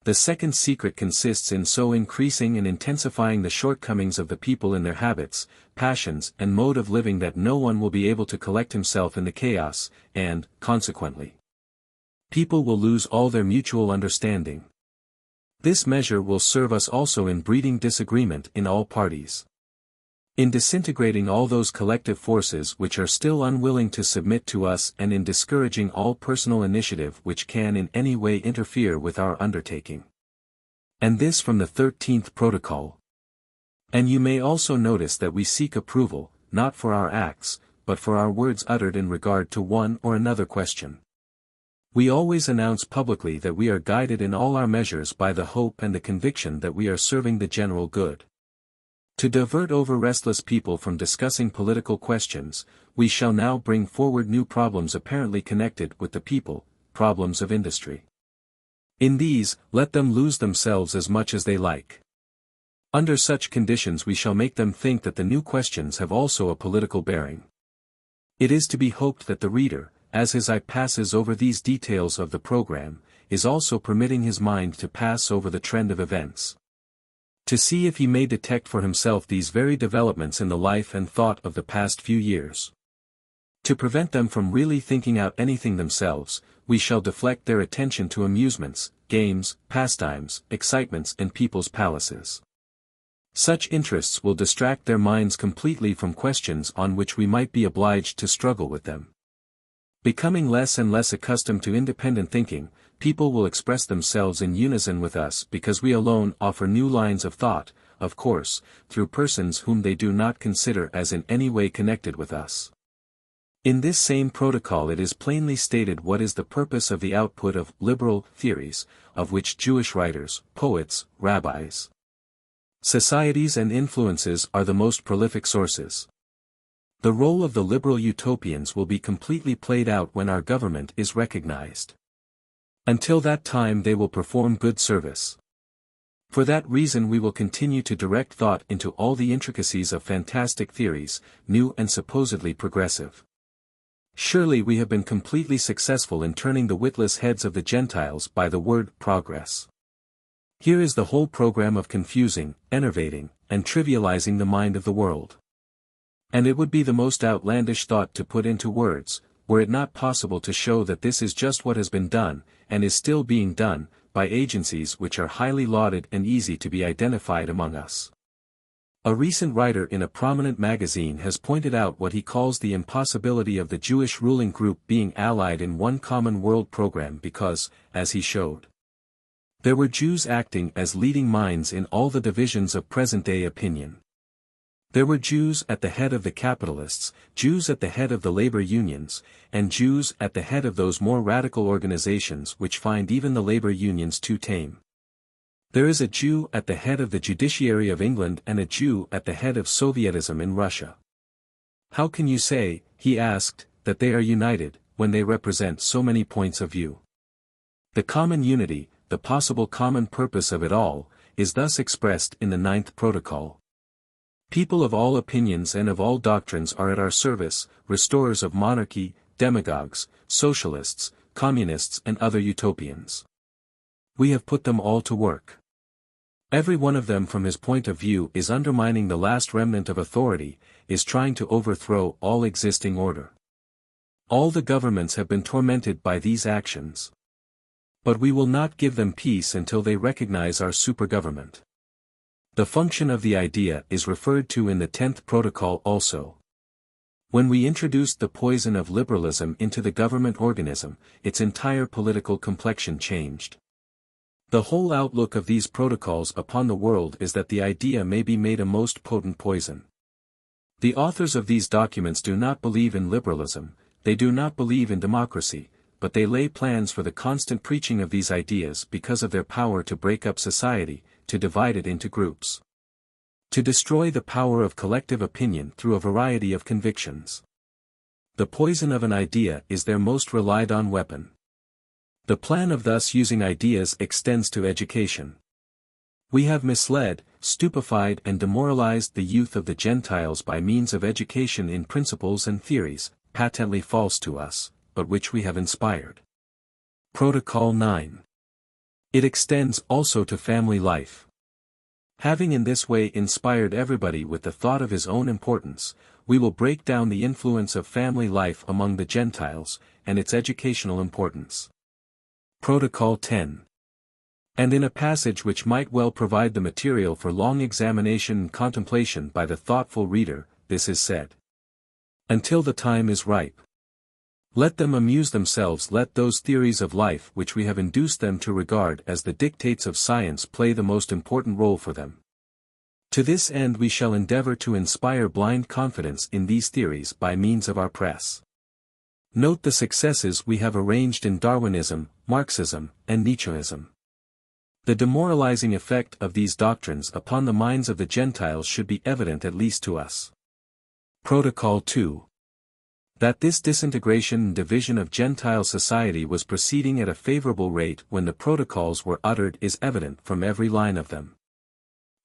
The second secret consists in so increasing and intensifying the shortcomings of the people in their habits, passions and mode of living that no one will be able to collect himself in the chaos, and, consequently, people will lose all their mutual understanding. This measure will serve us also in breeding disagreement in all parties, in disintegrating all those collective forces which are still unwilling to submit to us, and in discouraging all personal initiative which can in any way interfere with our undertaking. And this from the 13th protocol. And you may also notice that we seek approval, not for our acts, but for our words uttered in regard to one or another question. We always announce publicly that we are guided in all our measures by the hope and the conviction that we are serving the general good. To divert over restless people from discussing political questions, we shall now bring forward new problems apparently connected with the people, problems of industry. In these, let them lose themselves as much as they like. Under such conditions we shall make them think that the new questions have also a political bearing. It is to be hoped that the reader, as his eye passes over these details of the program, is also permitting his mind to pass over the trend of events. to see if he may detect for himself these very developments in the life and thought of the past few years. To prevent them from really thinking out anything themselves, we shall deflect their attention to amusements, games, pastimes, excitements and people's palaces. Such interests will distract their minds completely from questions on which we might be obliged to struggle with them. Becoming less and less accustomed to independent thinking, people will express themselves in unison with us because we alone offer new lines of thought, of course, through persons whom they do not consider as in any way connected with us. In this same protocol it is plainly stated what is the purpose of the output of liberal theories, of which Jewish writers, poets, rabbis, societies and influences are the most prolific sources. The role of the liberal utopians will be completely played out when our government is recognized. Until that time they will perform good service. For that reason we will continue to direct thought into all the intricacies of fantastic theories, new and supposedly progressive. Surely we have been completely successful in turning the witless heads of the Gentiles by the word progress. Here is the whole program of confusing, enervating, and trivializing the mind of the world. And it would be the most outlandish thought to put into words, were it not possible to show that this is just what has been done, and is still being done, by agencies which are highly lauded and easy to be identified among us. A recent writer in a prominent magazine has pointed out what he calls the impossibility of the Jewish ruling group being allied in one common world program because, as he showed, there were Jews acting as leading minds in all the divisions of present-day opinion. There were Jews at the head of the capitalists, Jews at the head of the labor unions, and Jews at the head of those more radical organizations which find even the labor unions too tame. There is a Jew at the head of the judiciary of England and a Jew at the head of Sovietism in Russia. How can you say, he asked, that they are united, when they represent so many points of view? The common unity, the possible common purpose of it all, is thus expressed in the 9th Protocol. People of all opinions and of all doctrines are at our service, restorers of monarchy, demagogues, socialists, communists and other utopians. We have put them all to work. Every one of them from his point of view is undermining the last remnant of authority, is trying to overthrow all existing order. All the governments have been tormented by these actions. But we will not give them peace until they recognize our supergovernment. The function of the idea is referred to in the 10th Protocol also. When we introduced the poison of liberalism into the government organism, its entire political complexion changed. The whole outlook of these protocols upon the world is that the idea may be made a most potent poison. The authors of these documents do not believe in liberalism, they do not believe in democracy, but they lay plans for the constant preaching of these ideas because of their power to break up society, to divide it into groups, to destroy the power of collective opinion through a variety of convictions. The poison of an idea is their most relied on weapon. The plan of thus using ideas extends to education. We have misled, stupefied and demoralized the youth of the Gentiles by means of education in principles and theories, patently false to us, but which we have inspired. Protocol 9. It extends also to family life. Having in this way inspired everybody with the thought of his own importance, we will break down the influence of family life among the Gentiles, and its educational importance. Protocol 10. And in a passage which might well provide the material for long examination and contemplation by the thoughtful reader, this is said. Until the time is ripe. Let them amuse themselves, let those theories of life which we have induced them to regard as the dictates of science play the most important role for them. To this end we shall endeavor to inspire blind confidence in these theories by means of our press. Note the successes we have arranged in Darwinism, Marxism, and Nietzscheism. The demoralizing effect of these doctrines upon the minds of the Gentiles should be evident at least to us. Protocol 2. That this disintegration and division of Gentile society was proceeding at a favorable rate when the protocols were uttered is evident from every line of them.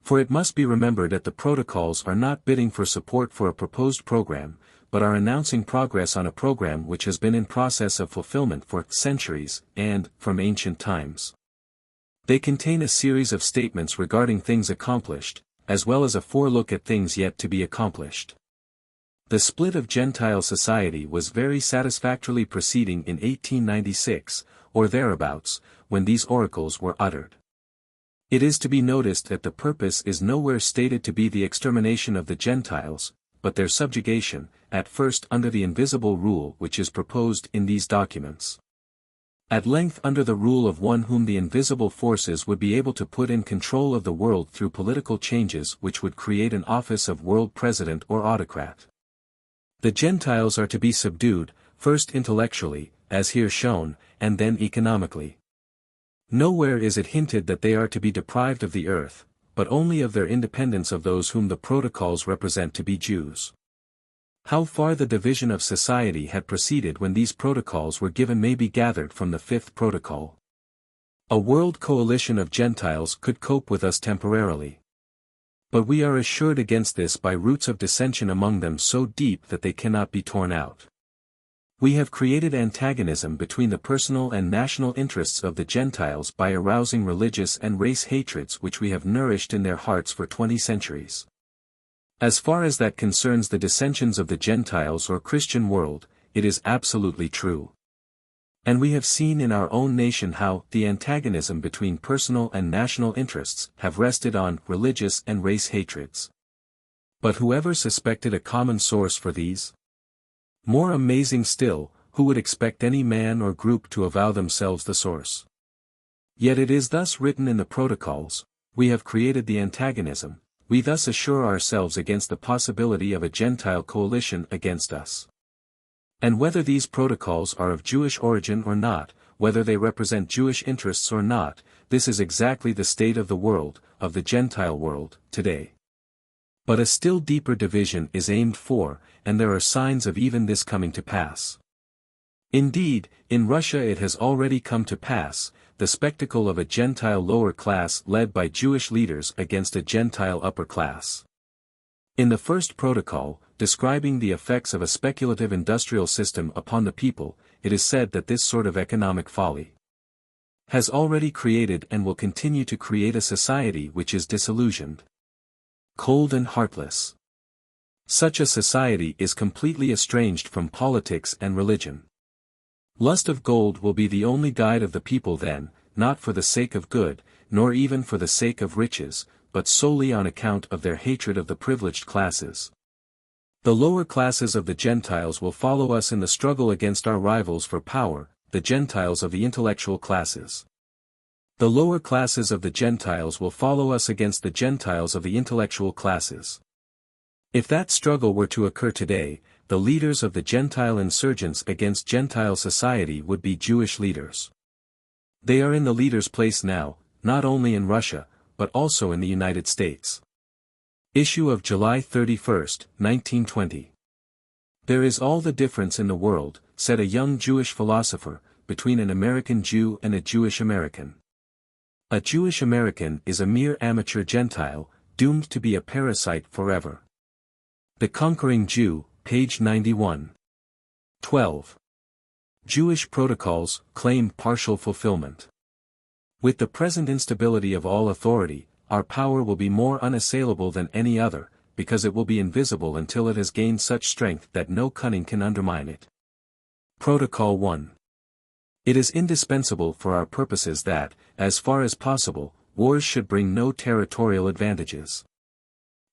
For it must be remembered that the protocols are not bidding for support for a proposed program, but are announcing progress on a program which has been in process of fulfillment for centuries, and, from ancient times. They contain a series of statements regarding things accomplished, as well as a forelook at things yet to be accomplished. The split of Gentile society was very satisfactorily proceeding in 1896, or thereabouts, when these oracles were uttered. It is to be noticed that the purpose is nowhere stated to be the extermination of the Gentiles, but their subjugation, at first under the invisible rule which is proposed in these documents. At length under the rule of one whom the invisible forces would be able to put in control of the world through political changes which would create an office of world president or autocrat. The Gentiles are to be subdued, first intellectually, as here shown, and then economically. Nowhere is it hinted that they are to be deprived of the earth, but only of their independence of those whom the protocols represent to be Jews. How far the division of society had proceeded when these protocols were given may be gathered from the fifth protocol. A world coalition of Gentiles could cope with us temporarily. But we are assured against this by roots of dissension among them so deep that they cannot be torn out. We have created antagonism between the personal and national interests of the Gentiles by arousing religious and race hatreds which we have nourished in their hearts for 20 centuries. As far as that concerns the dissensions of the Gentiles or Christian world, it is absolutely true. And we have seen in our own nation how the antagonism between personal and national interests have rested on religious and race hatreds. But whoever suspected a common source for these? More amazing still, who would expect any man or group to avow themselves the source? Yet it is thus written in the protocols, we have created the antagonism. We thus assure ourselves against the possibility of a Gentile coalition against us. And whether these protocols are of Jewish origin or not, whether they represent Jewish interests or not, this is exactly the state of the world, of the Gentile world, today. But a still deeper division is aimed for, and there are signs of even this coming to pass. Indeed, in Russia it has already come to pass, the spectacle of a Gentile lower class led by Jewish leaders against a Gentile upper class. In the first protocol, describing the effects of a speculative industrial system upon the people, it is said that this sort of economic folly has already created and will continue to create a society which is disillusioned, cold and heartless. Such a society is completely estranged from politics and religion. Lust of gold will be the only guide of the people then, not for the sake of good, nor even for the sake of riches, but solely on account of their hatred of the privileged classes. The lower classes of the Gentiles will follow us in the struggle against our rivals for power, the Gentiles of the intellectual classes. The lower classes of the Gentiles will follow us against the Gentiles of the intellectual classes. If that struggle were to occur today, the leaders of the Gentile insurgents against Gentile society would be Jewish leaders. They are in the leader's place now, not only in Russia, but also in the United States. Issue of July 31, 1920. There is all the difference in the world, said a young Jewish philosopher, between an American Jew and a Jewish American. A Jewish American is a mere amateur Gentile, doomed to be a parasite forever. The Conquering Jew, page 91. 12. Jewish protocols claim partial fulfillment. With the present instability of all authority, our power will be more unassailable than any other, because it will be invisible until it has gained such strength that no cunning can undermine it. Protocol 1. It is indispensable for our purposes that, as far as possible, wars should bring no territorial advantages.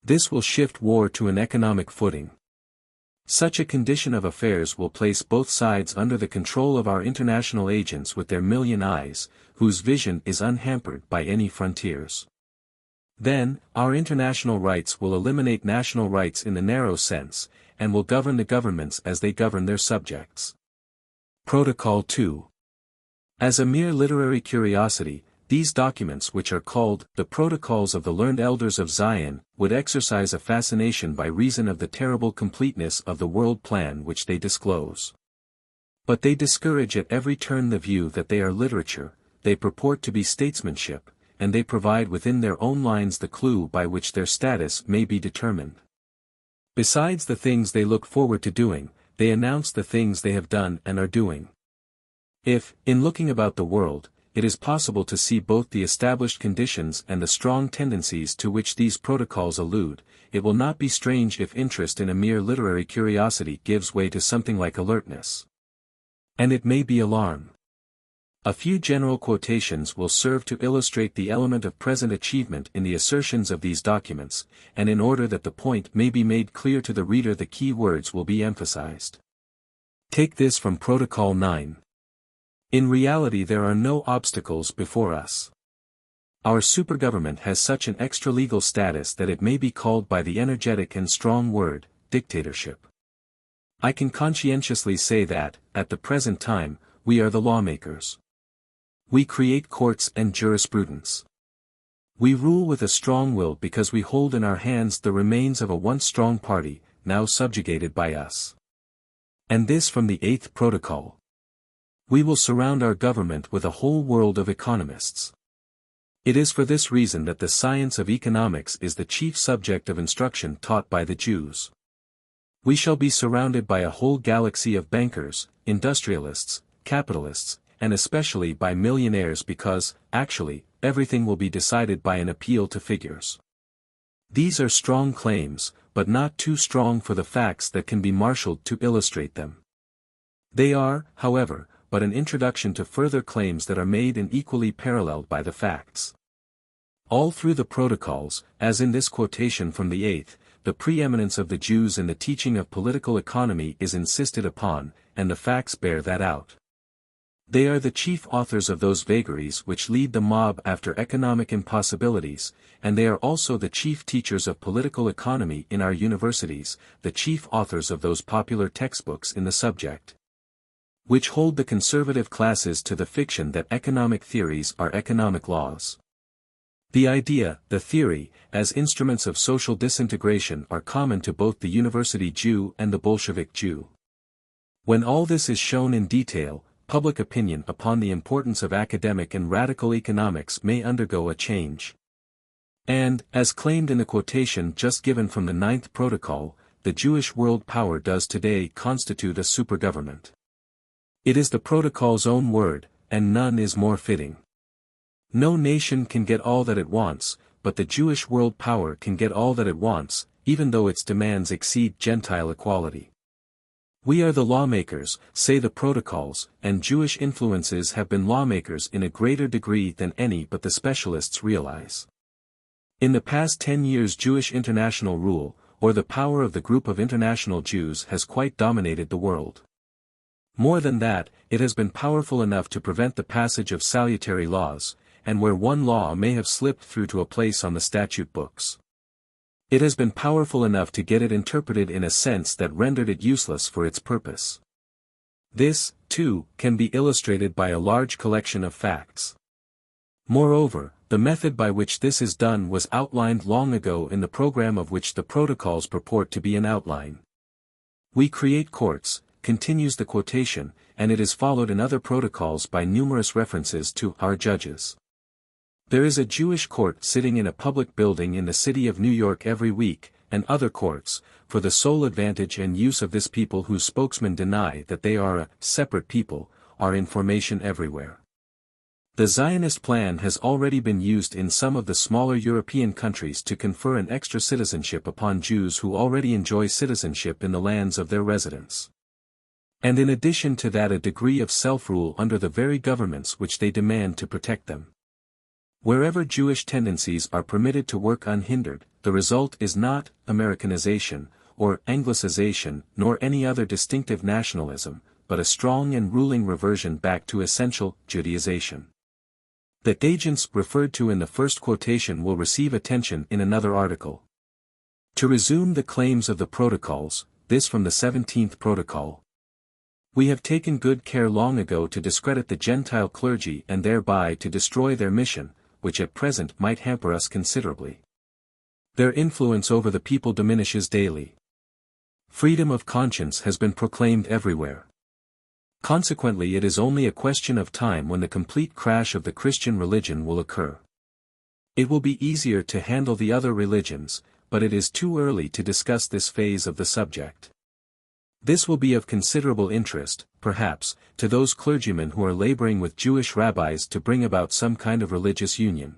This will shift war to an economic footing. Such a condition of affairs will place both sides under the control of our international agents with their million eyes, whose vision is unhampered by any frontiers. Then, our international rights will eliminate national rights in the narrow sense, and will govern the governments as they govern their subjects. Protocol 2. As a mere literary curiosity, these documents which are called the Protocols of the Learned Elders of Zion, would exercise a fascination by reason of the terrible completeness of the world plan which they disclose. But they discourage at every turn the view that they are literature, they purport to be statesmanship, and they provide within their own lines the clue by which their status may be determined. Besides the things they look forward to doing, they announce the things they have done and are doing. If, in looking about the world, it is possible to see both the established conditions and the strong tendencies to which these protocols allude. It will not be strange if interest in a mere literary curiosity gives way to something like alertness. And it may be alarm. A few general quotations will serve to illustrate the element of present achievement in the assertions of these documents, and in order that the point may be made clear to the reader, the key words will be emphasized. Take this from Protocol 9. In reality, there are no obstacles before us. Our supergovernment has such an extra-legal status that it may be called by the energetic and strong word, dictatorship. I can conscientiously say that, at the present time, we are the lawmakers. We create courts and jurisprudence. We rule with a strong will because we hold in our hands the remains of a once strong party, now subjugated by us. And this from the 8th Protocol. We will surround our government with a whole world of economists. It is for this reason that the science of economics is the chief subject of instruction taught by the Jews. We shall be surrounded by a whole galaxy of bankers, industrialists, capitalists, and especially by millionaires because, actually, everything will be decided by an appeal to figures. These are strong claims, but not too strong for the facts that can be marshaled to illustrate them. They are, however, but an introduction to further claims that are made and equally paralleled by the facts. All through the protocols, as in this quotation from the 8th, the preeminence of the Jews in the teaching of political economy is insisted upon, and the facts bear that out. They are the chief authors of those vagaries which lead the mob after economic impossibilities, and they are also the chief teachers of political economy in our universities, the chief authors of those popular textbooks in the subject, which hold the conservative classes to the fiction that economic theories are economic laws. The idea, the theory, as instruments of social disintegration are common to both the university Jew and the Bolshevik Jew. When all this is shown in detail, public opinion upon the importance of academic and radical economics may undergo a change. And, as claimed in the quotation just given from the 9th Protocol, the Jewish world power does today constitute a supergovernment. It is the Protocol's own word, and none is more fitting. No nation can get all that it wants, but the Jewish world power can get all that it wants, even though its demands exceed Gentile equality. We are the lawmakers, say the protocols, and Jewish influences have been lawmakers in a greater degree than any but the specialists realize. In the past 10 years Jewish international rule, or the power of the group of international Jews has quite dominated the world. More than that, it has been powerful enough to prevent the passage of salutary laws, and where one law may have slipped through to a place on the statute books, it has been powerful enough to get it interpreted in a sense that rendered it useless for its purpose. This, too, can be illustrated by a large collection of facts. Moreover, the method by which this is done was outlined long ago in the program of which the protocols purport to be an outline. We create courts, continues the quotation, and it is followed in other protocols by numerous references to our judges. There is a Jewish court sitting in a public building in the city of New York every week, and other courts, for the sole advantage and use of this people whose spokesmen deny that they are a separate people, are in formation everywhere. The Zionist plan has already been used in some of the smaller European countries to confer an extra citizenship upon Jews who already enjoy citizenship in the lands of their residence. And in addition to that a degree of self-rule under the very governments which they demand to protect them. Wherever Jewish tendencies are permitted to work unhindered, the result is not Americanization, or Anglicization, nor any other distinctive nationalism, but a strong and ruling reversion back to essential Judaization. The agents referred to in the first quotation will receive attention in another article. To resume the claims of the protocols, this from the 17th Protocol. We have taken good care long ago to discredit the Gentile clergy and thereby to destroy their mission, which at present might hamper us considerably. Their influence over the people diminishes daily. Freedom of conscience has been proclaimed everywhere. Consequently it is only a question of time when the complete crash of the Christian religion will occur. It will be easier to handle the other religions, but it is too early to discuss this phase of the subject. This will be of considerable interest, perhaps, to those clergymen who are laboring with Jewish rabbis to bring about some kind of religious union.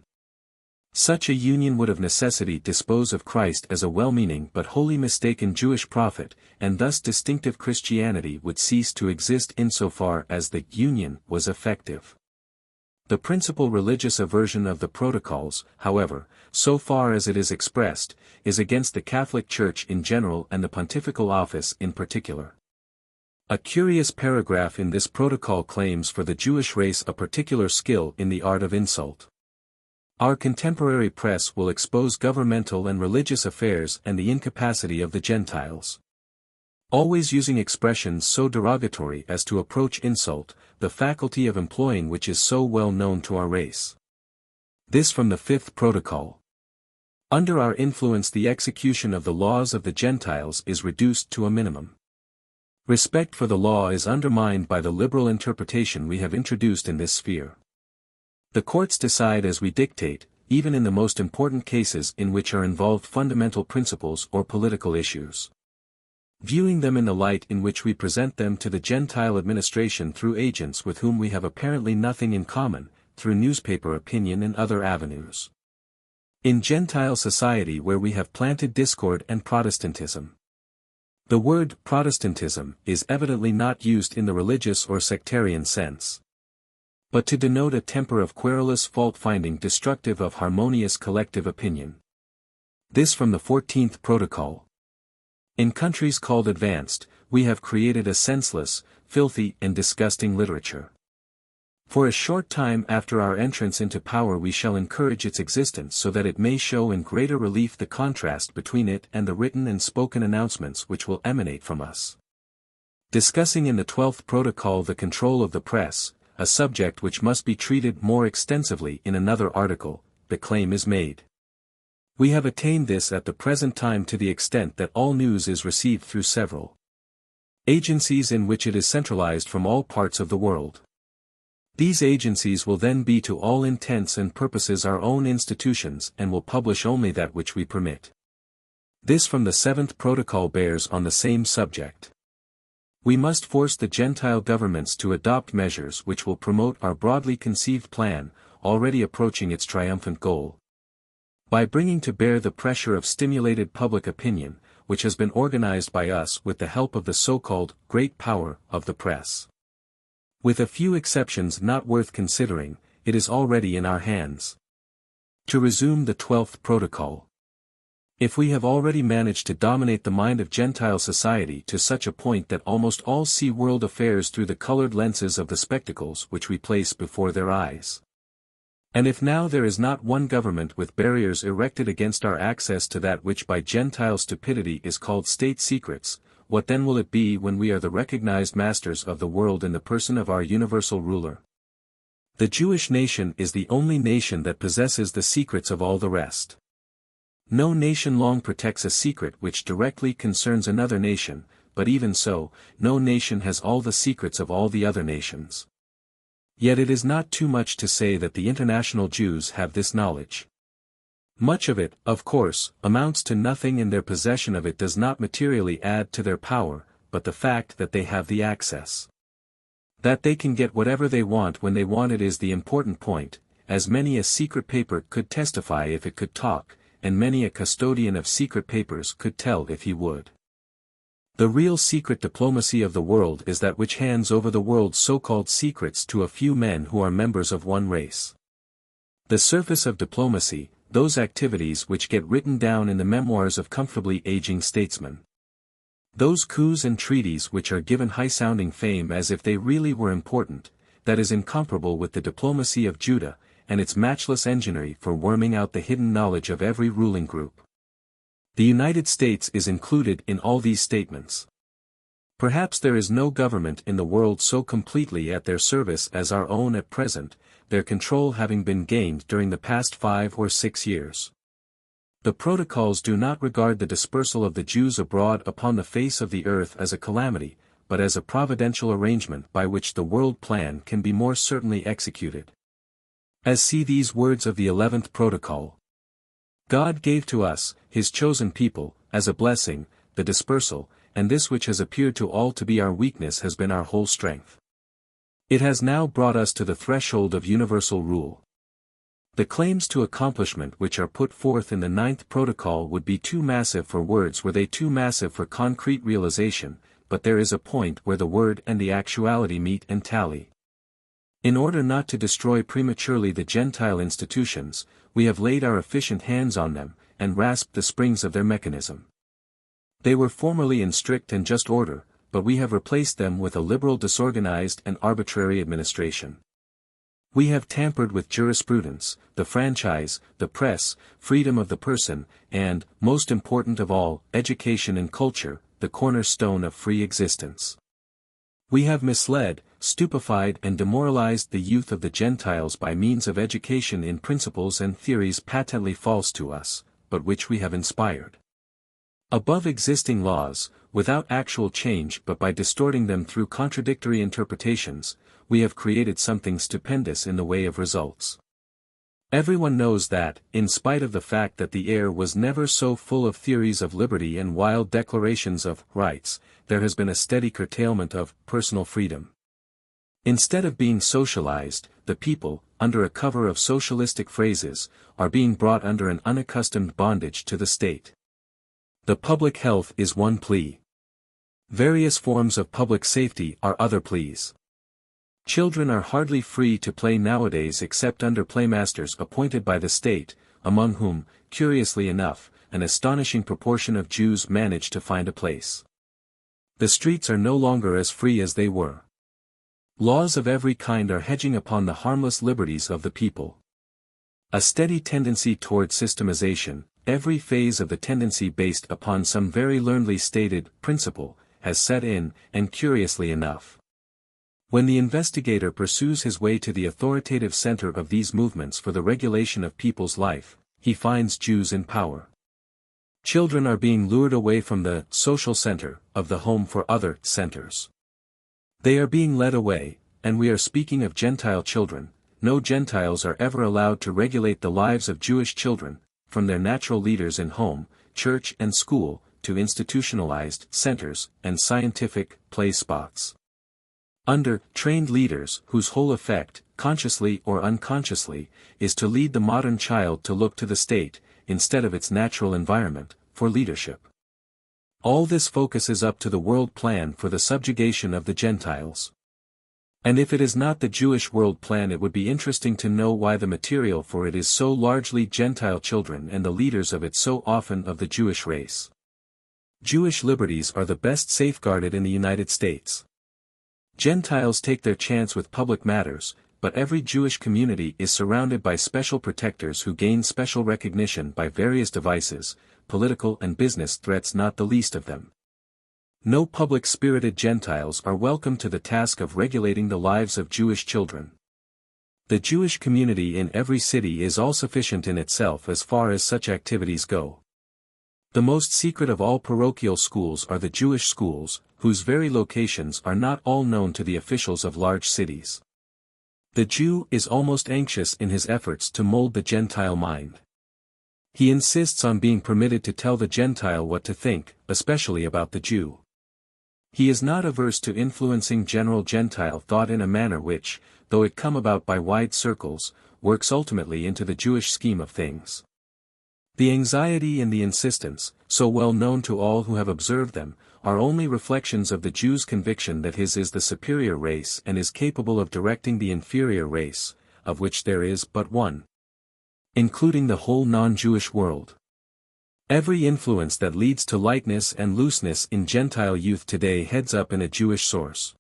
Such a union would of necessity dispose of Christ as a well-meaning but wholly mistaken Jewish prophet, and thus distinctive Christianity would cease to exist insofar as the union was effective. The principal religious aversion of the Protocols, however, so far as it is expressed, is against the Catholic Church in general and the Pontifical Office in particular. A curious paragraph in this protocol claims for the Jewish race a particular skill in the art of insult. Our contemporary press will expose governmental and religious affairs and the incapacity of the Gentiles. Always using expressions so derogatory as to approach insult, the faculty of employing which is so well known to our race. This from the Fifth Protocol. Under our influence the execution of the laws of the Gentiles is reduced to a minimum. Respect for the law is undermined by the liberal interpretation we have introduced in this sphere. The courts decide as we dictate, even in the most important cases in which are involved fundamental principles or political issues. Viewing them in the light in which we present them to the Gentile administration through agents with whom we have apparently nothing in common, through newspaper opinion and other avenues. In Gentile society where we have planted discord and Protestantism. The word Protestantism is evidently not used in the religious or sectarian sense, but to denote a temper of querulous fault-finding destructive of harmonious collective opinion. This from the 14th Protocol. In countries called advanced, we have created a senseless, filthy and disgusting literature. For a short time after our entrance into power we shall encourage its existence so that it may show in greater relief the contrast between it and the written and spoken announcements which will emanate from us. Discussing in the 12th Protocol the control of the press, a subject which must be treated more extensively in another article, the claim is made. We have attained this at the present time to the extent that all news is received through several agencies in which it is centralized from all parts of the world. These agencies will then be to all intents and purposes our own institutions and will publish only that which we permit. This from the 7th Protocol bears on the same subject. We must force the Gentile governments to adopt measures which will promote our broadly conceived plan, already approaching its triumphant goal. By bringing to bear the pressure of stimulated public opinion, which has been organized by us with the help of the so-called great power of the press. With a few exceptions not worth considering, it is already in our hands. To resume the 12th Protocol. If we have already managed to dominate the mind of Gentile society to such a point that almost all see world affairs through the colored lenses of the spectacles which we place before their eyes. And if now there is not one government with barriers erected against our access to that which by Gentile stupidity is called state secrets, what then will it be when we are the recognized masters of the world in the person of our universal ruler? The Jewish nation is the only nation that possesses the secrets of all the rest. No nation long protects a secret which directly concerns another nation, but even so, no nation has all the secrets of all the other nations. Yet it is not too much to say that the international Jews have this knowledge. Much of it, of course, amounts to nothing and their possession of it does not materially add to their power, but the fact that they have the access. That they can get whatever they want when they want it is the important point, as many a secret paper could testify if it could talk, and many a custodian of secret papers could tell if he would. The real secret diplomacy of the world is that which hands over the world's so-called secrets to a few men who are members of one race. The surface of diplomacy, those activities which get written down in the memoirs of comfortably aging statesmen. Those coups and treaties which are given high-sounding fame as if they really were important, that is incomparable with the diplomacy of Judah, and its matchless enginery for worming out the hidden knowledge of every ruling group. The United States is included in all these statements. Perhaps there is no government in the world so completely at their service as our own at present, their control having been gained during the past 5 or 6 years. The protocols do not regard the dispersal of the Jews abroad upon the face of the earth as a calamity, but as a providential arrangement by which the world plan can be more certainly executed. As see these words of the 11th Protocol. God gave to us, His chosen people, as a blessing, the dispersal, and this which has appeared to all to be our weakness has been our whole strength. It has now brought us to the threshold of universal rule. The claims to accomplishment which are put forth in the ninth protocol would be too massive for words were they too massive for concrete realization, but there is a point where the word and the actuality meet and tally. In order not to destroy prematurely the Gentile institutions, we have laid our efficient hands on them, and rasped the springs of their mechanism. They were formerly in strict and just order, but we have replaced them with a liberal disorganized and arbitrary administration. We have tampered with jurisprudence, the franchise, the press, freedom of the person, and, most important of all, education and culture, the cornerstone of free existence. We have misled, stupefied and demoralized the youth of the Gentiles by means of education in principles and theories patently false to us, but which we have inspired. Above existing laws, without actual change but by distorting them through contradictory interpretations, we have created something stupendous in the way of results. Everyone knows that, in spite of the fact that the air was never so full of theories of liberty and wild declarations of rights, there has been a steady curtailment of personal freedom. Instead of being socialized, the people, under a cover of socialistic phrases, are being brought under an unaccustomed bondage to the state. The public health is one plea. Various forms of public safety are other pleas. Children are hardly free to play nowadays except under playmasters appointed by the state, among whom, curiously enough, an astonishing proportion of Jews manage to find a place. The streets are no longer as free as they were. Laws of every kind are hedging upon the harmless liberties of the people. A steady tendency toward systemization, every phase of the tendency based upon some very learnedly stated principle, has set in, and curiously enough. When the investigator pursues his way to the authoritative center of these movements for the regulation of people's life, he finds Jews in power. Children are being lured away from the social center of the home for other centers. They are being led away, and we are speaking of Gentile children. No Gentiles are ever allowed to regulate the lives of Jewish children, from their natural leaders in home, church and school, to institutionalized centers and scientific play spots. Under trained leaders whose whole effect, consciously or unconsciously, is to lead the modern child to look to the state, instead of its natural environment, for leadership. All this focuses up to the world plan for the subjugation of the Gentiles. And if it is not the Jewish world plan, it would be interesting to know why the material for it is so largely Gentile children and the leaders of it so often of the Jewish race. Jewish liberties are the best safeguarded in the United States. Gentiles take their chance with public matters, but every Jewish community is surrounded by special protectors who gain special recognition by various devices, political and business threats not the least of them. No public-spirited Gentiles are welcome to the task of regulating the lives of Jewish children. The Jewish community in every city is all sufficient in itself as far as such activities go. The most secret of all parochial schools are the Jewish schools, whose very locations are not all known to the officials of large cities. The Jew is almost anxious in his efforts to mold the Gentile mind. He insists on being permitted to tell the Gentile what to think, especially about the Jew. He is not averse to influencing general Gentile thought in a manner which, though it come about by wide circles, works ultimately into the Jewish scheme of things. The anxiety and the insistence, so well known to all who have observed them, are only reflections of the Jew's conviction that his is the superior race and is capable of directing the inferior race, of which there is but one, including the whole non-Jewish world. Every influence that leads to lightness and looseness in Gentile youth today heads up in a Jewish source.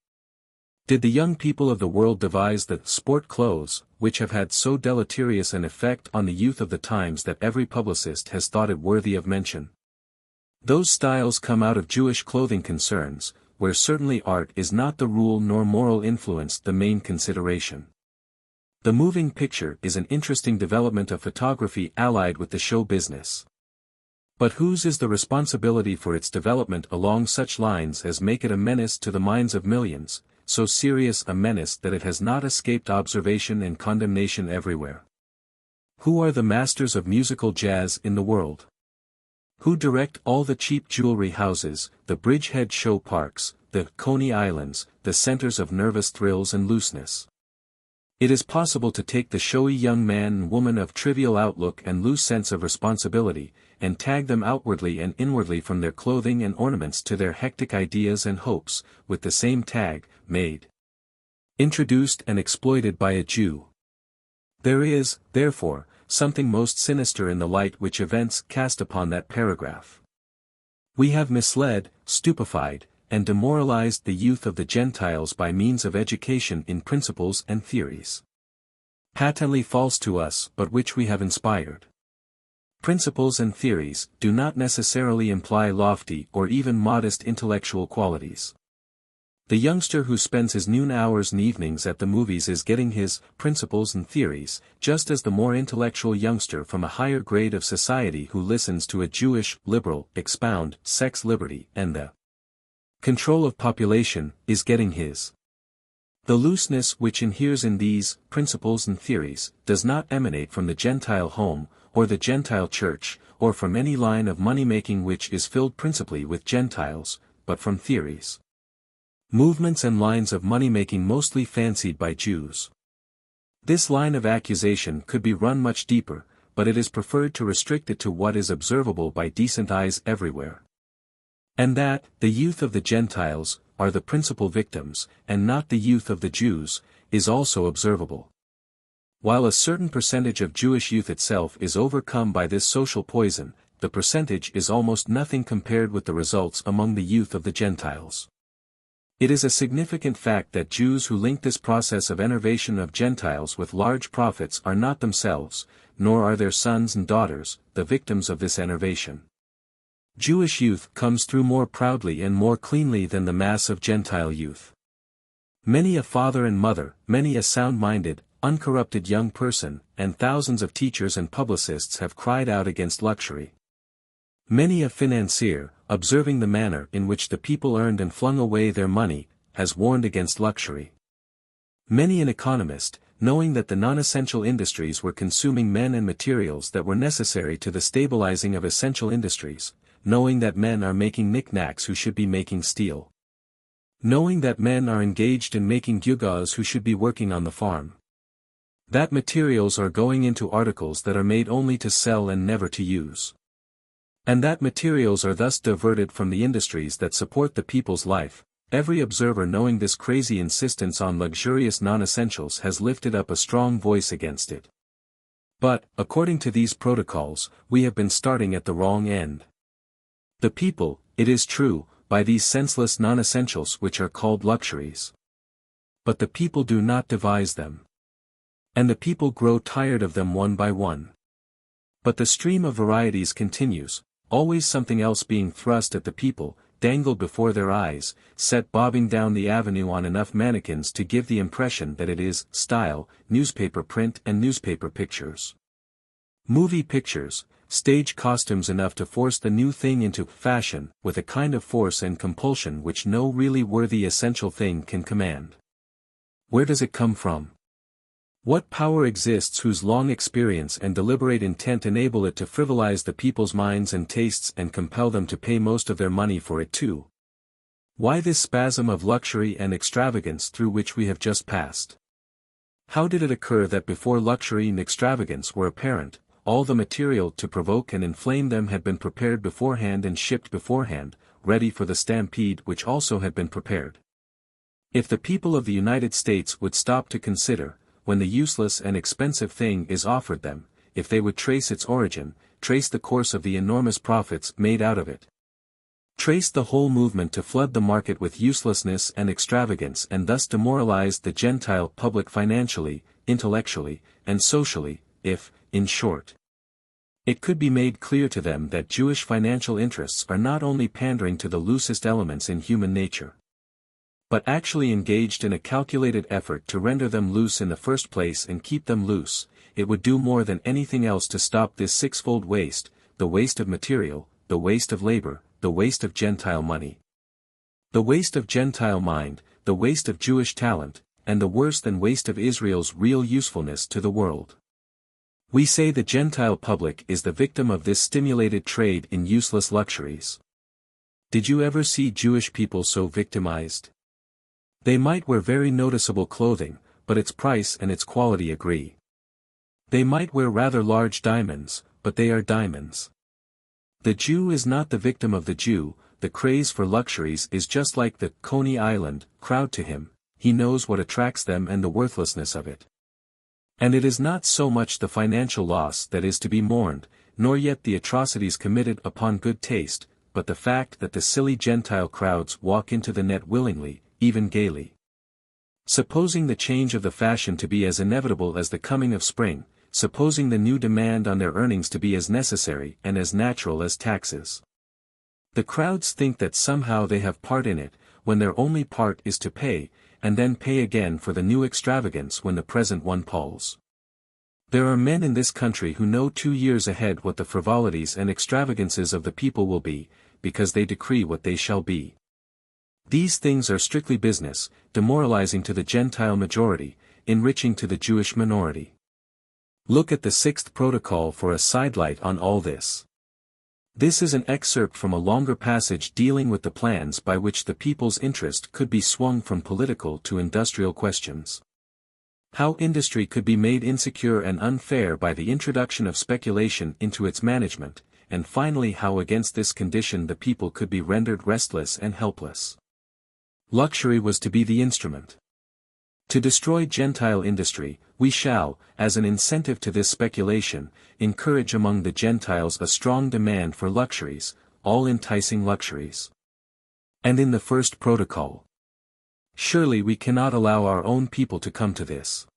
Did the young people of the world devise the sport clothes, which have had so deleterious an effect on the youth of the times that every publicist has thought it worthy of mention? Those styles come out of Jewish clothing concerns, where certainly art is not the rule nor moral influence the main consideration. The moving picture is an interesting development of photography allied with the show business. But whose is the responsibility for its development along such lines as make it a menace to the minds of millions, so serious a menace that it has not escaped observation and condemnation everywhere? Who are the masters of musical jazz in the world? who direct all the cheap jewelry houses, the bridgehead show parks, the Coney Islands, the centers of nervous thrills and looseness. It is possible to take the showy young man and woman of trivial outlook and loose sense of responsibility, and tag them outwardly and inwardly from their clothing and ornaments to their hectic ideas and hopes, with the same tag, made, introduced and exploited by a Jew. There is, therefore, something most sinister in the light which events cast upon that paragraph. We have misled, stupefied, and demoralized the youth of the Gentiles by means of education in principles and theories patently false to us but which we have inspired. Principles and theories do not necessarily imply lofty or even modest intellectual qualities. The youngster who spends his noon hours and evenings at the movies is getting his principles and theories, just as the more intellectual youngster from a higher grade of society who listens to a Jewish liberal expound sex liberty and the control of population is getting his. The looseness which inheres in these principles and theories does not emanate from the Gentile home, or the Gentile church, or from any line of money-making which is filled principally with Gentiles, but from theories, movements and lines of money-making mostly fancied by Jews. This line of accusation could be run much deeper, but it is preferred to restrict it to what is observable by decent eyes everywhere. And that, the youth of the Gentiles, are the principal victims, and not the youth of the Jews, is also observable. While a certain percentage of Jewish youth itself is overcome by this social poison, the percentage is almost nothing compared with the results among the youth of the Gentiles. It is a significant fact that Jews who link this process of enervation of Gentiles with large profits are not themselves, nor are their sons and daughters, the victims of this enervation. Jewish youth comes through more proudly and more cleanly than the mass of Gentile youth. Many a father and mother, many a sound-minded, uncorrupted young person, and thousands of teachers and publicists have cried out against luxury. Many a financier, observing the manner in which the people earned and flung away their money, has warned against luxury. Many an economist, knowing that the non-essential industries were consuming men and materials that were necessary to the stabilizing of essential industries, knowing that men are making knickknacks who should be making steel, knowing that men are engaged in making gewgaws who should be working on the farm, that materials are going into articles that are made only to sell and never to use, and that materials are thus diverted from the industries that support the people's life, every observer knowing this crazy insistence on luxurious non-essentials has lifted up a strong voice against it. But, according to these protocols, we have been starting at the wrong end. The people, it is true, buy these senseless non-essentials which are called luxuries. But the people do not devise them. And the people grow tired of them one by one. But the stream of varieties continues, always something else being thrust at the people, dangled before their eyes, set bobbing down the avenue on enough mannequins to give the impression that it is style, newspaper print and newspaper pictures, movie pictures, stage costumes enough to force the new thing into fashion with a kind of force and compulsion which no really worthy essential thing can command. Where does it come from? What power exists whose long experience and deliberate intent enable it to frivolize the people's minds and tastes and compel them to pay most of their money for it too? Why this spasm of luxury and extravagance through which we have just passed? How did it occur that before luxury and extravagance were apparent, all the material to provoke and inflame them had been prepared beforehand and shipped beforehand, ready for the stampede which also had been prepared? If the people of the United States would stop to consider, when the useless and expensive thing is offered them, if they would trace its origin, trace the course of the enormous profits made out of it, trace the whole movement to flood the market with uselessness and extravagance and thus demoralize the Gentile public financially, intellectually, and socially, if, in short, it could be made clear to them that Jewish financial interests are not only pandering to the loosest elements in human nature, but actually engaged in a calculated effort to render them loose in the first place and keep them loose, it would do more than anything else to stop this sixfold waste, the waste of material, the waste of labor, the waste of Gentile money, the waste of Gentile mind, the waste of Jewish talent, and the worse than waste of Israel's real usefulness to the world. We say the Gentile public is the victim of this stimulated trade in useless luxuries. Did you ever see Jewish people so victimized? They might wear very noticeable clothing, but its price and its quality agree. They might wear rather large diamonds, but they are diamonds. The Jew is not the victim of the Jew. The craze for luxuries is just like the Coney Island crowd to him. He knows what attracts them and the worthlessness of it. And it is not so much the financial loss that is to be mourned, nor yet the atrocities committed upon good taste, but the fact that the silly Gentile crowds walk into the net willingly, even gaily. Supposing the change of the fashion to be as inevitable as the coming of spring, supposing the new demand on their earnings to be as necessary and as natural as taxes. The crowds think that somehow they have part in it, when their only part is to pay, and then pay again for the new extravagance when the present one palls. There are men in this country who know 2 years ahead what the frivolities and extravagances of the people will be, because they decree what they shall be. These things are strictly business, demoralizing to the Gentile majority, enriching to the Jewish minority. Look at the 6th protocol for a sidelight on all this. This is an excerpt from a longer passage dealing with the plans by which the people's interest could be swung from political to industrial questions. How industry could be made insecure and unfair by the introduction of speculation into its management, and finally how against this condition the people could be rendered restless and helpless. Luxury was to be the instrument. To destroy Gentile industry, we shall, as an incentive to this speculation, encourage among the Gentiles a strong demand for luxuries, all enticing luxuries. And in the 1st protocol. Surely we cannot allow our own people to come to this.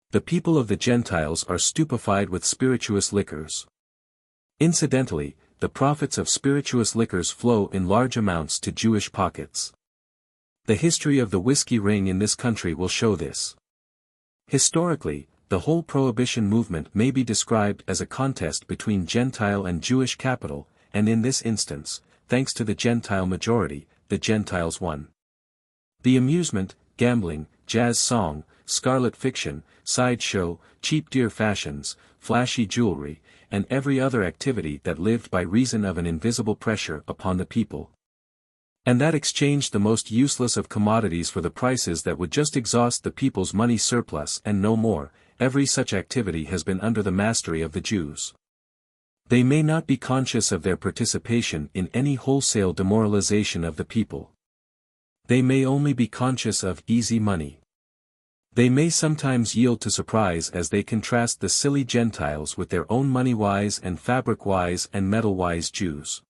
The people of the Gentiles are stupefied with spirituous liquors. Incidentally, the profits of spirituous liquors flow in large amounts to Jewish pockets. The history of the whiskey ring in this country will show this. Historically, the whole prohibition movement may be described as a contest between Gentile and Jewish capital, and in this instance, thanks to the Gentile majority, the Gentiles won. The amusement, gambling, jazz song, scarlet fiction, sideshow, cheap deer fashions, flashy jewelry, and every other activity that lived by reason of an invisible pressure upon the people. And that exchanged the most useless of commodities for the prices that would just exhaust the people's money surplus and no more. Every such activity has been under the mastery of the Jews. They may not be conscious of their participation in any wholesale demoralization of the people. They may only be conscious of easy money. They may sometimes yield to surprise as they contrast the silly Gentiles with their own money-wise and fabric-wise and metal-wise Jews.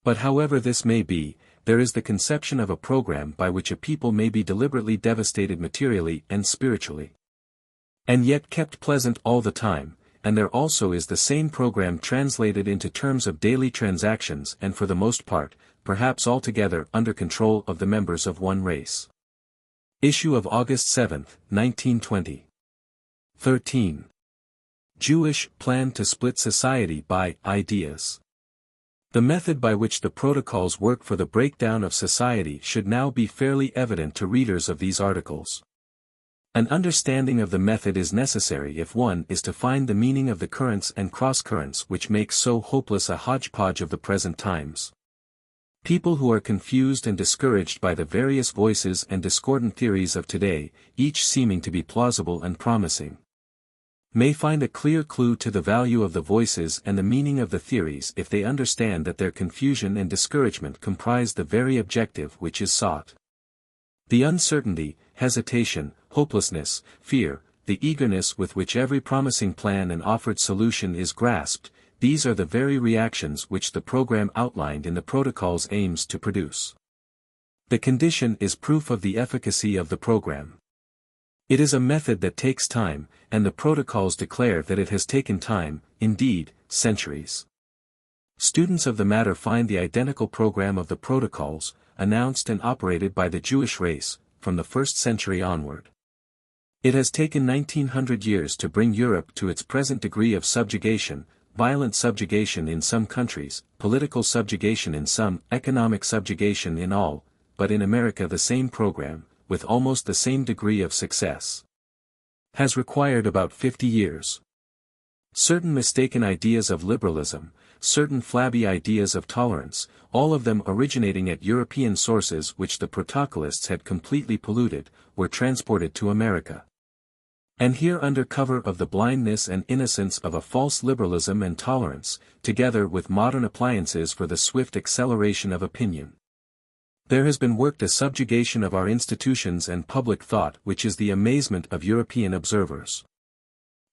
But however this may be, there is the conception of a program by which a people may be deliberately devastated materially and spiritually, and yet kept pleasant all the time, and there also is the same program translated into terms of daily transactions and for the most part, perhaps altogether under control of the members of one race. Issue of August 7, 1920. 13. Jewish plan to split society by ideas. The method by which the protocols work for the breakdown of society should now be fairly evident to readers of these articles. An understanding of the method is necessary if one is to find the meaning of the currents and cross-currents which make so hopeless a hodgepodge of the present times. People who are confused and discouraged by the various voices and discordant theories of today, each seeming to be plausible and promising, may find a clear clue to the value of the voices and the meaning of the theories if they understand that their confusion and discouragement comprise the very objective which is sought. The uncertainty, hesitation, hopelessness, fear, the eagerness with which every promising plan and offered solution is grasped, these are the very reactions which the program outlined in the protocols aims to produce. The condition is proof of the efficacy of the program. It is a method that takes time, and the protocols declare that it has taken time, indeed, centuries. Students of the matter find the identical program of the protocols, announced and operated by the Jewish race, from the 1st century onward. It has taken 1900 years to bring Europe to its present degree of subjugation, violent subjugation in some countries, political subjugation in some, economic subjugation in all, but in America the same program, with almost the same degree of success, has required about 50 years. Certain mistaken ideas of liberalism, certain flabby ideas of tolerance, all of them originating at European sources which the protocolists had completely polluted, were transported to America. And here under cover of the blindness and innocence of a false liberalism and tolerance, together with modern appliances for the swift acceleration of opinion, there has been worked a subjugation of our institutions and public thought which is the amazement of European observers.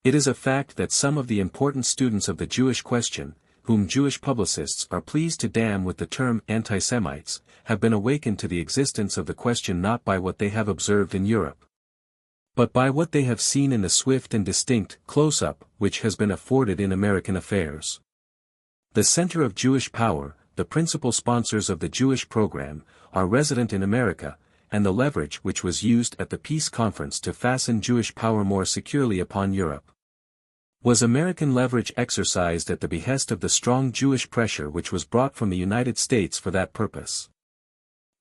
It is a fact that some of the important students of the Jewish question, whom Jewish publicists are pleased to damn with the term anti-Semites, have been awakened to the existence of the question not by what they have observed in Europe, but by what they have seen in the swift and distinct close-up which has been afforded in American affairs. The center of Jewish power, the principal sponsors of the Jewish program, are resident in America, and the leverage which was used at the peace conference to fasten Jewish power more securely upon Europe was American leverage exercised at the behest of the strong Jewish pressure which was brought from the United States for that purpose.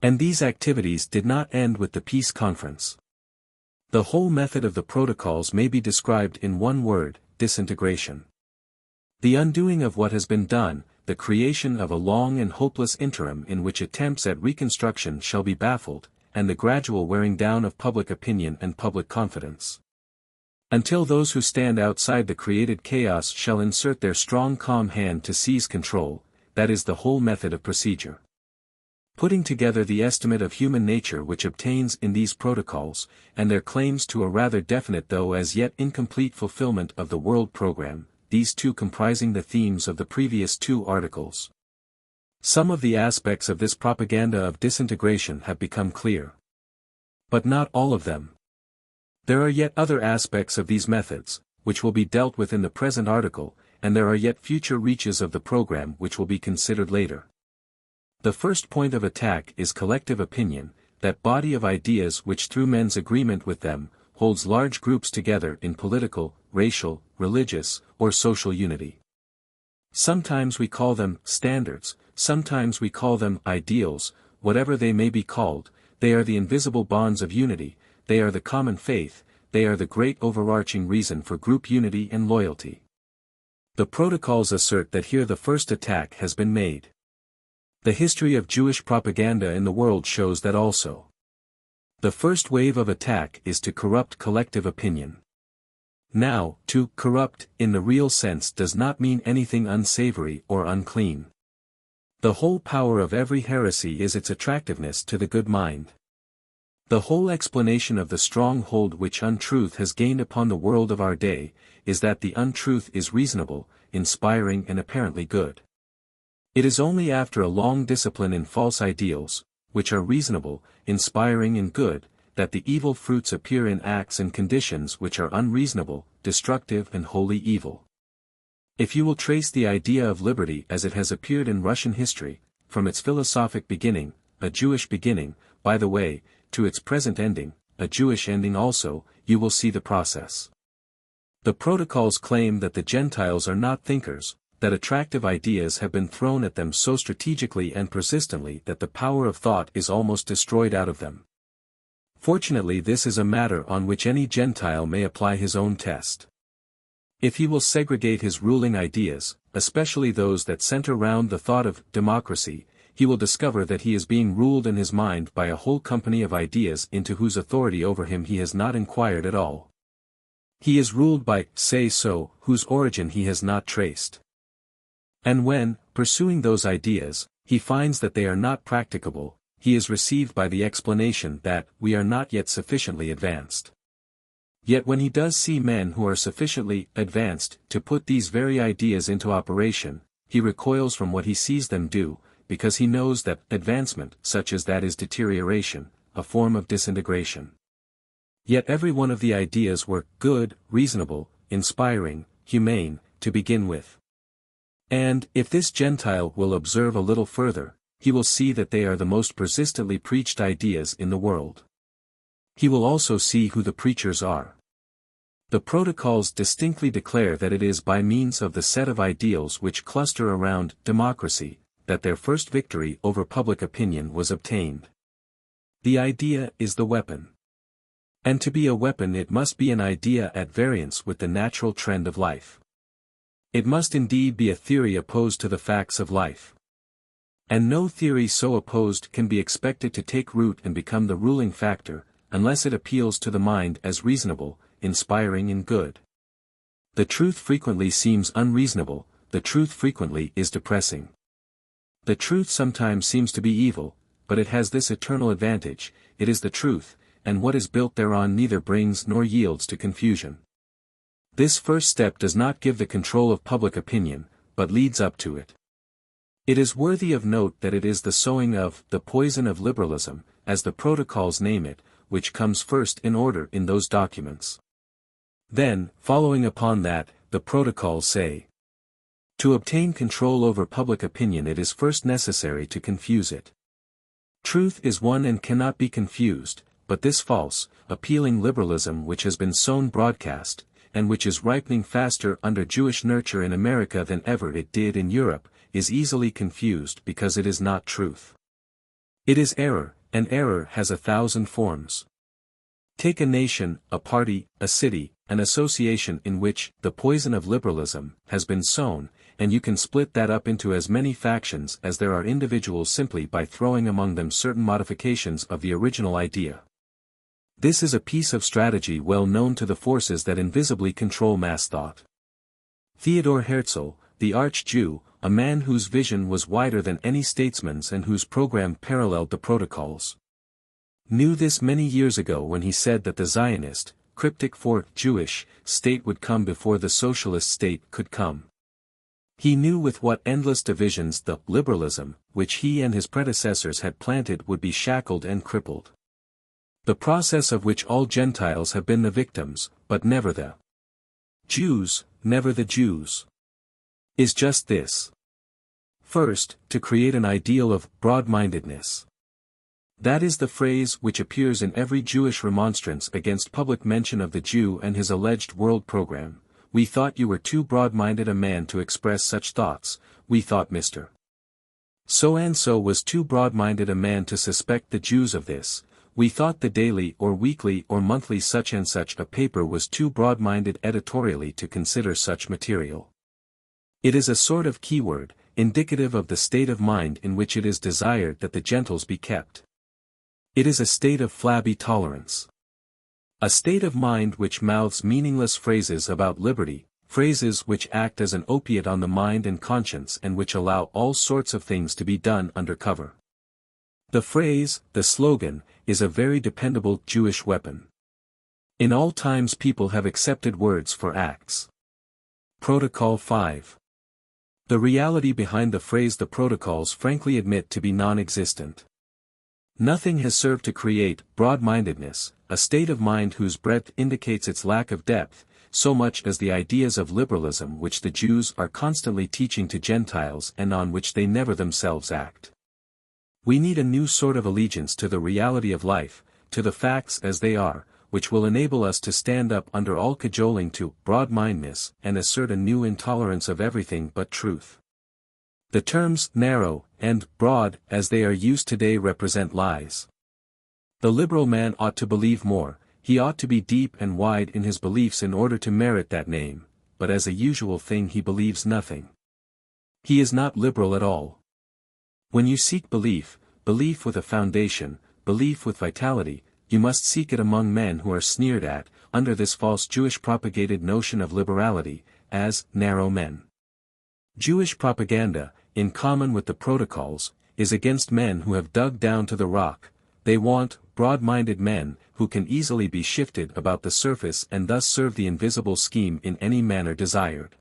And these activities did not end with the peace conference. The whole method of the protocols may be described in one word: disintegration. The undoing of what has been done, the creation of a long and hopeless interim in which attempts at reconstruction shall be baffled, and the gradual wearing down of public opinion and public confidence, until those who stand outside the created chaos shall insert their strong calm hand to seize control. That is the whole method of procedure. Putting together the estimate of human nature which obtains in these protocols, and their claims to a rather definite though as yet incomplete fulfillment of the world program, these two comprising the themes of the previous two articles. Some of the aspects of this propaganda of disintegration have become clear. But not all of them. There are yet other aspects of these methods, which will be dealt with in the present article, and there are yet future reaches of the program which will be considered later. The first point of attack is collective opinion, that body of ideas which through men's agreement with them, holds large groups together in political, racial, religious, or social unity. Sometimes we call them standards, sometimes we call them ideals, whatever they may be called, they are the invisible bonds of unity, they are the common faith, they are the great overarching reason for group unity and loyalty. The protocols assert that here the first attack has been made. The history of Jewish propaganda in the world shows that also. The first wave of attack is to corrupt collective opinion. Now, to corrupt, in the real sense does not mean anything unsavory or unclean. The whole power of every heresy is its attractiveness to the good mind. The whole explanation of the strong hold which untruth has gained upon the world of our day, is that the untruth is reasonable, inspiring and apparently good. It is only after a long discipline in false ideals, which are reasonable, inspiring and good, that the evil fruits appear in acts and conditions which are unreasonable, destructive and wholly evil. If you will trace the idea of liberty as it has appeared in Russian history, from its philosophic beginning, a Jewish beginning, by the way, to its present ending, a Jewish ending also, you will see the process. The protocols claim that the Gentiles are not thinkers, that attractive ideas have been thrown at them so strategically and persistently that the power of thought is almost destroyed out of them. Fortunately, this is a matter on which any Gentile may apply his own test. If he will segregate his ruling ideas, especially those that center round the thought of democracy, he will discover that he is being ruled in his mind by a whole company of ideas into whose authority over him he has not inquired at all. He is ruled by say so, whose origin he has not traced. And when, pursuing those ideas, he finds that they are not practicable, he is received by the explanation that we are not yet sufficiently advanced. Yet when he does see men who are sufficiently advanced to put these very ideas into operation, he recoils from what he sees them do, because he knows that advancement such as that is deterioration, a form of disintegration. Yet every one of the ideas were good, reasonable, inspiring, humane, to begin with. And, if this Gentile will observe a little further, he will see that they are the most persistently preached ideas in the world. He will also see who the preachers are. The protocols distinctly declare that it is by means of the set of ideals which cluster around democracy, that their first victory over public opinion was obtained. The idea is the weapon. And to be a weapon it must be an idea at variance with the natural trend of life. It must indeed be a theory opposed to the facts of life. And no theory so opposed can be expected to take root and become the ruling factor, unless it appeals to the mind as reasonable, inspiring and good. The truth frequently seems unreasonable, the truth frequently is depressing. The truth sometimes seems to be evil, but it has this eternal advantage, it is the truth, and what is built thereon neither brings nor yields to confusion. This first step does not give the control of public opinion, but leads up to it. It is worthy of note that it is the sowing of the poison of liberalism, as the protocols name it, which comes first in order in those documents. Then, following upon that, the protocols say, to obtain control over public opinion it is first necessary to confuse it. Truth is one and cannot be confused, but this false, appealing liberalism which has been sown broadcast, and which is ripening faster under Jewish nurture in America than ever it did in Europe, is easily confused because it is not truth. It is error, and error has 1,000 forms. Take a nation, a party, a city, an association in which the poison of liberalism has been sown, and you can split that up into as many factions as there are individuals simply by throwing among them certain modifications of the original idea. This is a piece of strategy well known to the forces that invisibly control mass thought. Theodor Herzl, the arch-Jew, a man whose vision was wider than any statesman's and whose program paralleled the protocols, knew this many years ago when he said that the Zionist, cryptic for Jewish, state would come before the socialist state could come. He knew with what endless divisions the liberalism, which he and his predecessors had planted would be shackled and crippled. The process of which all Gentiles have been the victims, but never the Jews, never the Jews, is just this. First, to create an ideal of broad-mindedness. That is the phrase which appears in every Jewish remonstrance against public mention of the Jew and his alleged world program. We thought you were too broad-minded a man to express such thoughts, we thought Mr. So-and-so was too broad-minded a man to suspect the Jews of this, we thought the daily or weekly or monthly such and such a paper was too broad-minded editorially to consider such material. It is a sort of keyword, indicative of the state of mind in which it is desired that the Gentiles be kept. It is a state of flabby tolerance. A state of mind which mouths meaningless phrases about liberty, phrases which act as an opiate on the mind and conscience and which allow all sorts of things to be done under cover. The phrase, the slogan, is a very dependable Jewish weapon. In all times people have accepted words for acts. Protocol 5. The reality behind the phrase the protocols frankly admit to be non-existent. Nothing has served to create broad-mindedness, a state of mind whose breadth indicates its lack of depth, so much as the ideas of liberalism which the Jews are constantly teaching to Gentiles and on which they never themselves act. We need a new sort of allegiance to the reality of life, to the facts as they are, which will enable us to stand up under all cajoling to broad-mindedness and assert a new intolerance of everything but truth. The terms narrow and broad as they are used today represent lies. The liberal man ought to believe more, he ought to be deep and wide in his beliefs in order to merit that name, but as a usual thing he believes nothing. He is not liberal at all. When you seek belief, belief with a foundation, belief with vitality, you must seek it among men who are sneered at, under this false Jewish propagated notion of liberality, as narrow men. Jewish propaganda, in common with the protocols, is against men who have dug down to the rock. They want broad-minded men, who can easily be shifted about the surface and thus serve the invisible scheme in any manner desired.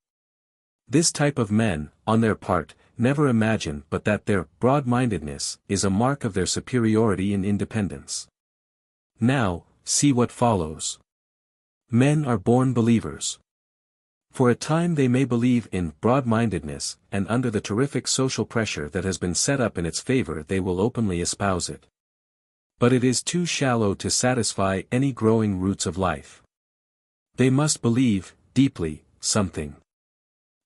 This type of men, on their part, never imagine but that their broad-mindedness is a mark of their superiority and independence. Now, see what follows. Men are born believers. For a time they may believe in broad-mindedness, and under the terrific social pressure that has been set up in its favor they will openly espouse it. But it is too shallow to satisfy any growing roots of life. They must believe, deeply, something.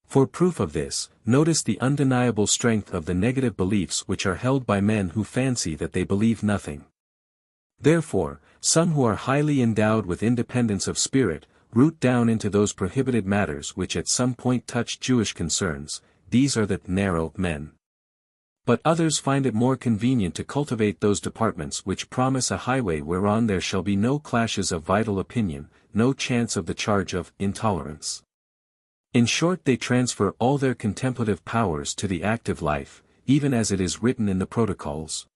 For proof of this, notice the undeniable strength of the negative beliefs which are held by men who fancy that they believe nothing. Therefore, some who are highly endowed with independence of spirit, root down into those prohibited matters which at some point touch Jewish concerns. These are the narrow men. But others find it more convenient to cultivate those departments which promise a highway whereon there shall be no clashes of vital opinion, no chance of the charge of intolerance. In short, they transfer all their contemplative powers to the active life, even as it is written in the protocols.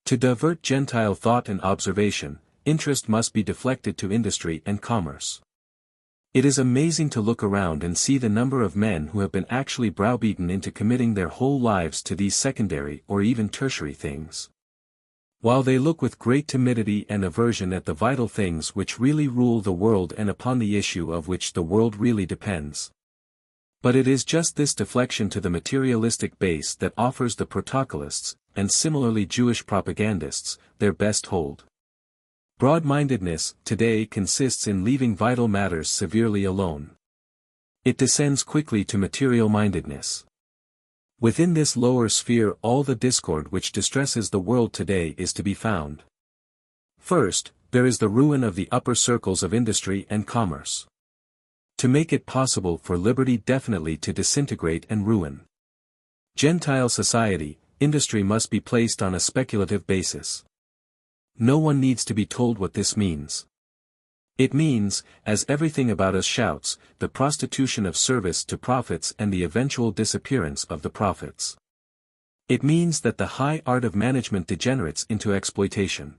To divert Gentile thought and observation, interest must be deflected to industry and commerce. It is amazing to look around and see the number of men who have been actually browbeaten into committing their whole lives to these secondary or even tertiary things, while they look with great timidity and aversion at the vital things which really rule the world and upon the issue of which the world really depends. But it is just this deflection to the materialistic base that offers the protocolists, and similarly Jewish propagandists, their best hold. Broad-mindedness, today, consists in leaving vital matters severely alone. It descends quickly to material-mindedness. Within this lower sphere all the discord which distresses the world today is to be found. First, there is the ruin of the upper circles of industry and commerce. To make it possible for liberty definitely to disintegrate and ruin Gentile society, industry must be placed on a speculative basis. No one needs to be told what this means. It means, as everything about us shouts, the prostitution of service to profits and the eventual disappearance of the profits. It means that the high art of management degenerates into exploitation.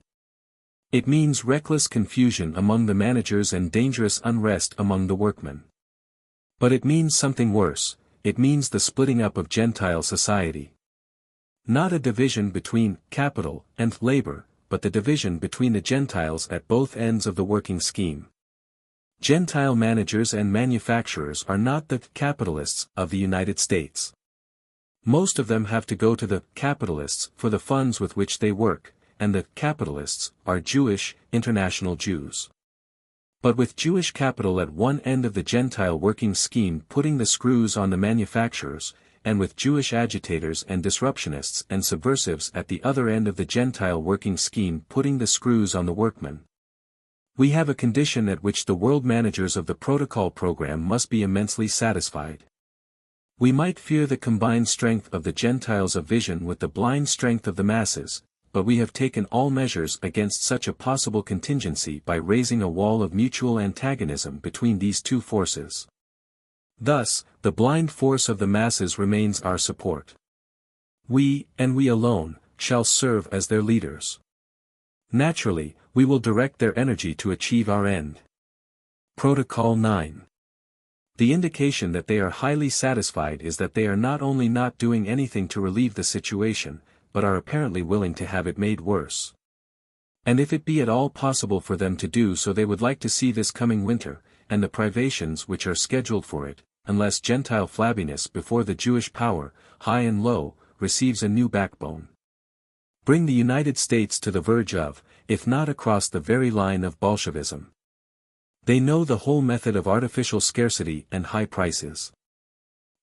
It means reckless confusion among the managers and dangerous unrest among the workmen. But it means something worse, it means the splitting up of Gentile society. Not a division between capital and labor, but the division between the Gentiles at both ends of the working scheme. Gentile managers and manufacturers are not the capitalists of the United States. Most of them have to go to the capitalists for the funds with which they work, and the capitalists are Jewish, international Jews. But with Jewish capital at one end of the Gentile working scheme putting the screws on the manufacturers, and with Jewish agitators and disruptionists and subversives at the other end of the Gentile working scheme putting the screws on the workmen, we have a condition at which the world managers of the protocol program must be immensely satisfied. We might fear the combined strength of the Gentiles of vision with the blind strength of the masses, but we have taken all measures against such a possible contingency by raising a wall of mutual antagonism between these two forces. Thus, the blind force of the masses remains our support. We, and we alone, shall serve as their leaders. Naturally, we will direct their energy to achieve our end. Protocol 9. The indication that they are highly satisfied is that they are not only not doing anything to relieve the situation, but are apparently willing to have it made worse. And if it be at all possible for them to do so, they would like to see this coming winter, and the privations which are scheduled for it, unless Gentile flabbiness before the Jewish power, high and low, receives a new backbone, bring the United States to the verge of, if not across the very line of Bolshevism. They know the whole method of artificial scarcity and high prices.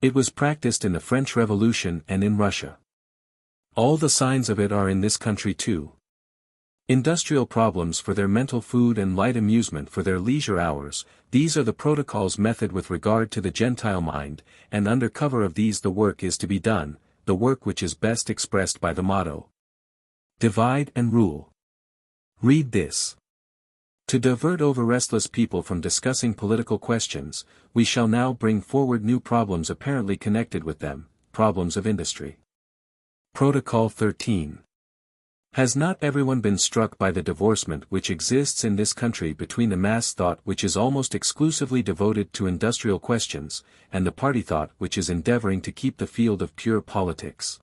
It was practiced in the French Revolution and in Russia. All the signs of it are in this country too. Industrial problems for their mental food and light amusement for their leisure hours, these are the protocol's method with regard to the Gentile mind, and under cover of these the work is to be done, the work which is best expressed by the motto, divide and rule. Read this. To divert over restless people from discussing political questions, we shall now bring forward new problems apparently connected with them, problems of industry. Protocol 13. Has not everyone been struck by the divorcement which exists in this country between the mass thought which is almost exclusively devoted to industrial questions, and the party thought which is endeavoring to keep the field of pure politics?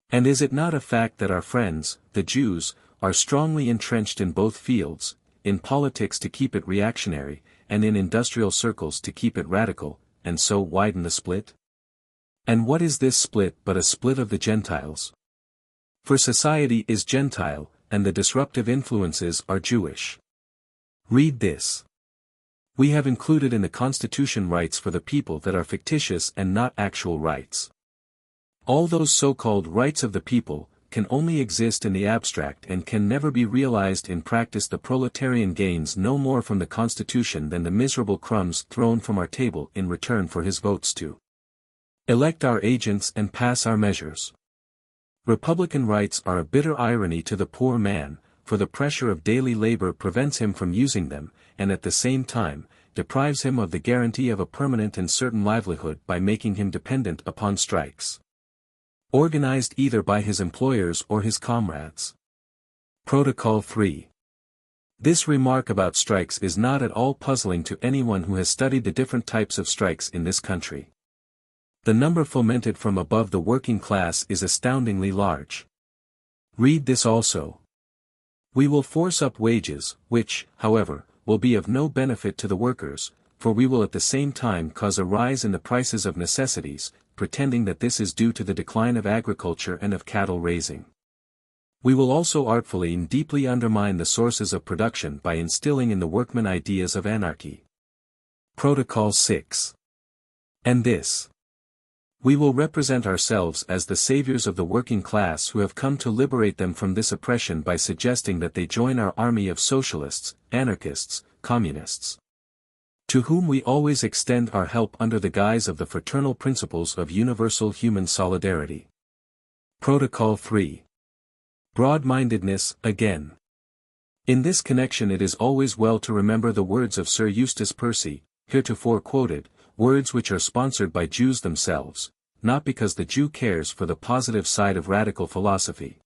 And is it not a fact that our friends, the Jews, are strongly entrenched in both fields, in politics to keep it reactionary, and in industrial circles to keep it radical, and so widen the split? And what is this split but a split of the Gentiles? For society is Gentile, and the disruptive influences are Jewish. Read this. We have included in the Constitution rights for the people that are fictitious and not actual rights. All those so-called rights of the people, can only exist in the abstract and can never be realized in practice. The proletarian gains no more from the Constitution than the miserable crumbs thrown from our table in return for his votes to elect our agents and pass our measures. Republican rights are a bitter irony to the poor man, for the pressure of daily labor prevents him from using them, and at the same time, deprives him of the guarantee of a permanent and certain livelihood by making him dependent upon strikes, organized either by his employers or his comrades. Protocol 3. This remark about strikes is not at all puzzling to anyone who has studied the different types of strikes in this country. The number fomented from above the working class is astoundingly large. Read this also. We will force up wages, which, however, will be of no benefit to the workers, for we will at the same time cause a rise in the prices of necessities, pretending that this is due to the decline of agriculture and of cattle raising. We will also artfully and deeply undermine the sources of production by instilling in the workmen ideas of anarchy. Protocol 6. And this. We will represent ourselves as the saviors of the working class who have come to liberate them from this oppression by suggesting that they join our army of socialists, anarchists, communists, to whom we always extend our help under the guise of the fraternal principles of universal human solidarity. Protocol 3. Broad-mindedness, again. In this connection it is always well to remember the words of Sir Eustace Percy, heretofore quoted, words which are sponsored by Jews themselves, not because the Jew cares for the positive side of radical philosophy,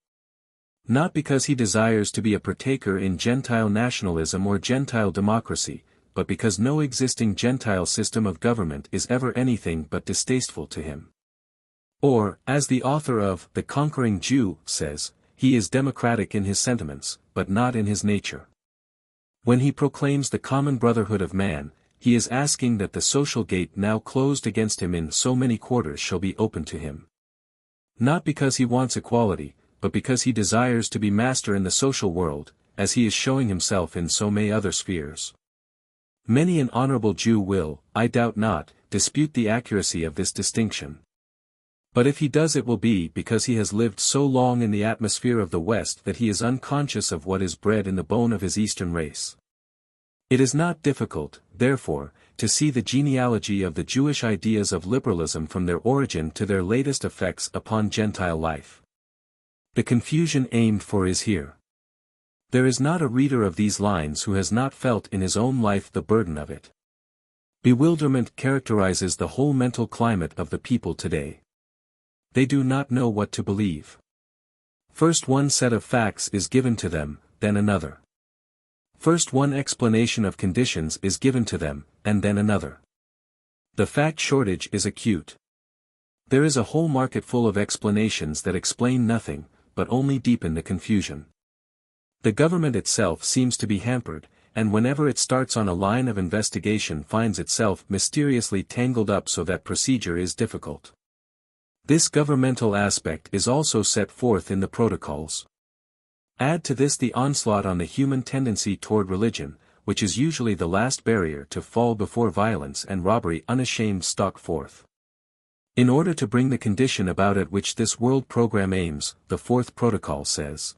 not because he desires to be a partaker in Gentile nationalism or Gentile democracy, but because no existing Gentile system of government is ever anything but distasteful to him. Or, as the author of The Conquering Jew says, he is democratic in his sentiments, but not in his nature. When he proclaims the common brotherhood of man, he is asking that the social gate now closed against him in so many quarters shall be opened to him. Not because he wants equality, but because he desires to be master in the social world, as he is showing himself in so many other spheres. Many an honorable Jew will, I doubt not, dispute the accuracy of this distinction. But if he does it will be because he has lived so long in the atmosphere of the West that he is unconscious of what is bred in the bone of his Eastern race. It is not difficult, therefore, to see the genealogy of the Jewish ideas of liberalism from their origin to their latest effects upon Gentile life. The confusion aimed for is here. There is not a reader of these lines who has not felt in his own life the burden of it. Bewilderment characterizes the whole mental climate of the people today. They do not know what to believe. First one set of facts is given to them, then another. First one explanation of conditions is given to them, and then another. The fact shortage is acute. There is a whole market full of explanations that explain nothing, but only deepen the confusion. The government itself seems to be hampered, and whenever it starts on a line of investigation finds itself mysteriously tangled up so that procedure is difficult. This governmental aspect is also set forth in the protocols. Add to this the onslaught on the human tendency toward religion, which is usually the last barrier to fall before violence and robbery unashamed stalk forth. In order to bring the condition about at which this world program aims, the fourth protocol says.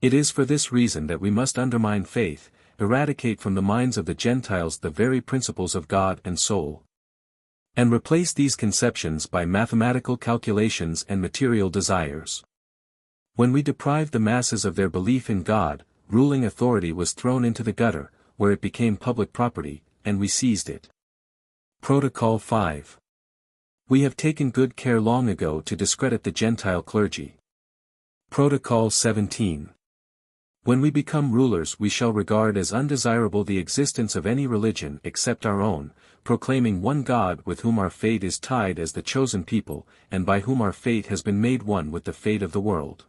It is for this reason that we must undermine faith, eradicate from the minds of the Gentiles the very principles of God and soul, and replace these conceptions by mathematical calculations and material desires. When we deprived the masses of their belief in God, ruling authority was thrown into the gutter, where it became public property, and we seized it. Protocol 5. We have taken good care long ago to discredit the Gentile clergy. Protocol 17. When we become rulers we shall regard as undesirable the existence of any religion except our own, proclaiming one God with whom our fate is tied as the chosen people, and by whom our fate has been made one with the fate of the world.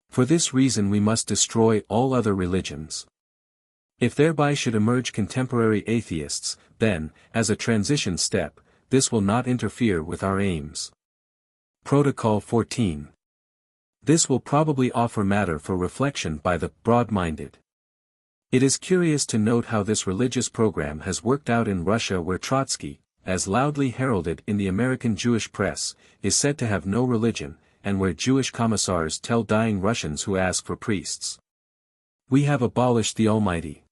For this reason we must destroy all other religions. If thereby should emerge contemporary atheists, then, as a transition step, this will not interfere with our aims. Protocol 14. This will probably offer matter for reflection by the broad-minded. It is curious to note how this religious program has worked out in Russia, where Trotsky, as loudly heralded in the American Jewish press, is said to have no religion, and where Jewish commissars tell dying Russians who ask for priests. We have abolished the Almighty.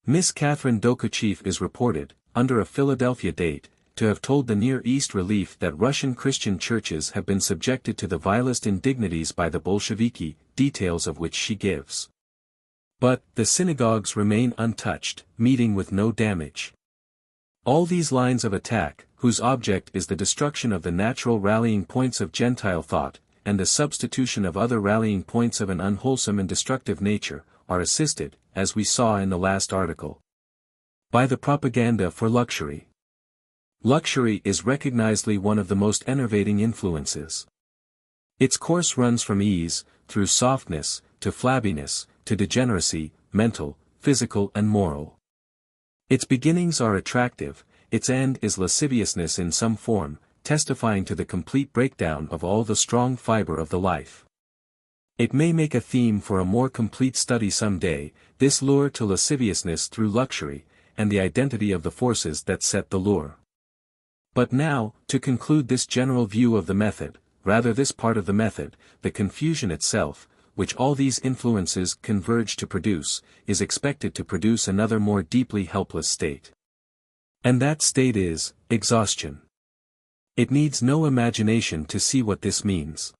Miss Catherine Dokuchev is reported, under a Philadelphia date, to have told the Near East Relief that Russian Christian churches have been subjected to the vilest indignities by the Bolsheviki, details of which she gives. But, the synagogues remain untouched, meeting with no damage. All these lines of attack, whose object is the destruction of the natural rallying points of Gentile thought, and the substitution of other rallying points of an unwholesome and destructive nature, are assisted, as we saw in the last article, by the propaganda for luxury. Luxury is recognizedly one of the most enervating influences. Its course runs from ease, through softness, to flabbiness, to degeneracy, mental, physical and moral. Its beginnings are attractive, its end is lasciviousness in some form, testifying to the complete breakdown of all the strong fiber of the life. It may make a theme for a more complete study some day, this lure to lasciviousness through luxury, and the identity of the forces that set the lure. But now, to conclude this general view of the method, rather this part of the method, the confusion itself, which all these influences converge to produce, is expected to produce another more deeply helpless state. And that state is, exhaustion. It needs no imagination to see what this means.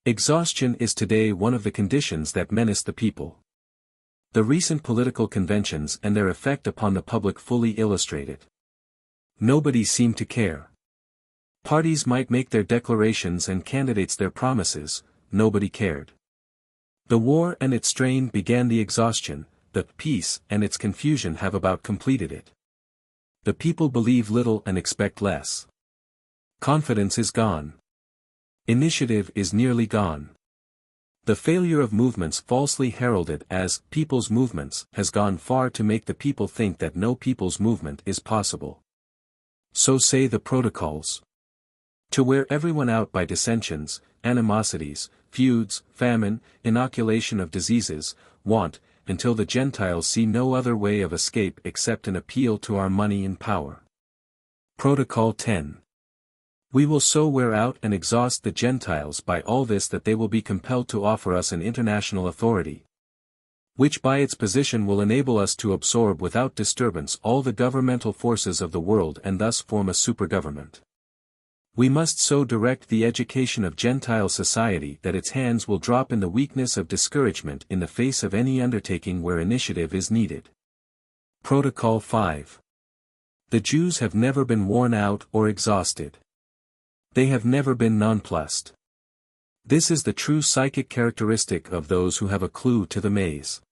Exhaustion is today one of the conditions that menace the people. The recent political conventions and their effect upon the public fully illustrate it. Nobody seemed to care. Parties might make their declarations and candidates their promises, nobody cared. The war and its strain began the exhaustion, the peace and its confusion have about completed it. The people believe little and expect less. Confidence is gone. Initiative is nearly gone. The failure of movements falsely heralded as people's movements has gone far to make the people think that no people's movement is possible. So say the protocols. To wear everyone out by dissensions, animosities, feuds, famine, inoculation of diseases, want, until the Gentiles see no other way of escape except an appeal to our money and power. Protocol 10. We will so wear out and exhaust the Gentiles by all this that they will be compelled to offer us an international authority, which by its position will enable us to absorb without disturbance all the governmental forces of the world and thus form a supergovernment. We must so direct the education of Gentile society that its hands will drop in the weakness of discouragement in the face of any undertaking where initiative is needed. Protocol 5. The Jews have never been worn out or exhausted. They have never been nonplussed. This is the true psychic characteristic of those who have a clue to the maze.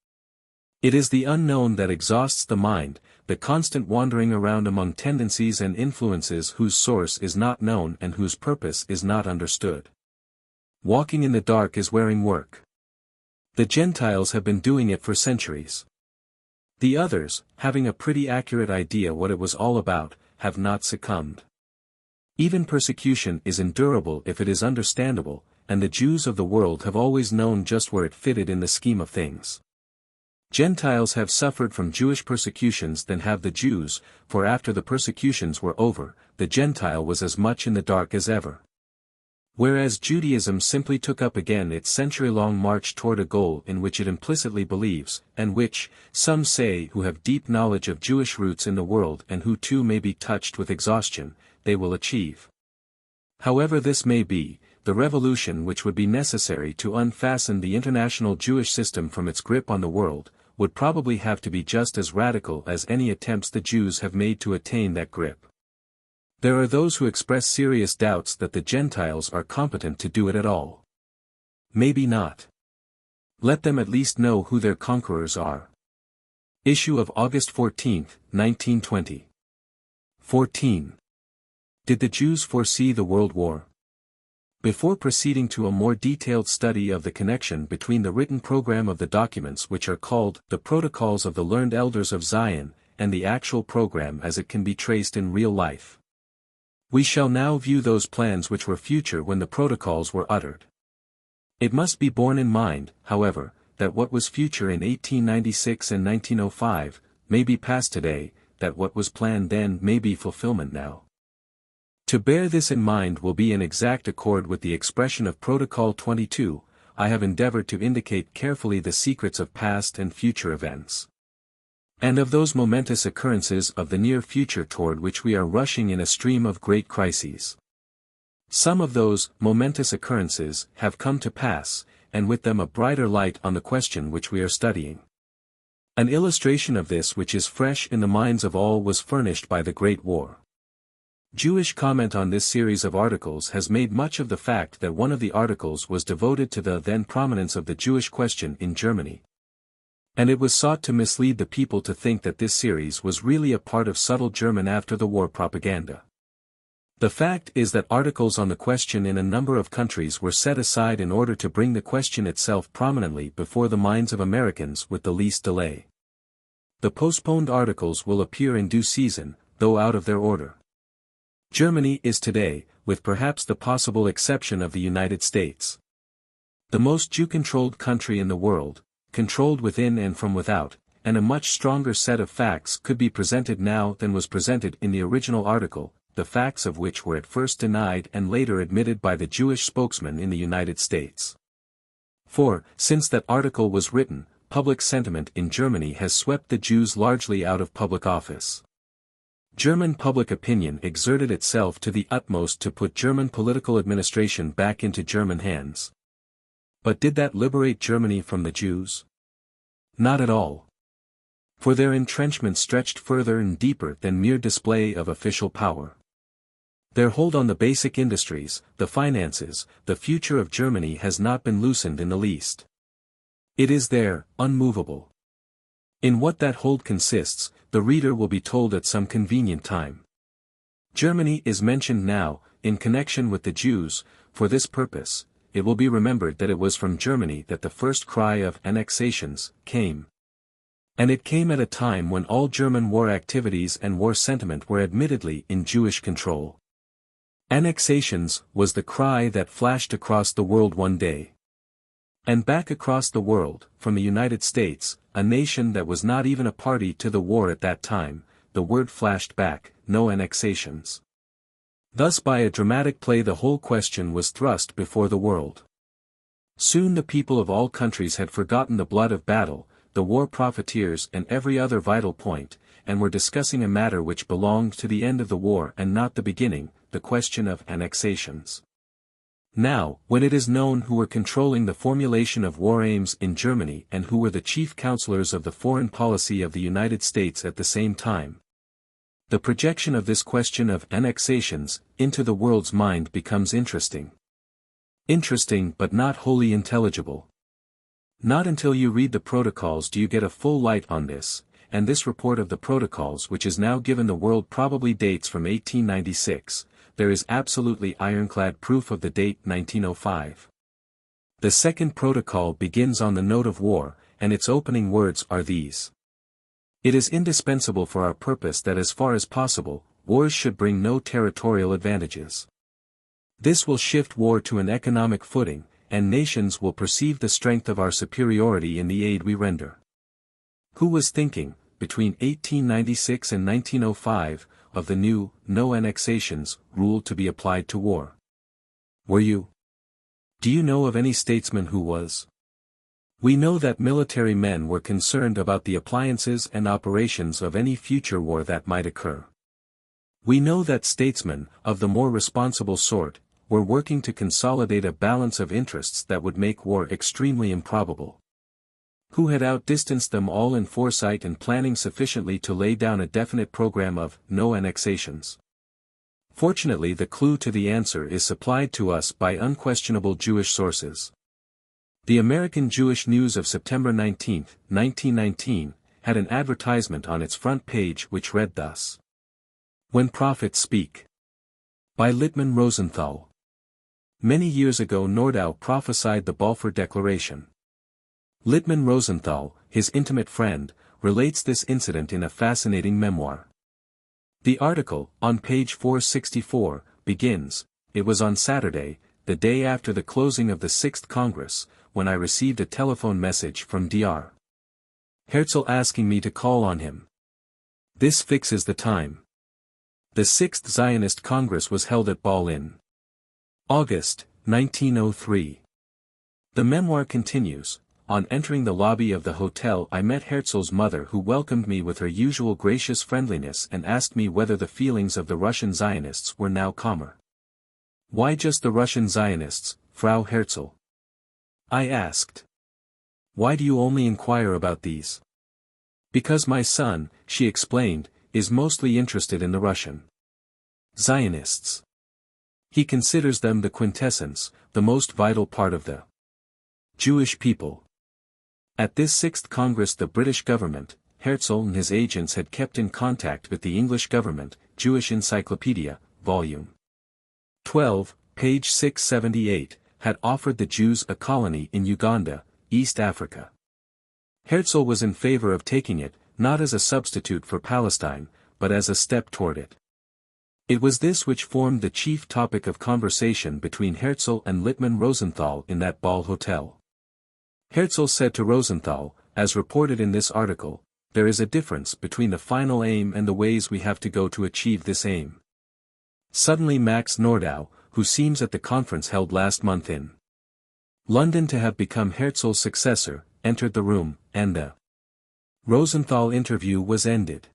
It is the unknown that exhausts the mind, the constant wandering around among tendencies and influences whose source is not known and whose purpose is not understood. Walking in the dark is wearing work. The Gentiles have been doing it for centuries. The others, having a pretty accurate idea what it was all about, have not succumbed. Even persecution is endurable if it is understandable, and the Jews of the world have always known just where it fitted in the scheme of things. Gentiles have suffered from Jewish persecutions than have the Jews, for after the persecutions were over, the Gentile was as much in the dark as ever. Whereas Judaism simply took up again its century-long march toward a goal in which it implicitly believes, and which, some say who have deep knowledge of Jewish roots in the world and who too may be touched with exhaustion, they will achieve. However this may be, the revolution which would be necessary to unfasten the international Jewish system from its grip on the world, would probably have to be just as radical as any attempts the Jews have made to attain that grip. There are those who express serious doubts that the Gentiles are competent to do it at all. Maybe not. Let them at least know who their conquerors are. Issue of August 14, 1920. 14. Did the Jews foresee the World War? Before proceeding to a more detailed study of the connection between the written program of the documents which are called the Protocols of the Learned Elders of Zion, and the actual program as it can be traced in real life, we shall now view those plans which were future when the protocols were uttered. It must be borne in mind, however, that what was future in 1896 and 1905, may be past today, that what was planned then may be fulfillment now. To bear this in mind will be in exact accord with the expression of Protocol 22, I have endeavored to indicate carefully the secrets of past and future events. And of those momentous occurrences of the near future toward which we are rushing in a stream of great crises. Some of those momentous occurrences have come to pass, and with them a brighter light on the question which we are studying. An illustration of this which is fresh in the minds of all was furnished by the Great War. Jewish comment on this series of articles has made much of the fact that one of the articles was devoted to the then prominence of the Jewish question in Germany. And it was sought to mislead the people to think that this series was really a part of subtle German after-the-war propaganda. The fact is that articles on the question in a number of countries were set aside in order to bring the question itself prominently before the minds of Americans with the least delay. The postponed articles will appear in due season, though out of their order. Germany is today, with perhaps the possible exception of the United States, the most Jew-controlled country in the world, controlled within and from without, and a much stronger set of facts could be presented now than was presented in the original article, the facts of which were at first denied and later admitted by the Jewish spokesman in the United States. For, since that article was written, public sentiment in Germany has swept the Jews largely out of public office. German public opinion exerted itself to the utmost to put German political administration back into German hands. But did that liberate Germany from the Jews? Not at all. For their entrenchment stretched further and deeper than mere display of official power. Their hold on the basic industries, the finances, the future of Germany has not been loosened in the least. It is there, unmovable. In what that hold consists, the reader will be told at some convenient time. Germany is mentioned now, in connection with the Jews, for this purpose. It will be remembered that it was from Germany that the first cry of annexations came. And it came at a time when all German war activities and war sentiment were admittedly in Jewish control. Annexations was the cry that flashed across the world one day. And back across the world, from the United States, a nation that was not even a party to the war at that time, the word flashed back, no annexations. Thus by a dramatic play the whole question was thrust before the world. Soon the people of all countries had forgotten the blood of battle, the war profiteers and every other vital point, and were discussing a matter which belonged to the end of the war and not the beginning, the question of annexations. Now, when it is known who were controlling the formulation of war aims in Germany and who were the chief counselors of the foreign policy of the United States at the same time, the projection of this question of annexations into the world's mind becomes interesting. Interesting but not wholly intelligible. Not until you read the protocols do you get a full light on this, and this report of the protocols which is now given the world probably dates from 1896, there is absolutely ironclad proof of the date 1905. The second protocol begins on the note of war, and its opening words are these. It is indispensable for our purpose that as far as possible, wars should bring no territorial advantages. This will shift war to an economic footing, and nations will perceive the strength of our superiority in the aid we render. Who was thinking, between 1896 and 1905, of the new, no annexations, rule to be applied to war? Were you? Do you know of any statesman who was? We know that military men were concerned about the appliances and operations of any future war that might occur. We know that statesmen, of the more responsible sort, were working to consolidate a balance of interests that would make war extremely improbable. Who had outdistanced them all in foresight and planning sufficiently to lay down a definite program of no annexations. Fortunately the clue to the answer is supplied to us by unquestionable Jewish sources. The American Jewish News of September 19, 1919, had an advertisement on its front page which read thus. When Prophets Speak. By Littman Rosenthal. Many years ago Nordau prophesied the Balfour Declaration. Littman Rosenthal, his intimate friend, relates this incident in a fascinating memoir. The article, on page 464, begins, "It was on Saturday, the day after the closing of the 6th Congress, when I received a telephone message from Dr. Herzl asking me to call on him. This fixes the time. The Sixth Zionist Congress was held at Ball in August, 1903. The memoir continues. On entering the lobby of the hotel I met Herzl's mother, who welcomed me with her usual gracious friendliness and asked me whether the feelings of the Russian Zionists were now calmer. "Why just the Russian Zionists, Frau Herzl?" I asked. "Why do you only inquire about these?" "Because my son," she explained, "is mostly interested in the Russian Zionists. He considers them the quintessence, the most vital part of the Jewish people." At this Sixth Congress the British government, Herzl and his agents had kept in contact with the English government. Jewish Encyclopedia, Volume 12, page 678, had offered the Jews a colony in Uganda, East Africa. Herzl was in favor of taking it, not as a substitute for Palestine, but as a step toward it. It was this which formed the chief topic of conversation between Herzl and Littmann Rosenthal in that Ball Hotel. Herzl said to Rosenthal, as reported in this article, "There is a difference between the final aim and the ways we have to go to achieve this aim." Suddenly Max Nordau, who seems at the conference held last month in London to have become Herzl's successor, entered the room, and the Rosenthal interview was ended.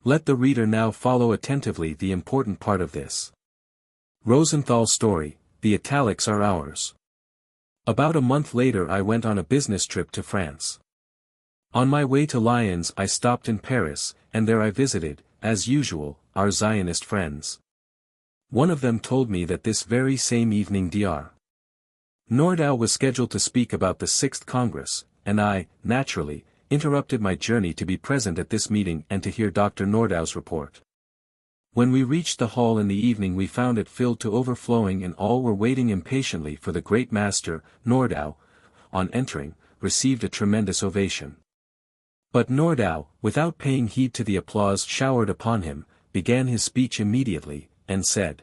Let the reader now follow attentively the important part of this Rosenthal story. The italics are ours. About a month later I went on a business trip to France. On my way to Lyons I stopped in Paris, and there I visited, as usual, our Zionist friends. One of them told me that this very same evening Dr. Nordau was scheduled to speak about the Sixth Congress, and I, naturally, interrupted my journey to be present at this meeting and to hear Dr. Nordau's report. When we reached the hall in the evening we found it filled to overflowing and all were waiting impatiently for the great master. Nordau, on entering, received a tremendous ovation. But Nordau, without paying heed to the applause showered upon him, began his speech immediately, and said,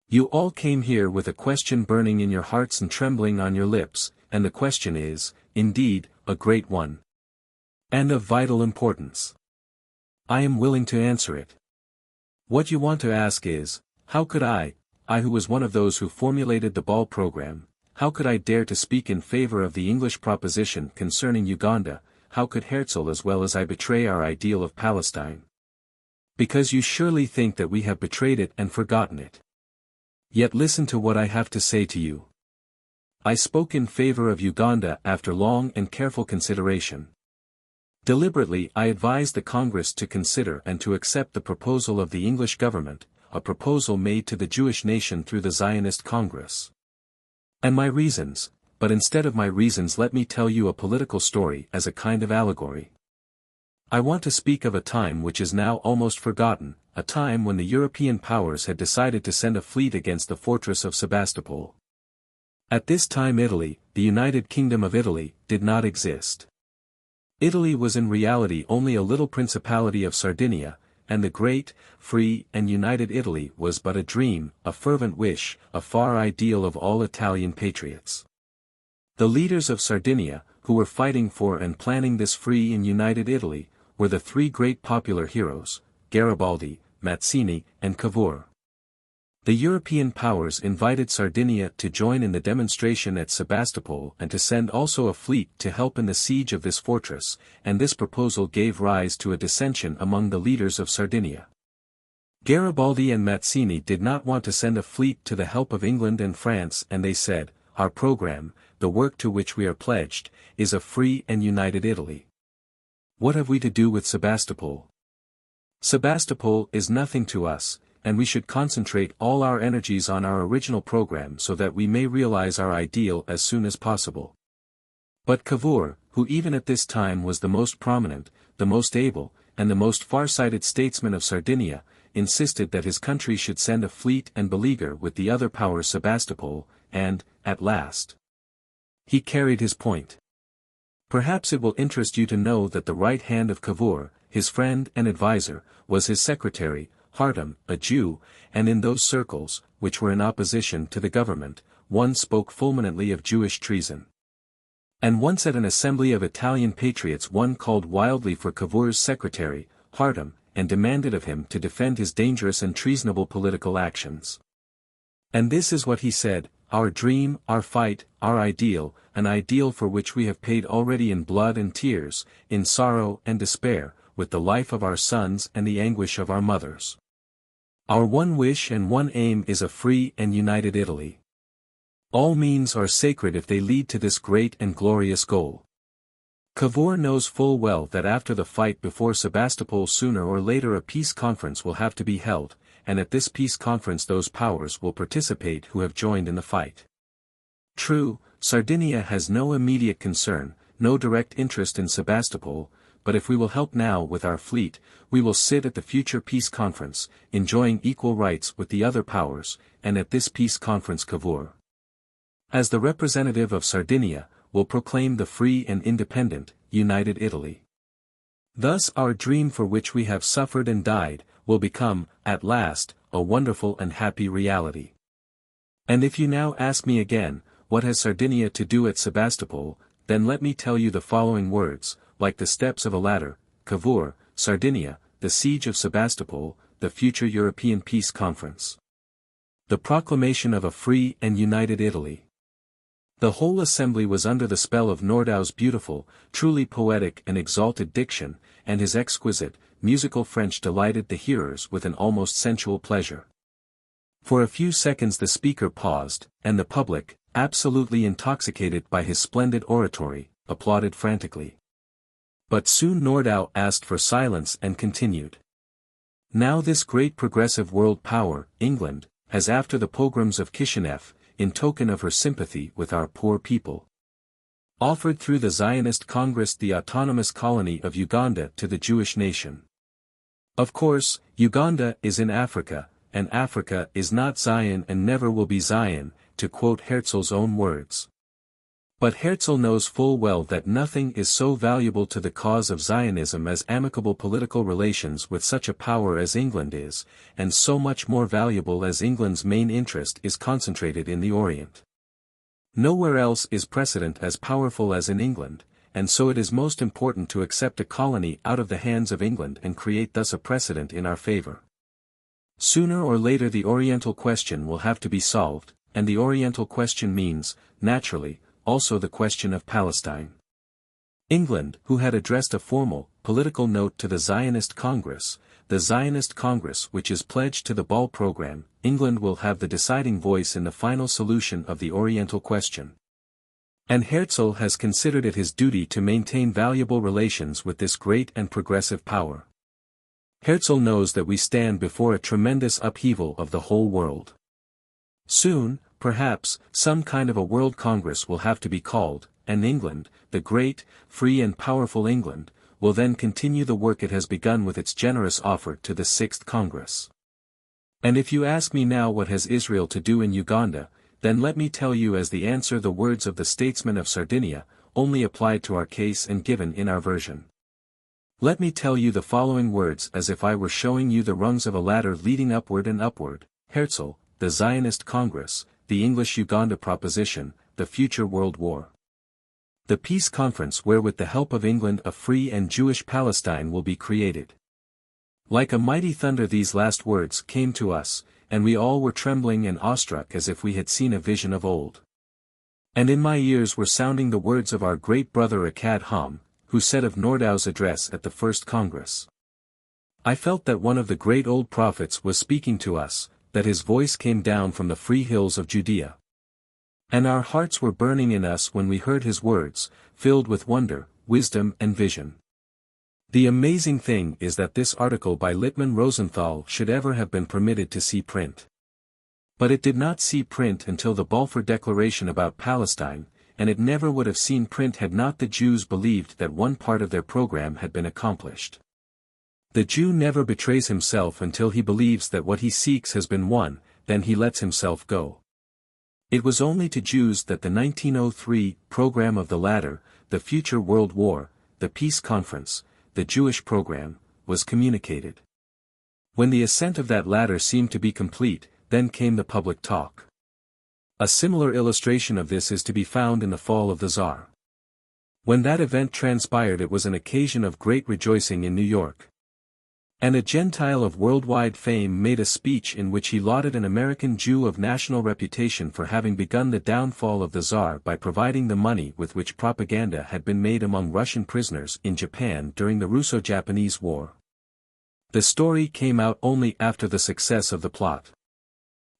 "You all came here with a question burning in your hearts and trembling on your lips, and the question is, indeed, a great one. And of vital importance. I am willing to answer it. What you want to ask is, how could I who was one of those who formulated the Ball program, how could I dare to speak in favor of the English proposition concerning Uganda, how could Herzl as well as I betray our ideal of Palestine? Because you surely think that we have betrayed it and forgotten it. Yet listen to what I have to say to you. I spoke in favor of Uganda after long and careful consideration. Deliberately I advised the Congress to consider and to accept the proposal of the English government, a proposal made to the Jewish nation through the Zionist Congress. And my reasons, but instead of my reasons let me tell you a political story as a kind of allegory. I want to speak of a time which is now almost forgotten, a time when the European powers had decided to send a fleet against the fortress of Sebastopol. At this time Italy, the United Kingdom of Italy, did not exist. Italy was in reality only a little principality of Sardinia, and the great, free and united Italy was but a dream, a fervent wish, a far ideal of all Italian patriots. The leaders of Sardinia, who were fighting for and planning this free and united Italy, were the three great popular heroes, Garibaldi, Mazzini, and Cavour. The European powers invited Sardinia to join in the demonstration at Sebastopol and to send also a fleet to help in the siege of this fortress, and this proposal gave rise to a dissension among the leaders of Sardinia. Garibaldi and Mazzini did not want to send a fleet to the help of England and France, and they said, "Our program, the work to which we are pledged, is a free and united Italy. What have we to do with Sebastopol? Sebastopol is nothing to us, and we should concentrate all our energies on our original program so that we may realize our ideal as soon as possible." But Cavour, who even at this time was the most prominent, the most able, and the most far-sighted statesman of Sardinia, insisted that his country should send a fleet and beleaguer with the other powers Sebastopol, and, at last, he carried his point. Perhaps it will interest you to know that the right hand of Cavour, his friend and adviser, was his secretary, Hartum, a Jew, and in those circles, which were in opposition to the government, one spoke fulminantly of Jewish treason. And once at an assembly of Italian patriots one called wildly for Cavour's secretary, Hartum, and demanded of him to defend his dangerous and treasonable political actions. And this is what he said: "Our dream, our fight, our ideal, an ideal for which we have paid already in blood and tears, in sorrow and despair, with the life of our sons and the anguish of our mothers. Our one wish and one aim is a free and united Italy. All means are sacred if they lead to this great and glorious goal." Cavour knows full well that after the fight before Sebastopol sooner or later a peace conference will have to be held, and at this peace conference those powers will participate who have joined in the fight. True, Sardinia has no immediate concern, no direct interest in Sebastopol, but if we will help now with our fleet, we will sit at the future peace conference, enjoying equal rights with the other powers, and at this peace conference Cavour, as the representative of Sardinia, will proclaim the free and independent, united Italy. Thus our dream for which we have suffered and died, will become, at last, a wonderful and happy reality. And if you now ask me again, what has Sardinia to do at Sebastopol, then let me tell you the following words: like the steps of a ladder, Cavour, Sardinia, the siege of Sebastopol, the future European Peace Conference. The proclamation of a free and united Italy. The whole assembly was under the spell of Nordau's beautiful, truly poetic and exalted diction, and his exquisite, musical French delighted the hearers with an almost sensual pleasure. For a few seconds the speaker paused, and the public, absolutely intoxicated by his splendid oratory, applauded frantically. But soon Nordau asked for silence and continued. "Now this great progressive world power, England, has after the pogroms of Kishinev, in token of her sympathy with our poor people, offered through the Zionist Congress the autonomous colony of Uganda to the Jewish nation. Of course, Uganda is in Africa, and Africa is not Zion and never will be Zion, to quote Herzl's own words. But Herzl knows full well that nothing is so valuable to the cause of Zionism as amicable political relations with such a power as England is, and so much more valuable as England's main interest is concentrated in the Orient. Nowhere else is precedent as powerful as in England, and so it is most important to accept a colony out of the hands of England and create thus a precedent in our favor. Sooner or later the Oriental question will have to be solved, and the Oriental question means, naturally, also the question of Palestine. England, who had addressed a formal, political note to the Zionist Congress, the Zionist Congress which is pledged to the Ball program, England will have the deciding voice in the final solution of the Oriental question. And Herzl has considered it his duty to maintain valuable relations with this great and progressive power. Herzl knows that we stand before a tremendous upheaval of the whole world. Soon, perhaps, some kind of a World Congress will have to be called, and England, the great, free and powerful England, will then continue the work it has begun with its generous offer to the Sixth Congress. And if you ask me now what has Israel to do in Uganda, then let me tell you as the answer the words of the statesman of Sardinia, only applied to our case and given in our version. Let me tell you the following words as if I were showing you the rungs of a ladder leading upward and upward: Herzl, the Zionist Congress, the English Uganda proposition, the future world war. The peace conference where with the help of England a free and Jewish Palestine will be created. Like a mighty thunder these last words came to us, and we all were trembling and awestruck as if we had seen a vision of old. And in my ears were sounding the words of our great brother Akkad Ham, who said of Nordau's address at the First Congress. I felt that one of the great old prophets was speaking to us, that his voice came down from the free hills of Judea. And our hearts were burning in us when we heard his words, filled with wonder, wisdom and vision. The amazing thing is that this article by Lippmann Rosenthal should ever have been permitted to see print. But it did not see print until the Balfour Declaration about Palestine, and it never would have seen print had not the Jews believed that one part of their program had been accomplished. The Jew never betrays himself until he believes that what he seeks has been won, then he lets himself go. It was only to Jews that the 1903 program of the latter, the future world war, the peace conference, the Jewish program, was communicated. When the ascent of that ladder seemed to be complete, then came the public talk. A similar illustration of this is to be found in the fall of the Tsar. When that event transpired it was an occasion of great rejoicing in New York. And a Gentile of worldwide fame made a speech in which he lauded an American Jew of national reputation for having begun the downfall of the Tsar by providing the money with which propaganda had been made among Russian prisoners in Japan during the Russo-Japanese War. The story came out only after the success of the plot.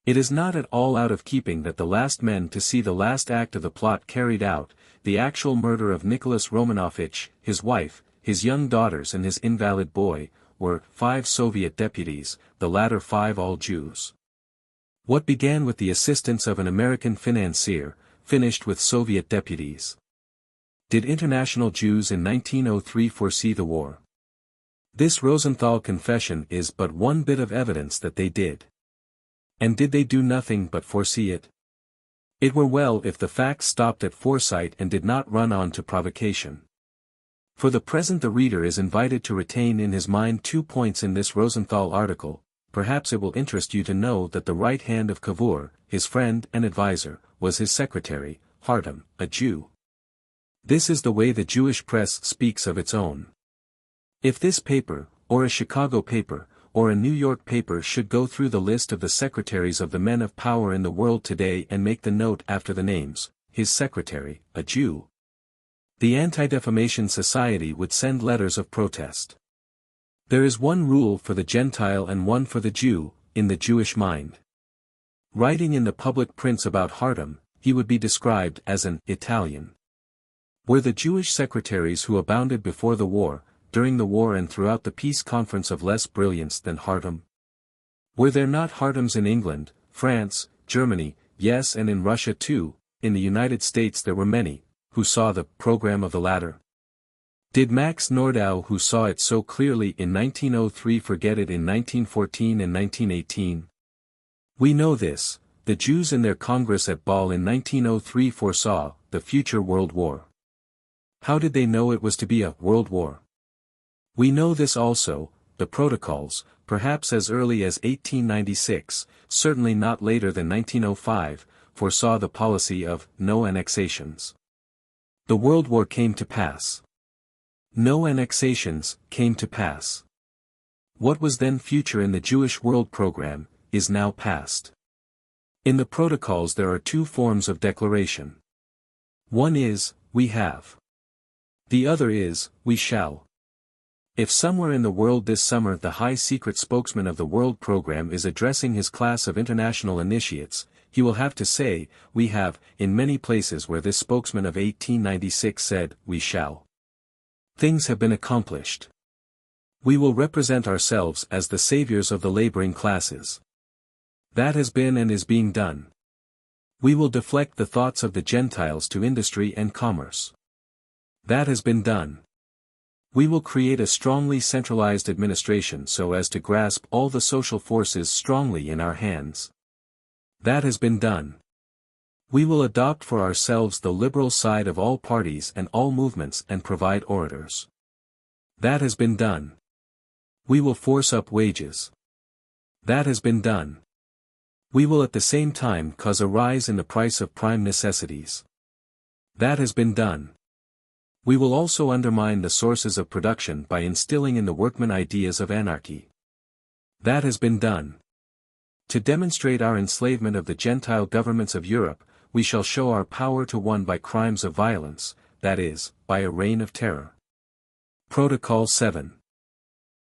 It is not at all out of keeping that the last men to see the last act of the plot carried out, the actual murder of Nicholas Romanovich, his wife, his young daughters and his invalid boy, were 5 Soviet deputies, the latter 5 all Jews. What began with the assistance of an American financier, finished with Soviet deputies. Did international Jews in 1903 foresee the war? This Rosenthal confession is but one bit of evidence that they did. And did they do nothing but foresee it? It were well if the facts stopped at foresight and did not run on to provocation. For the present the reader is invited to retain in his mind 2 points in this Rosenthal article. Perhaps it will interest you to know that the right hand of Cavour, his friend and advisor, was his secretary, Hartem, a Jew. This is the way the Jewish press speaks of its own. If this paper, or a Chicago paper, or a New York paper should go through the list of the secretaries of the men of power in the world today and make the note after the names, his secretary, a Jew, the Anti-Defamation Society would send letters of protest. There is one rule for the Gentile and one for the Jew, in the Jewish mind. Writing in the public prints about Hartem, he would be described as an Italian. Were the Jewish secretaries who abounded before the war, during the war and throughout the peace conference of less brilliance than Hartem? Were there not Hartems in England, France, Germany, yes, and in Russia too? In the United States there were many, who saw the program of the latter. Did Max Nordau, who saw it so clearly in 1903, forget it in 1914 and 1918? We know this: the Jews in their Congress at Bâle in 1903 foresaw the future World War. How did they know it was to be a World War? We know this also: the protocols, perhaps as early as 1896, certainly not later than 1905, foresaw the policy of no annexations. The World War came to pass. No annexations came to pass. What was then future in the Jewish world program, is now past. In the protocols there are 2 forms of declaration. One is, we have. The other is, we shall. If somewhere in the world this summer the high secret spokesman of the world program is addressing his class of international initiates, he will have to say, we have, in many places where this spokesman of 1896 said, we shall. Things have been accomplished. We will represent ourselves as the saviors of the laboring classes. That has been and is being done. We will deflect the thoughts of the Gentiles to industry and commerce. That has been done. We will create a strongly centralized administration so as to grasp all the social forces strongly in our hands. That has been done. We will adopt for ourselves the liberal side of all parties and all movements and provide orators. That has been done. We will force up wages. That has been done. We will at the same time cause a rise in the price of prime necessities. That has been done. We will also undermine the sources of production by instilling in the workmen ideas of anarchy. That has been done. To demonstrate our enslavement of the Gentile governments of Europe, we shall show our power to one by crimes of violence, that is, by a reign of terror. Protocol 7.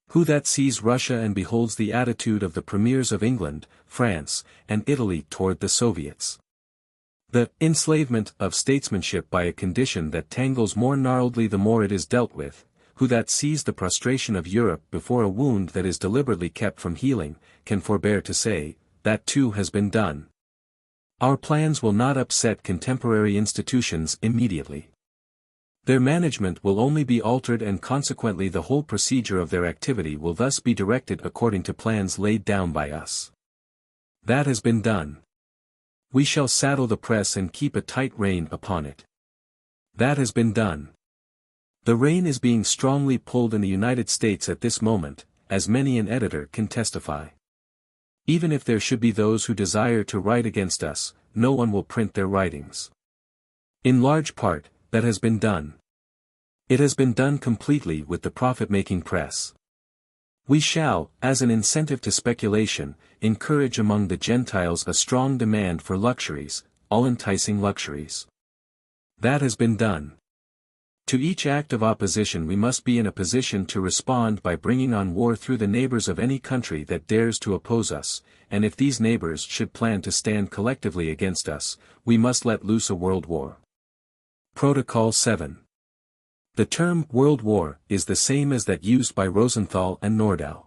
Who that sees Russia and beholds the attitude of the premiers of England, France, and Italy toward the Soviets. The enslavement of statesmanship by a condition that tangles more gnarledly the more it is dealt with, who that sees the prostration of Europe before a wound that is deliberately kept from healing, can forbear to say, that too has been done. Our plans will not upset contemporary institutions immediately. Their management will only be altered and consequently the whole procedure of their activity will thus be directed according to plans laid down by us. That has been done. We shall saddle the press and keep a tight rein upon it. That has been done. The rein is being strongly pulled in the United States at this moment, as many an editor can testify. Even if there should be those who desire to write against us, no one will print their writings. In large part, that has been done. It has been done completely with the profit-making press. We shall, as an incentive to speculation, encourage among the Gentiles a strong demand for luxuries, all enticing luxuries. That has been done. To each act of opposition we must be in a position to respond by bringing on war through the neighbors of any country that dares to oppose us, and if these neighbors should plan to stand collectively against us, we must let loose a world war. Protocol 7. The term World War is the same as that used by Rosenthal and Nordau.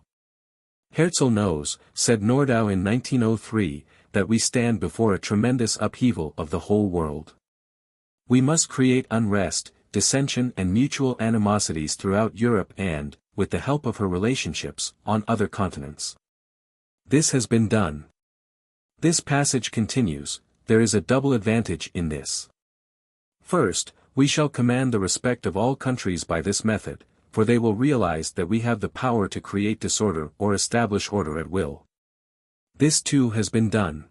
Herzl knows, said Nordau in 1903, that we stand before a tremendous upheaval of the whole world. We must create unrest, dissension and mutual animosities throughout Europe and, with the help of her relationships, on other continents. This has been done. This passage continues, there is a double advantage in this. First, we shall command the respect of all countries by this method, for they will realize that we have the power to create disorder or establish order at will. This too has been done.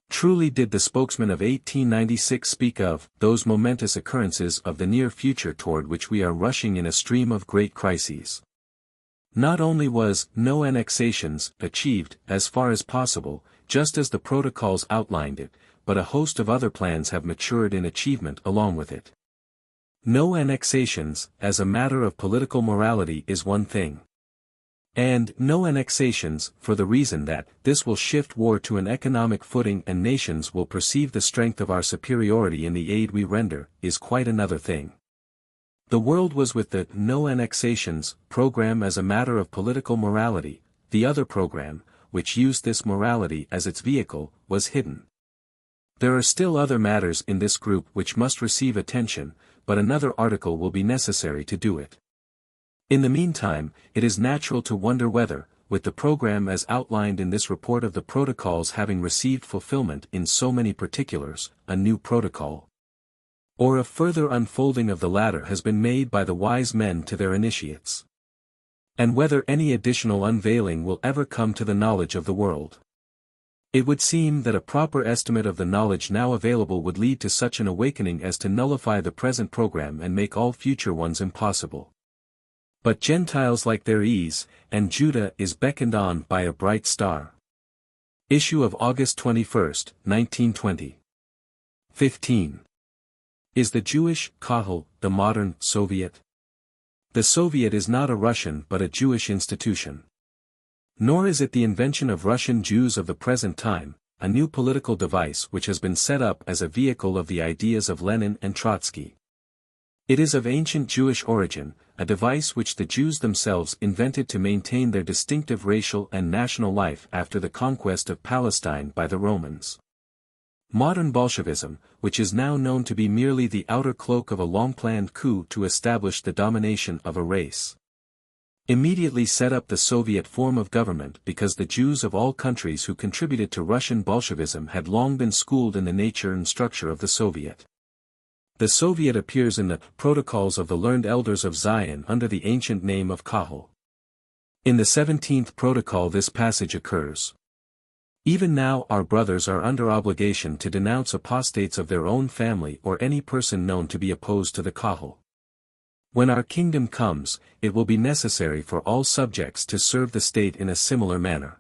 Truly did the spokesman of 1896 speak of those momentous occurrences of the near future toward which we are rushing in a stream of great crises. Not only was no annexations achieved as far as possible, just as the protocols outlined it, but a host of other plans have matured in achievement along with it. No annexations, as a matter of political morality, is one thing. And no annexations, for the reason that this will shift war to an economic footing and nations will perceive the strength of our superiority in the aid we render, is quite another thing. The world was with the no annexations program as a matter of political morality, the other program, which used this morality as its vehicle, was hidden. There are still other matters in this group which must receive attention, but another article will be necessary to do it. In the meantime, it is natural to wonder whether, with the program as outlined in this report of the protocols having received fulfillment in so many particulars, a new protocol, or a further unfolding of the latter has been made by the wise men to their initiates, and whether any additional unveiling will ever come to the knowledge of the world. It would seem that a proper estimate of the knowledge now available would lead to such an awakening as to nullify the present program and make all future ones impossible. But Gentiles like their ease, and Judah is beckoned on by a bright star. Issue of August 21, 1920. 15. Is the Jewish Kahal the modern Soviet? The Soviet is not a Russian but a Jewish institution. Nor is it the invention of Russian Jews of the present time, a new political device which has been set up as a vehicle of the ideas of Lenin and Trotsky. It is of ancient Jewish origin, a device which the Jews themselves invented to maintain their distinctive racial and national life after the conquest of Palestine by the Romans. Modern Bolshevism, which is now known to be merely the outer cloak of a long-planned coup to establish the domination of a race, immediately set up the Soviet form of government because the Jews of all countries who contributed to Russian Bolshevism had long been schooled in the nature and structure of the Soviet. The Soviet appears in the Protocols of the Learned Elders of Zion under the ancient name of Kahal. In the 17th protocol this passage occurs. Even now our brothers are under obligation to denounce apostates of their own family or any person known to be opposed to the Kahal. When our kingdom comes, it will be necessary for all subjects to serve the state in a similar manner.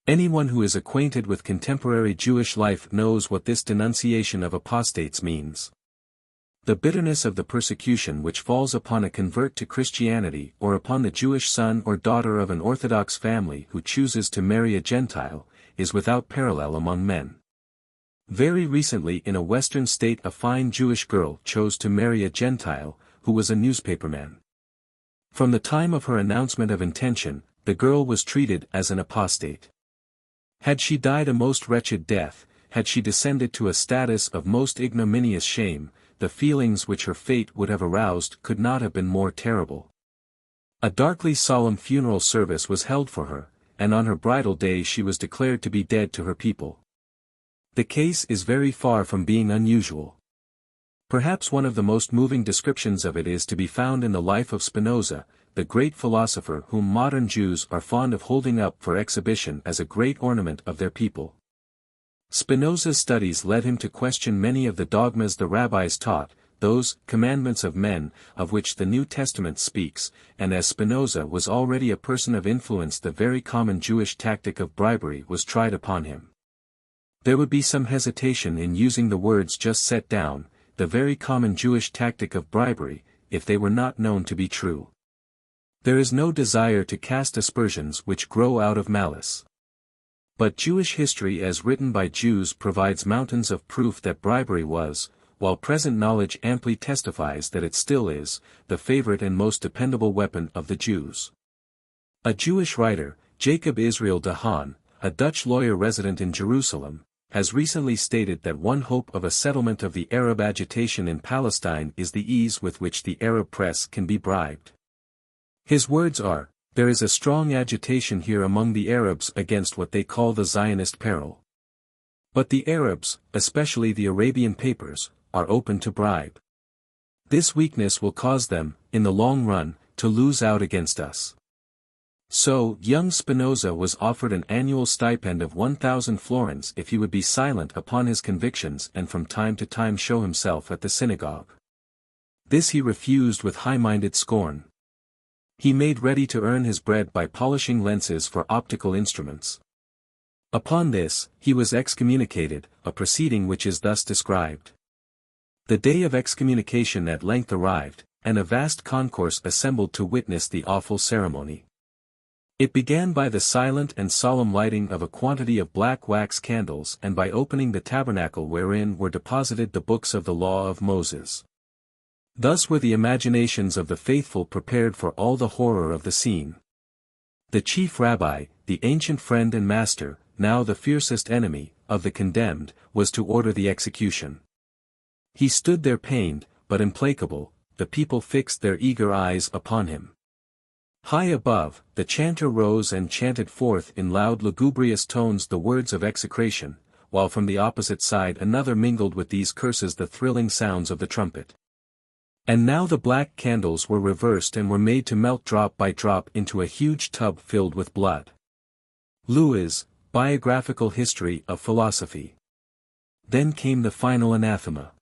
Anyone who is acquainted with contemporary Jewish life knows what this denunciation of apostates means. The bitterness of the persecution which falls upon a convert to Christianity or upon the Jewish son or daughter of an Orthodox family who chooses to marry a Gentile, is without parallel among men. Very recently in a Western state a fine Jewish girl chose to marry a Gentile, who was a newspaperman. From the time of her announcement of intention, the girl was treated as an apostate. Had she died a most wretched death, had she descended to a status of most ignominious shame, the feelings which her fate would have aroused could not have been more terrible. A darkly solemn funeral service was held for her, and on her bridal day she was declared to be dead to her people. The case is very far from being unusual. Perhaps one of the most moving descriptions of it is to be found in the life of Spinoza, the great philosopher whom modern Jews are fond of holding up for exhibition as a great ornament of their people. Spinoza's studies led him to question many of the dogmas the rabbis taught, those commandments of men, of which the New Testament speaks, and as Spinoza was already a person of influence, the very common Jewish tactic of bribery was tried upon him. There would be some hesitation in using the words just set down, the very common Jewish tactic of bribery, if they were not known to be true. There is no desire to cast aspersions which grow out of malice. But Jewish history as written by Jews provides mountains of proof that bribery was, while present knowledge amply testifies that it still is, the favorite and most dependable weapon of the Jews. A Jewish writer, Jacob Israel de Haan, a Dutch lawyer resident in Jerusalem, has recently stated that one hope of a settlement of the Arab agitation in Palestine is the ease with which the Arab press can be bribed. His words are, "There is a strong agitation here among the Arabs against what they call the Zionist peril. But the Arabs, especially the Arabian papers, are open to bribe. This weakness will cause them, in the long run, to lose out against us." So, young Spinoza was offered an annual stipend of 1,000 florins if he would be silent upon his convictions and from time to time show himself at the synagogue. This he refused with high-minded scorn. He made ready to earn his bread by polishing lenses for optical instruments. Upon this, he was excommunicated, a proceeding which is thus described. The day of excommunication at length arrived, and a vast concourse assembled to witness the awful ceremony. It began by the silent and solemn lighting of a quantity of black wax candles and by opening the tabernacle wherein were deposited the books of the law of Moses. Thus were the imaginations of the faithful prepared for all the horror of the scene. The chief rabbi, the ancient friend and master, now the fiercest enemy, of the condemned, was to order the execution. He stood there pained, but implacable, the people fixed their eager eyes upon him. High above, the chanter rose and chanted forth in loud lugubrious tones the words of execration, while from the opposite side another mingled with these curses the thrilling sounds of the trumpet. And now the black candles were reversed and were made to melt drop by drop into a huge tub filled with blood. Lewis, Biographical History of Philosophy. Then came the final anathema.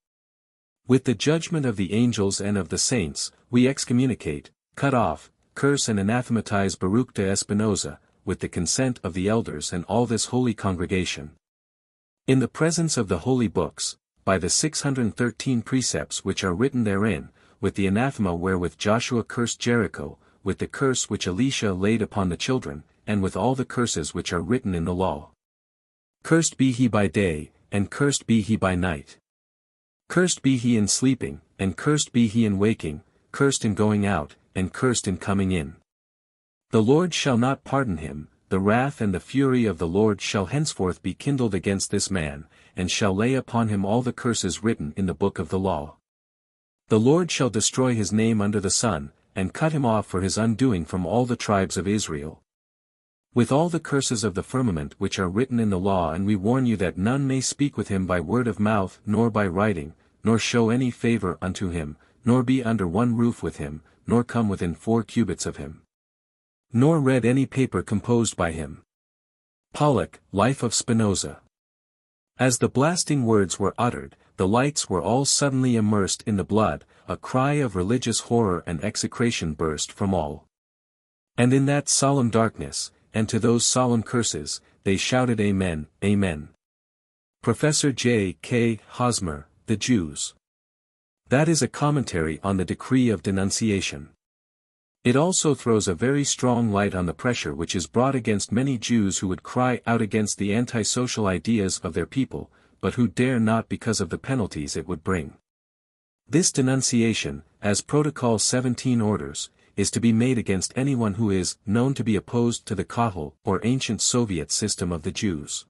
With the judgment of the angels and of the saints, we excommunicate, cut off, curse and anathematize Baruch de Spinoza, with the consent of the elders and all this holy congregation. In the presence of the holy books, by the 613 precepts which are written therein, with the anathema wherewith Joshua cursed Jericho, with the curse which Elisha laid upon the children, and with all the curses which are written in the law. Cursed be he by day, and cursed be he by night. Cursed be he in sleeping, and cursed be he in waking, cursed in going out, and cursed in coming in. The Lord shall not pardon him, the wrath and the fury of the Lord shall henceforth be kindled against this man, and shall lay upon him all the curses written in the book of the law. The Lord shall destroy his name under the sun, and cut him off for his undoing from all the tribes of Israel. With all the curses of the firmament which are written in the law, and we warn you that none may speak with him by word of mouth nor by writing, nor show any favor unto him, nor be under one roof with him, nor come within 4 cubits of him. Nor read any paper composed by him. Pollock, Life of Spinoza. As the blasting words were uttered, the lights were all suddenly immersed in the blood, a cry of religious horror and execration burst from all. And in that solemn darkness, and to those solemn curses, they shouted Amen, Amen. Professor J. K. Hosmer, The Jews. That is a commentary on the decree of denunciation. It also throws a very strong light on the pressure which is brought against many Jews who would cry out against the antisocial ideas of their people, but who dare not because of the penalties it would bring. This denunciation, as Protocol 17 orders, is to be made against anyone who is known to be opposed to the Kahal or ancient Soviet system of the Jews.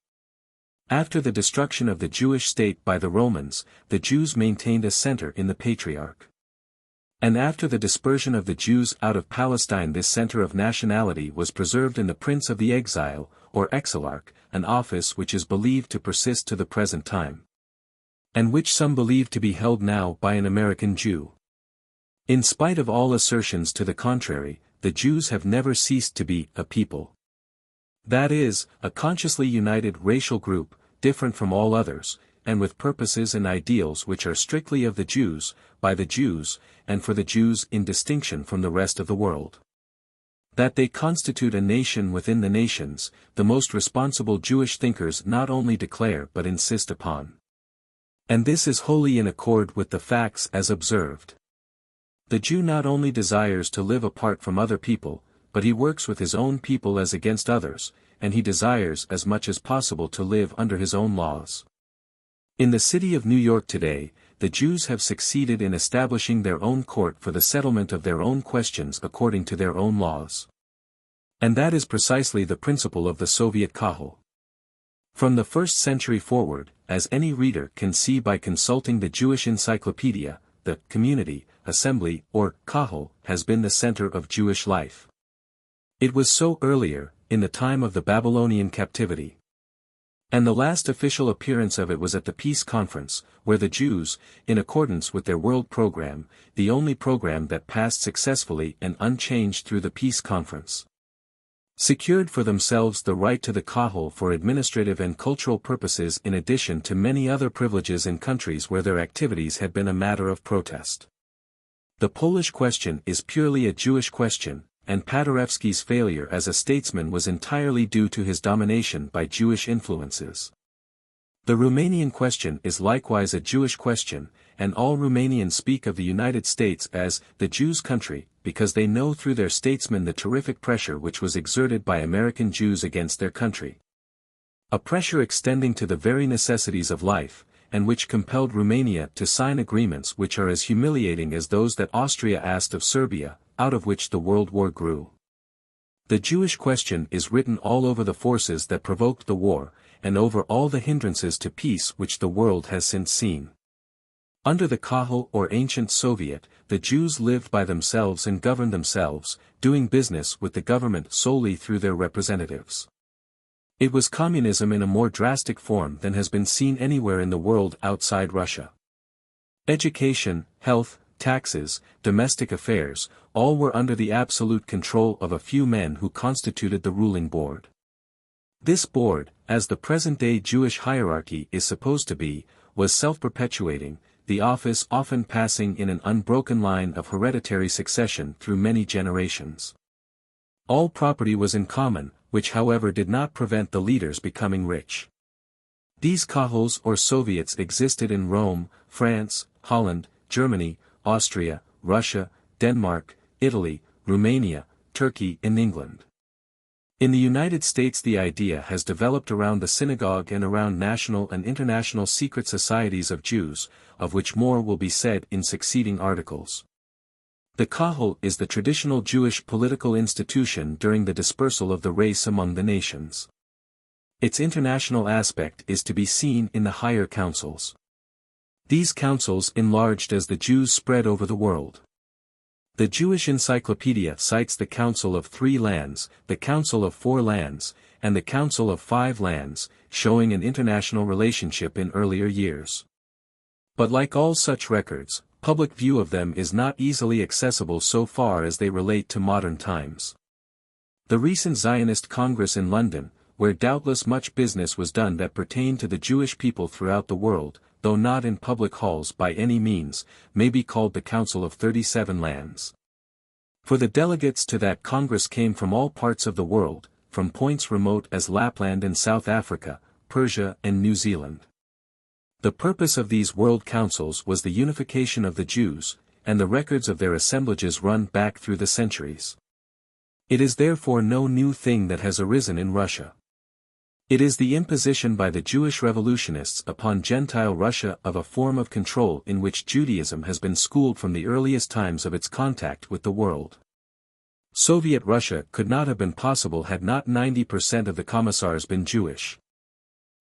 After the destruction of the Jewish state by the Romans, the Jews maintained a center in the Patriarch. And after the dispersion of the Jews out of Palestine, this center of nationality was preserved in the Prince of the Exile, or Exilarch, an office which is believed to persist to the present time. And which some believe to be held now by an American Jew. In spite of all assertions to the contrary, the Jews have never ceased to be a people. That is, a consciously united racial group, different from all others, and with purposes and ideals which are strictly of the Jews, by the Jews, and for the Jews in distinction from the rest of the world. That they constitute a nation within the nations, the most responsible Jewish thinkers not only declare but insist upon. And this is wholly in accord with the facts as observed. The Jew not only desires to live apart from other people, but he works with his own people as against others, and he desires as much as possible to live under his own laws. In the city of New York today, the Jews have succeeded in establishing their own court for the settlement of their own questions according to their own laws. And that is precisely the principle of the Soviet Kahal. From the 1st century forward, as any reader can see by consulting the Jewish encyclopedia, the community, assembly, or Kahal, has been the center of Jewish life. It was so earlier, in the time of the Babylonian captivity. And the last official appearance of it was at the Peace Conference, where the Jews, in accordance with their world program, the only program that passed successfully and unchanged through the Peace Conference, secured for themselves the right to the Kahal for administrative and cultural purposes in addition to many other privileges in countries where their activities had been a matter of protest. The Polish question is purely a Jewish question, and Paderewski's failure as a statesman was entirely due to his domination by Jewish influences. The Romanian question is likewise a Jewish question, and all Romanians speak of the United States as the Jews' country, because they know through their statesmen the terrific pressure which was exerted by American Jews against their country. A pressure extending to the very necessities of life, and which compelled Romania to sign agreements which are as humiliating as those that Austria asked of Serbia, out of which the World War grew. The Jewish question is written all over the forces that provoked the war, and over all the hindrances to peace which the world has since seen. Under the Kahal or ancient Soviet, the Jews lived by themselves and governed themselves, doing business with the government solely through their representatives. It was communism in a more drastic form than has been seen anywhere in the world outside Russia. Education, health, taxes, domestic affairs, all were under the absolute control of a few men who constituted the ruling board. This board, as the present-day Jewish hierarchy is supposed to be, was self-perpetuating, the office often passing in an unbroken line of hereditary succession through many generations. All property was in common, which however did not prevent the leaders becoming rich. These Kahals or Soviets existed in Rome, France, Holland, Germany, Austria, Russia, Denmark, Italy, Romania, Turkey and England. In the United States the idea has developed around the synagogue and around national and international secret societies of Jews, of which more will be said in succeeding articles. The Kahal is the traditional Jewish political institution during the dispersal of the race among the nations. Its international aspect is to be seen in the higher councils. These councils enlarged as the Jews spread over the world. The Jewish Encyclopedia cites the Council of 3 Lands, the Council of 4 Lands, and the Council of 5 Lands, showing an international relationship in earlier years. But like all such records, public view of them is not easily accessible so far as they relate to modern times. The recent Zionist Congress in London, where doubtless much business was done that pertained to the Jewish people throughout the world, though not in public halls by any means, may be called the Council of 37 Lands. For the delegates to that Congress came from all parts of the world, from points remote as Lapland and South Africa, Persia and New Zealand. The purpose of these World Councils was the unification of the Jews, and the records of their assemblages run back through the centuries. It is therefore no new thing that has arisen in Russia. It is the imposition by the Jewish revolutionists upon Gentile Russia of a form of control in which Judaism has been schooled from the earliest times of its contact with the world. Soviet Russia could not have been possible had not 90% of the commissars been Jewish.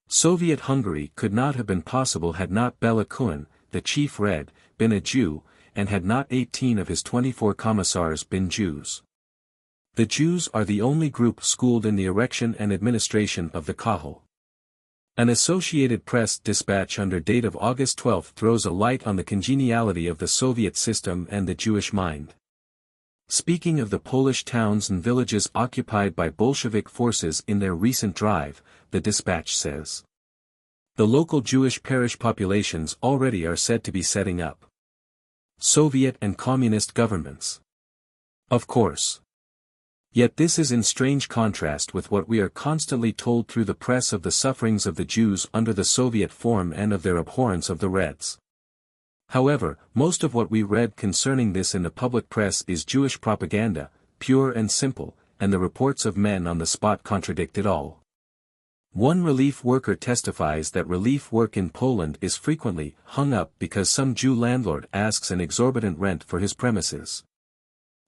Soviet Hungary could not have been possible had not Bela Kun, the chief Red, been a Jew, and had not 18 of his 24 commissars been Jews. The Jews are the only group schooled in the erection and administration of the Kahal. An Associated Press dispatch under date of August 12 throws a light on the congeniality of the Soviet system and the Jewish mind. Speaking of the Polish towns and villages occupied by Bolshevik forces in their recent drive, the dispatch says, The local Jewish parish populations already are said to be setting up Soviet and communist governments. Of course. Yet this is in strange contrast with what we are constantly told through the press of the sufferings of the Jews under the Soviet form and of their abhorrence of the Reds. However, most of what we read concerning this in the public press is Jewish propaganda, pure and simple, and the reports of men on the spot contradict it all. One relief worker testifies that relief work in Poland is frequently hung up because some Jew landlord asks an exorbitant rent for his premises.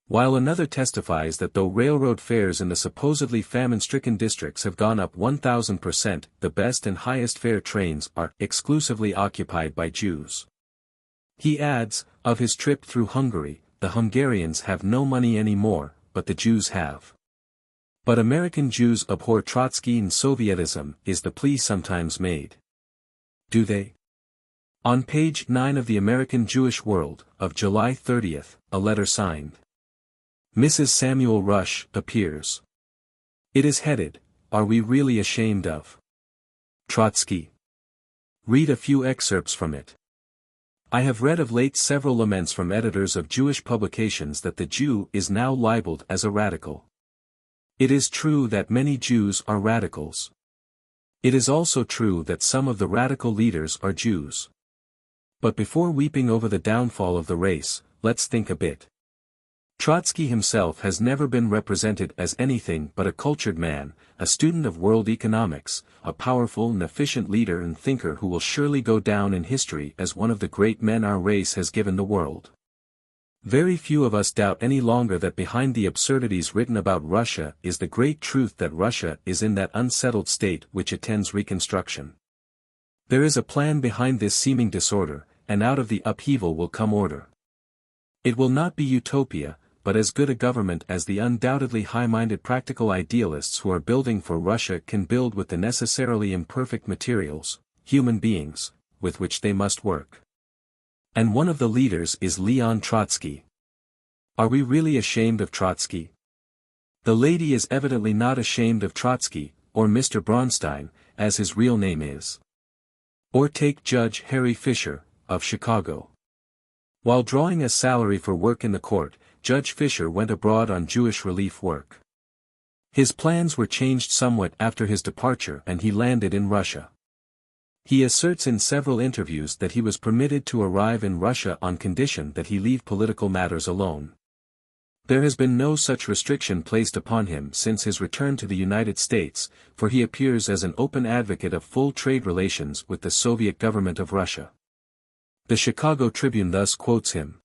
While another testifies that though railroad fares in the supposedly famine-stricken districts have gone up 1,000%, the best and highest fare trains are exclusively occupied by Jews. He adds, of his trip through Hungary, the Hungarians have no money anymore, but the Jews have. But American Jews abhor Trotsky and Sovietism, is the plea sometimes made. Do they? On page 9 of the American Jewish World, of July 30th, a letter signed Mrs. Samuel Rush appears. It is headed, "Are we really ashamed of Trotsky?" Read a few excerpts from it. I have read of late several laments from editors of Jewish publications that the Jew is now libeled as a radical. It is true that many Jews are radicals. It is also true that some of the radical leaders are Jews. But before weeping over the downfall of the race, let's think a bit. Trotsky himself has never been represented as anything but a cultured man, a student of world economics, a powerful and efficient leader and thinker who will surely go down in history as one of the great men our race has given the world. Very few of us doubt any longer that behind the absurdities written about Russia is the great truth that Russia is in that unsettled state which attends reconstruction. There is a plan behind this seeming disorder, and out of the upheaval will come order. It will not be utopia, but as good a government as the undoubtedly high-minded practical idealists who are building for Russia can build with the necessarily imperfect materials, human beings, with which they must work. And one of the leaders is Leon Trotsky. Are we really ashamed of Trotsky? The lady is evidently not ashamed of Trotsky, or Mr. Bronstein, as his real name is. Or take Judge Harry Fisher, of Chicago. While drawing a salary for work in the court, Judge Fisher went abroad on Jewish relief work. His plans were changed somewhat after his departure and he landed in Russia. He asserts in several interviews that he was permitted to arrive in Russia on condition that he leave political matters alone. There has been no such restriction placed upon him since his return to the United States, for he appears as an open advocate of full trade relations with the Soviet government of Russia. The Chicago Tribune thus quotes him.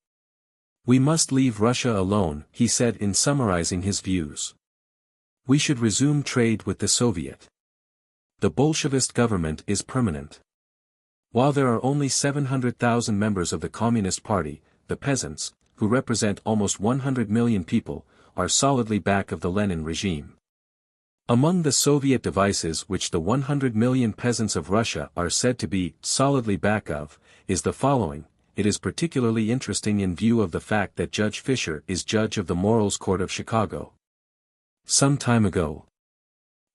"We must leave Russia alone," he said in summarizing his views. "We should resume trade with the Soviet. The Bolshevist government is permanent. While there are only 700,000 members of the Communist Party, the peasants, who represent almost 100 million people, are solidly back of the Lenin regime." Among the Soviet devices which the 100 million peasants of Russia are said to be solidly back of, is the following. It is particularly interesting in view of the fact that Judge Fisher is judge of the Morals Court of Chicago. Some time ago,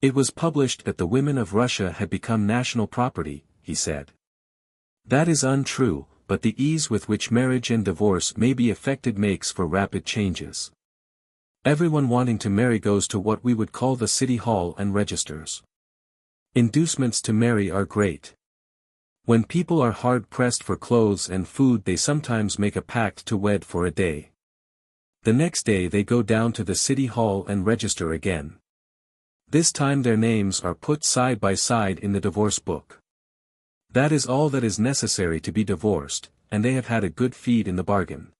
it was published that the women of Russia had become national property, he said. That is untrue, but the ease with which marriage and divorce may be effected makes for rapid changes. Everyone wanting to marry goes to what we would call the city hall and registers. Inducements to marry are great. When people are hard-pressed for clothes and food they sometimes make a pact to wed for a day. The next day they go down to the city hall and register again. This time their names are put side by side in the divorce book. That is all that is necessary to be divorced, and they have had a good feed in the bargain.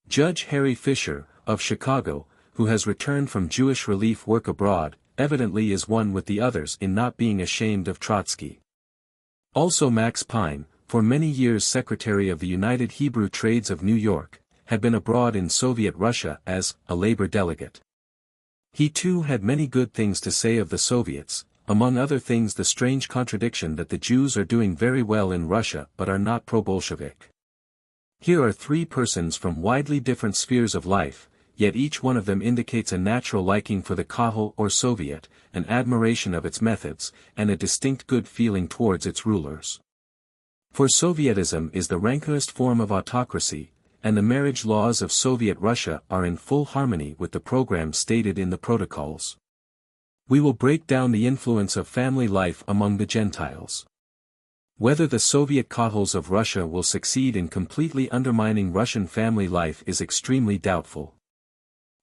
Judge Harry Fisher, of Chicago, who has returned from Jewish relief work abroad, evidently is one with the others in not being ashamed of Trotsky. Also Max Pine, for many years Secretary of the United Hebrew Trades of New York, had been abroad in Soviet Russia as a labor delegate. He too had many good things to say of the Soviets, among other things the strange contradiction that the Jews are doing very well in Russia but are not pro-Bolshevik. Here are three persons from widely different spheres of life, yet each one of them indicates a natural liking for the Kahal or Soviet, an admiration of its methods, and a distinct good feeling towards its rulers. For Sovietism is the rancorous form of autocracy, and the marriage laws of Soviet Russia are in full harmony with the program stated in the protocols. We will break down the influence of family life among the Gentiles. Whether the Soviet Kahals of Russia will succeed in completely undermining Russian family life is extremely doubtful.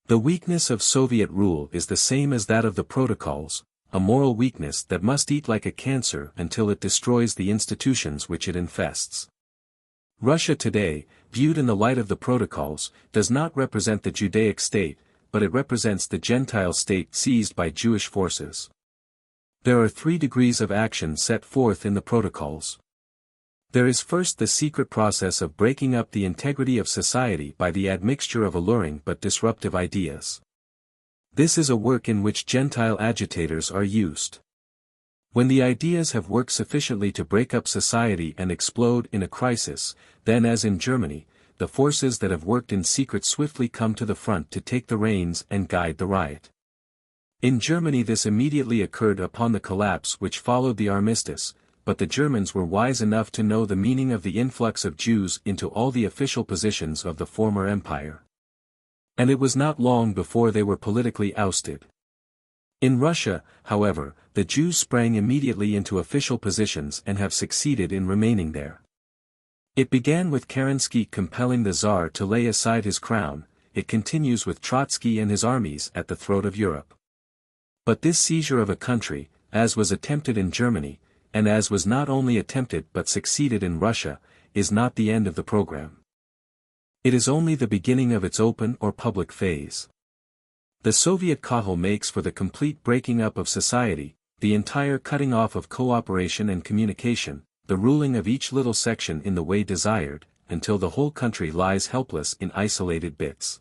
The weakness of Soviet rule is the same as that of the protocols, a moral weakness that must eat like a cancer until it destroys the institutions which it infests. Russia today, viewed in the light of the protocols, does not represent the Judaic state, but it represents the Gentile state seized by Jewish forces. There are 3 degrees of action set forth in the protocols. There is first the secret process of breaking up the integrity of society by the admixture of alluring but disruptive ideas. This is a work in which Gentile agitators are used. When the ideas have worked sufficiently to break up society and explode in a crisis, then as in Germany, the forces that have worked in secret swiftly come to the front to take the reins and guide the riot. In Germany this immediately occurred upon the collapse which followed the armistice, but the Germans were wise enough to know the meaning of the influx of Jews into all the official positions of the former empire. And it was not long before they were politically ousted. In Russia, however, the Jews sprang immediately into official positions and have succeeded in remaining there. It began with Kerensky compelling the Tsar to lay aside his crown, it continues with Trotsky and his armies at the throat of Europe. But this seizure of a country, as was attempted in Germany, and as was not only attempted but succeeded in Russia, is not the end of the program. It is only the beginning of its open or public phase. The Soviet Kahal makes for the complete breaking up of society, the entire cutting off of cooperation and communication, the ruling of each little section in the way desired, until the whole country lies helpless in isolated bits.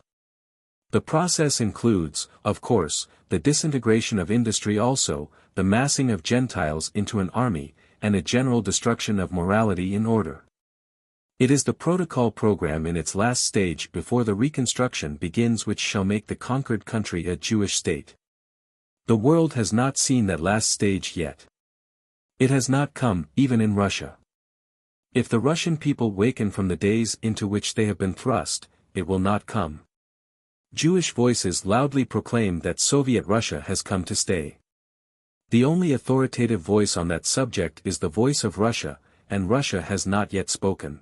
The process includes, of course, the disintegration of industry also, the massing of Gentiles into an army, and a general destruction of morality and order. It is the protocol program in its last stage before the reconstruction begins which shall make the conquered country a Jewish state. The world has not seen that last stage yet. It has not come, even in Russia. If the Russian people waken from the daze into which they have been thrust, it will not come. Jewish voices loudly proclaim that Soviet Russia has come to stay. The only authoritative voice on that subject is the voice of Russia, and Russia has not yet spoken.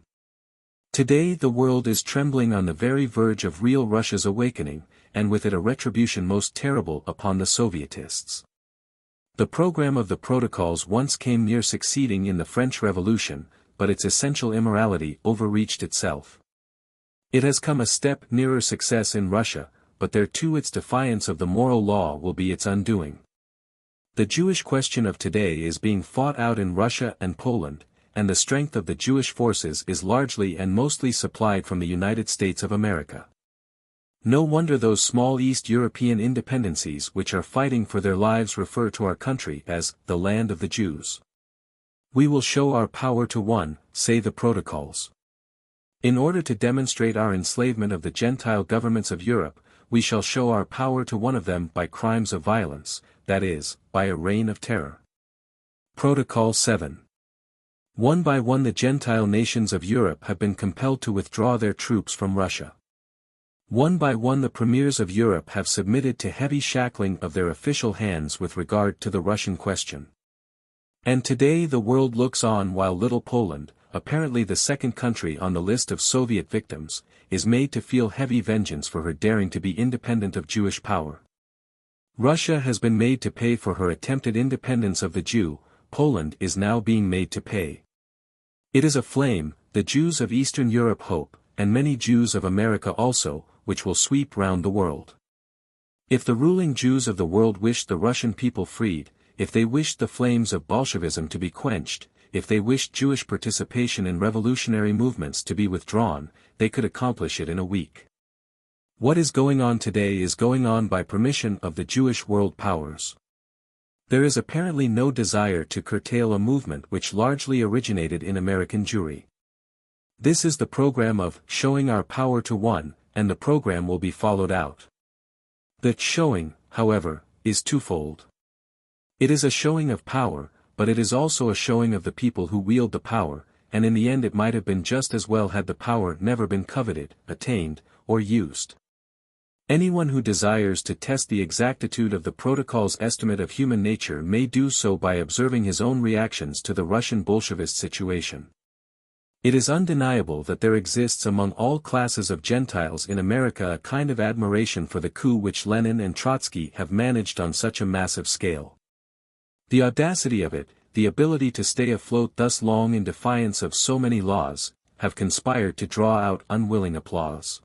Today the world is trembling on the very verge of real Russia's awakening, and with it a retribution most terrible upon the Sovietists. The program of the protocols once came near succeeding in the French Revolution, but its essential immorality overreached itself. It has come a step nearer success in Russia, but there too its defiance of the moral law will be its undoing. The Jewish question of today is being fought out in Russia and Poland, and the strength of the Jewish forces is largely and mostly supplied from the United States of America. No wonder those small East European independencies which are fighting for their lives refer to our country as the land of the Jews. We will show our power to one, say the protocols. In order to demonstrate our enslavement of the Gentile governments of Europe, we shall show our power to one of them by crimes of violence, that is, by a reign of terror. Protocol 7. One by one the Gentile nations of Europe have been compelled to withdraw their troops from Russia. One by one the premiers of Europe have submitted to heavy shackling of their official hands with regard to the Russian question. And today the world looks on while little Poland, apparently the second country on the list of Soviet victims, is made to feel heavy vengeance for her daring to be independent of Jewish power. Russia has been made to pay for her attempted independence of the Jew, Poland is now being made to pay. It is a flame, the Jews of Eastern Europe hope, and many Jews of America also, which will sweep round the world. If the ruling Jews of the world wished the Russian people freed, if they wished the flames of Bolshevism to be quenched, if they wished Jewish participation in revolutionary movements to be withdrawn, they could accomplish it in a week. What is going on today is going on by permission of the Jewish world powers. There is apparently no desire to curtail a movement which largely originated in American Jewry. This is the program of showing our power to one, and the program will be followed out. The showing, however, is twofold. It is a showing of power, but it is also a showing of the people who wield the power, and in the end it might have been just as well had the power never been coveted, attained, or used. Anyone who desires to test the exactitude of the protocol's estimate of human nature may do so by observing his own reactions to the Russian Bolshevist situation. It is undeniable that there exists among all classes of Gentiles in America a kind of admiration for the coup which Lenin and Trotsky have managed on such a massive scale. The audacity of it, the ability to stay afloat thus long in defiance of so many laws, have conspired to draw out unwilling applause.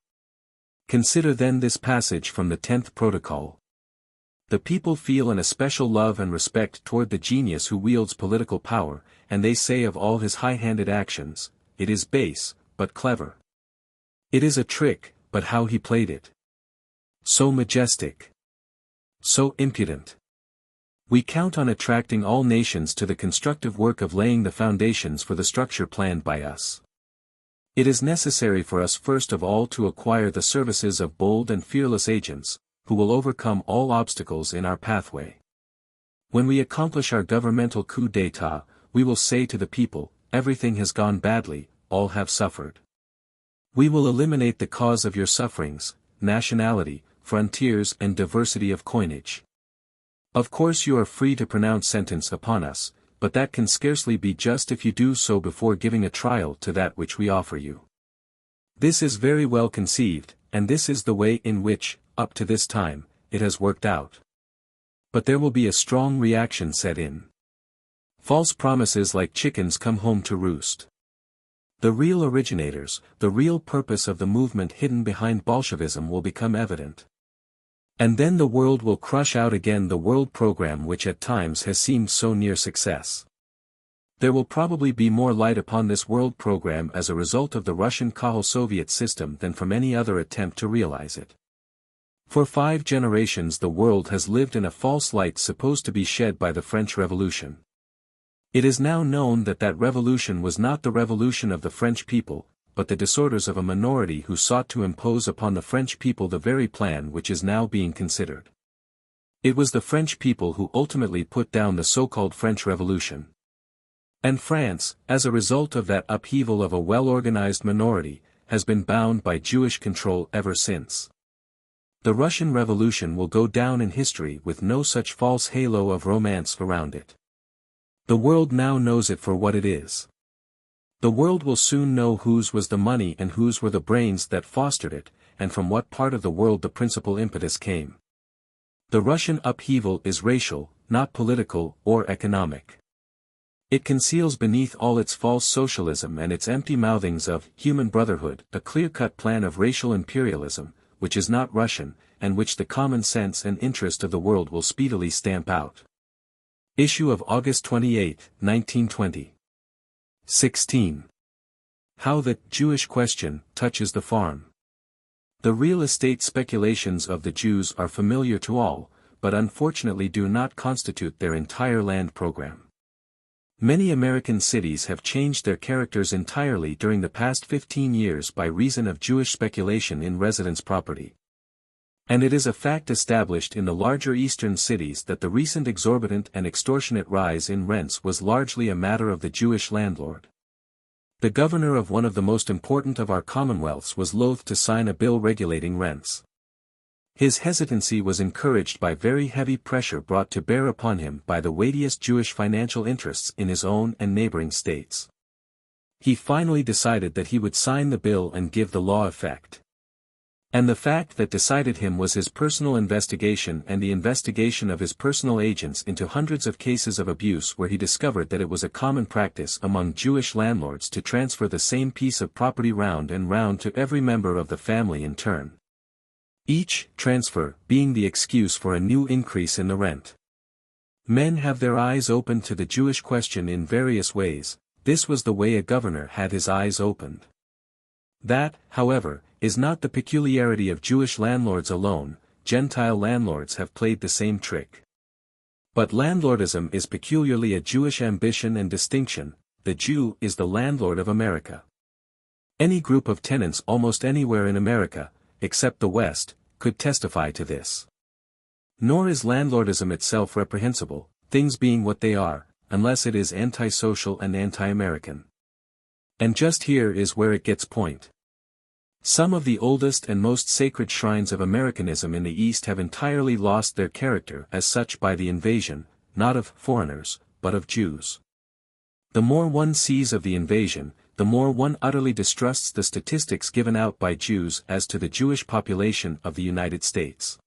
Consider then this passage from the 10th Protocol. The people feel an especial love and respect toward the genius who wields political power, and they say of all his high-handed actions, it is base, but clever. It is a trick, but how he played it. So majestic. So impudent. We count on attracting all nations to the constructive work of laying the foundations for the structure planned by us. It is necessary for us first of all to acquire the services of bold and fearless agents, who will overcome all obstacles in our pathway. When we accomplish our governmental coup d'état, we will say to the people, everything has gone badly, all have suffered. We will eliminate the cause of your sufferings, nationality, frontiers and diversity of coinage. Of course you are free to pronounce sentence upon us, but that can scarcely be just if you do so before giving a trial to that which we offer you. This is very well conceived, and this is the way in which, up to this time, it has worked out. But there will be a strong reaction set in. False promises like chickens come home to roost. The real originators, the real purpose of the movement hidden behind Bolshevism will become evident. And then the world will crush out again the world program which at times has seemed so near success. There will probably be more light upon this world program as a result of the Russian Kahal Soviet system than from any other attempt to realize it. For 5 generations the world has lived in a false light supposed to be shed by the French Revolution. It is now known that that revolution was not the revolution of the French people, but the disorders of a minority who sought to impose upon the French people the very plan which is now being considered. It was the French people who ultimately put down the so-called French Revolution. And France, as a result of that upheaval of a well-organized minority, has been bound by Jewish control ever since. The Russian Revolution will go down in history with no such false halo of romance around it. The world now knows it for what it is. The world will soon know whose was the money and whose were the brains that fostered it, and from what part of the world the principal impetus came. The Russian upheaval is racial, not political or economic. It conceals beneath all its false socialism and its empty mouthings of human brotherhood a clear-cut plan of racial imperialism, which is not Russian, and which the common sense and interest of the world will speedily stamp out. Issue of August 28, 1920. 16. How the Jewish question touches the farm. The real estate speculations of the Jews are familiar to all, but unfortunately do not constitute their entire land program. Many American cities have changed their characters entirely during the past 15 years by reason of Jewish speculation in residence property. And it is a fact established in the larger eastern cities that the recent exorbitant and extortionate rise in rents was largely a matter of the Jewish landlord. The governor of one of the most important of our commonwealths was loath to sign a bill regulating rents. His hesitancy was encouraged by very heavy pressure brought to bear upon him by the weightiest Jewish financial interests in his own and neighboring states. He finally decided that he would sign the bill and give the law effect. And the fact that decided him was his personal investigation and the investigation of his personal agents into hundreds of cases of abuse where he discovered that it was a common practice among Jewish landlords to transfer the same piece of property round and round to every member of the family in turn. Each transfer being the excuse for a new increase in the rent. Men have their eyes opened to the Jewish question in various ways. This was the way a governor had his eyes opened. That, however, is not the peculiarity of Jewish landlords alone. Gentile landlords have played the same trick. But landlordism is peculiarly a Jewish ambition and distinction. The Jew is the landlord of America. Any group of tenants almost anywhere in America, except the West, could testify to this. Nor is landlordism itself reprehensible, things being what they are, unless it is antisocial and anti-American. And just here is where it gets point. Some of the oldest and most sacred shrines of Americanism in the East have entirely lost their character as such by the invasion, not of foreigners, but of Jews. The more one sees of the invasion, the more one utterly distrusts the statistics given out by Jews as to the Jewish population of the United States.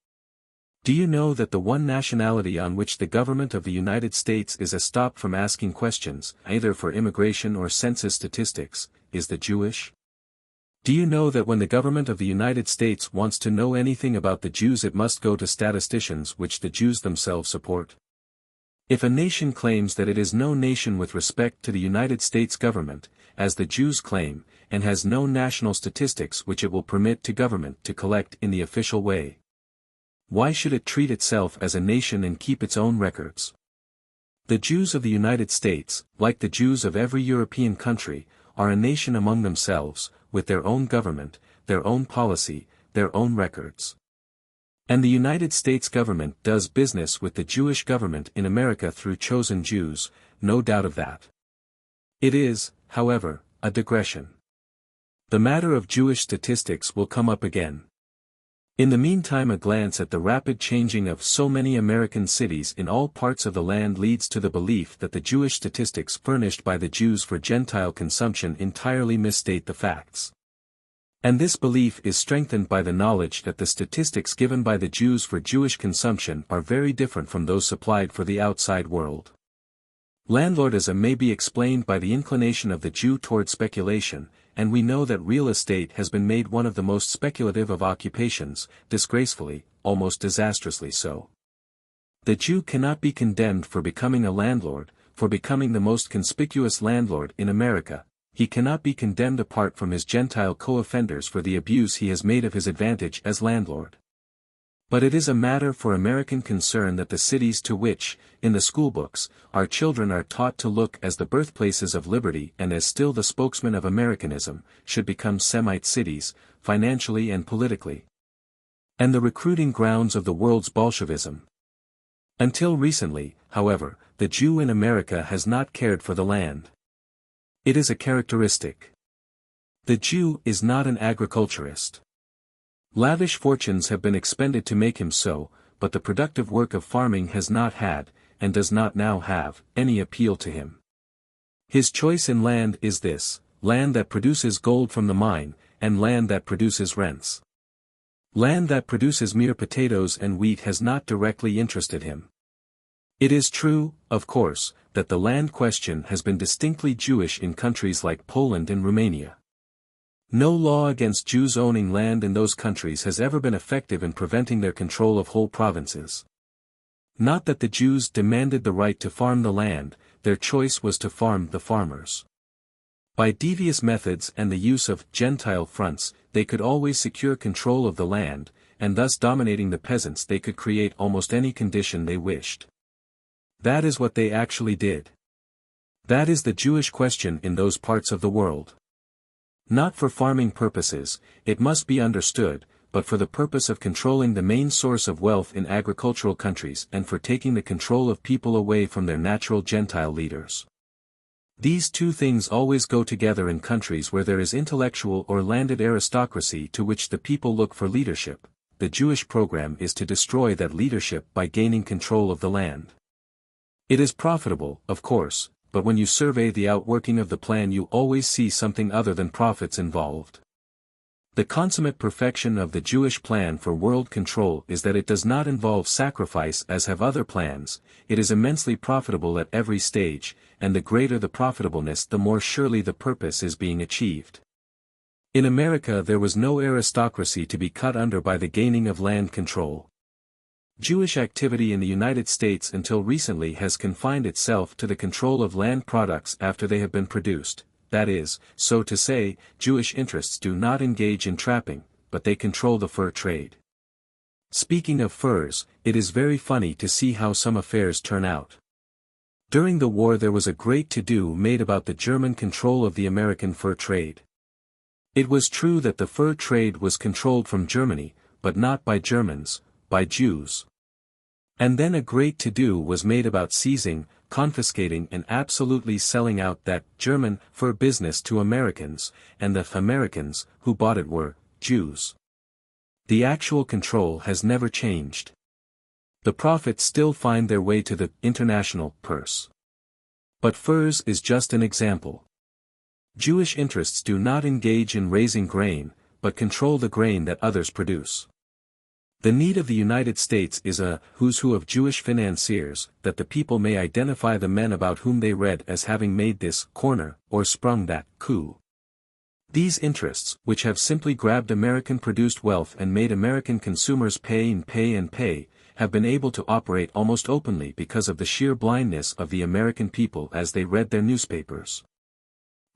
Do you know that the one nationality on which the government of the United States is a stop from asking questions, either for immigration or census statistics, is the Jewish? Do you know that when the government of the United States wants to know anything about the Jews it must go to statisticians which the Jews themselves support? If a nation claims that it is no nation with respect to the United States government, as the Jews claim, and has no national statistics which it will permit to government to collect in the official way, why should it treat itself as a nation and keep its own records? The Jews of the United States, like the Jews of every European country, are a nation among themselves, with their own government, their own policy, their own records. And the United States government does business with the Jewish government in America through chosen Jews, no doubt of that. It is, however, a digression. The matter of Jewish statistics will come up again. In the meantime, a glance at the rapid changing of so many American cities in all parts of the land leads to the belief that the Jewish statistics furnished by the Jews for Gentile consumption entirely misstate the facts. And this belief is strengthened by the knowledge that the statistics given by the Jews for Jewish consumption are very different from those supplied for the outside world. Landlordism may be explained by the inclination of the Jew toward speculation, and we know that real estate has been made one of the most speculative of occupations, disgracefully, almost disastrously so. The Jew cannot be condemned for becoming a landlord, for becoming the most conspicuous landlord in America. He cannot be condemned apart from his Gentile co-offenders for the abuse he has made of his advantage as landlord. But it is a matter for American concern that the cities to which, in the schoolbooks, our children are taught to look as the birthplaces of liberty and as still the spokesmen of Americanism, should become Semite cities, financially and politically, and the recruiting grounds of the world's Bolshevism. Until recently, however, the Jew in America has not cared for the land. It is a characteristic. The Jew is not an agriculturist. Lavish fortunes have been expended to make him so, but the productive work of farming has not had, and does not now have, any appeal to him. His choice in land is this: land that produces gold from the mine, and land that produces rents. Land that produces mere potatoes and wheat has not directly interested him. It is true, of course, that the land question has been distinctly Jewish in countries like Poland and Romania. No law against Jews owning land in those countries has ever been effective in preventing their control of whole provinces. Not that the Jews demanded the right to farm the land, their choice was to farm the farmers. By devious methods and the use of Gentile fronts, they could always secure control of the land, and thus dominating the peasants they could create almost any condition they wished. That is what they actually did. That is the Jewish question in those parts of the world. Not for farming purposes, it must be understood, but for the purpose of controlling the main source of wealth in agricultural countries and for taking the control of people away from their natural Gentile leaders. These two things always go together in countries where there is intellectual or landed aristocracy to which the people look for leadership. The Jewish program is to destroy that leadership by gaining control of the land. It is profitable, of course, but when you survey the outworking of the plan you always see something other than profits involved. The consummate perfection of the Jewish plan for world control is that it does not involve sacrifice as have other plans. It is immensely profitable at every stage, and the greater the profitableness the more surely the purpose is being achieved. In America there was no aristocracy to be cut under by the gaining of land control. Jewish activity in the United States until recently has confined itself to the control of land products after they have been produced. That is, so to say, Jewish interests do not engage in trapping, but they control the fur trade. Speaking of furs, it is very funny to see how some affairs turn out. During the war there was a great to-do made about the German control of the American fur trade. It was true that the fur trade was controlled from Germany, but not by Germans, by Jews. And then a great to-do was made about seizing, confiscating and absolutely selling out that German fur business to Americans, and the Americans who bought it were Jews. The actual control has never changed. The profits still find their way to the international purse. But furs is just an example. Jewish interests do not engage in raising grain, but control the grain that others produce. The need of the United States is a who's who of Jewish financiers, that the people may identify the men about whom they read as having made this corner, or sprung that coup. These interests, which have simply grabbed American-produced wealth and made American consumers pay and pay and pay, have been able to operate almost openly because of the sheer blindness of the American people as they read their newspapers.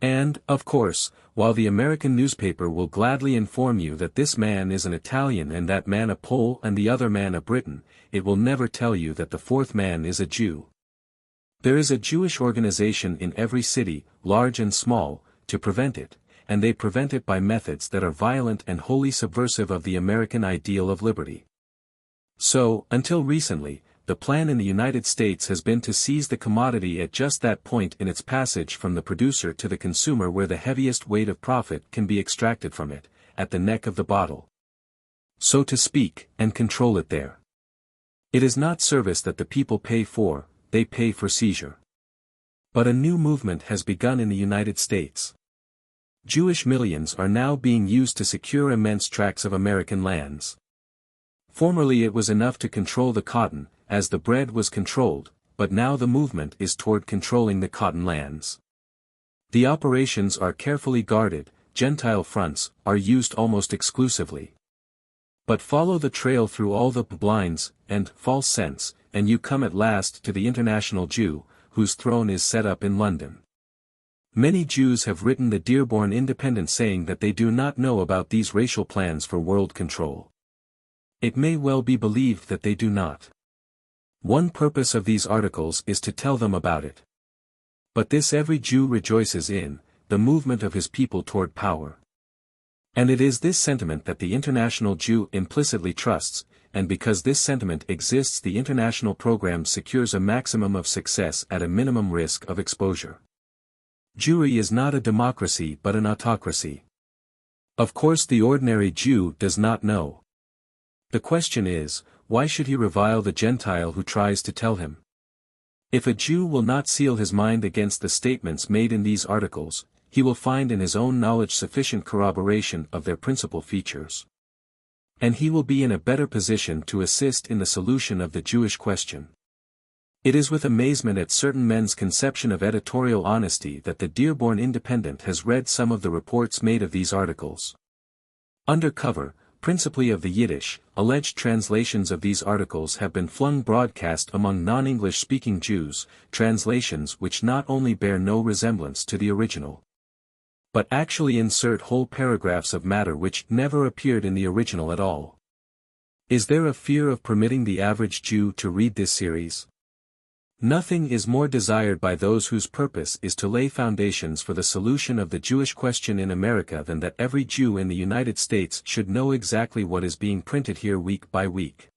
And, of course, while the American newspaper will gladly inform you that this man is an Italian and that man a Pole and the other man a Briton, it will never tell you that the fourth man is a Jew. There is a Jewish organization in every city, large and small, to prevent it, and they prevent it by methods that are violent and wholly subversive of the American ideal of liberty. So, until recently, the plan in the United States has been to seize the commodity at just that point in its passage from the producer to the consumer where the heaviest weight of profit can be extracted from it, at the neck of the bottle. So to speak, and control it there. It is not service that the people pay for, they pay for seizure. But a new movement has begun in the United States. Jewish millions are now being used to secure immense tracts of American lands. Formerly it was enough to control the cotton, as the bread was controlled, but now the movement is toward controlling the cotton lands. The operations are carefully guarded, Gentile fronts are used almost exclusively. But follow the trail through all the blinds and false scents, and you come at last to the international Jew, whose throne is set up in London. Many Jews have written the Dearborn Independent saying that they do not know about these racial plans for world control. It may well be believed that they do not. One purpose of these articles is to tell them about it. But this every Jew rejoices in, the movement of his people toward power. And it is this sentiment that the international Jew implicitly trusts, and because this sentiment exists the international program secures a maximum of success at a minimum risk of exposure. Jewry is not a democracy but an autocracy. Of course the ordinary Jew does not know. The question is, why should he revile the Gentile who tries to tell him? If a Jew will not seal his mind against the statements made in these articles, he will find in his own knowledge sufficient corroboration of their principal features. And he will be in a better position to assist in the solution of the Jewish question. It is with amazement at certain men's conception of editorial honesty that the Dearborn Independent has read some of the reports made of these articles. Under cover, principally of the Yiddish, alleged translations of these articles have been flung broadcast among non-English speaking Jews, translations which not only bear no resemblance to the original, but actually insert whole paragraphs of matter which never appeared in the original at all. Is there a fear of permitting the average Jew to read this series? Nothing is more desired by those whose purpose is to lay foundations for the solution of the Jewish question in America than that every Jew in the United States should know exactly what is being printed here week by week.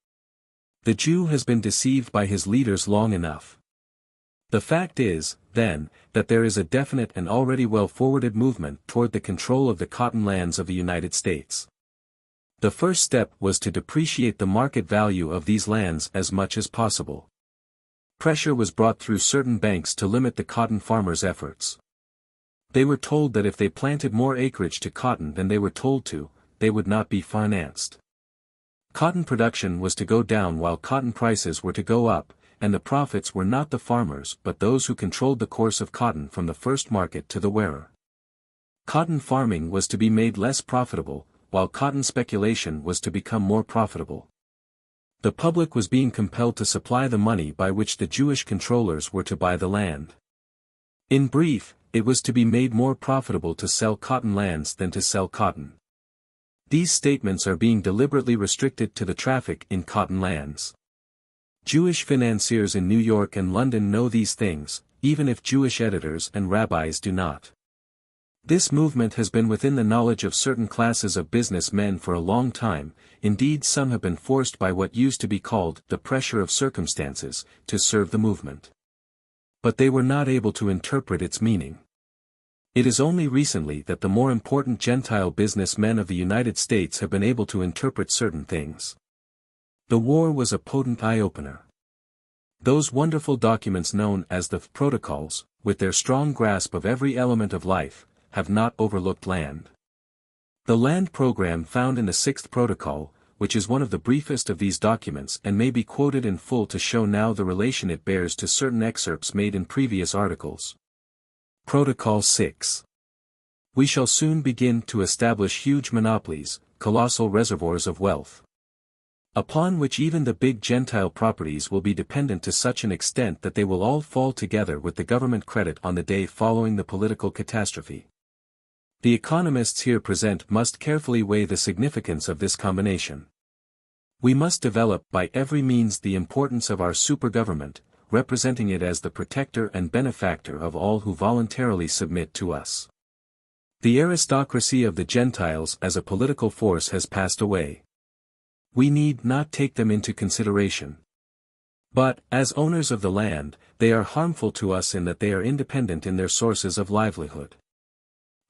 The Jew has been deceived by his leaders long enough. The fact is, then, that there is a definite and already well-forwarded movement toward the control of the cotton lands of the United States. The first step was to depreciate the market value of these lands as much as possible. Pressure was brought through certain banks to limit the cotton farmers' efforts. They were told that if they planted more acreage to cotton than they were told to, they would not be financed. Cotton production was to go down while cotton prices were to go up, and the profits were not the farmers but those who controlled the course of cotton from the first market to the wearer. Cotton farming was to be made less profitable, while cotton speculation was to become more profitable. The public was being compelled to supply the money by which the Jewish controllers were to buy the land. In brief, it was to be made more profitable to sell cotton lands than to sell cotton. These statements are being deliberately restricted to the traffic in cotton lands. Jewish financiers in New York and London know these things, even if Jewish editors and rabbis do not. This movement has been within the knowledge of certain classes of businessmen for a long time, indeed some have been forced by what used to be called the pressure of circumstances, to serve the movement. But they were not able to interpret its meaning. It is only recently that the more important Gentile businessmen of the United States have been able to interpret certain things. The war was a potent eye-opener. Those wonderful documents known as the Protocols, with their strong grasp of every element of life, have not overlooked land. The land program found in the Sixth Protocol, which is one of the briefest of these documents and may be quoted in full to show now the relation it bears to certain excerpts made in previous articles. Protocol 6. We shall soon begin to establish huge monopolies, colossal reservoirs of wealth, upon which even the big Gentile properties will be dependent to such an extent that they will all fall together with the government credit on the day following the political catastrophe. The economists here present must carefully weigh the significance of this combination. We must develop by every means the importance of our supergovernment, representing it as the protector and benefactor of all who voluntarily submit to us. The aristocracy of the Gentiles as a political force has passed away. We need not take them into consideration. But, as owners of the land, they are harmful to us in that they are independent in their sources of livelihood.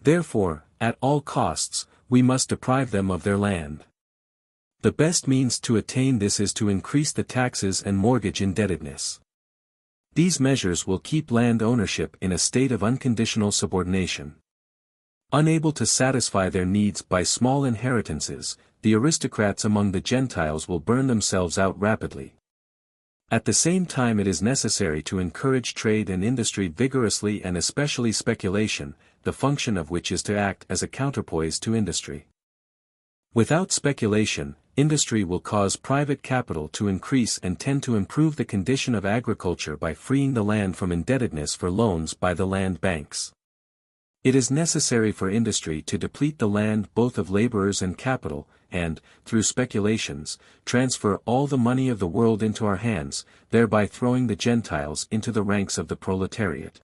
Therefore, at all costs, we must deprive them of their land. The best means to attain this is to increase the taxes and mortgage indebtedness. These measures will keep land ownership in a state of unconditional subordination. Unable to satisfy their needs by small inheritances, the aristocrats among the Gentiles will burn themselves out rapidly. At the same time it is necessary to encourage trade and industry vigorously and especially speculation, the function of which is to act as a counterpoise to industry. Without speculation, industry will cause private capital to increase and tend to improve the condition of agriculture by freeing the land from indebtedness for loans by the land banks. It is necessary for industry to deplete the land both of laborers and capital, and, through speculations, transfer all the money of the world into our hands, thereby throwing the Gentiles into the ranks of the proletariat.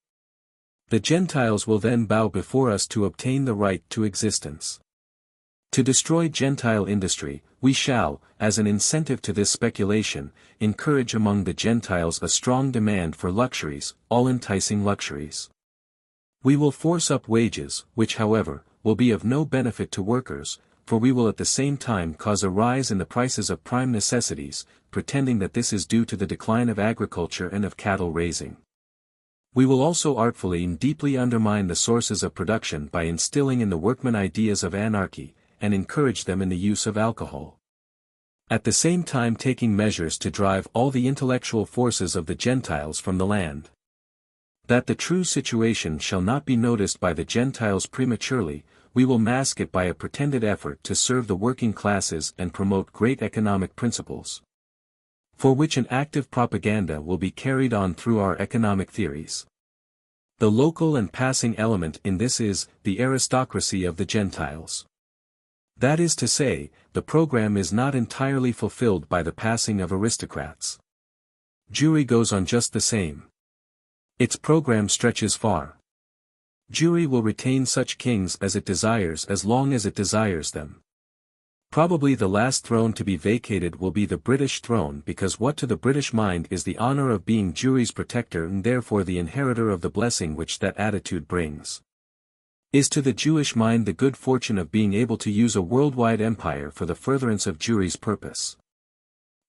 The Gentiles will then bow before us to obtain the right to existence. To destroy Gentile industry, we shall, as an incentive to this speculation, encourage among the Gentiles a strong demand for luxuries, all enticing luxuries. We will force up wages, which however, will be of no benefit to workers, for we will at the same time cause a rise in the prices of prime necessities, pretending that this is due to the decline of agriculture and of cattle raising. We will also artfully and deeply undermine the sources of production by instilling in the workmen ideas of anarchy, and encourage them in the use of alcohol. At the same time taking measures to drive all the intellectual forces of the Gentiles from the land. That the true situation shall not be noticed by the Gentiles prematurely, we will mask it by a pretended effort to serve the working classes and promote great economic principles, for which an active propaganda will be carried on through our economic theories. The local and passing element in this is the aristocracy of the Gentiles. That is to say, the program is not entirely fulfilled by the passing of aristocrats. Jewry goes on just the same. Its program stretches far. Jewry will retain such kings as it desires as long as it desires them. Probably the last throne to be vacated will be the British throne, because what to the British mind is the honor of being Jewry's protector and therefore the inheritor of the blessing which that attitude brings, is to the Jewish mind the good fortune of being able to use a worldwide empire for the furtherance of Jewry's purpose.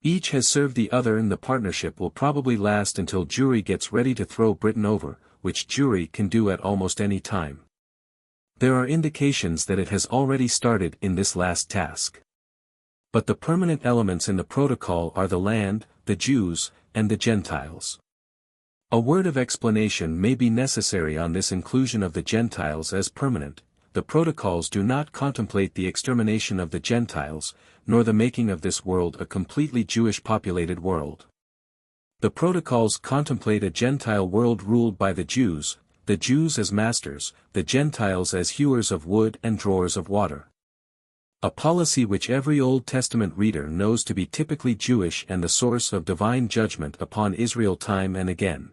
Each has served the other and the partnership will probably last until Jewry gets ready to throw Britain over, which Jewry can do at almost any time. There are indications that it has already started in this last task. But the permanent elements in the protocol are the land, the Jews, and the Gentiles. A word of explanation may be necessary on this inclusion of the Gentiles as permanent. The protocols do not contemplate the extermination of the Gentiles, nor the making of this world a completely Jewish populated world. The protocols contemplate a Gentile world ruled by the Jews as masters, the Gentiles as hewers of wood and drawers of water. A policy which every Old Testament reader knows to be typically Jewish and the source of divine judgment upon Israel time and again.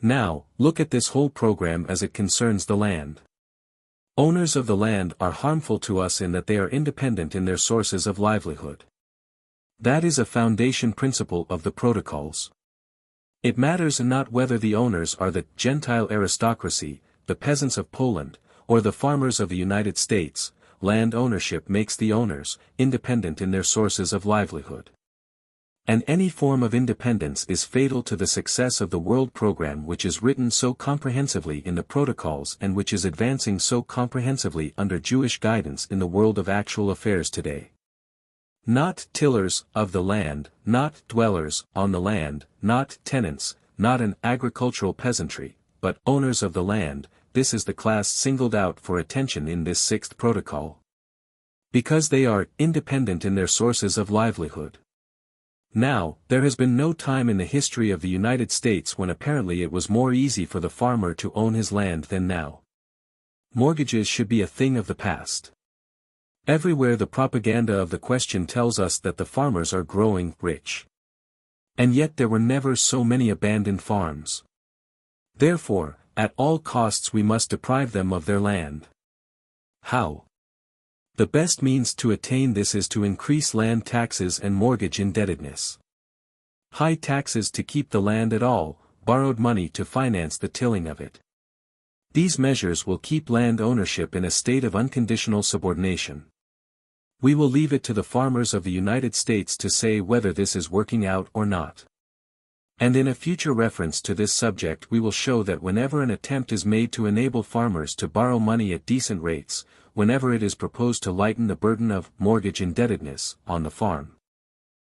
Now, look at this whole program as it concerns the land. Owners of the land are harmful to us in that they are independent in their sources of livelihood. That is a foundation principle of the protocols. It matters not whether the owners are the Gentile aristocracy, the peasants of Poland, or the farmers of the United States, land ownership makes the owners independent in their sources of livelihood. And any form of independence is fatal to the success of the world program, which is written so comprehensively in the protocols and which is advancing so comprehensively under Jewish guidance in the world of actual affairs today. Not tillers of the land, not dwellers on the land, not tenants, not an agricultural peasantry, but owners of the land, this is the class singled out for attention in this sixth protocol. Because they are independent in their sources of livelihood. Now, there has been no time in the history of the United States when apparently it was more easy for the farmer to own his land than now. Mortgages should be a thing of the past. Everywhere the propaganda of the question tells us that the farmers are growing rich. And yet there were never so many abandoned farms. Therefore, at all costs we must deprive them of their land. How? The best means to attain this is to increase land taxes and mortgage indebtedness. High taxes to keep the land at all, borrowed money to finance the tilling of it. These measures will keep land ownership in a state of unconditional subordination. We will leave it to the farmers of the United States to say whether this is working out or not. And in a future reference to this subject we will show that whenever an attempt is made to enable farmers to borrow money at decent rates, whenever it is proposed to lighten the burden of mortgage indebtedness on the farm,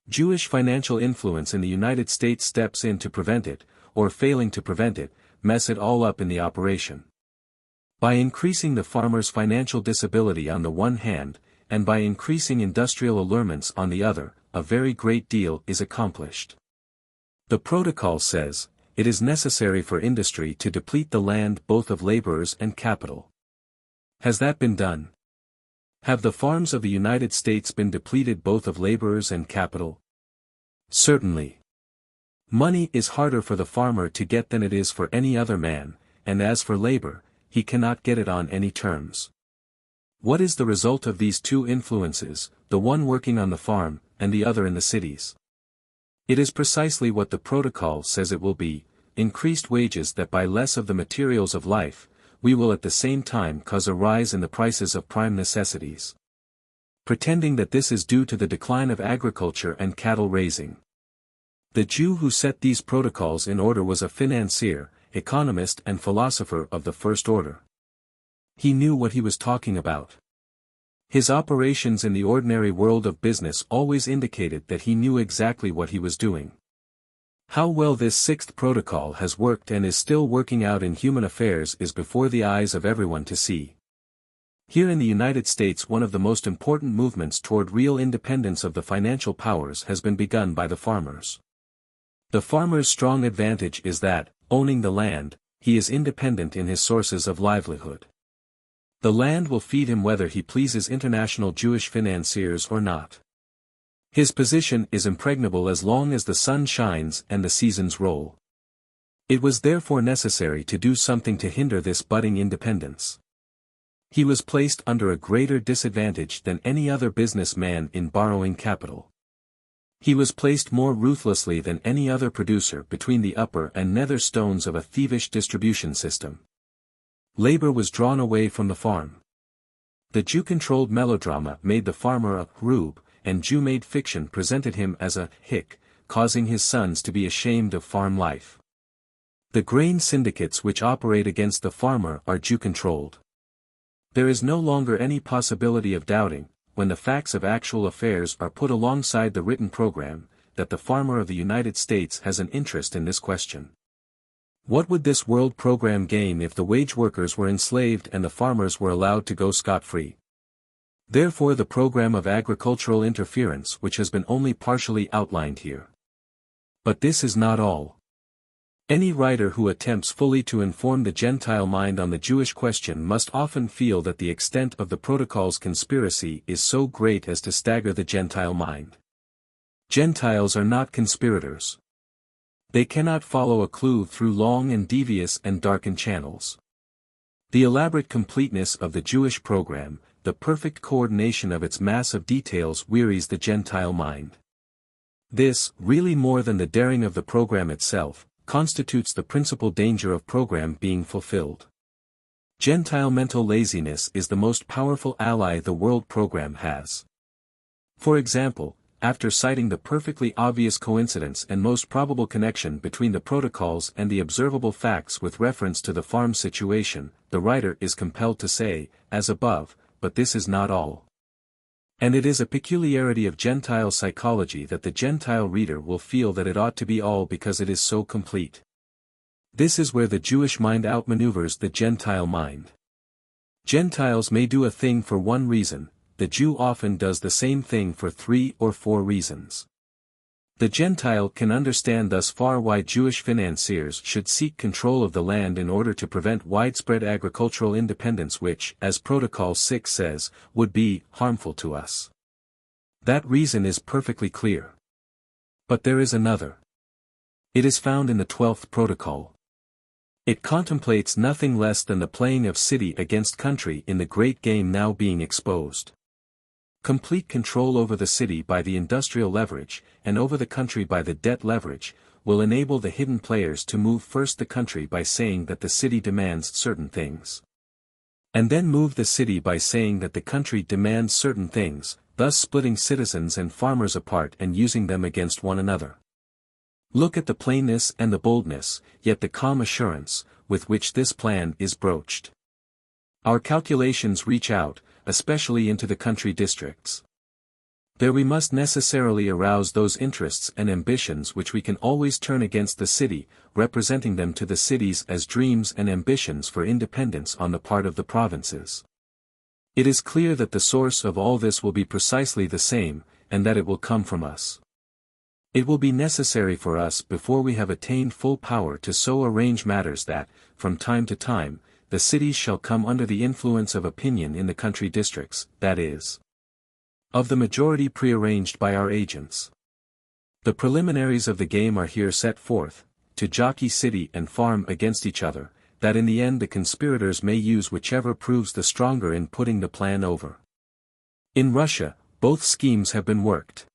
Jewish financial influence in the United States steps in to prevent it, or failing to prevent it, mess it all up in the operation. By increasing the farmer's financial disability on the one hand, and by increasing industrial allurements on the other, a very great deal is accomplished. The protocol says, it is necessary for industry to deplete the land both of laborers and capital. Has that been done? Have the farms of the United States been depleted both of laborers and capital? Certainly. Money is harder for the farmer to get than it is for any other man, and as for labor, he cannot get it on any terms. What is the result of these two influences, the one working on the farm, and the other in the cities? It is precisely what the protocol says it will be, increased wages that buy less of the materials of life, we will at the same time cause a rise in the prices of prime necessities. Pretending that this is due to the decline of agriculture and cattle raising. The Jew who set these protocols in order was a financier, economist and philosopher of the first order. He knew what he was talking about. His operations in the ordinary world of business always indicated that he knew exactly what he was doing. How well this sixth protocol has worked and is still working out in human affairs is before the eyes of everyone to see. Here in the United States one of the most important movements toward real independence of the financial powers has been begun by the farmers. The farmer's strong advantage is that, owning the land, he is independent in his sources of livelihood. The land will feed him whether he pleases international Jewish financiers or not. His position is impregnable as long as the sun shines and the seasons roll. It was therefore necessary to do something to hinder this budding independence. He was placed under a greater disadvantage than any other businessman in borrowing capital. He was placed more ruthlessly than any other producer between the upper and nether stones of a thievish distribution system. Labor was drawn away from the farm. The Jew-controlled melodrama made the farmer a rube, and Jew-made fiction presented him as a hick, causing his sons to be ashamed of farm life. The grain syndicates which operate against the farmer are Jew-controlled. There is no longer any possibility of doubting, when the facts of actual affairs are put alongside the written program, that the farmer of the United States has an interest in this question. What would this world program gain if the wage workers were enslaved and the farmers were allowed to go scot-free? Therefore the program of agricultural interference which has been only partially outlined here. But this is not all. Any writer who attempts fully to inform the Gentile mind on the Jewish question must often feel that the extent of the protocol's conspiracy is so great as to stagger the Gentile mind. Gentiles are not conspirators. They cannot follow a clue through long and devious and darkened channels. The elaborate completeness of the Jewish program, the perfect coordination of its mass of details wearies the Gentile mind. This, really more than the daring of the program itself, constitutes the principal danger of program being fulfilled. Gentile mental laziness is the most powerful ally the world program has. For example, after citing the perfectly obvious coincidence and most probable connection between the protocols and the observable facts with reference to the farm situation, the writer is compelled to say, as above, but this is not all. And it is a peculiarity of Gentile psychology that the Gentile reader will feel that it ought to be all because it is so complete. This is where the Jewish mind outmaneuvers the Gentile mind. Gentiles may do a thing for one reason, the Jew often does the same thing for 3 or 4 reasons. The Gentile can understand thus far why Jewish financiers should seek control of the land in order to prevent widespread agricultural independence which, as Protocol 6 says, would be harmful to us. That reason is perfectly clear. But there is another. It is found in the 12th Protocol. It contemplates nothing less than the playing of city against country in the great game now being exposed. Complete control over the city by the industrial leverage, and over the country by the debt leverage, will enable the hidden players to move first the country by saying that the city demands certain things. And then move the city by saying that the country demands certain things, thus splitting citizens and farmers apart and using them against one another. Look at the plainness and the boldness, yet the calm assurance, with which this plan is broached. Our calculations reach out, especially into the country districts. There we must necessarily arouse those interests and ambitions which we can always turn against the city, representing them to the cities as dreams and ambitions for independence on the part of the provinces. It is clear that the source of all this will be precisely the same, and that it will come from us. It will be necessary for us before we have attained full power to so arrange matters that, from time to time, the cities shall come under the influence of opinion in the country districts, that is, of the majority prearranged by our agents. The preliminaries of the game are here set forth, to jockey city and farm against each other, that in the end the conspirators may use whichever proves the stronger in putting the plan over. In Russia, both schemes have been worked.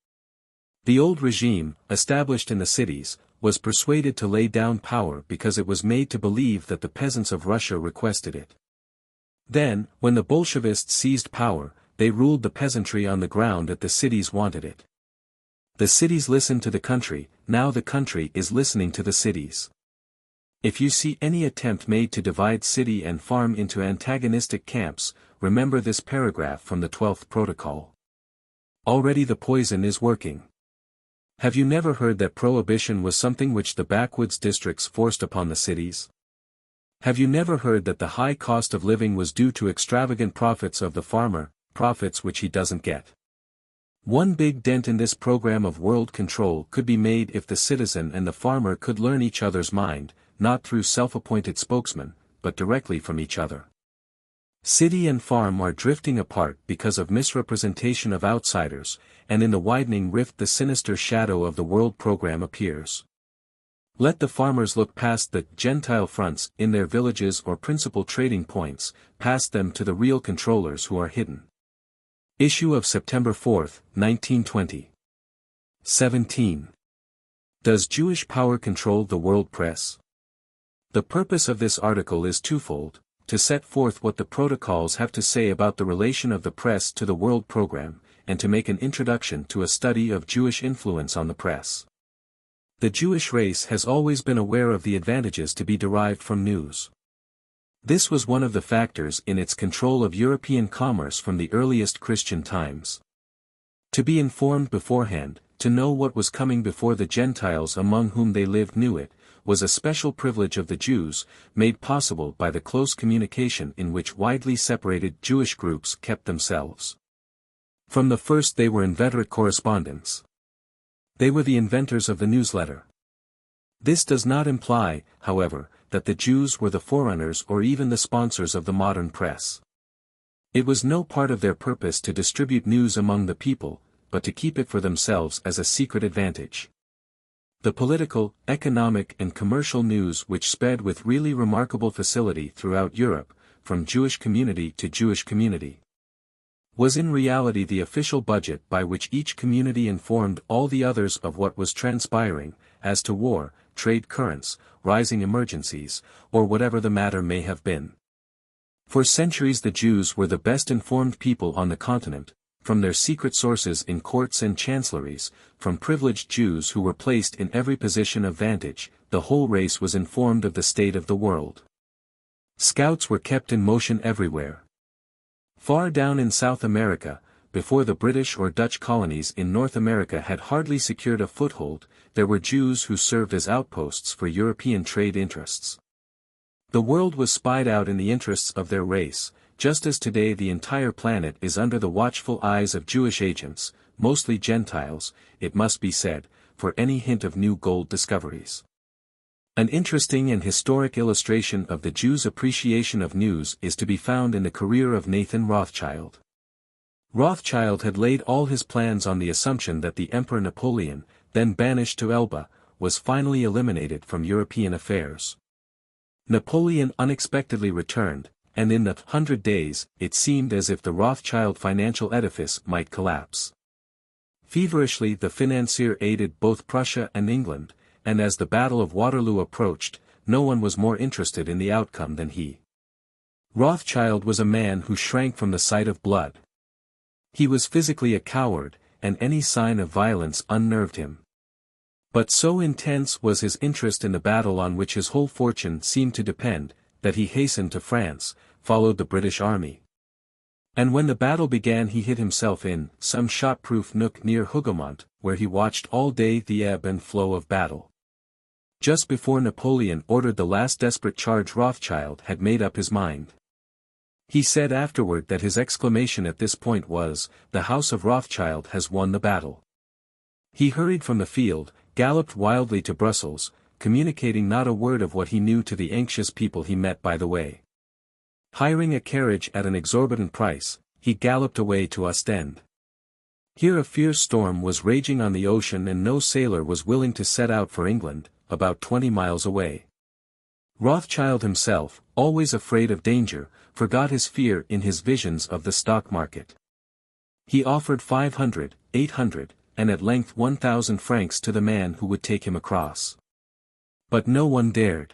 The old regime, established in the cities, was persuaded to lay down power because it was made to believe that the peasants of Russia requested it. Then, when the Bolshevists seized power, they ruled the peasantry on the ground that the cities wanted it. The cities listened to the country, now the country is listening to the cities. If you see any attempt made to divide city and farm into antagonistic camps, remember this paragraph from the 12th Protocol. Already the poison is working. Have you never heard that prohibition was something which the backwoods districts forced upon the cities? Have you never heard that the high cost of living was due to extravagant profits of the farmer, profits which he doesn't get? One big dent in this program of world control could be made if the citizen and the farmer could learn each other's mind, not through self-appointed spokesmen, but directly from each other. City and farm are drifting apart because of misrepresentation of outsiders, and in the widening rift the sinister shadow of the world program appears. Let the farmers look past the Gentile fronts in their villages or principal trading points, past them to the real controllers who are hidden. Issue of September 4, 1920. 17. Does Jewish power control the world press? The purpose of this article is twofold: to set forth what the protocols have to say about the relation of the press to the world program, and to make an introduction to a study of Jewish influence on the press. The Jewish race has always been aware of the advantages to be derived from news. This was one of the factors in its control of European commerce from the earliest Christian times. To be informed beforehand, to know what was coming before the Gentiles among whom they lived knew it, was a special privilege of the Jews, made possible by the close communication in which widely separated Jewish groups kept themselves. From the first they were inveterate correspondents. They were the inventors of the newsletter. This does not imply, however, that the Jews were the forerunners or even the sponsors of the modern press. It was no part of their purpose to distribute news among the people, but to keep it for themselves as a secret advantage. The political, economic and commercial news which spread with really remarkable facility throughout Europe, from Jewish community to Jewish community, was in reality the official budget by which each community informed all the others of what was transpiring, as to war, trade currents, rising emergencies, or whatever the matter may have been. For centuries the Jews were the best informed people on the continent, from their secret sources in courts and chancelleries, from privileged Jews who were placed in every position of vantage, the whole race was informed of the state of the world. Scouts were kept in motion everywhere. Far down in South America, before the British or Dutch colonies in North America had hardly secured a foothold, there were Jews who served as outposts for European trade interests. The world was spied out in the interests of their race, just as today the entire planet is under the watchful eyes of Jewish agents, mostly Gentiles, it must be said, for any hint of new gold discoveries. An interesting and historic illustration of the Jews' appreciation of news is to be found in the career of Nathan Rothschild. Rothschild had laid all his plans on the assumption that the Emperor Napoleon, then banished to Elba, was finally eliminated from European affairs. Napoleon unexpectedly returned, and in the 100 days, it seemed as if the Rothschild financial edifice might collapse. Feverishly the financier aided both Prussia and England, and as the Battle of Waterloo approached, no one was more interested in the outcome than he. Rothschild was a man who shrank from the sight of blood. He was physically a coward, and any sign of violence unnerved him. But so intense was his interest in the battle on which his whole fortune seemed to depend, that he hastened to France, followed the British army. And when the battle began he hid himself in some shot-proof nook near Hougoumont, where he watched all day the ebb and flow of battle. Just before Napoleon ordered the last desperate charge Rothschild had made up his mind. He said afterward that his exclamation at this point was, "The House of Rothschild has won the battle." He hurried from the field, galloped wildly to Brussels, communicating not a word of what he knew to the anxious people he met by the way. Hiring a carriage at an exorbitant price, he galloped away to Ostend. Here a fierce storm was raging on the ocean and no sailor was willing to set out for England, about 20 miles away. Rothschild himself, always afraid of danger, forgot his fear in his visions of the stock market. He offered 500, 800, and at length 1,000 francs to the man who would take him across. But no one dared.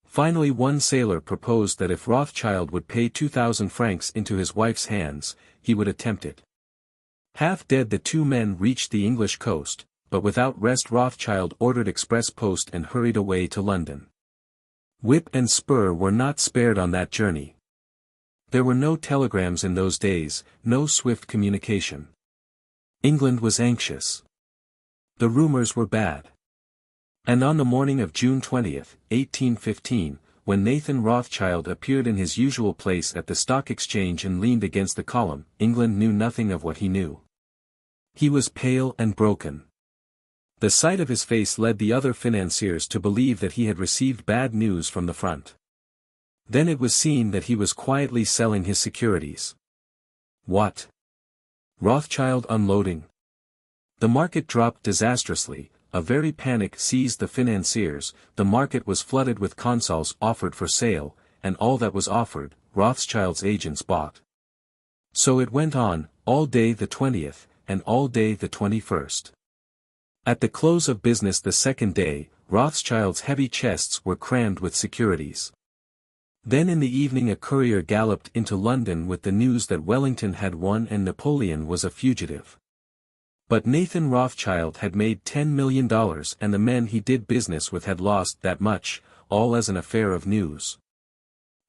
Finally one sailor proposed that if Rothschild would pay 2,000 francs into his wife's hands, he would attempt it. Half dead the two men reached the English coast, but without rest Rothschild ordered express post and hurried away to London. Whip and spur were not spared on that journey. There were no telegrams in those days, no swift communication. England was anxious. The rumors were bad. And on the morning of June 20, 1815, when Nathan Rothschild appeared in his usual place at the Stock Exchange and leaned against the column, England knew nothing of what he knew. He was pale and broken. The sight of his face led the other financiers to believe that he had received bad news from the front. Then it was seen that he was quietly selling his securities. What? Rothschild unloading? The market dropped disastrously, a very panic seized the financiers, the market was flooded with consols offered for sale, and all that was offered, Rothschild's agents bought. So it went on, all day the 20th, and all day the 21st. At the close of business the second day, Rothschild's heavy chests were crammed with securities. Then in the evening a courier galloped into London with the news that Wellington had won and Napoleon was a fugitive. But Nathan Rothschild had made $10 million and the men he did business with had lost that much, all as an affair of news.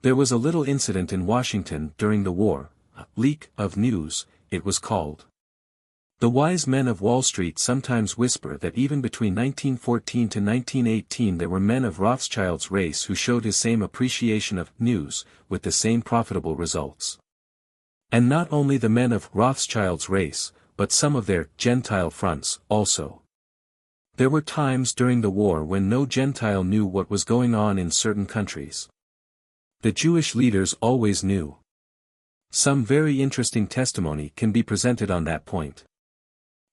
There was a little incident in Washington during the war, a leak of news, it was called. The wise men of Wall Street sometimes whisper that even between 1914 to 1918 there were men of Rothschild's race who showed his same appreciation of news, with the same profitable results. And not only the men of Rothschild's race, but some of their Gentile fronts, also. There were times during the war when no Gentile knew what was going on in certain countries. The Jewish leaders always knew. Some very interesting testimony can be presented on that point.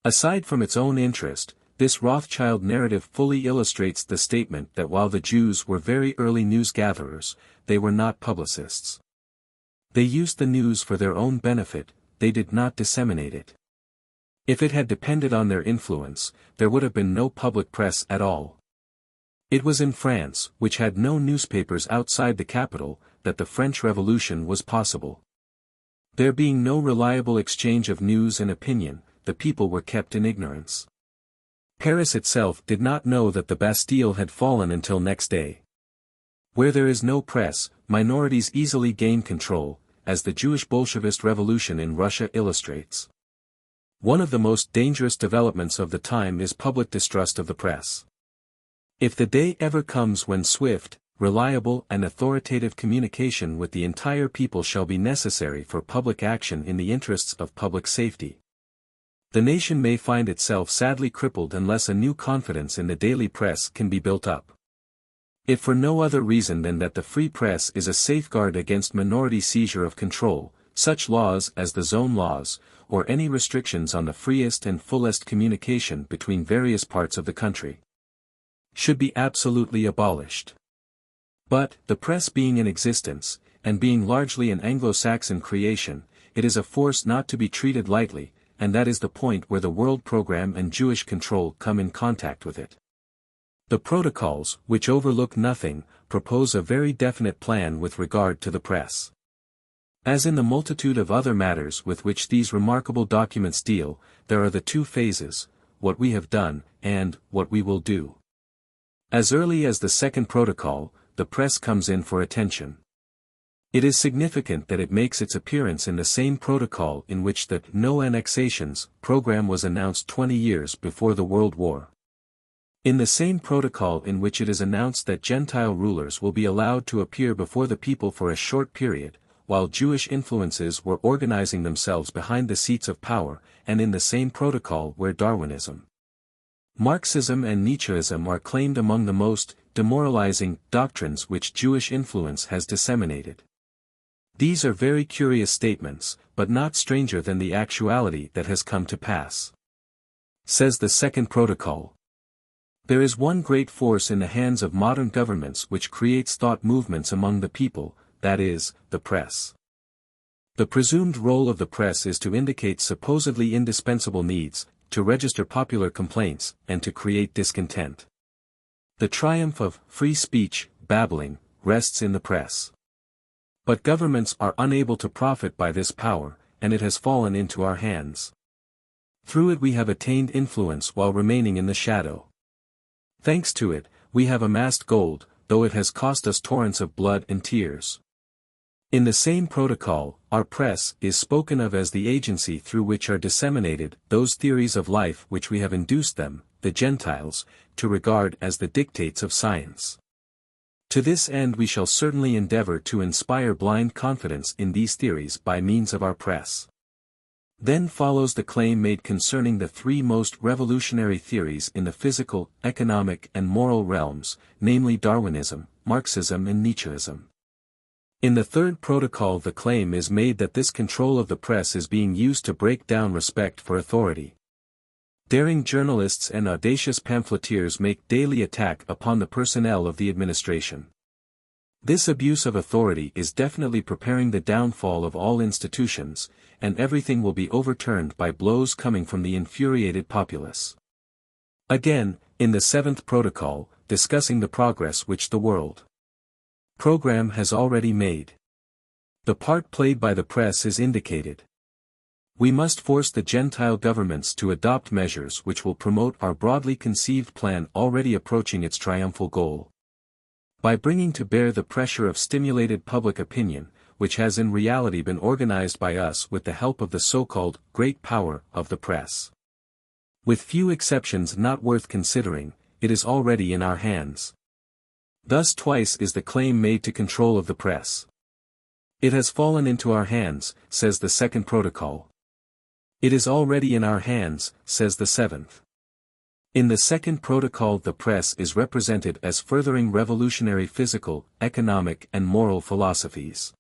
Aside from its own interest, this Rothschild narrative fully illustrates the statement that while the Jews were very early news gatherers, they were not publicists. They used the news for their own benefit, they did not disseminate it. If it had depended on their influence, there would have been no public press at all. It was in France, which had no newspapers outside the capital, that the French Revolution was possible. There being no reliable exchange of news and opinion, the people were kept in ignorance. Paris itself did not know that the Bastille had fallen until next day. Where there is no press, minorities easily gain control, as the Jewish Bolshevist revolution in Russia illustrates. One of the most dangerous developments of the time is public distrust of the press. If the day ever comes when swift, reliable and authoritative communication with the entire people shall be necessary for public action in the interests of public safety, the nation may find itself sadly crippled unless a new confidence in the daily press can be built up. If for no other reason than that the free press is a safeguard against minority seizure of control, such laws as the zone laws, or any restrictions on the freest and fullest communication between various parts of the country, should be absolutely abolished. But, the press being in existence, and being largely an Anglo-Saxon creation, it is a force not to be treated lightly, and that is the point where the world program and Jewish control come in contact with it. The protocols, which overlook nothing, propose a very definite plan with regard to the press. As in the multitude of other matters with which these remarkable documents deal, there are the two phases, what we have done, and what we will do. As early as the second protocol, the press comes in for attention. It is significant that it makes its appearance in the same protocol in which the No Annexations program was announced 20 years before the World War. In the same protocol in which it is announced that Gentile rulers will be allowed to appear before the people for a short period, while Jewish influences were organizing themselves behind the seats of power, and in the same protocol where Darwinism, Marxism and Nietzscheism are claimed among the most demoralizing doctrines which Jewish influence has disseminated. These are very curious statements, but not stranger than the actuality that has come to pass. Says the second protocol. There is one great force in the hands of modern governments which creates thought movements among the people, that is, the press. The presumed role of the press is to indicate supposedly indispensable needs, to register popular complaints, and to create discontent. The triumph of free speech, babbling, rests in the press. But governments are unable to profit by this power, and it has fallen into our hands. Through it we have attained influence while remaining in the shadow. Thanks to it, we have amassed gold, though it has cost us torrents of blood and tears. In the same protocol, our press is spoken of as the agency through which are disseminated those theories of life which we have induced them, the Gentiles, to regard as the dictates of science. To this end we shall certainly endeavor to inspire blind confidence in these theories by means of our press. Then follows the claim made concerning the three most revolutionary theories in the physical, economic and moral realms, namely Darwinism, Marxism and Nietzscheism. In the third protocol the claim is made that this control of the press is being used to break down respect for authority. Daring journalists and audacious pamphleteers make daily attack upon the personnel of the administration. This abuse of authority is definitely preparing the downfall of all institutions, and everything will be overturned by blows coming from the infuriated populace. Again, in the seventh protocol, discussing the progress which the world program has already made. The part played by the press is indicated. We must force the Gentile governments to adopt measures which will promote our broadly conceived plan already approaching its triumphal goal. By bringing to bear the pressure of stimulated public opinion, which has in reality been organized by us with the help of the so-called great power of the press. With few exceptions not worth considering, it is already in our hands. Thus twice is the claim made to control of the press. It has fallen into our hands, says the second protocol. It is already in our hands, says the seventh. In the second protocol the press is represented as furthering revolutionary physical, economic and moral philosophies.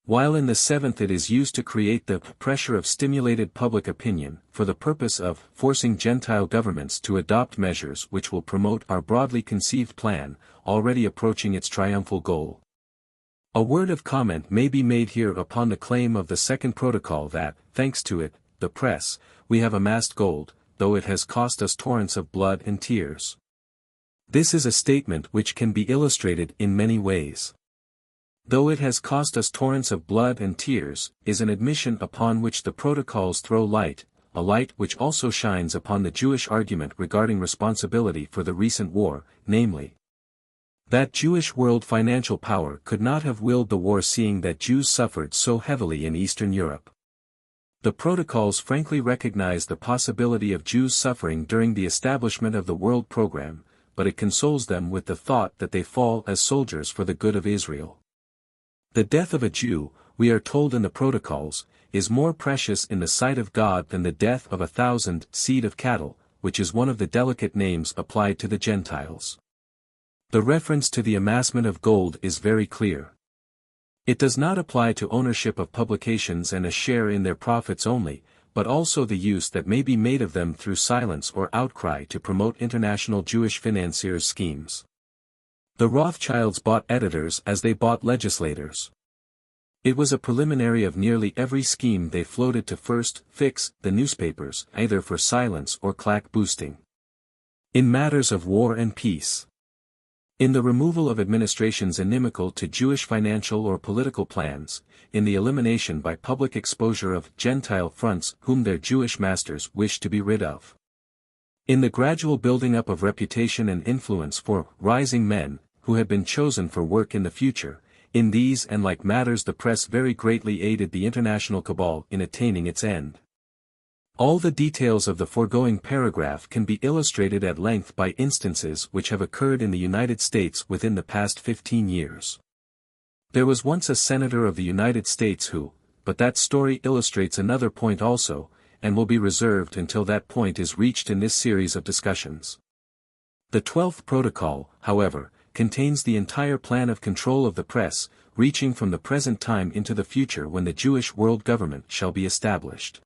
While in the seventh it is used to create the pressure of stimulated public opinion, for the purpose of forcing Gentile governments to adopt measures which will promote our broadly conceived plan, already approaching its triumphal goal. A word of comment may be made here upon the claim of the second protocol that, thanks to it, the press, we have amassed gold, though it has cost us torrents of blood and tears. This is a statement which can be illustrated in many ways. Though it has cost us torrents of blood and tears, is an admission upon which the protocols throw light, a light which also shines upon the Jewish argument regarding responsibility for the recent war, namely, that Jewish world financial power could not have willed the war seeing that Jews suffered so heavily in Eastern Europe. The protocols frankly recognize the possibility of Jews suffering during the establishment of the world program, but it consoles them with the thought that they fall as soldiers for the good of Israel. The death of a Jew, we are told in the protocols, is more precious in the sight of God than the death of 1,000 seed of cattle, which is one of the delicate names applied to the Gentiles. The reference to the amassment of gold is very clear. It does not apply to ownership of publications and a share in their profits only, but also the use that may be made of them through silence or outcry to promote international Jewish financiers' schemes. The Rothschilds bought editors as they bought legislators. It was a preliminary of nearly every scheme they floated to first fix the newspapers either for silence or claque boosting. In matters of war and peace. In the removal of administrations inimical to Jewish financial or political plans, in the elimination by public exposure of Gentile fronts whom their Jewish masters wish to be rid of. In the gradual building up of reputation and influence for rising men, who had been chosen for work in the future, in these and like matters the press very greatly aided the international cabal in attaining its end. All the details of the foregoing paragraph can be illustrated at length by instances which have occurred in the United States within the past 15 years. There was once a senator of the United States who, but that story illustrates another point also, and will be reserved until that point is reached in this series of discussions. The 12th Protocol, however, contains the entire plan of control of the press, reaching from the present time into the future when the Jewish world government shall be established.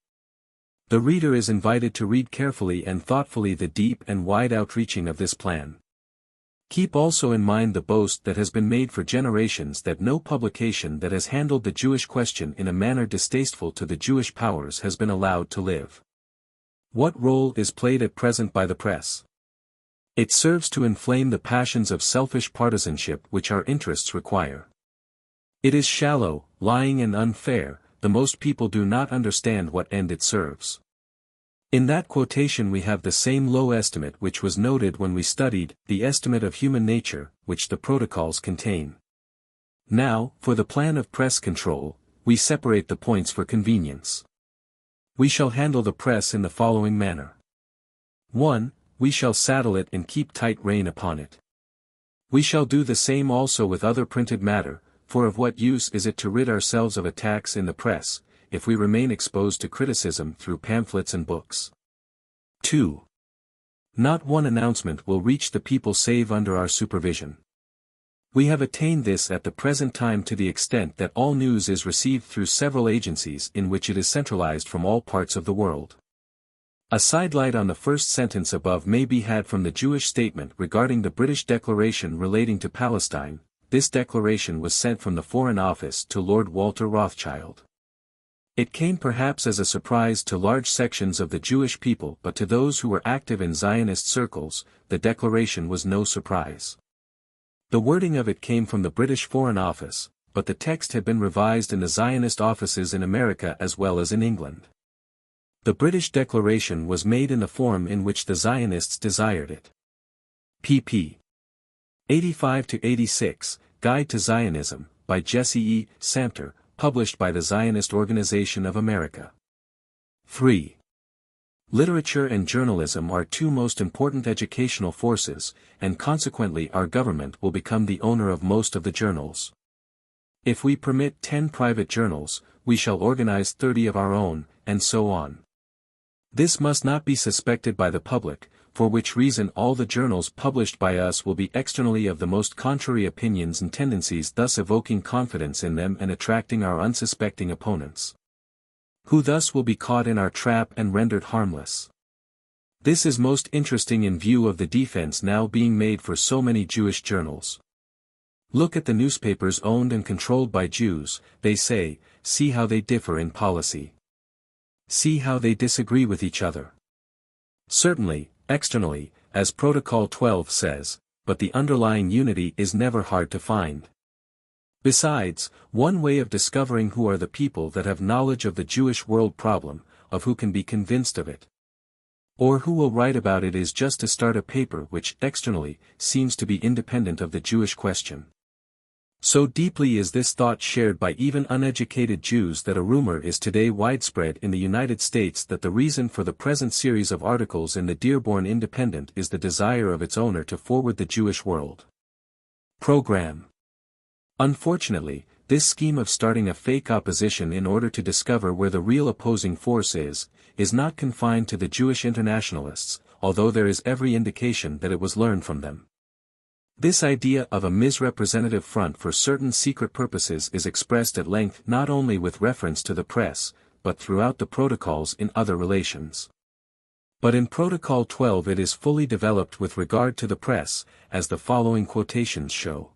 The reader is invited to read carefully and thoughtfully the deep and wide outreaching of this plan. Keep also in mind the boast that has been made for generations that no publication that has handled the Jewish question in a manner distasteful to the Jewish powers has been allowed to live. What role is played at present by the press? It serves to inflame the passions of selfish partisanship which our interests require. It is shallow, lying and unfair, the most people do not understand what end it serves. In that quotation we have the same low estimate which was noted when we studied the estimate of human nature, which the protocols contain. Now, for the plan of press control, we separate the points for convenience. We shall handle the press in the following manner. 1. We shall saddle it and keep tight rein upon it. We shall do the same also with other printed matter, for of what use is it to rid ourselves of attacks in the press, if we remain exposed to criticism through pamphlets and books? 2. Not one announcement will reach the people save under our supervision. We have attained this at the present time to the extent that all news is received through several agencies in which it is centralized from all parts of the world. A sidelight on the first sentence above may be had from the Jewish statement regarding the British declaration relating to Palestine. This declaration was sent from the Foreign Office to Lord Walter Rothschild. It came perhaps as a surprise to large sections of the Jewish people, but to those who were active in Zionist circles, the declaration was no surprise. The wording of it came from the British Foreign Office, but the text had been revised in the Zionist offices in America as well as in England. The British declaration was made in the form in which the Zionists desired it. pp. 85-86, Guide to Zionism, by Jesse E. Samter, published by the Zionist Organization of America. 3. Literature and journalism are two most important educational forces, and consequently our government will become the owner of most of the journals. If we permit 10 private journals, we shall organize 30 of our own, and so on. This must not be suspected by the public, for which reason all the journals published by us will be externally of the most contrary opinions and tendencies, thus evoking confidence in them and attracting our unsuspecting opponents, who thus will be caught in our trap and rendered harmless. This is most interesting in view of the defense now being made for so many Jewish journals. Look at the newspapers owned and controlled by Jews, they say, see how they differ in policy. See how they disagree with each other. Certainly, externally, as Protocol 12 says, but the underlying unity is never hard to find. Besides, one way of discovering who are the people that have knowledge of the Jewish world problem, of who can be convinced of it, or who will write about it, is just to start a paper which, externally, seems to be independent of the Jewish question. So deeply is this thought shared by even uneducated Jews that a rumor is today widespread in the United States that the reason for the present series of articles in the Dearborn Independent is the desire of its owner to forward the Jewish world program. Unfortunately, this scheme of starting a fake opposition in order to discover where the real opposing force is not confined to the Jewish internationalists, although there is every indication that it was learned from them. This idea of a misrepresentative front for certain secret purposes is expressed at length not only with reference to the press, but throughout the protocols in other relations. But in Protocol 12 it is fully developed with regard to the press, as the following quotations show.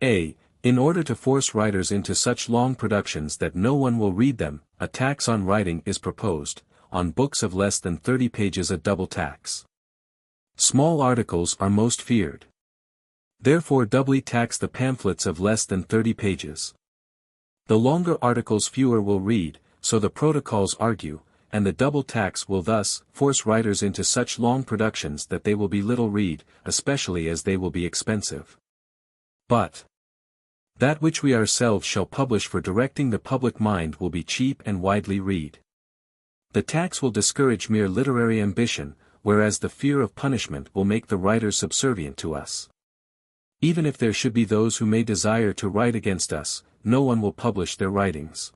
A. In order to force writers into such long productions that no one will read them, a tax on writing is proposed, on books of less than 30 pages a double tax. Small articles are most feared. Therefore doubly tax the pamphlets of less than 30 pages. The longer articles fewer will read, so the protocols argue, and the double tax will thus force writers into such long productions that they will be little read, especially as they will be expensive. But that which we ourselves shall publish for directing the public mind will be cheap and widely read. The tax will discourage mere literary ambition, whereas the fear of punishment will make the writers subservient to us. Even if there should be those who may desire to write against us, no one will publish their writings.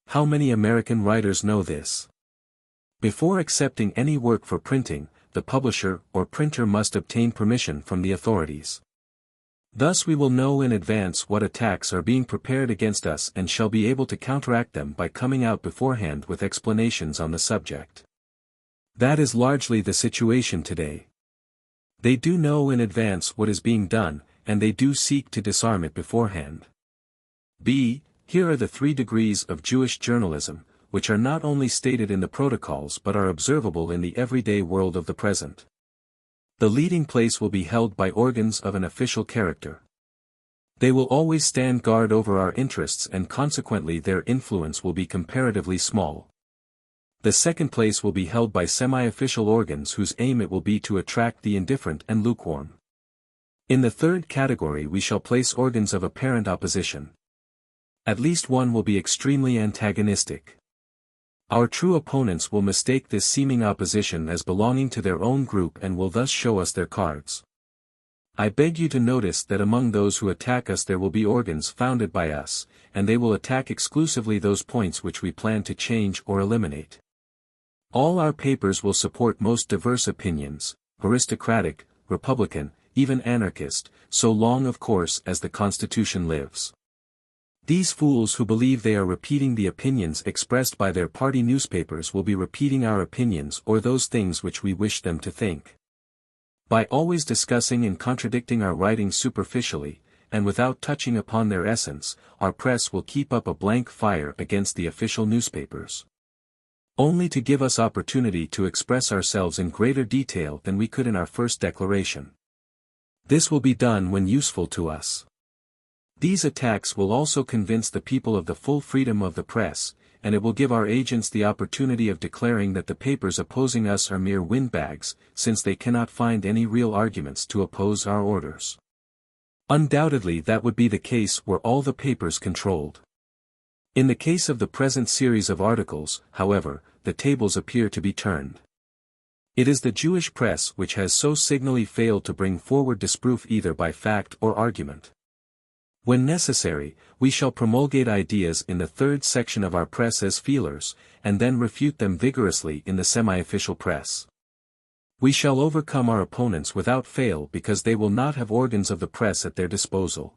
How many American writers know this? Before accepting any work for printing, the publisher or printer must obtain permission from the authorities. Thus we will know in advance what attacks are being prepared against us and shall be able to counteract them by coming out beforehand with explanations on the subject. That is largely the situation today. They do know in advance what is being done, and they do seek to disarm it beforehand. B. Here are the 3 degrees of Jewish journalism, which are not only stated in the protocols but are observable in the everyday world of the present. The leading place will be held by organs of an official character. They will always stand guard over our interests and consequently their influence will be comparatively small. The second place will be held by semi-official organs whose aim it will be to attract the indifferent and lukewarm. In the third category we shall place organs of apparent opposition. At least one will be extremely antagonistic. Our true opponents will mistake this seeming opposition as belonging to their own group and will thus show us their cards. I beg you to notice that among those who attack us there will be organs founded by us, and they will attack exclusively those points which we plan to change or eliminate. All our papers will support most diverse opinions, aristocratic, republican, even anarchist, so long of course as the Constitution lives. These fools who believe they are repeating the opinions expressed by their party newspapers will be repeating our opinions or those things which we wish them to think. By always discussing and contradicting our writings superficially, and without touching upon their essence, our press will keep up a blank fire against the official newspapers, only to give us opportunity to express ourselves in greater detail than we could in our first declaration. This will be done when useful to us. These attacks will also convince the people of the full freedom of the press, and it will give our agents the opportunity of declaring that the papers opposing us are mere windbags, since they cannot find any real arguments to oppose our orders. Undoubtedly that would be the case were all the papers controlled. In the case of the present series of articles, however, the tables appear to be turned. It is the Jewish press which has so signally failed to bring forward disproof either by fact or argument. When necessary, we shall promulgate ideas in the third section of our press as feelers, and then refute them vigorously in the semi-official press. We shall overcome our opponents without fail because they will not have organs of the press at their disposal.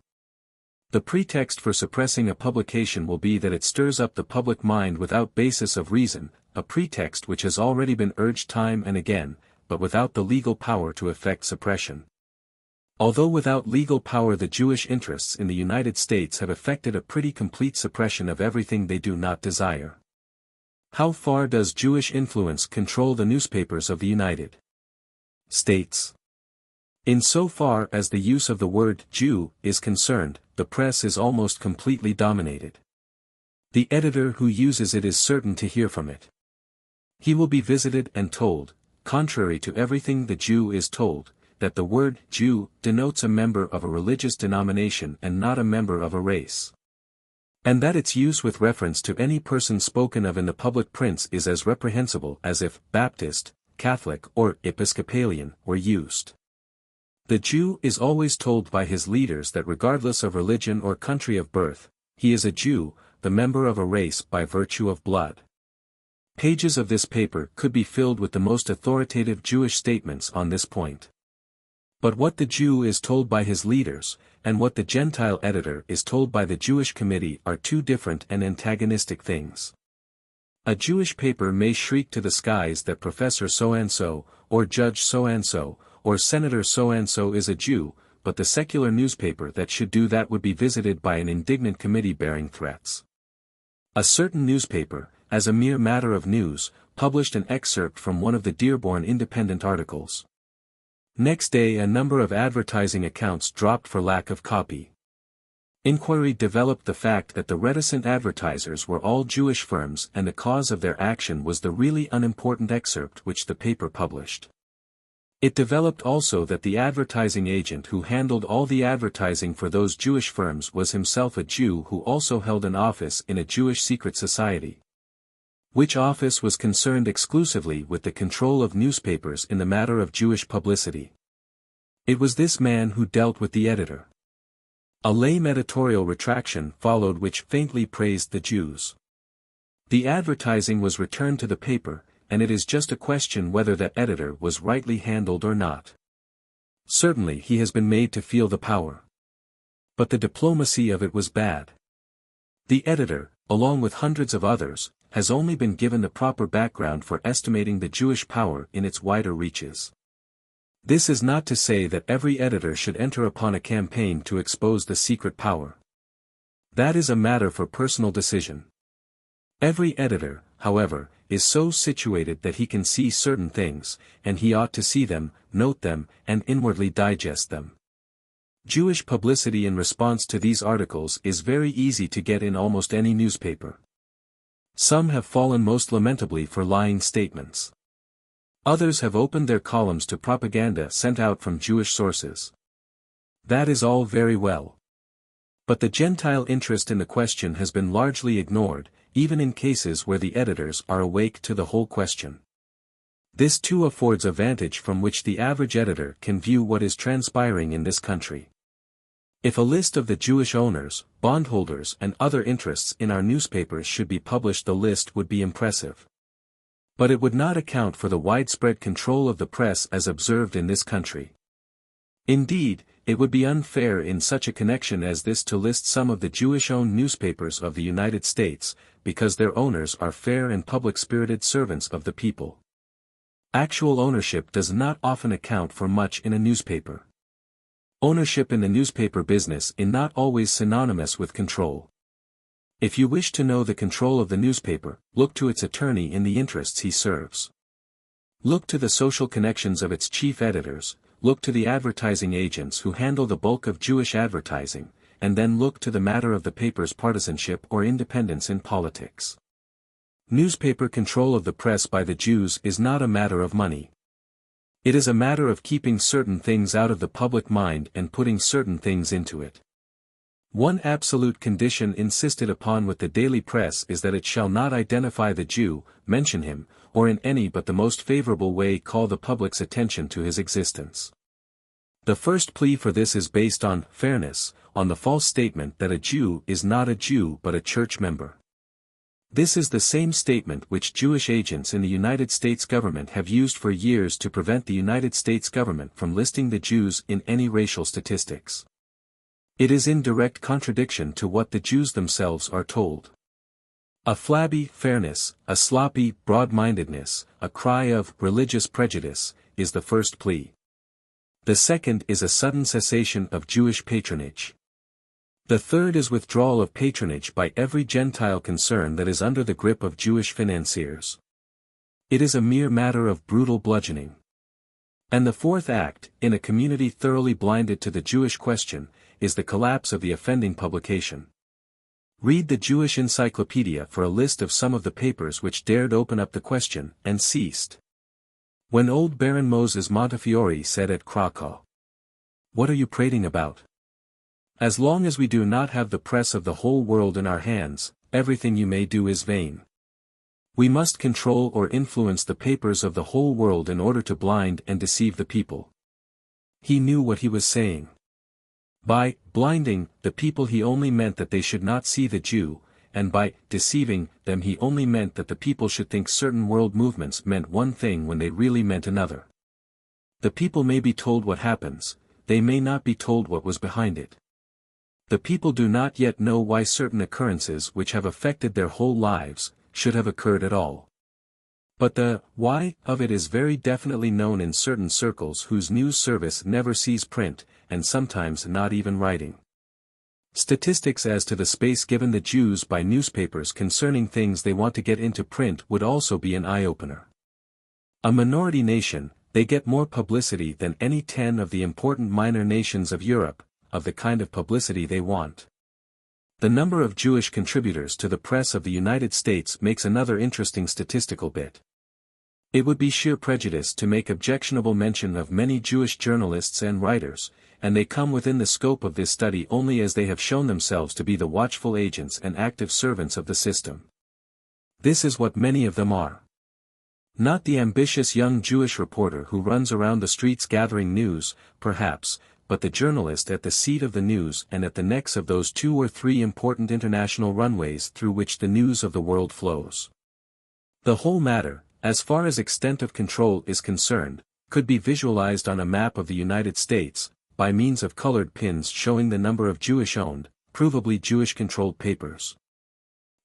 The pretext for suppressing a publication will be that it stirs up the public mind without basis of reason, a pretext which has already been urged time and again, but without the legal power to effect suppression. Although without legal power, the Jewish interests in the United States have effected a pretty complete suppression of everything they do not desire. How far does Jewish influence control the newspapers of the United States? Insofar as the use of the word Jew is concerned, the press is almost completely dominated. The editor who uses it is certain to hear from it. He will be visited and told, contrary to everything the Jew is told, that the word Jew denotes a member of a religious denomination and not a member of a race. And that its use with reference to any person spoken of in the public prints is as reprehensible as if Baptist, Catholic or Episcopalian were used. The Jew is always told by his leaders that regardless of religion or country of birth, he is a Jew, the member of a race by virtue of blood. Pages of this paper could be filled with the most authoritative Jewish statements on this point. But what the Jew is told by his leaders, and what the Gentile editor is told by the Jewish committee are two different and antagonistic things. A Jewish paper may shriek to the skies that Professor so-and-so, or Judge so-and-so, or Senator so-and-so is a Jew, but the secular newspaper that should do that would be visited by an indignant committee bearing threats. A certain newspaper, as a mere matter of news, published an excerpt from one of the Dearborn Independent articles. Next day a number of advertising accounts dropped for lack of copy. Inquiry developed the fact that the reticent advertisers were all Jewish firms and the cause of their action was the really unimportant excerpt which the paper published. It developed also that the advertising agent who handled all the advertising for those Jewish firms was himself a Jew who also held an office in a Jewish secret society, which office was concerned exclusively with the control of newspapers in the matter of Jewish publicity. It was this man who dealt with the editor. A lame editorial retraction followed which faintly praised the Jews. The advertising was returned to the paper, and it is just a question whether that editor was rightly handled or not. Certainly he has been made to feel the power. But the diplomacy of it was bad. The editor, along with hundreds of others, has only been given the proper background for estimating the Jewish power in its wider reaches. This is not to say that every editor should enter upon a campaign to expose the secret power. That is a matter for personal decision. Every editor, however, is so situated that he can see certain things, and he ought to see them, note them, and inwardly digest them. Jewish publicity in response to these articles is very easy to get in almost any newspaper. Some have fallen most lamentably for lying statements. Others have opened their columns to propaganda sent out from Jewish sources. That is all very well. But the Gentile interest in the question has been largely ignored, even in cases where the editors are awake to the whole question. This too affords a vantage from which the average editor can view what is transpiring in this country. If a list of the Jewish owners, bondholders and other interests in our newspapers should be published, the list would be impressive. But it would not account for the widespread control of the press as observed in this country. Indeed, it would be unfair in such a connection as this to list some of the Jewish-owned newspapers of the United States, because their owners are fair and public-spirited servants of the people. Actual ownership does not often account for much in a newspaper. Ownership in the newspaper business is not always synonymous with control. If you wish to know the control of the newspaper, look to its attorney in the interests he serves. Look to the social connections of its chief editors, look to the advertising agents who handle the bulk of Jewish advertising, and then look to the matter of the paper's partisanship or independence in politics. Newspaper control of the press by the Jews is not a matter of money. It is a matter of keeping certain things out of the public mind and putting certain things into it. One absolute condition insisted upon with the daily press is that it shall not identify the Jew, mention him, or in any but the most favorable way call the public's attention to his existence. The first plea for this is based on fairness, on the false statement that a Jew is not a Jew but a church member. This is the same statement which Jewish agents in the United States government have used for years to prevent the United States government from listing the Jews in any racial statistics. It is in direct contradiction to what the Jews themselves are told. A flabby fairness, a sloppy broad-mindedness, a cry of religious prejudice, is the first plea. The second is a sudden cessation of Jewish patronage. The third is withdrawal of patronage by every Gentile concern that is under the grip of Jewish financiers. It is a mere matter of brutal bludgeoning. And the fourth act, in a community thoroughly blinded to the Jewish question, is the collapse of the offending publication. Read the Jewish Encyclopedia for a list of some of the papers which dared open up the question, and ceased. When old Baron Moses Montefiore said at Krakow, "What are you prating about? As long as we do not have the press of the whole world in our hands, everything you may do is vain. We must control or influence the papers of the whole world in order to blind and deceive the people." He knew what he was saying. By blinding the people he only meant that they should not see the Jew, and by deceiving them he only meant that the people should think certain world movements meant one thing when they really meant another. The people may be told what happens, they may not be told what was behind it. The people do not yet know why certain occurrences which have affected their whole lives, should have occurred at all. But the why of it is very definitely known in certain circles whose news service never sees print, and sometimes not even writing. Statistics as to the space given the Jews by newspapers concerning things they want to get into print would also be an eye-opener. A minority nation, they get more publicity than any 10 of the important minor nations of Europe, of the kind of publicity they want. The number of Jewish contributors to the press of the United States makes another interesting statistical bit. It would be sheer prejudice to make objectionable mention of many Jewish journalists and writers, and they come within the scope of this study only as they have shown themselves to be the watchful agents and active servants of the system. This is what many of them are. Not the ambitious young Jewish reporter who runs around the streets gathering news, perhaps, but the journalist at the seat of the news and at the necks of those 2 or 3 important international runways through which the news of the world flows. The whole matter, as far as extent of control is concerned, could be visualized on a map of the United States, by means of colored pins showing the number of Jewish-owned, provably Jewish-controlled papers.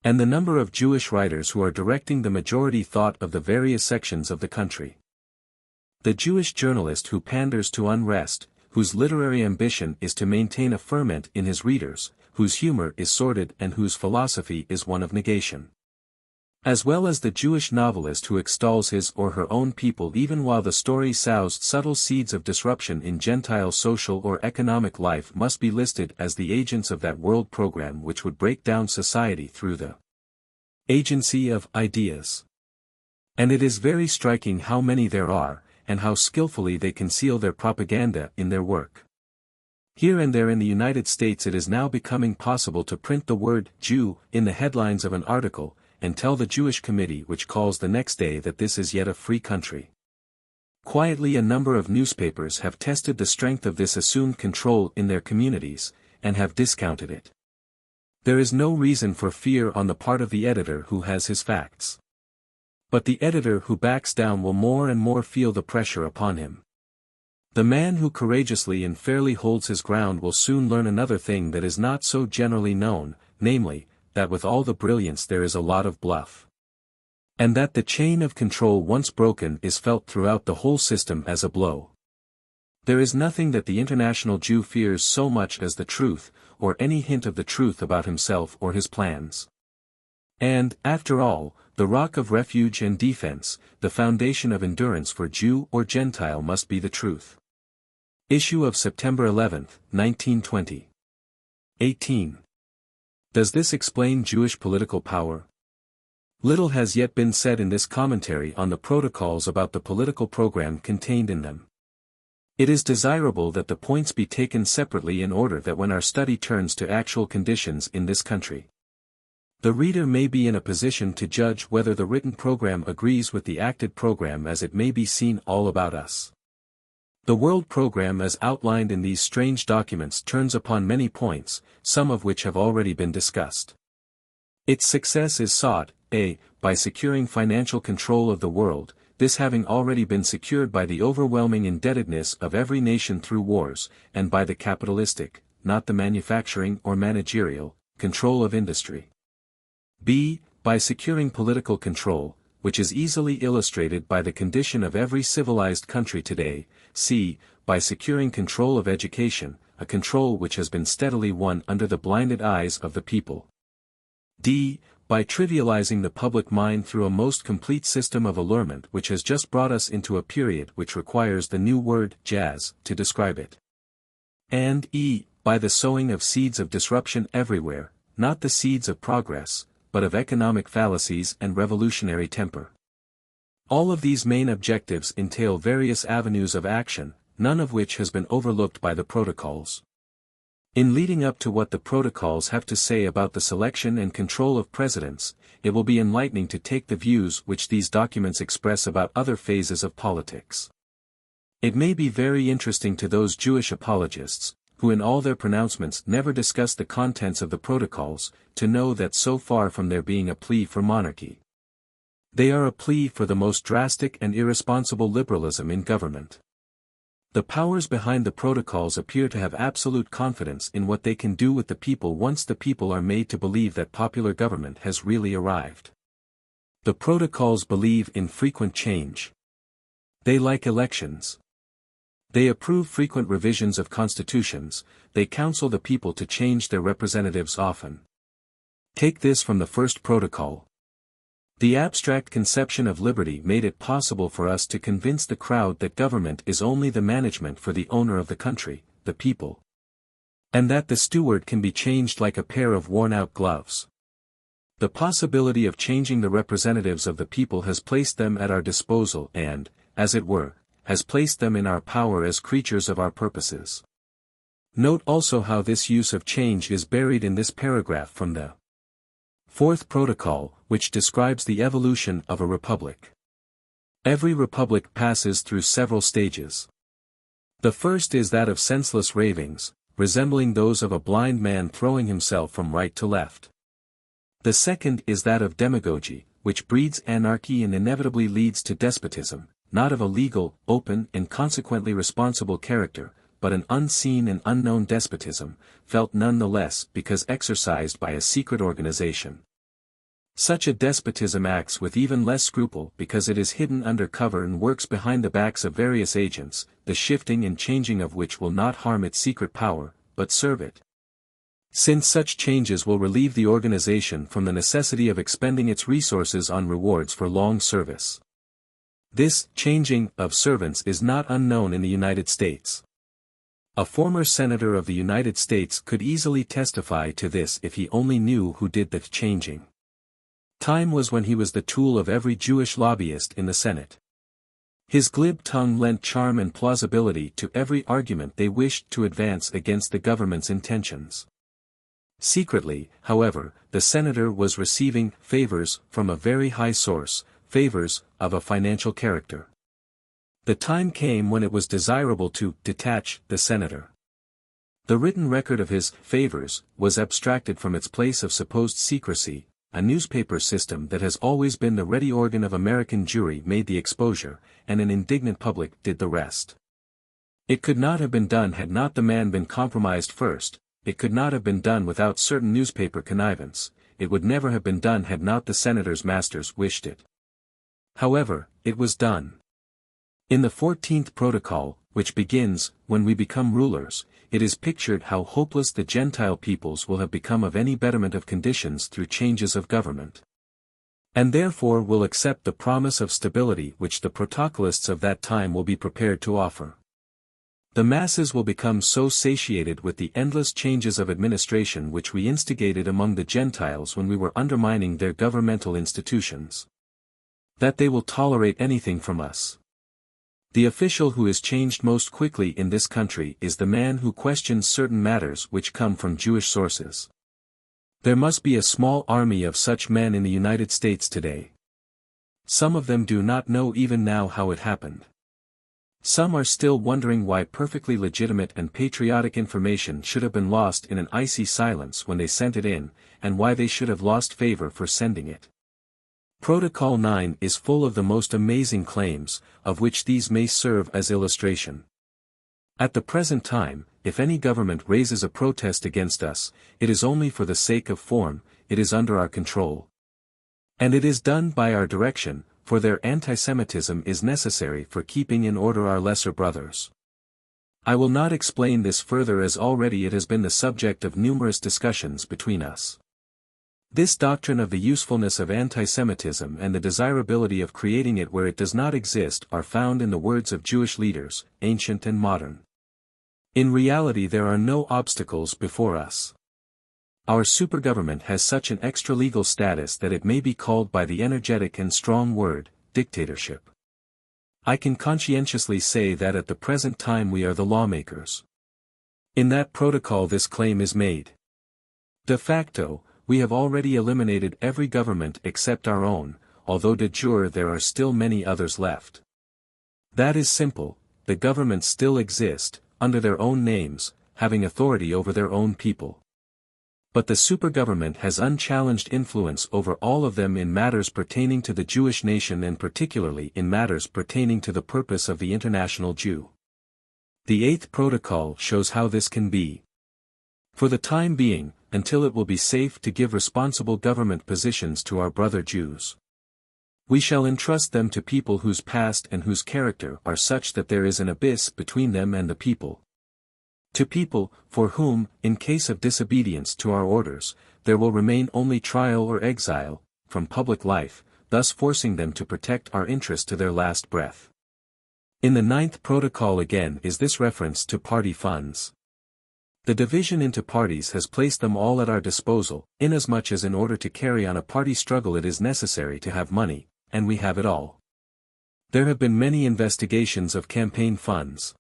And the number of Jewish writers who are directing the majority thought of the various sections of the country. The Jewish journalist who panders to unrest, whose literary ambition is to maintain a ferment in his readers, whose humor is sordid and whose philosophy is one of negation. As well as the Jewish novelist who extols his or her own people even while the story sows subtle seeds of disruption in Gentile social or economic life must be listed as the agents of that world program which would break down society through the agency of ideas. And it is very striking how many there are, and how skillfully they conceal their propaganda in their work. Here and there in the United States it is now becoming possible to print the word Jew in the headlines of an article, and tell the Jewish committee which calls the next day that this is yet a free country. Quietly a number of newspapers have tested the strength of this assumed control in their communities, and have discounted it. There is no reason for fear on the part of the editor who has his facts. But the editor who backs down will more and more feel the pressure upon him. The man who courageously and fairly holds his ground will soon learn another thing that is not so generally known, namely, that with all the brilliance there is a lot of bluff. And that the chain of control once broken is felt throughout the whole system as a blow. There is nothing that the international Jew fears so much as the truth, or any hint of the truth about himself or his plans. And, after all, the rock of refuge and defense, the foundation of endurance for Jew or Gentile must be the truth. Issue of September 11, 1920. 18. Does this explain Jewish political power? Little has yet been said in this commentary on the protocols about the political program contained in them. It is desirable that the points be taken separately in order that when our study turns to actual conditions in this country, the reader may be in a position to judge whether the written program agrees with the acted program as it may be seen all about us. The world program as outlined in these strange documents turns upon many points, some of which have already been discussed. Its success is sought, a. by securing financial control of the world, this having already been secured by the overwhelming indebtedness of every nation through wars, and by the capitalistic, not the manufacturing or managerial, control of industry. B. by securing political control, which is easily illustrated by the condition of every civilized country today. C. By securing control of education, a control which has been steadily won under the blinded eyes of the people. D. By trivializing the public mind through a most complete system of allurement which has just brought us into a period which requires the new word, jazz, to describe it. And E. By the sowing of seeds of disruption everywhere, not the seeds of progress, but of economic fallacies and revolutionary temper. All of these main objectives entail various avenues of action, none of which has been overlooked by the protocols. In leading up to what the protocols have to say about the selection and control of presidents, it will be enlightening to take the views which these documents express about other phases of politics. It may be very interesting to those Jewish apologists, who in all their pronouncements never discuss the contents of the protocols, to know that so far from their being a plea for monarchy, they are a plea for the most drastic and irresponsible liberalism in government. The powers behind the protocols appear to have absolute confidence in what they can do with the people once the people are made to believe that popular government has really arrived. The protocols believe in frequent change. They like elections. They approve frequent revisions of constitutions. They counsel the people to change their representatives often. Take this from the first protocol. The abstract conception of liberty made it possible for us to convince the crowd that government is only the management for the owner of the country, the people. And that the steward can be changed like a pair of worn-out gloves. The possibility of changing the representatives of the people has placed them at our disposal and, as it were, has placed them in our power as creatures of our purposes. Note also how this use of change is buried in this paragraph from the Fourth Protocol, which describes the evolution of a republic. Every republic passes through several stages. The first is that of senseless ravings, resembling those of a blind man throwing himself from right to left. The second is that of demagogy, which breeds anarchy and inevitably leads to despotism, not of a legal, open and consequently responsible character, but an unseen and unknown despotism, felt none the less because exercised by a secret organization. Such a despotism acts with even less scruple because it is hidden under cover and works behind the backs of various agents, the shifting and changing of which will not harm its secret power, but serve it. Since such changes will relieve the organization from the necessity of expending its resources on rewards for long service. This changing of servants is not unknown in the United States. A former senator of the United States could easily testify to this if he only knew who did the changing. Time was when he was the tool of every Jewish lobbyist in the Senate. His glib tongue lent charm and plausibility to every argument they wished to advance against the government's intentions. Secretly, however, the senator was receiving favors from a very high source, favors of a financial character. The time came when it was desirable to detach the senator. The written record of his favors was abstracted from its place of supposed secrecy. A newspaper system that has always been the ready organ of American Jewry made the exposure, and an indignant public did the rest. It could not have been done had not the man been compromised first, it could not have been done without certain newspaper connivance, it would never have been done had not the senator's masters wished it. However, it was done. In the 14th Protocol, which begins, "When we become rulers," it is pictured how hopeless the Gentile peoples will have become of any betterment of conditions through changes of government. And therefore will accept the promise of stability which the protocolists of that time will be prepared to offer. The masses will become so satiated with the endless changes of administration which we instigated among the Gentiles when we were undermining their governmental institutions, that they will tolerate anything from us. The official who is changed most quickly in this country is the man who questions certain matters which come from Jewish sources. There must be a small army of such men in the United States today. Some of them do not know even now how it happened. Some are still wondering why perfectly legitimate and patriotic information should have been lost in an icy silence when they sent it in, and why they should have lost favor for sending it. Protocol 9 is full of the most amazing claims, of which these may serve as illustration. At the present time, if any government raises a protest against us, it is only for the sake of form, it is under our control. And it is done by our direction, for their antisemitism is necessary for keeping in order our lesser brothers. I will not explain this further as already it has been the subject of numerous discussions between us. This doctrine of the usefulness of antisemitism and the desirability of creating it where it does not exist are found in the words of Jewish leaders, ancient and modern. In reality there are no obstacles before us. Our supergovernment has such an extra-legal status that it may be called by the energetic and strong word, dictatorship. I can conscientiously say that at the present time we are the lawmakers. In that protocol this claim is made. De facto, we have already eliminated every government except our own, although de jure there are still many others left. That is simple, the governments still exist, under their own names, having authority over their own people. But the supergovernment has unchallenged influence over all of them in matters pertaining to the Jewish nation and particularly in matters pertaining to the purpose of the international Jew. The Eighth Protocol shows how this can be. For the time being, until it will be safe to give responsible government positions to our brother Jews, we shall entrust them to people whose past and whose character are such that there is an abyss between them and the people. To people, for whom, in case of disobedience to our orders, there will remain only trial or exile, from public life, thus forcing them to protect our interest to their last breath. In the Ninth Protocol again is this reference to party funds. The division into parties has placed them all at our disposal, inasmuch as in order to carry on a party struggle it is necessary to have money, and we have it all. There have been many investigations of campaign funds.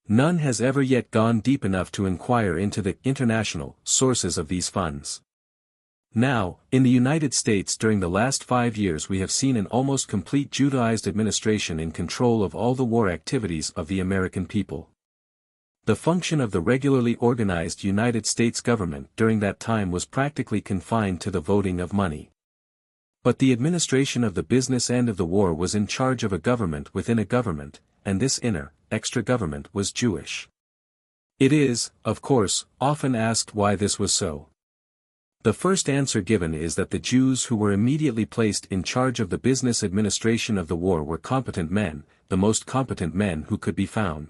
None has ever yet gone deep enough to inquire into the international sources of these funds. Now, in the United States during the last 5 years we have seen an almost complete Judaized administration in control of all the war activities of the American people. The function of the regularly organized United States government during that time was practically confined to the voting of money. But the administration of the business end of the war was in charge of a government within a government, and this inner, extra government was Jewish. It is, of course, often asked why this was so. The first answer given is that the Jews who were immediately placed in charge of the business administration of the war were competent men, the most competent men who could be found.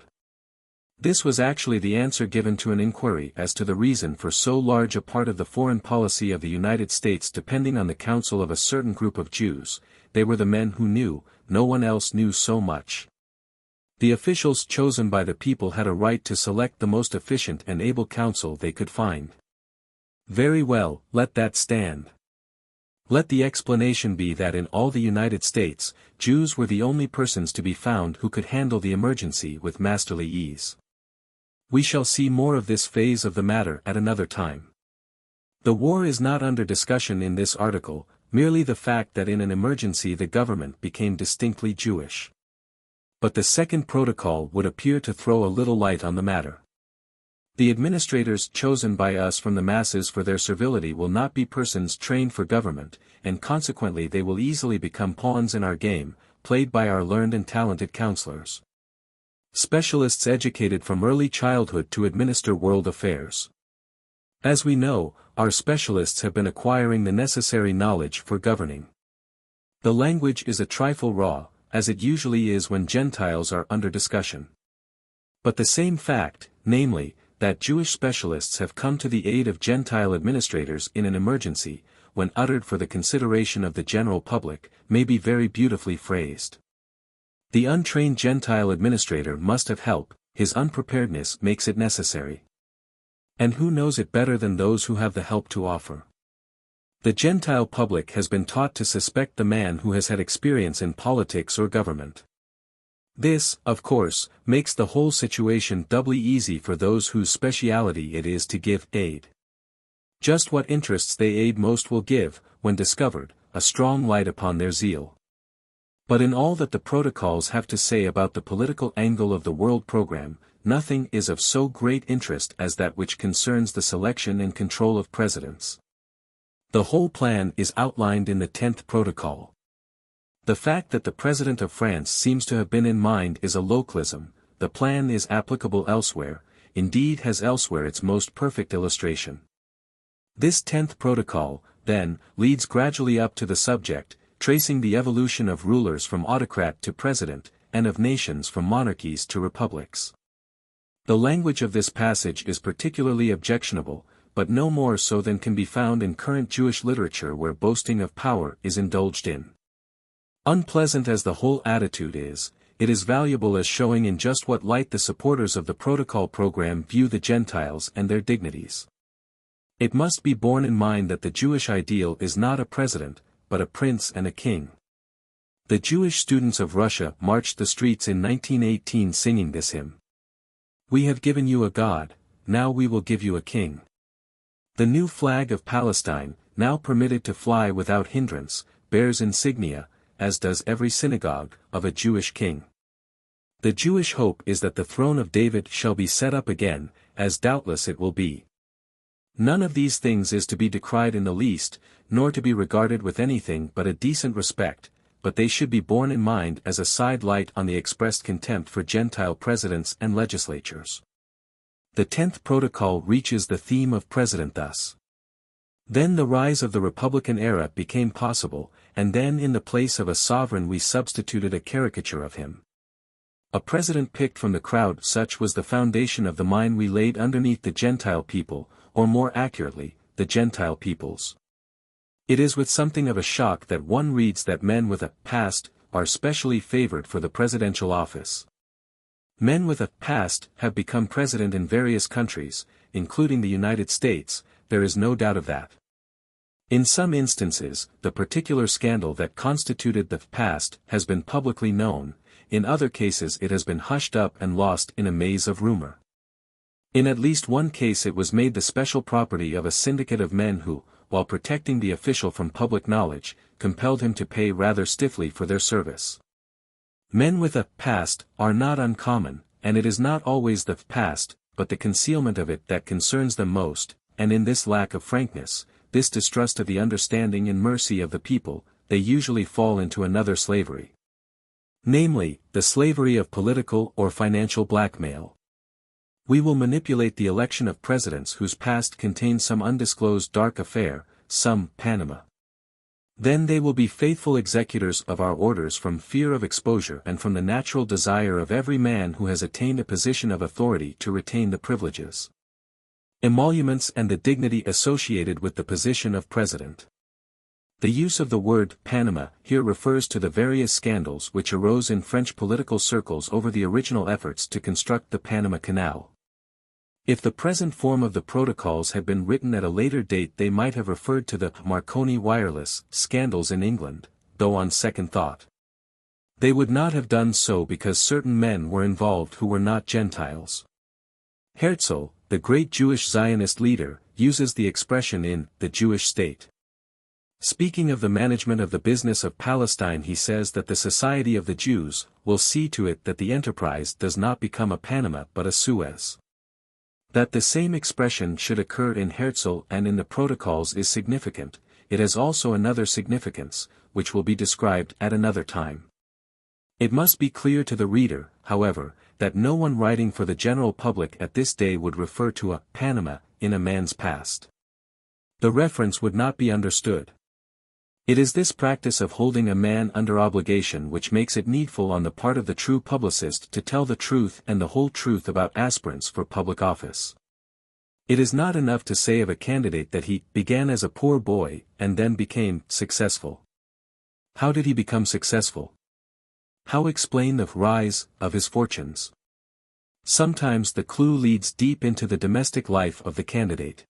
This was actually the answer given to an inquiry as to the reason for so large a part of the foreign policy of the United States depending on the counsel of a certain group of Jews. They were the men who knew, no one else knew so much. The officials chosen by the people had a right to select the most efficient and able counsel they could find. Very well, let that stand. Let the explanation be that in all the United States, Jews were the only persons to be found who could handle the emergency with masterly ease. We shall see more of this phase of the matter at another time. The war is not under discussion in this article, merely the fact that in an emergency the government became distinctly Jewish. But the second protocol would appear to throw a little light on the matter. The administrators chosen by us from the masses for their servility will not be persons trained for government, and consequently they will easily become pawns in our game, played by our learned and talented counselors. Specialists educated from early childhood to administer world affairs. As we know, our specialists have been acquiring the necessary knowledge for governing. The language is a trifle raw, as it usually is when Gentiles are under discussion. But the same fact, namely, that Jewish specialists have come to the aid of Gentile administrators in an emergency, when uttered for the consideration of the general public, may be very beautifully phrased. The untrained Gentile administrator must have help, his unpreparedness makes it necessary. And who knows it better than those who have the help to offer? The Gentile public has been taught to suspect the man who has had experience in politics or government. This, of course, makes the whole situation doubly easy for those whose speciality it is to give aid. Just what interests they aid most will give, when discovered, a strong light upon their zeal. But in all that the protocols have to say about the political angle of the world program, nothing is of so great interest as that which concerns the selection and control of presidents. The whole plan is outlined in the 10th protocol. The fact that the President of France seems to have been in mind is a localism. The plan is applicable elsewhere, indeed has elsewhere its most perfect illustration. This 10th protocol, then, leads gradually up to the subject, tracing the evolution of rulers from autocrat to president, and of nations from monarchies to republics. The language of this passage is particularly objectionable, but no more so than can be found in current Jewish literature where boasting of power is indulged in. Unpleasant as the whole attitude is, it is valuable as showing in just what light the supporters of the Protocol program view the Gentiles and their dignities. It must be borne in mind that the Jewish ideal is not a president, but a prince and a king. The Jewish students of Russia marched the streets in 1918 singing this hymn. We have given you a God, now we will give you a king. The new flag of Palestine, now permitted to fly without hindrance, bears insignia, as does every synagogue, of a Jewish king. The Jewish hope is that the throne of David shall be set up again, as doubtless it will be. None of these things is to be decried in the least, nor to be regarded with anything but a decent respect, but they should be borne in mind as a side light on the expressed contempt for Gentile presidents and legislatures. The 10th Protocol reaches the theme of president thus. Then the rise of the Republican era became possible, and then in the place of a sovereign we substituted a caricature of him. A president picked from the crowd, such was the foundation of the mine we laid underneath the Gentile people, or more accurately, the Gentile peoples. It is with something of a shock that one reads that men with a past are specially favored for the presidential office. Men with a past have become president in various countries, including the United States, there is no doubt of that. In some instances, the particular scandal that constituted the past has been publicly known, in other cases it has been hushed up and lost in a maze of rumor. In at least one case it was made the special property of a syndicate of men who, while protecting the official from public knowledge, compelled him to pay rather stiffly for their service. Men with a past are not uncommon, and it is not always the past, but the concealment of it that concerns them most, and in this lack of frankness, this distrust of the understanding and mercy of the people, they usually fall into another slavery. Namely, the slavery of political or financial blackmail. We will manipulate the election of presidents whose past contains some undisclosed dark affair, some Panama. Then they will be faithful executors of our orders from fear of exposure and from the natural desire of every man who has attained a position of authority to retain the privileges, emoluments and the dignity associated with the position of president. The use of the word Panama here refers to the various scandals which arose in French political circles over the original efforts to construct the Panama Canal. If the present form of the protocols had been written at a later date they might have referred to the Marconi wireless scandals in England, though on second thought. They would not have done so because certain men were involved who were not Gentiles. Herzl, the great Jewish Zionist leader, uses the expression in The Jewish State. Speaking of the management of the business of Palestine, he says that the Society of the Jews will see to it that the enterprise does not become a Panama but a Suez. That the same expression should occur in Herzl and in the Protocols is significant. It has also another significance, which will be described at another time. It must be clear to the reader, however, that no one writing for the general public at this day would refer to a Panama in a man's past. The reference would not be understood. It is this practice of holding a man under obligation which makes it needful on the part of the true publicist to tell the truth and the whole truth about aspirants for public office. It is not enough to say of a candidate that he began as a poor boy and then became successful. How did he become successful? How explain the rise of his fortunes? Sometimes the clue leads deep into the domestic life of the candidate.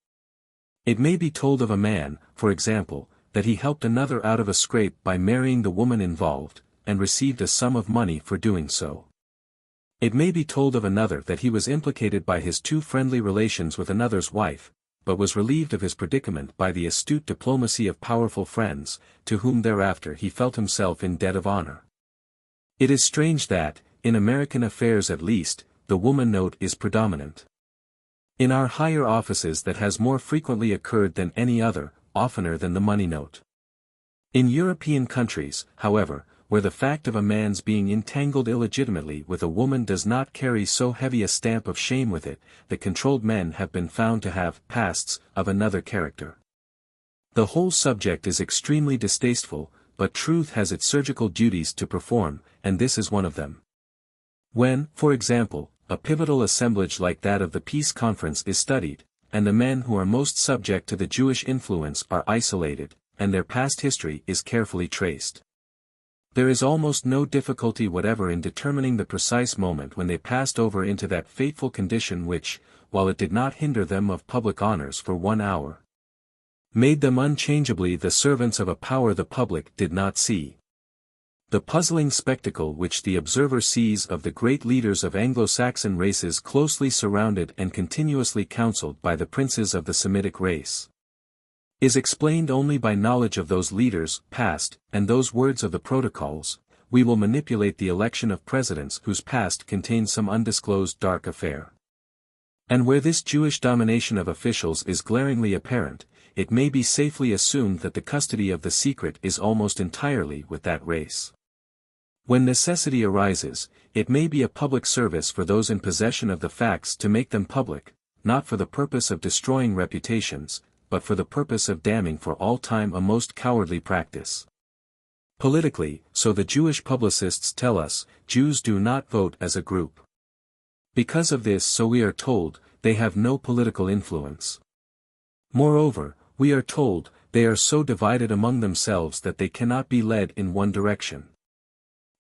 It may be told of a man, for example, that he helped another out of a scrape by marrying the woman involved, and received a sum of money for doing so. It may be told of another that he was implicated by his too friendly relations with another's wife, but was relieved of his predicament by the astute diplomacy of powerful friends, to whom thereafter he felt himself in debt of honor. It is strange that, in American affairs at least, the woman note is predominant. In our higher offices that has more frequently occurred than any other, oftener than the money note. In European countries, however, where the fact of a man's being entangled illegitimately with a woman does not carry so heavy a stamp of shame with it, the controlled men have been found to have pasts of another character. The whole subject is extremely distasteful, but truth has its surgical duties to perform, and this is one of them. When, for example, a pivotal assemblage like that of the peace conference is studied, and the men who are most subject to the Jewish influence are isolated, and their past history is carefully traced, there is almost no difficulty whatever in determining the precise moment when they passed over into that fateful condition which, while it did not hinder them of public honors for 1 hour, made them unchangeably the servants of a power the public did not see. The puzzling spectacle which the observer sees of the great leaders of Anglo-Saxon races closely surrounded and continuously counseled by the princes of the Semitic race, is explained only by knowledge of those leaders past, and those words of the protocols, we will manipulate the election of presidents whose past contains some undisclosed dark affair. And where this Jewish domination of officials is glaringly apparent, it may be safely assumed that the custody of the secret is almost entirely with that race. When necessity arises, it may be a public service for those in possession of the facts to make them public, not for the purpose of destroying reputations, but for the purpose of damning for all time a most cowardly practice. Politically, so the Jewish publicists tell us, Jews do not vote as a group. Because of this, so we are told, they have no political influence. Moreover, we are told, they are so divided among themselves that they cannot be led in one direction.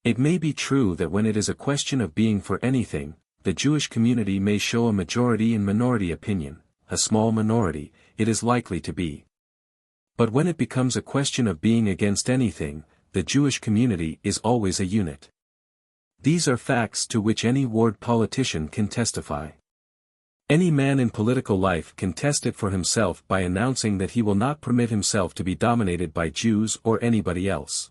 It may be true that when it is a question of being for anything, the Jewish community may show a majority and minority opinion, a small minority, it is likely to be. But when it becomes a question of being against anything, the Jewish community is always a unit. These are facts to which any ward politician can testify. Any man in political life can test it for himself by announcing that he will not permit himself to be dominated by Jews or anybody else.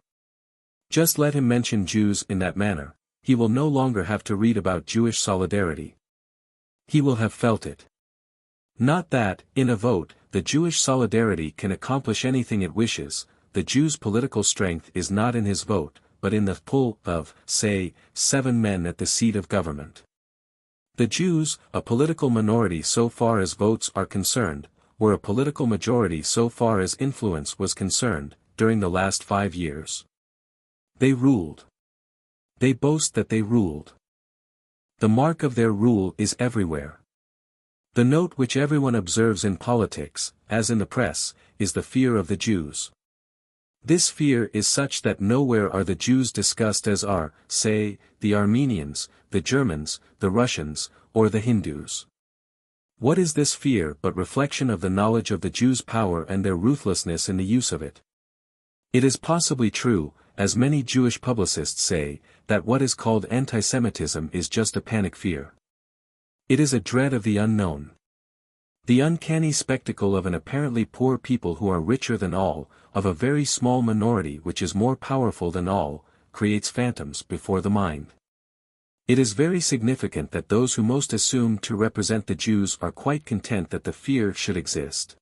Just let him mention Jews in that manner, he will no longer have to read about Jewish solidarity. He will have felt it. Not that, in a vote, the Jewish solidarity can accomplish anything it wishes, the Jew's political strength is not in his vote, but in the pull of, say, 7 men at the seat of government. The Jews, a political minority so far as votes are concerned, were a political majority so far as influence was concerned, during the last 5 years. They ruled. They boast that they ruled. The mark of their rule is everywhere. The note which everyone observes in politics, as in the press, is the fear of the Jews. This fear is such that nowhere are the Jews discussed as are, say, the Armenians, the Germans, the Russians, or the Hindus. What is this fear but reflection of the knowledge of the Jews' power and their ruthlessness in the use of it? It is possibly true, as many Jewish publicists say, that what is called antisemitism is just a panic fear. It is a dread of the unknown. The uncanny spectacle of an apparently poor people who are richer than all, of a very small minority which is more powerful than all, creates phantoms before the mind. It is very significant that those who most assume to represent the Jews are quite content that the fear should exist.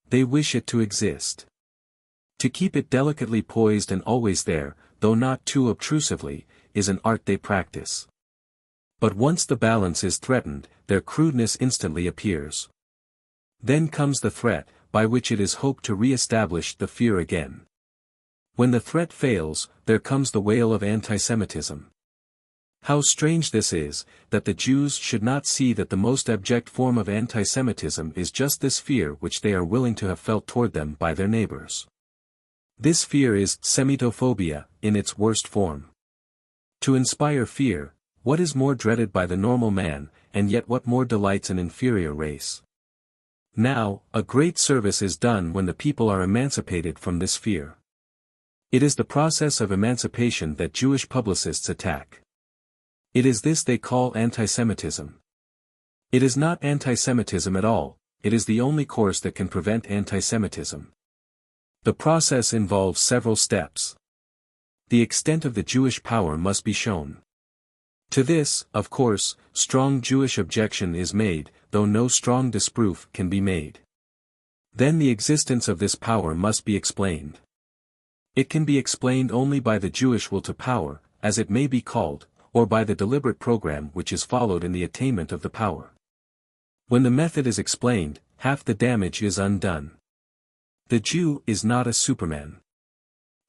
They wish it to exist. To keep it delicately poised and always there, though not too obtrusively, is an art they practice. But once the balance is threatened, their crudeness instantly appears. Then comes the threat, by which it is hoped to re-establish the fear again. When the threat fails, there comes the wail of antisemitism. How strange this is, that the Jews should not see that the most abject form of antisemitism is just this fear which they are willing to have felt toward them by their neighbors. This fear is semitophobia, in its worst form. To inspire fear, what is more dreaded by the normal man, and yet what more delights an inferior race? Now, a great service is done when the people are emancipated from this fear. It is the process of emancipation that Jewish publicists attack. It is this they call antisemitism. It is not antisemitism at all, it is the only course that can prevent antisemitism. The process involves several steps. The extent of the Jewish power must be shown. To this, of course, strong Jewish objection is made, though no strong disproof can be made. Then the existence of this power must be explained. It can be explained only by the Jewish will to power, as it may be called, or by the deliberate program which is followed in the attainment of the power. When the method is explained, half the damage is undone. The Jew is not a Superman.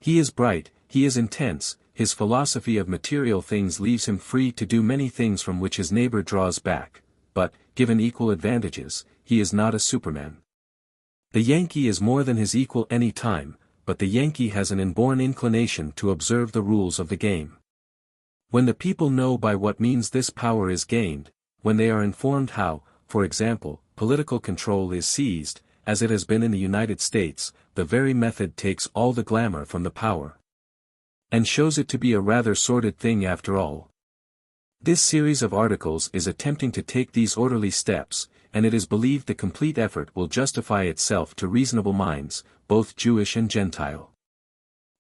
He is bright, he is intense, his philosophy of material things leaves him free to do many things from which his neighbor draws back, but, given equal advantages, he is not a Superman. The Yankee is more than his equal any time, but the Yankee has an inborn inclination to observe the rules of the game. When the people know by what means this power is gained, when they are informed how, for example, political control is seized, as it has been in the United States, the very method takes all the glamour from the power. And shows it to be a rather sordid thing after all. This series of articles is attempting to take these orderly steps, and it is believed the complete effort will justify itself to reasonable minds, both Jewish and Gentile.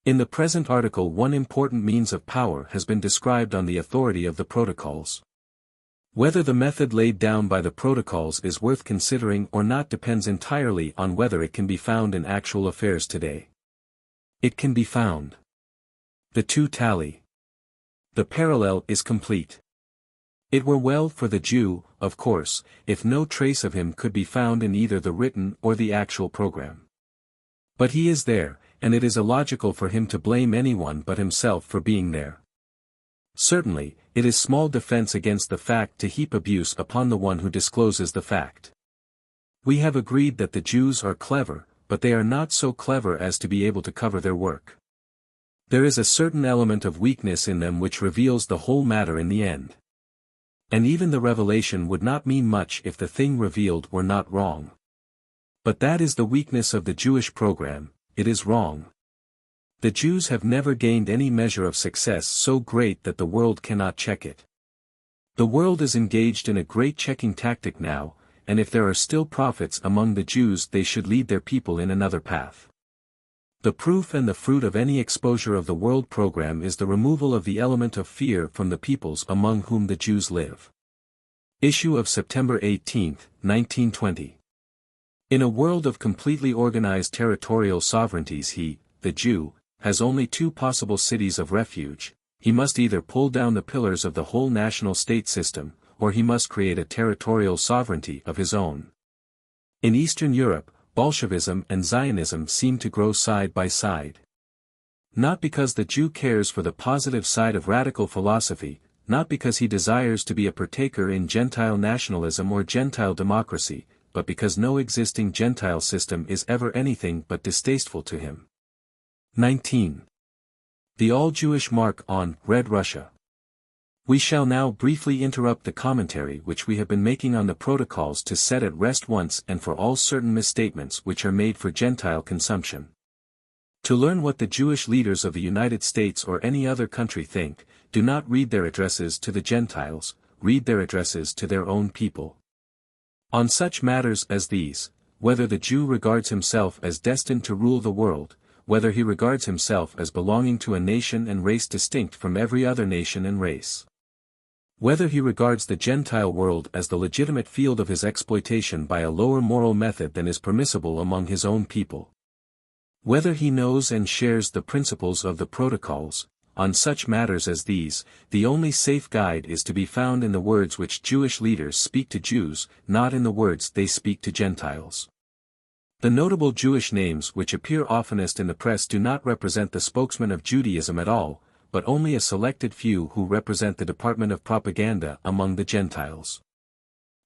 In the present article, one important means of power has been described on the authority of the protocols. Whether the method laid down by the protocols is worth considering or not depends entirely on whether it can be found in actual affairs today. It can be found. The two tally. The parallel is complete. It were well for the Jew, of course, if no trace of him could be found in either the written or the actual program. But he is there, and it is illogical for him to blame anyone but himself for being there. Certainly, it is small defense against the fact to heap abuse upon the one who discloses the fact. We have agreed that the Jews are clever, but they are not so clever as to be able to cover their work. There is a certain element of weakness in them which reveals the whole matter in the end. And even the revelation would not mean much if the thing revealed were not wrong. But that is the weakness of the Jewish program, it is wrong. The Jews have never gained any measure of success so great that the world cannot check it. The world is engaged in a great checking tactic now, and if there are still prophets among the Jews they should lead their people in another path. The proof and the fruit of any exposure of the world program is the removal of the element of fear from the peoples among whom the Jews live. Issue of September 18, 1920. In a world of completely organized territorial sovereignties he, the Jew, has only two possible cities of refuge. He must either pull down the pillars of the whole national state system, or he must create a territorial sovereignty of his own. In Eastern Europe, Bolshevism and Zionism seem to grow side by side. Not because the Jew cares for the positive side of radical philosophy, not because he desires to be a partaker in Gentile nationalism or Gentile democracy, but because no existing Gentile system is ever anything but distasteful to him. 19. The all-Jewish mark on Red Russia. We shall now briefly interrupt the commentary which we have been making on the protocols to set at rest once and for all certain misstatements which are made for Gentile consumption. To learn what the Jewish leaders of the United States or any other country think, do not read their addresses to the Gentiles, read their addresses to their own people. On such matters as these, whether the Jew regards himself as destined to rule the world, whether he regards himself as belonging to a nation and race distinct from every other nation and race, whether he regards the Gentile world as the legitimate field of his exploitation by a lower moral method than is permissible among his own people, whether he knows and shares the principles of the protocols, on such matters as these, the only safe guide is to be found in the words which Jewish leaders speak to Jews, not in the words they speak to Gentiles. The notable Jewish names which appear oftenest in the press do not represent the spokesman of Judaism at all, but only a selected few who represent the Department of Propaganda among the Gentiles.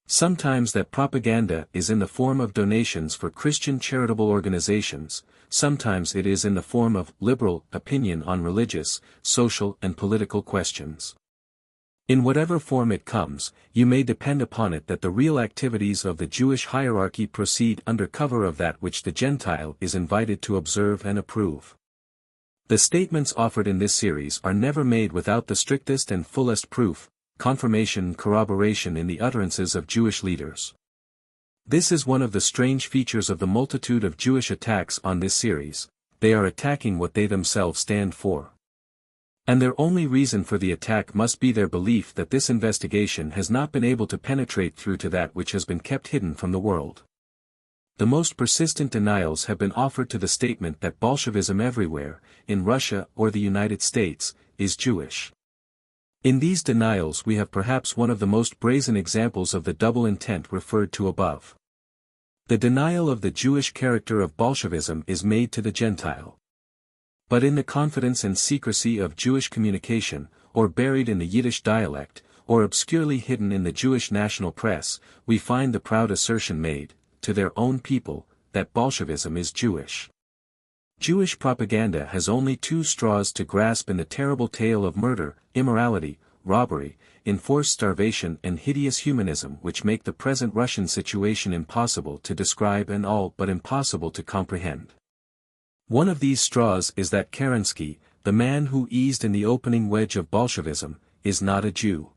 Sometimes that propaganda is in the form of donations for Christian charitable organizations, sometimes it is in the form of liberal opinion on religious, social and political questions. In whatever form it comes, you may depend upon it that the real activities of the Jewish hierarchy proceed under cover of that which the Gentile is invited to observe and approve. The statements offered in this series are never made without the strictest and fullest proof, confirmation and corroboration in the utterances of Jewish leaders. This is one of the strange features of the multitude of Jewish attacks on this series. They are attacking what they themselves stand for. And their only reason for the attack must be their belief that this investigation has not been able to penetrate through to that which has been kept hidden from the world. The most persistent denials have been offered to the statement that Bolshevism everywhere, in Russia or the United States, is Jewish. In these denials we have perhaps one of the most brazen examples of the double intent referred to above. The denial of the Jewish character of Bolshevism is made to the Gentile. But in the confidence and secrecy of Jewish communication, or buried in the Yiddish dialect, or obscurely hidden in the Jewish national press, we find the proud assertion made, to their own people, that Bolshevism is Jewish. Jewish propaganda has only two straws to grasp in the terrible tale of murder, immorality, robbery, enforced starvation and hideous humanism which make the present Russian situation impossible to describe and all but impossible to comprehend. One of these straws is that Kerensky, the man who eased in the opening wedge of Bolshevism, is not a Jew.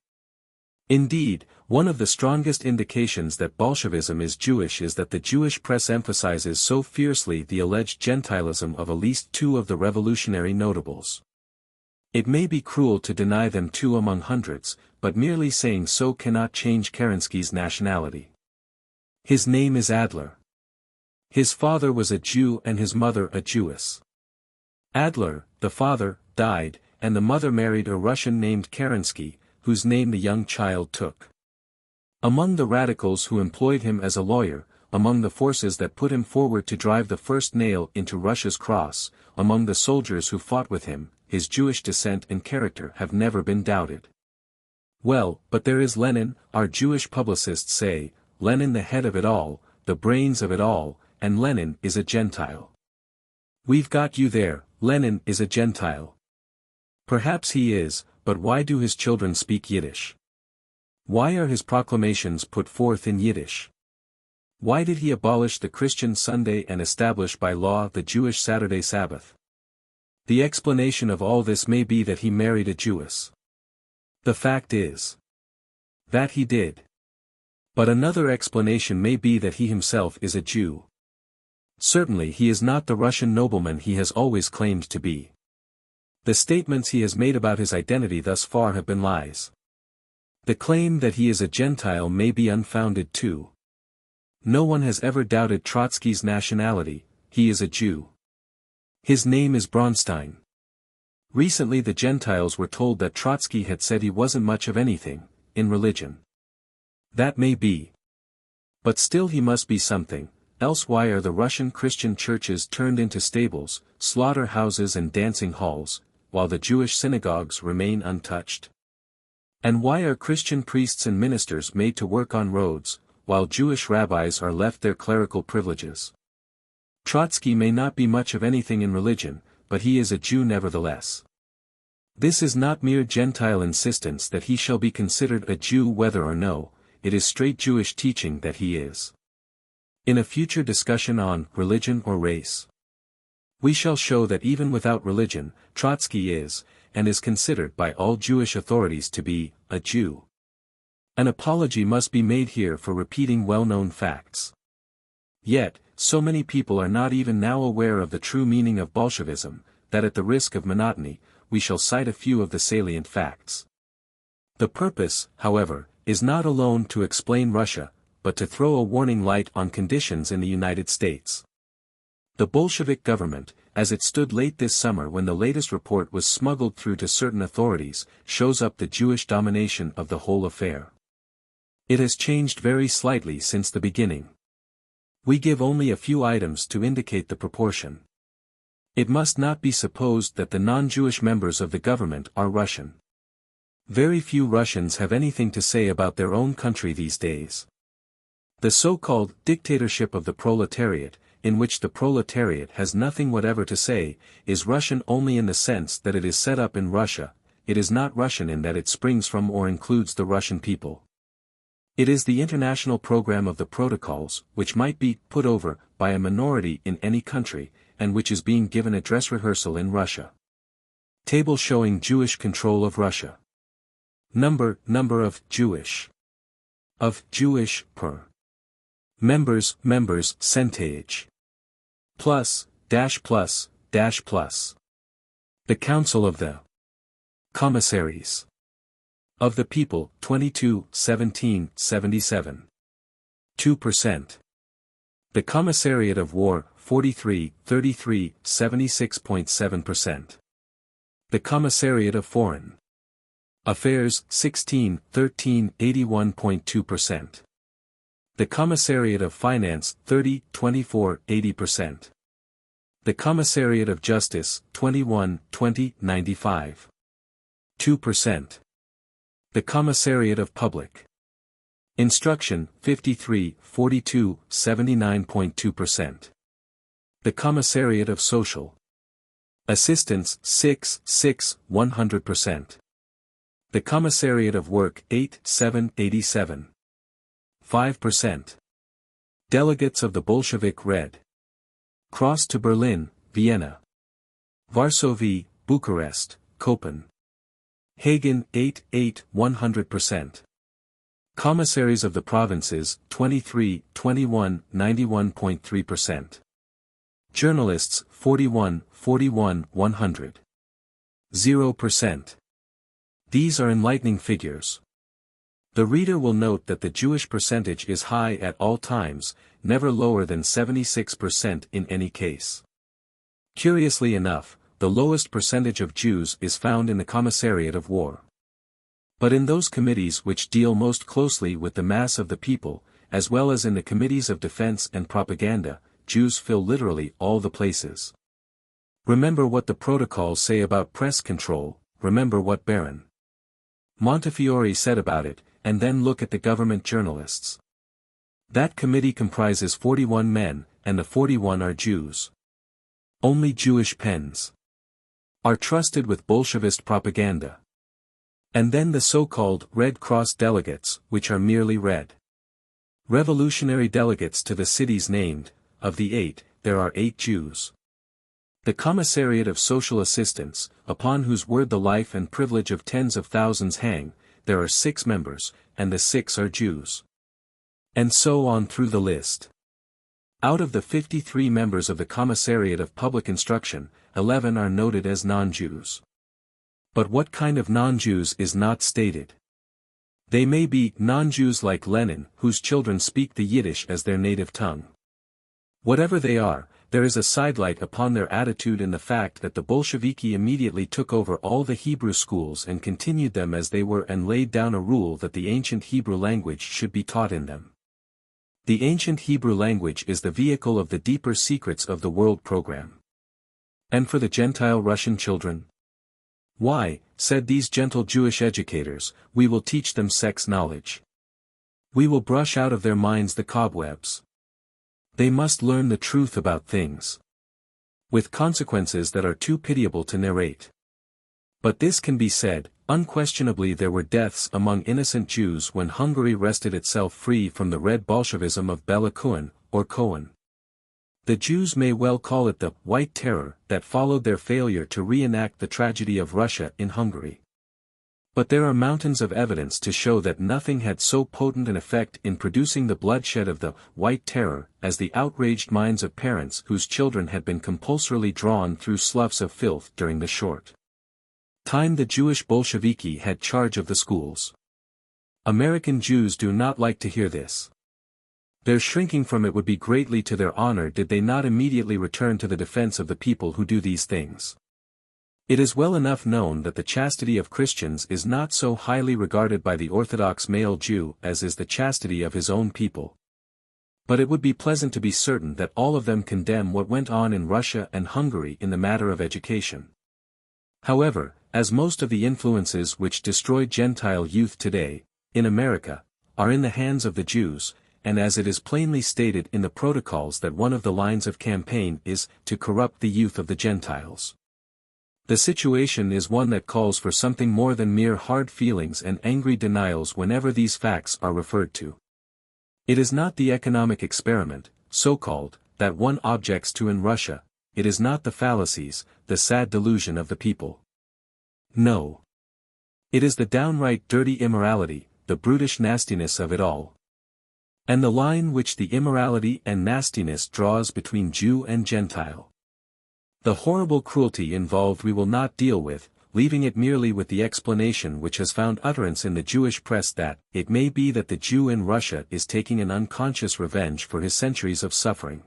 Indeed, one of the strongest indications that Bolshevism is Jewish is that the Jewish press emphasizes so fiercely the alleged Gentilism of at least two of the revolutionary notables. It may be cruel to deny them two among hundreds, but merely saying so cannot change Kerensky's nationality. His name is Adler. His father was a Jew and his mother a Jewess. Adler, the father, died, and the mother married a Russian named Kerensky, whose name the young child took. Among the radicals who employed him as a lawyer, among the forces that put him forward to drive the first nail into Russia's cross, among the soldiers who fought with him, his Jewish descent and character have never been doubted. Well, but there is Lenin, our Jewish publicists say, Lenin the head of it all, the brains of it all, and Lenin is a Gentile. We've got you there, Lenin is a Gentile. Perhaps he is, but why do his children speak Yiddish? Why are his proclamations put forth in Yiddish? Why did he abolish the Christian Sunday and establish by law the Jewish Saturday Sabbath? The explanation of all this may be that he married a Jewess. The fact is that he did. But another explanation may be that he himself is a Jew. Certainly he is not the Russian nobleman he has always claimed to be. The statements he has made about his identity thus far have been lies. The claim that he is a Gentile may be unfounded too. No one has ever doubted Trotsky's nationality, he is a Jew. His name is Bronstein. Recently the Gentiles were told that Trotsky had said he wasn't much of anything, in religion. That may be. But still he must be something, else why are the Russian Christian churches turned into stables, slaughterhouses and dancing halls, while the Jewish synagogues remain untouched? And why are Christian priests and ministers made to work on roads, while Jewish rabbis are left their clerical privileges? Trotsky may not be much of anything in religion, but he is a Jew nevertheless. This is not mere Gentile insistence that he shall be considered a Jew whether or no, it is straight Jewish teaching that he is. In a future discussion on religion or race, we shall show that even without religion, Trotsky is, and is considered by all Jewish authorities to be, a Jew. An apology must be made here for repeating well-known facts. Yet, so many people are not even now aware of the true meaning of Bolshevism, that at the risk of monotony, we shall cite a few of the salient facts. The purpose, however, is not alone to explain Russia, but to throw a warning light on conditions in the United States. The Bolshevik government, as it stood late this summer when the latest report was smuggled through to certain authorities, shows up the Jewish domination of the whole affair. It has changed very slightly since the beginning. We give only a few items to indicate the proportion. It must not be supposed that the non-Jewish members of the government are Russian. Very few Russians have anything to say about their own country these days. The so-called dictatorship of the proletariat, in which the proletariat has nothing whatever to say, is Russian only in the sense that it is set up in Russia, it is not Russian in that it springs from or includes the Russian people. It is the international program of the protocols, which might be put over by a minority in any country, and which is being given a dress rehearsal in Russia. Table showing Jewish control of Russia. Number of Jewish per members centage plus plus. The Council of the Commissaries of the People 22-17-77 2%. The Commissariat of War 43-33 76.7%. The Commissariat of Foreign Affairs 16-13 81.2%. The Commissariat of Finance 30-24 80%. The Commissariat of Justice, 21, 20, 95. 2%. The Commissariat of Public Instruction, 53, 42, 79.2%. The Commissariat of Social Assistance, 6, 100%. The Commissariat of Work, 8, 7, 87. 5%. Delegates of the Bolshevik Red Cross to Berlin, Vienna, Varsovie, Bucharest, Copenhagen, 8, 100%. Commissaries of the Provinces, 23, 21, 91.3%. Journalists, 41, 100. 0%. These are enlightening figures. The reader will note that the Jewish percentage is high at all times, never lower than 76% in any case. Curiously enough, the lowest percentage of Jews is found in the Commissariat of War. But in those committees which deal most closely with the mass of the people, as well as in the committees of defense and propaganda, Jews fill literally all the places. Remember what the protocols say about press control, remember what Baron Montefiore said about it, and then look at the government journalists. That committee comprises 41 men, and the 41 are Jews. Only Jewish pens are trusted with Bolshevist propaganda. And then the so-called Red Cross delegates, which are merely red. Revolutionary delegates to the cities named. Of the 8, there are 8 Jews. The Commissariat of Social Assistance, upon whose word the life and privilege of tens of thousands hang, there are 6 members, and the 6 are Jews. And so on through the list. Out of the 53 members of the Commissariat of Public Instruction, 11 are noted as non-Jews. But what kind of non-Jews is not stated. They may be non-Jews like Lenin, whose children speak the Yiddish as their native tongue. Whatever they are, there is a sidelight upon their attitude in the fact that the Bolsheviki immediately took over all the Hebrew schools and continued them as they were and laid down a rule that the ancient Hebrew language should be taught in them. The ancient Hebrew language is the vehicle of the deeper secrets of the world program. And for the Gentile Russian children? Why, said these gentle Jewish educators, we will teach them sex knowledge. We will brush out of their minds the cobwebs. They must learn the truth about things. With consequences that are too pitiable to narrate. But this can be said, unquestionably there were deaths among innocent Jews when Hungary wrested itself free from the red Bolshevism of Bela Kun, or Cohen. The Jews may well call it the White Terror that followed their failure to reenact the tragedy of Russia in Hungary. But there are mountains of evidence to show that nothing had so potent an effect in producing the bloodshed of the White Terror as the outraged minds of parents whose children had been compulsorily drawn through sloughs of filth during the short time the Jewish Bolsheviki had charge of the schools. American Jews do not like to hear this. Their shrinking from it would be greatly to their honor did they not immediately return to the defense of the people who do these things. It is well enough known that the chastity of Christians is not so highly regarded by the Orthodox male Jew as is the chastity of his own people. But it would be pleasant to be certain that all of them condemn what went on in Russia and Hungary in the matter of education. However, as most of the influences which destroy Gentile youth today, in America, are in the hands of the Jews, and as it is plainly stated in the protocols that one of the lines of campaign is to corrupt the youth of the Gentiles. The situation is one that calls for something more than mere hard feelings and angry denials whenever these facts are referred to. It is not the economic experiment, so-called, that one objects to in Russia, it is not the fallacies, the sad delusion of the people. No. It is the downright dirty immorality, the brutish nastiness of it all. And the line which the immorality and nastiness draws between Jew and Gentile. The horrible cruelty involved we will not deal with, leaving it merely with the explanation which has found utterance in the Jewish press that, it may be that the Jew in Russia is taking an unconscious revenge for his centuries of suffering.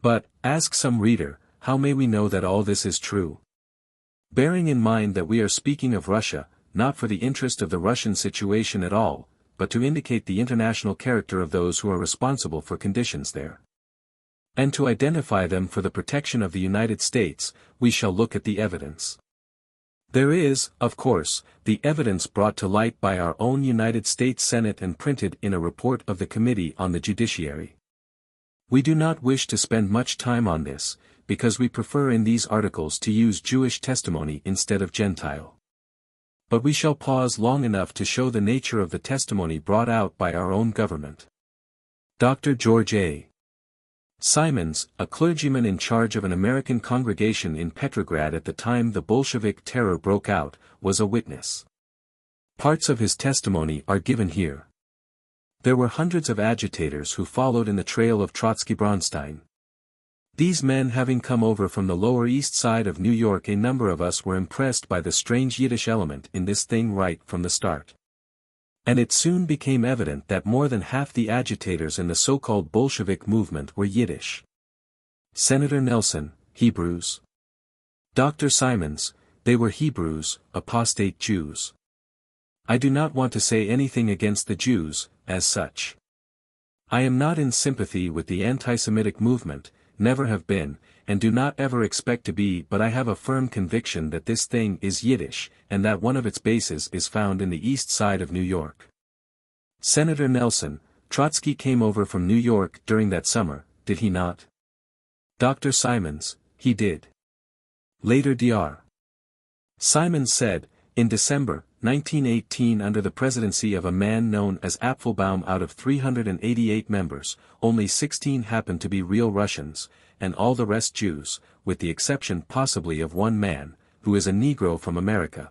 But, ask some reader, how may we know that all this is true? Bearing in mind that we are speaking of Russia, not for the interest of the Russian situation at all, but to indicate the international character of those who are responsible for conditions there. And to identify them for the protection of the United States, we shall look at the evidence. There is, of course, the evidence brought to light by our own United States Senate and printed in a report of the Committee on the Judiciary. We do not wish to spend much time on this, because we prefer in these articles to use Jewish testimony instead of Gentile. But we shall pause long enough to show the nature of the testimony brought out by our own government. Dr. George A. Simons, a clergyman in charge of an American congregation in Petrograd at the time the Bolshevik terror broke out, was a witness. Parts of his testimony are given here. There were hundreds of agitators who followed in the trail of Trotsky-Bronstein. These men having come over from the Lower East Side of New York, a number of us were impressed by the strange Yiddish element in this thing right from the start. And it soon became evident that more than half the agitators in the so-called Bolshevik movement were Yiddish. Senator Nelson, Hebrews. Dr. Simons, they were Hebrews, apostate Jews. I do not want to say anything against the Jews, as such. I am not in sympathy with the anti-Semitic movement, never have been, and do not ever expect to be, but I have a firm conviction that this thing is Yiddish, and that one of its bases is found in the east side of New York. Senator Nelson, Trotsky came over from New York during that summer, did he not? Dr. Simons, he did. Later Dr. Simons said, in December 1918, under the presidency of a man known as Apfelbaum, out of 388 members, only 16 happened to be real Russians, and all the rest Jews, with the exception possibly of one man, who is a Negro from America,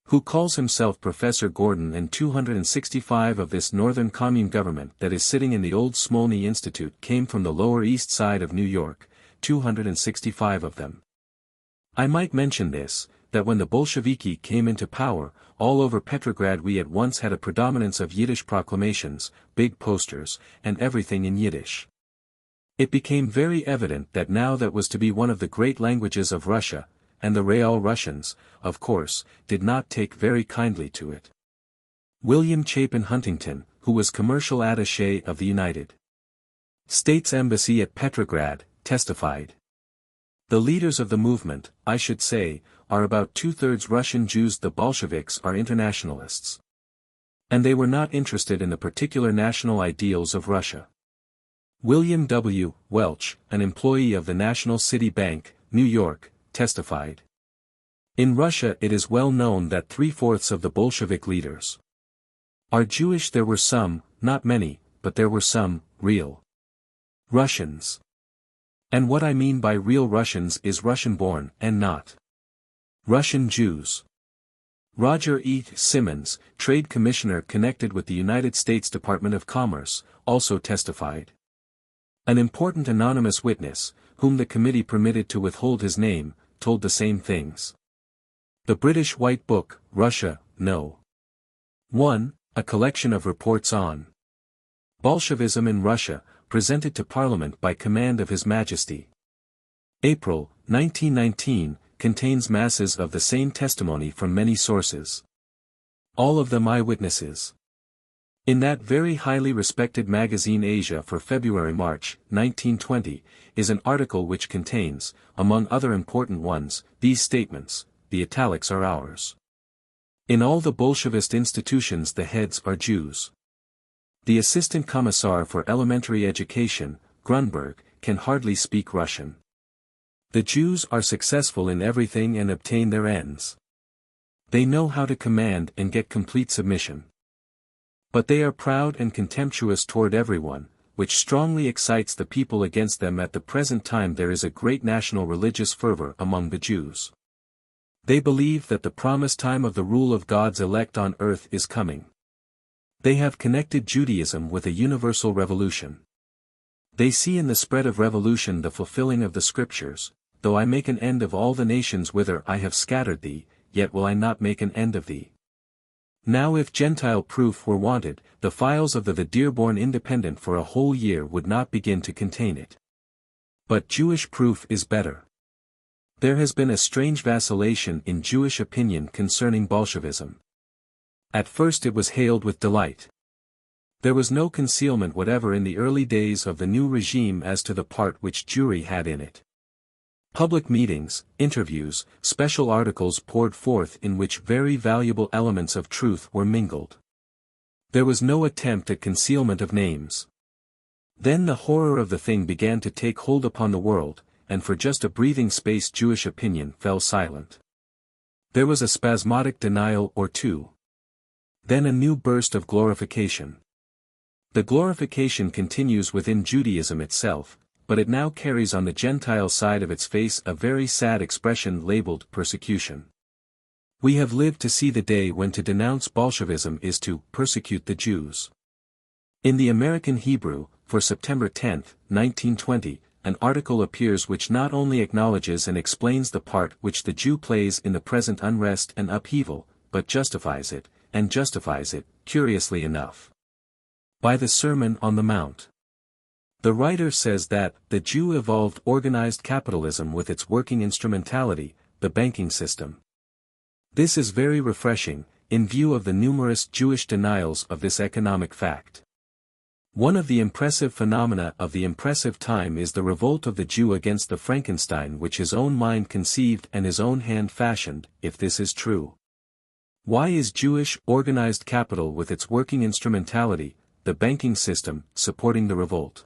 who calls himself Professor Gordon, and 265 of this northern commune government that is sitting in the old Smolny Institute came from the Lower East Side of New York, 265 of them. I might mention this, that when the Bolsheviki came into power, all over Petrograd we at once had a predominance of Yiddish proclamations, big posters, and everything in Yiddish. It became very evident that now that was to be one of the great languages of Russia, and the Real Russians, of course, did not take very kindly to it. William Chapin Huntington, who was commercial attaché of the United States Embassy at Petrograd, testified. The leaders of the movement, I should say, are about two-thirds Russian Jews. The Bolsheviks are internationalists. And they were not interested in the particular national ideals of Russia. William W. Welch, an employee of the National City Bank, New York, testified. In Russia it is well known that 3/4 of the Bolshevik leaders are Jewish. There were some, not many, but there were some, real Russians. And what I mean by real Russians is Russian-born and not Russian Jews. Roger E. Simmons, trade commissioner connected with the United States Department of Commerce, also testified. An important anonymous witness, whom the committee permitted to withhold his name, told the same things. The British White Book, Russia, No. 1, a collection of reports on Bolshevism in Russia, presented to Parliament by command of His Majesty. April, 1919, contains masses of the same testimony from many sources. All of them eyewitnesses. In that very highly respected magazine Asia for February-March, 1920, is an article which contains, among other important ones, these statements, the italics are ours. In all the Bolshevist institutions the heads are Jews. The Assistant Commissar for Elementary Education, Grunberg, can hardly speak Russian. The Jews are successful in everything and obtain their ends. They know how to command and get complete submission. But they are proud and contemptuous toward everyone, which strongly excites the people against them. At the present time there is a great national religious fervor among the Jews. They believe that the promised time of the rule of God's elect on earth is coming. They have connected Judaism with a universal revolution. They see in the spread of revolution the fulfilling of the Scriptures, though I make an end of all the nations whither I have scattered thee, yet will I not make an end of thee. Now if Gentile proof were wanted, the files of the Dearborn Independent for a whole year would not begin to contain it. But Jewish proof is better. There has been a strange vacillation in Jewish opinion concerning Bolshevism. At first it was hailed with delight. There was no concealment whatever in the early days of the new regime as to the part which Jewry had in it. Public meetings, interviews, special articles poured forth in which very valuable elements of truth were mingled. There was no attempt at concealment of names. Then the horror of the thing began to take hold upon the world, and for just a breathing space Jewish opinion fell silent. There was a spasmodic denial or two. Then a new burst of glorification. The glorification continues within Judaism itself, but it now carries on the Gentile side of its face a very sad expression labeled persecution. We have lived to see the day when to denounce Bolshevism is to persecute the Jews. In the American Hebrew, for September 10, 1920, an article appears which not only acknowledges and explains the part which the Jew plays in the present unrest and upheaval, but justifies it, and justifies it, curiously enough, by the Sermon on the Mount. The writer says that the Jew evolved organized capitalism with its working instrumentality, the banking system. This is very refreshing, in view of the numerous Jewish denials of this economic fact. One of the impressive phenomena of the impressive time is the revolt of the Jew against the Frankenstein which his own mind conceived and his own hand fashioned, if this is true. Why is Jewish organized capital with its working instrumentality, the banking system, supporting the revolt?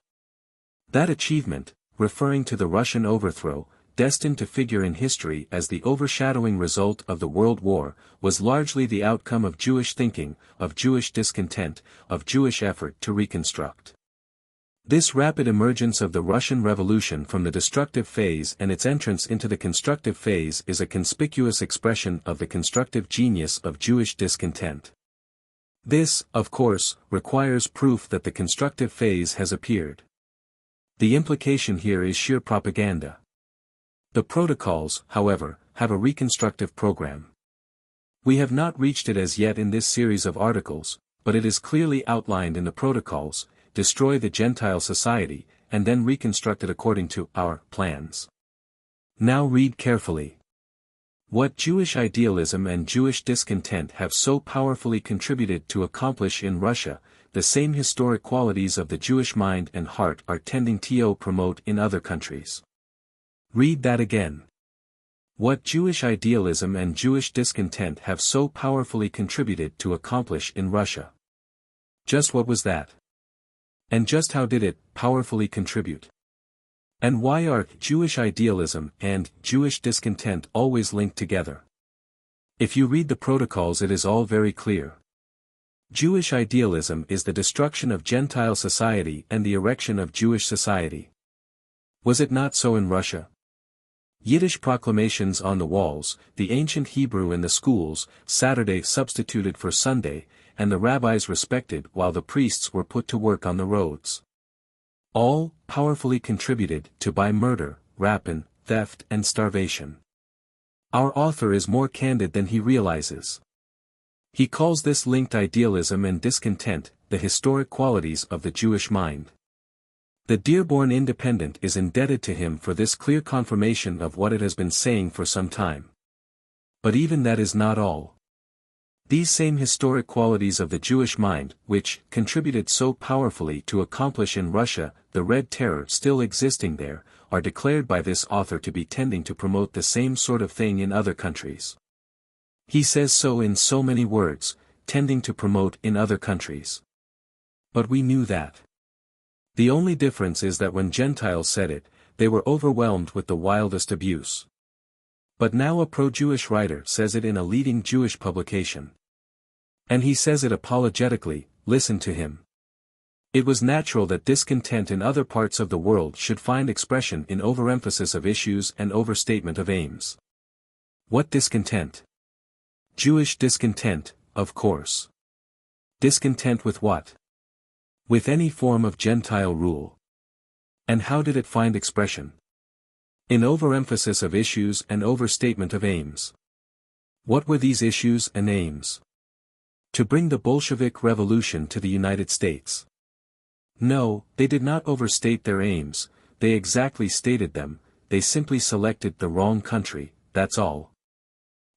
That achievement, referring to the Russian overthrow, destined to figure in history as the overshadowing result of the World War, was largely the outcome of Jewish thinking, of Jewish discontent, of Jewish effort to reconstruct. This rapid emergence of the Russian Revolution from the destructive phase and its entrance into the constructive phase is a conspicuous expression of the constructive genius of Jewish discontent. This, of course, requires proof that the constructive phase has appeared. The implication here is sheer propaganda. The protocols, however, have a reconstructive program. We have not reached it as yet in this series of articles, but it is clearly outlined in the protocols: destroy the Gentile society, and then reconstruct it according to our plans. Now read carefully. What Jewish idealism and Jewish discontent have so powerfully contributed to accomplish in Russia, the same historic qualities of the Jewish mind and heart are tending to promote in other countries. Read that again. What Jewish idealism and Jewish discontent have so powerfully contributed to accomplish in Russia. Just what was that? And just how did it powerfully contribute? And why are Jewish idealism and Jewish discontent always linked together? If you read the protocols, it is all very clear. Jewish idealism is the destruction of Gentile society and the erection of Jewish society. Was it not so in Russia? Yiddish proclamations on the walls, the ancient Hebrew in the schools, Saturday substituted for Sunday, and the rabbis respected while the priests were put to work on the roads. All powerfully contributed to by murder, rapine, theft and starvation. Our author is more candid than he realizes. He calls this linked idealism and discontent, the historic qualities of the Jewish mind. The Dearborn Independent is indebted to him for this clear confirmation of what it has been saying for some time. But even that is not all. These same historic qualities of the Jewish mind, which contributed so powerfully to accomplish in Russia the Red Terror still existing there, are declared by this author to be tending to promote the same sort of thing in other countries. He says so in so many words, tending to promote in other countries. But we knew that. The only difference is that when Gentiles said it, they were overwhelmed with the wildest abuse. But now a pro-Jewish writer says it in a leading Jewish publication. And he says it apologetically. Listen to him. It was natural that discontent in other parts of the world should find expression in overemphasis of issues and overstatement of aims. What discontent? Jewish discontent, of course. Discontent with what? With any form of Gentile rule. And how did it find expression? In overemphasis of issues and overstatement of aims. What were these issues and aims? To bring the Bolshevik Revolution to the United States. No, they did not overstate their aims, they exactly stated them, they simply selected the wrong country, that's all.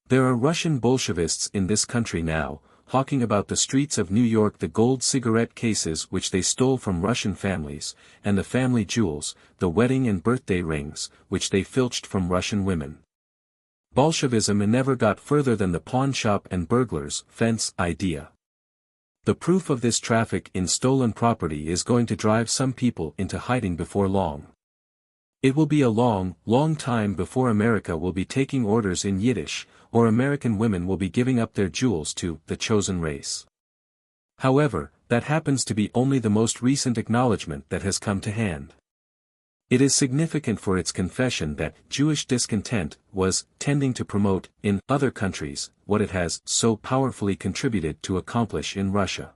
There are Russian Bolshevists in this country now, hawking about the streets of New York the gold cigarette cases which they stole from Russian families, and the family jewels, the wedding and birthday rings, which they filched from Russian women. Bolshevism never got further than the pawn shop and burglars' fence idea. The proof of this traffic in stolen property is going to drive some people into hiding before long. It will be a long, long time before America will be taking orders in Yiddish, or American women will be giving up their jewels to the chosen race. However, that happens to be only the most recent acknowledgement that has come to hand. It is significant for its confession that Jewish discontent was tending to promote, in other countries, what it has so powerfully contributed to accomplish in Russia.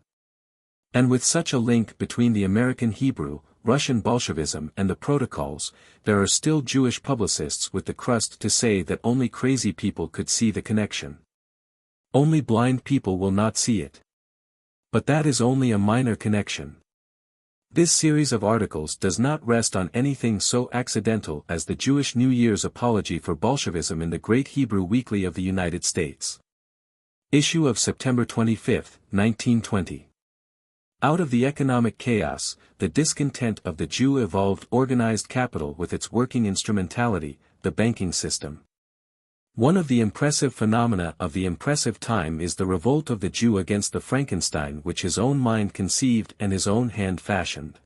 And with such a link between the American Hebrew, Russian Bolshevism and the protocols, there are still Jewish publicists with the crust to say that only crazy people could see the connection. Only blind people will not see it. But that is only a minor connection. This series of articles does not rest on anything so accidental as the Jewish New Year's apology for Bolshevism in the Great Hebrew Weekly of the United States. Issue of September 25, 1920. Out of the economic chaos, the discontent of the Jew evolved organized capital with its working instrumentality, the banking system. One of the impressive phenomena of the impressive time is the revolt of the Jew against the Frankenstein which his own mind conceived and his own hand fashioned.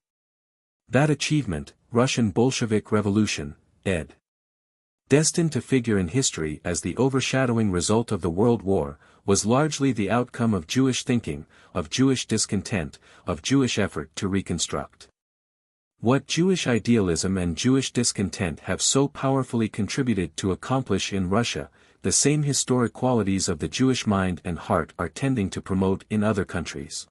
That achievement, Russian Bolshevik Revolution, ed. Destined to figure in history as the overshadowing result of the World War, was largely the outcome of Jewish thinking, of Jewish discontent, of Jewish effort to reconstruct. What Jewish idealism and Jewish discontent have so powerfully contributed to accomplish in Russia, the same historic qualities of the Jewish mind and heart are tending to promote in other countries.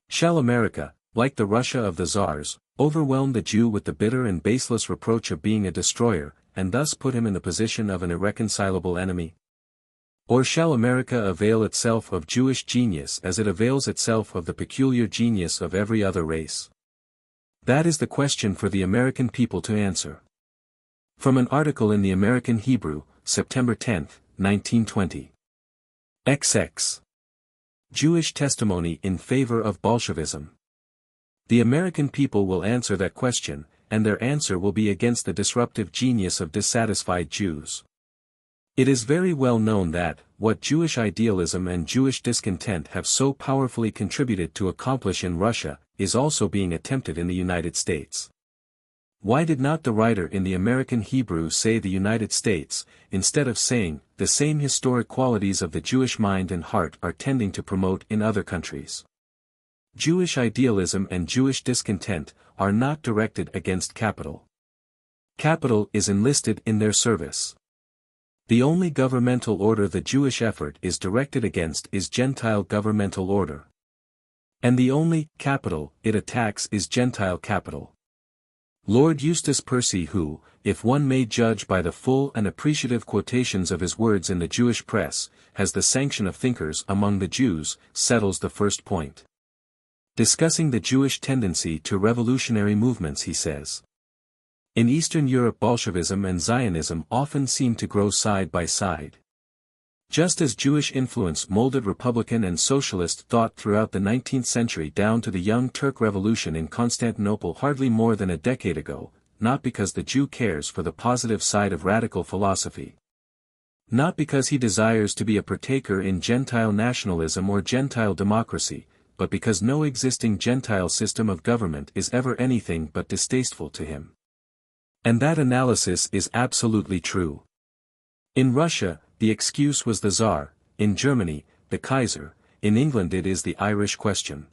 Shall America, like the Russia of the Tsars, overwhelm the Jew with the bitter and baseless reproach of being a destroyer, and thus put him in the position of an irreconcilable enemy? Or shall America avail itself of Jewish genius as it avails itself of the peculiar genius of every other race? That is the question for the American people to answer. From an article in the American Hebrew, September 10, 1920. XX. Jewish testimony in favor of Bolshevism. The American people will answer that question, and their answer will be against the disruptive genius of dissatisfied Jews. It is very well known that, what Jewish idealism and Jewish discontent have so powerfully contributed to accomplish in Russia, is also being attempted in the United States. Why did not the writer in the American Hebrew say the United States, instead of saying, the same historic qualities of the Jewish mind and heart are tending to promote in other countries? Jewish idealism and Jewish discontent are not directed against capital. Capital is enlisted in their service. The only governmental order the Jewish effort is directed against is Gentile governmental order. And the only capital it attacks is Gentile capital. Lord Eustace Percy, who, if one may judge by the full and appreciative quotations of his words in the Jewish press, has the sanction of thinkers among the Jews, settles the first point. Discussing the Jewish tendency to revolutionary movements, he says, in Eastern Europe Bolshevism and Zionism often seem to grow side by side. Just as Jewish influence molded Republican and Socialist thought throughout the 19th century down to the Young Turk Revolution in Constantinople hardly more than a decade ago, not because the Jew cares for the positive side of radical philosophy. Not because he desires to be a partaker in Gentile nationalism or Gentile democracy, but because no existing Gentile system of government is ever anything but distasteful to him. And that analysis is absolutely true. In Russia, the excuse was the Tsar, in Germany, the Kaiser, in England it is the Irish question.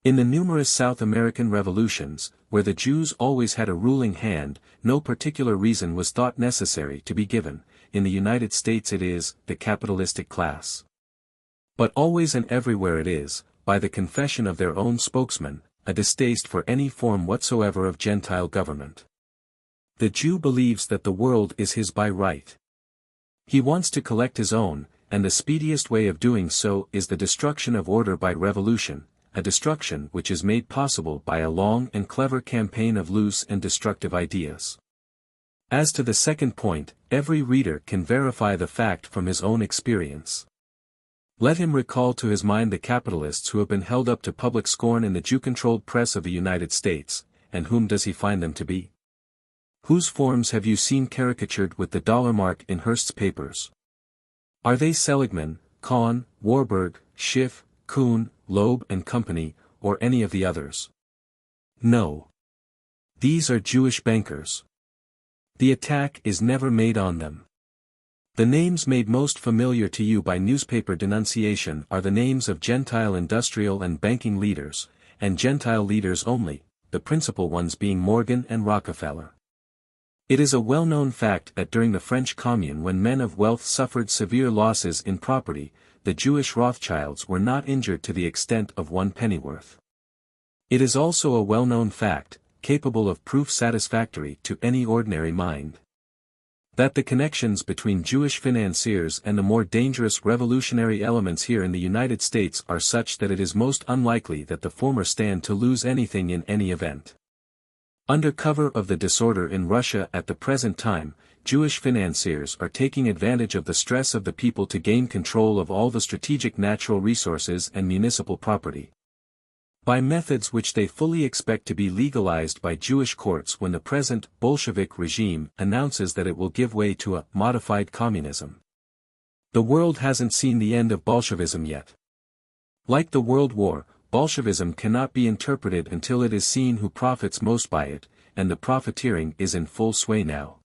In the numerous South American revolutions, where the Jews always had a ruling hand, no particular reason was thought necessary to be given. In the United States it is, the capitalistic class. But always and everywhere it is, by the confession of their own spokesman, a distaste for any form whatsoever of Gentile government. The Jew believes that the world is his by right. He wants to collect his own, and the speediest way of doing so is the destruction of order by revolution, a destruction which is made possible by a long and clever campaign of loose and destructive ideas. As to the second point, every reader can verify the fact from his own experience. Let him recall to his mind the capitalists who have been held up to public scorn in the Jew-controlled press of the United States, and whom does he find them to be? Whose forms have you seen caricatured with the dollar mark in Hearst's papers? Are they Seligman, Kahn, Warburg, Schiff, Kuhn, Loeb and Company, or any of the others? No. These are Jewish bankers. The attack is never made on them. The names made most familiar to you by newspaper denunciation are the names of Gentile industrial and banking leaders, and Gentile leaders only, the principal ones being Morgan and Rockefeller. It is a well-known fact that during the French Commune, when men of wealth suffered severe losses in property, the Jewish Rothschilds were not injured to the extent of 1 pennyworth. It is also a well-known fact, capable of proof satisfactory to any ordinary mind, that the connections between Jewish financiers and the more dangerous revolutionary elements here in the United States are such that it is most unlikely that the former stand to lose anything in any event. Under cover of the disorder in Russia at the present time, Jewish financiers are taking advantage of the stress of the people to gain control of all the strategic natural resources and municipal property, by methods which they fully expect to be legalized by Jewish courts when the present Bolshevik regime announces that it will give way to a modified communism. The world hasn't seen the end of Bolshevism yet. Like the World War, Bolshevism cannot be interpreted until it is seen who profits most by it, and the profiteering is in full sway now.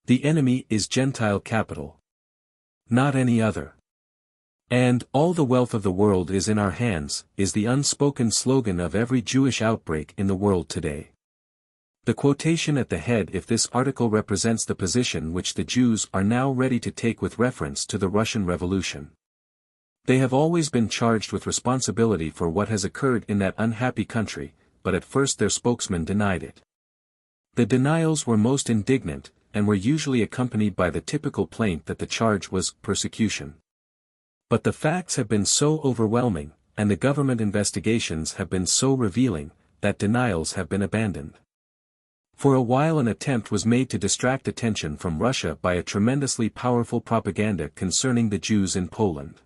The enemy is Gentile capital, not any other. And all the wealth of the world is in our hands, is the unspoken slogan of every Jewish outbreak in the world today. The quotation at the head: if this article represents the position which the Jews are now ready to take with reference to the Russian Revolution. They have always been charged with responsibility for what has occurred in that unhappy country, but at first their spokesman denied it. The denials were most indignant, and were usually accompanied by the typical plaint that the charge was persecution. But the facts have been so overwhelming, and the government investigations have been so revealing, that denials have been abandoned. For a while an attempt was made to distract attention from Russia by a tremendously powerful propaganda concerning the Jews in Poland.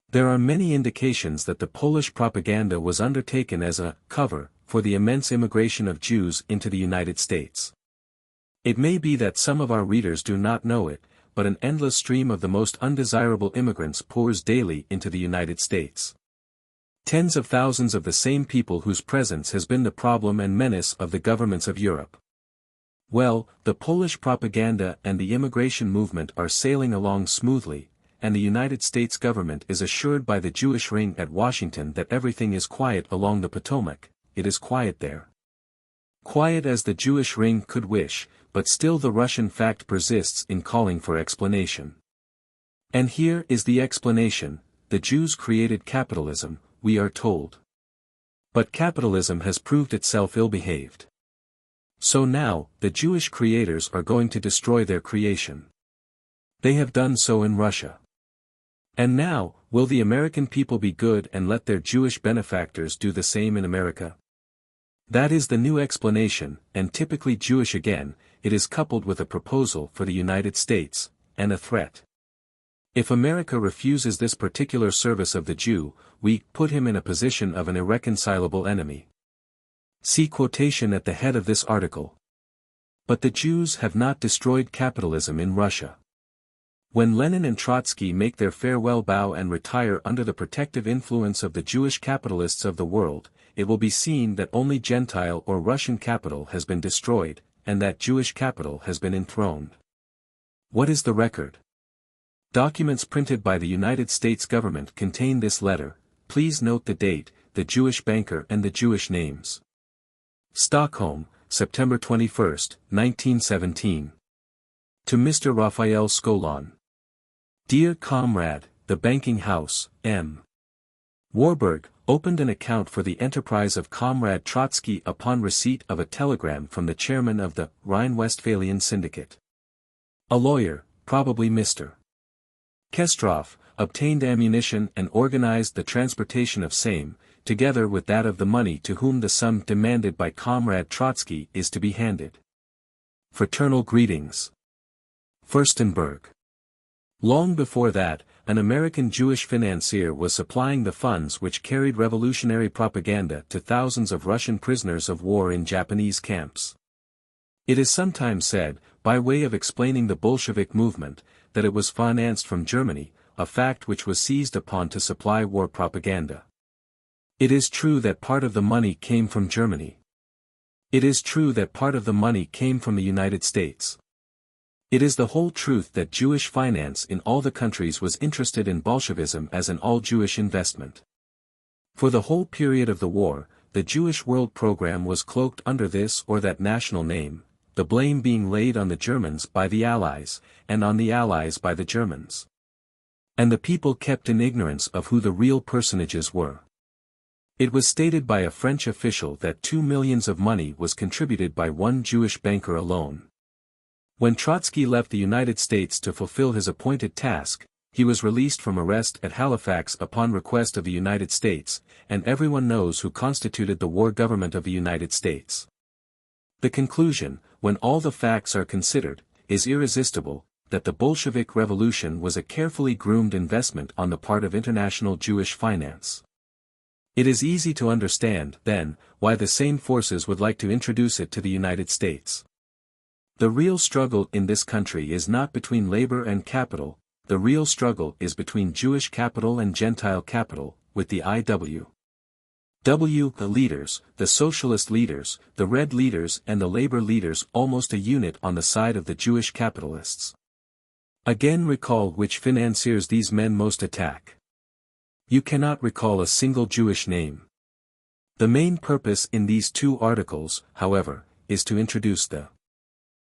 There are many indications that the Polish propaganda was undertaken as a cover for the immense immigration of Jews into the United States. It may be that some of our readers do not know it, but an endless stream of the most undesirable immigrants pours daily into the United States. Tens of thousands of the same people whose presence has been the problem and menace of the governments of Europe. Well, the Polish propaganda and the immigration movement are sailing along smoothly, and the United States government is assured by the Jewish ring at Washington that everything is quiet along the Potomac. It is quiet there. Quiet as the Jewish ring could wish, but still the Russian fact persists in calling for explanation. And here is the explanation: the Jews created capitalism, we are told. But capitalism has proved itself ill-behaved. So now, the Jewish creators are going to destroy their creation. They have done so in Russia. And now, will the American people be good and let their Jewish benefactors do the same in America? That is the new explanation, and typically Jewish again. It is coupled with a proposal for the United States, and a threat. If America refuses this particular service of the Jew, we put him in a position of an irreconcilable enemy. See quotation at the head of this article. But the Jews have not destroyed capitalism in Russia. When Lenin and Trotsky make their farewell bow and retire under the protective influence of the Jewish capitalists of the world, it will be seen that only Gentile or Russian capital has been destroyed, and that Jewish capital has been enthroned. What is the record? Documents printed by the United States government contain this letter. Please note the date, the Jewish banker and the Jewish names. Stockholm, September 21, 1917. To Mr. Raphael Skolon. Dear Comrade, the banking house, M. Warburg, opened an account for the enterprise of Comrade Trotsky upon receipt of a telegram from the chairman of the Rhine-Westphalian Syndicate. A lawyer, probably Mr. Kestroff, obtained ammunition and organized the transportation of same, together with that of the money to whom the sum demanded by Comrade Trotsky is to be handed. Fraternal greetings. Furstenberg. Long before that, an American Jewish financier was supplying the funds which carried revolutionary propaganda to thousands of Russian prisoners of war in Japanese camps. It is sometimes said, by way of explaining the Bolshevik movement, that it was financed from Germany, a fact which was seized upon to supply war propaganda. It is true that part of the money came from Germany. It is true that part of the money came from the United States. It is the whole truth that Jewish finance in all the countries was interested in Bolshevism as an all-Jewish investment. For the whole period of the war, the Jewish World Program was cloaked under this or that national name, the blame being laid on the Germans by the Allies, and on the Allies by the Germans. And the people kept in ignorance of who the real personages were. It was stated by a French official that 2 million of money was contributed by one Jewish banker alone. When Trotsky left the United States to fulfill his appointed task, he was released from arrest at Halifax upon request of the United States, and everyone knows who constituted the war government of the United States. The conclusion, when all the facts are considered, is irresistible, that the Bolshevik Revolution was a carefully groomed investment on the part of international Jewish finance. It is easy to understand, then, why the same forces would like to introduce it to the United States. The real struggle in this country is not between labor and capital, the real struggle is between Jewish capital and Gentile capital, with the IW. The leaders, the socialist leaders, the red leaders and the labor leaders almost a unit on the side of the Jewish capitalists. Again recall which financiers these men most attack. You cannot recall a single Jewish name. The main purpose in these two articles, however, is to introduce the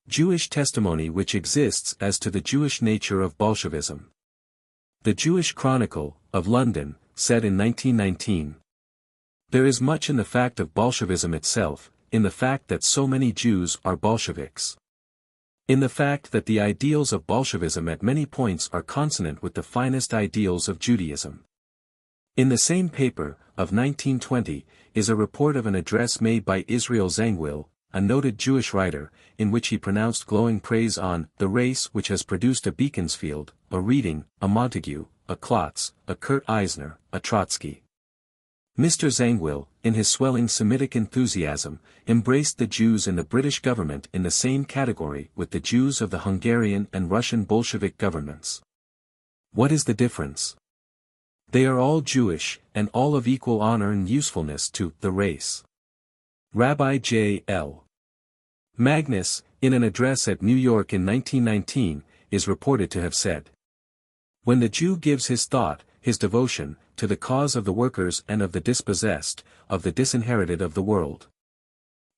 Jewish testimony which exists as to the Jewish nature of Bolshevism. The Jewish Chronicle, of London, said in 1919, "There is much in the fact of Bolshevism itself, in the fact that so many Jews are Bolsheviks. In the fact that the ideals of Bolshevism at many points are consonant with the finest ideals of Judaism." In the same paper, of 1920, is a report of an address made by Israel Zangwill, a noted Jewish writer, in which he pronounced glowing praise on the race which has produced a Beaconsfield, a Reading, a Montague, a Klotz, a Kurt Eisner, a Trotsky. Mr. Zangwill, in his swelling Semitic enthusiasm, embraced the Jews in the British government in the same category with the Jews of the Hungarian and Russian Bolshevik governments. What is the difference? They are all Jewish, and all of equal honor and usefulness to the race. Rabbi J. L. Magnus, in an address at New York in 1919, is reported to have said, "When the Jew gives his thought, his devotion, to the cause of the workers and of the dispossessed, of the disinherited of the world,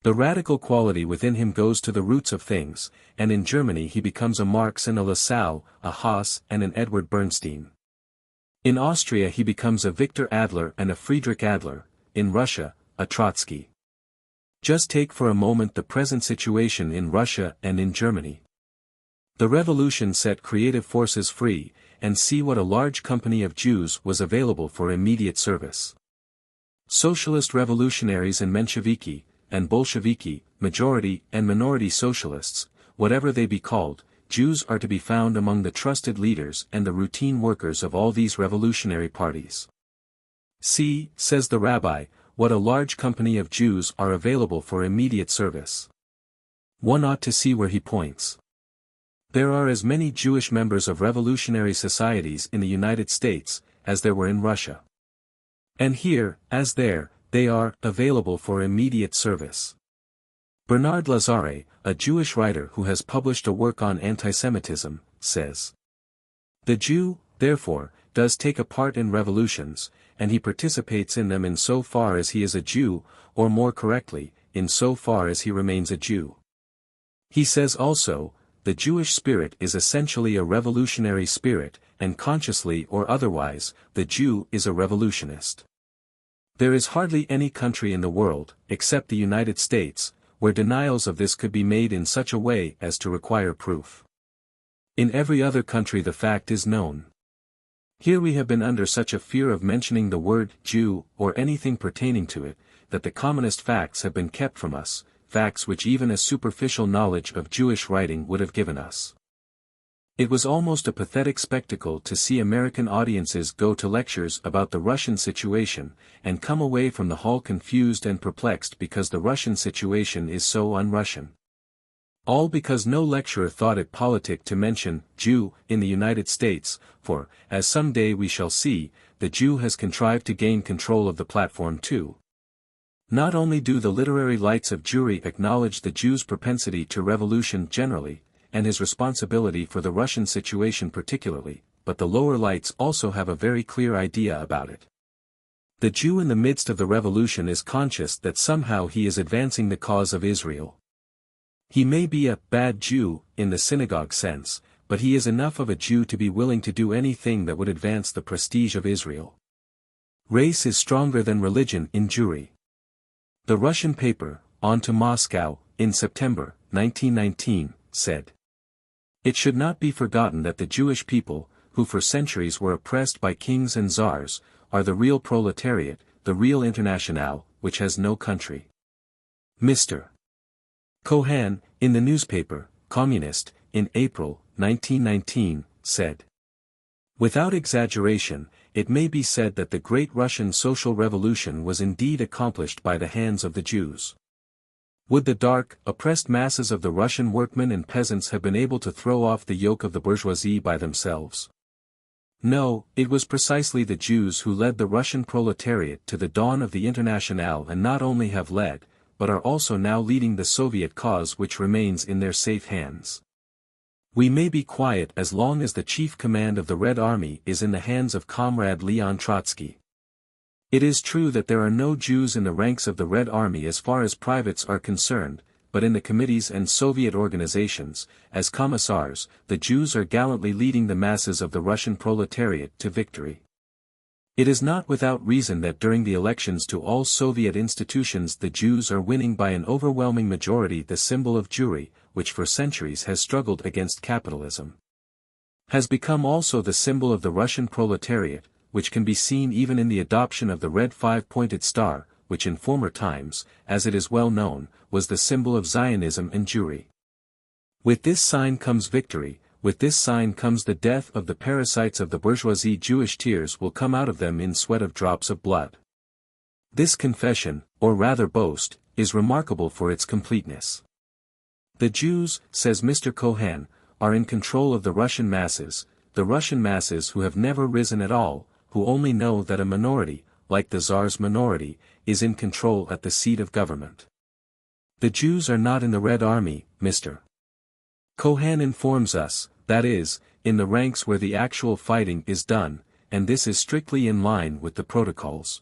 the radical quality within him goes to the roots of things, and in Germany he becomes a Marx and a Lassalle, a Haas and an Edward Bernstein. In Austria he becomes a Victor Adler and a Friedrich Adler, in Russia, a Trotsky. Just take for a moment the present situation in Russia and in Germany. The revolution set creative forces free, and see what a large company of Jews was available for immediate service. Socialist revolutionaries and Mensheviki, and Bolsheviki, majority and minority socialists, whatever they be called, Jews are to be found among the trusted leaders and the routine workers of all these revolutionary parties. See, says the rabbi, what a large company of Jews are available for immediate service. One ought to see where he points. There are as many Jewish members of revolutionary societies in the United States, as there were in Russia. And here, as there, they are available for immediate service. Bernard Lazare, a Jewish writer who has published a work on antisemitism, says, "The Jew, therefore, does take a part in revolutions, and he participates in them in so far as he is a Jew, or more correctly, in so far as he remains a Jew." He says also, "The Jewish spirit is essentially a revolutionary spirit, and consciously or otherwise, the Jew is a revolutionist. There is hardly any country in the world, except the United States, where denials of this could be made in such a way as to require proof. In every other country the fact is known. Here we have been under such a fear of mentioning the word Jew, or anything pertaining to it, that the commonest facts have been kept from us, facts which even a superficial knowledge of Jewish writing would have given us. It was almost a pathetic spectacle to see American audiences go to lectures about the Russian situation, and come away from the hall confused and perplexed because the Russian situation is so un-Russian. All because no lecturer thought it politic to mention Jew in the United States, for, as someday we shall see, the Jew has contrived to gain control of the platform too. Not only do the literary lights of Jewry acknowledge the Jew's propensity to revolution generally, and his responsibility for the Russian situation particularly, but the lower lights also have a very clear idea about it. The Jew in the midst of the revolution is conscious that somehow he is advancing the cause of Israel. He may be a bad Jew, in the synagogue sense, but he is enough of a Jew to be willing to do anything that would advance the prestige of Israel. Race is stronger than religion in Jewry. The Russian paper, On to Moscow, in September, 1919, said, "It should not be forgotten that the Jewish people, who for centuries were oppressed by kings and czars, are the real proletariat, the real internationale, which has no country." Mr. Cohen, in the newspaper, Communist, in April, 1919, said, "Without exaggeration, it may be said that the great Russian social revolution was indeed accomplished by the hands of the Jews. Would the dark, oppressed masses of the Russian workmen and peasants have been able to throw off the yoke of the bourgeoisie by themselves? No, it was precisely the Jews who led the Russian proletariat to the dawn of the Internationale, and not only have led, but are also now leading the Soviet cause, which remains in their safe hands. We may be quiet as long as the chief command of the Red Army is in the hands of Comrade Leon Trotsky. It is true that there are no Jews in the ranks of the Red Army as far as privates are concerned, but in the committees and Soviet organizations, as commissars, the Jews are gallantly leading the masses of the Russian proletariat to victory. It is not without reason that during the elections to all Soviet institutions the Jews are winning by an overwhelming majority. The symbol of Jewry, which for centuries has struggled against capitalism, has become also the symbol of the Russian proletariat, which can be seen even in the adoption of the red five-pointed star, which in former times, as it is well known, was the symbol of Zionism and Jewry. With this sign comes victory, with this sign comes the death of the parasites of the bourgeoisie. Jewish tears will come out of them in sweat of drops of blood. This confession, or rather boast, is remarkable for its completeness. The Jews, says Mr. Cohen, are in control of the Russian masses who have never risen at all, who only know that a minority, like the Tsar's minority, is in control at the seat of government. The Jews are not in the Red Army, Mr. Cohen informs us, that is, in the ranks where the actual fighting is done, and this is strictly in line with the protocols.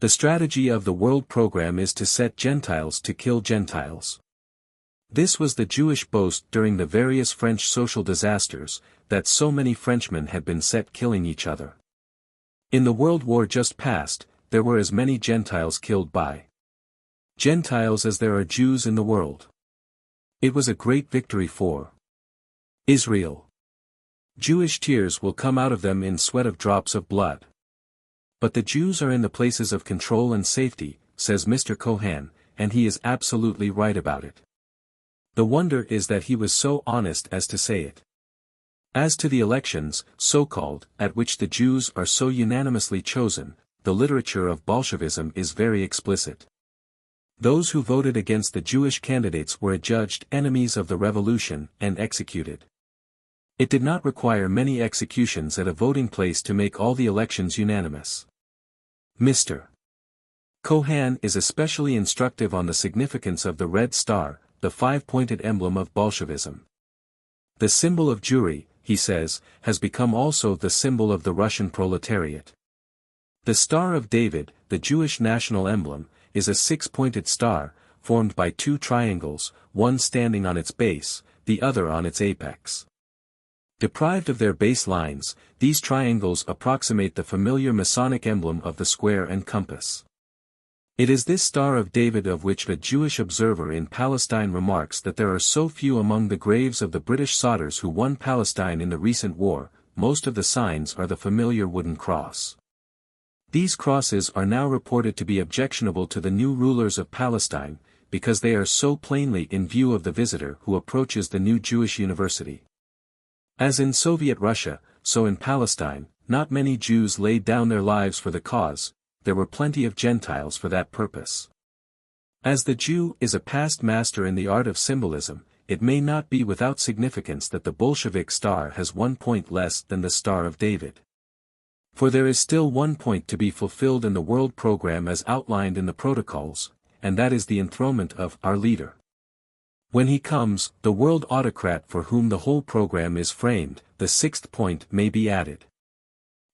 The strategy of the world program is to set Gentiles to kill Gentiles. This was the Jewish boast during the various French social disasters, that so many Frenchmen had been set killing each other. In the World War just past, there were as many Gentiles killed by Gentiles as there are Jews in the world. It was a great victory for Israel. Jewish tears will come out of them in sweat of drops of blood. But the Jews are in the places of control and safety, says Mr. Cohen, and he is absolutely right about it. The wonder is that he was so honest as to say it. As to the elections, so-called, at which the Jews are so unanimously chosen, the literature of Bolshevism is very explicit. Those who voted against the Jewish candidates were adjudged enemies of the revolution and executed. It did not require many executions at a voting place to make all the elections unanimous. Mr. Cohen is especially instructive on the significance of the red star, the five-pointed emblem of Bolshevism. The symbol of Jewry, he says, has become also the symbol of the Russian proletariat. The Star of David, the Jewish national emblem, is a six-pointed star, formed by two triangles, one standing on its base, the other on its apex. Deprived of their base lines, these triangles approximate the familiar Masonic emblem of the square and compass. It is this Star of David of which a Jewish observer in Palestine remarks that there are so few among the graves of the British solders who won Palestine in the recent war. Most of the signs are the familiar wooden cross. These crosses are now reported to be objectionable to the new rulers of Palestine, because they are so plainly in view of the visitor who approaches the new Jewish university. As in Soviet Russia, so in Palestine, not many Jews laid down their lives for the cause, there were plenty of Gentiles for that purpose. As the Jew is a past master in the art of symbolism, it may not be without significance that the Bolshevik star has 1 point less than the Star of David. For there is still 1 point to be fulfilled in the world program as outlined in the protocols, and that is the enthronement of our leader. When he comes, the world autocrat for whom the whole program is framed, the 6th point may be added.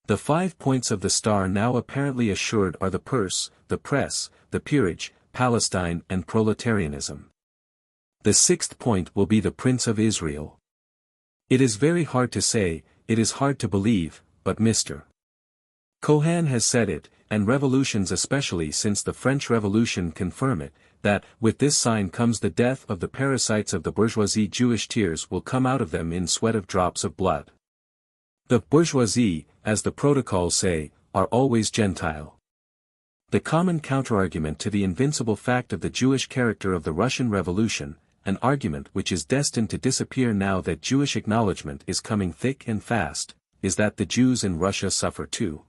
The 5 points of the star now apparently assured are the purse, the press, the peerage, Palestine and proletarianism. The 6th point will be the Prince of Israel. It is very hard to say, it is hard to believe, but Mr. Cohen has said it, and revolutions especially since the French Revolution confirm it, that, with this sign comes the death of the parasites of the bourgeoisie. Jewish tears will come out of them in sweat of drops of blood. The bourgeoisie, as the protocols say, are always Gentile. The common counterargument to the invincible fact of the Jewish character of the Russian Revolution, an argument which is destined to disappear now that Jewish acknowledgement is coming thick and fast, is that the Jews in Russia suffer too.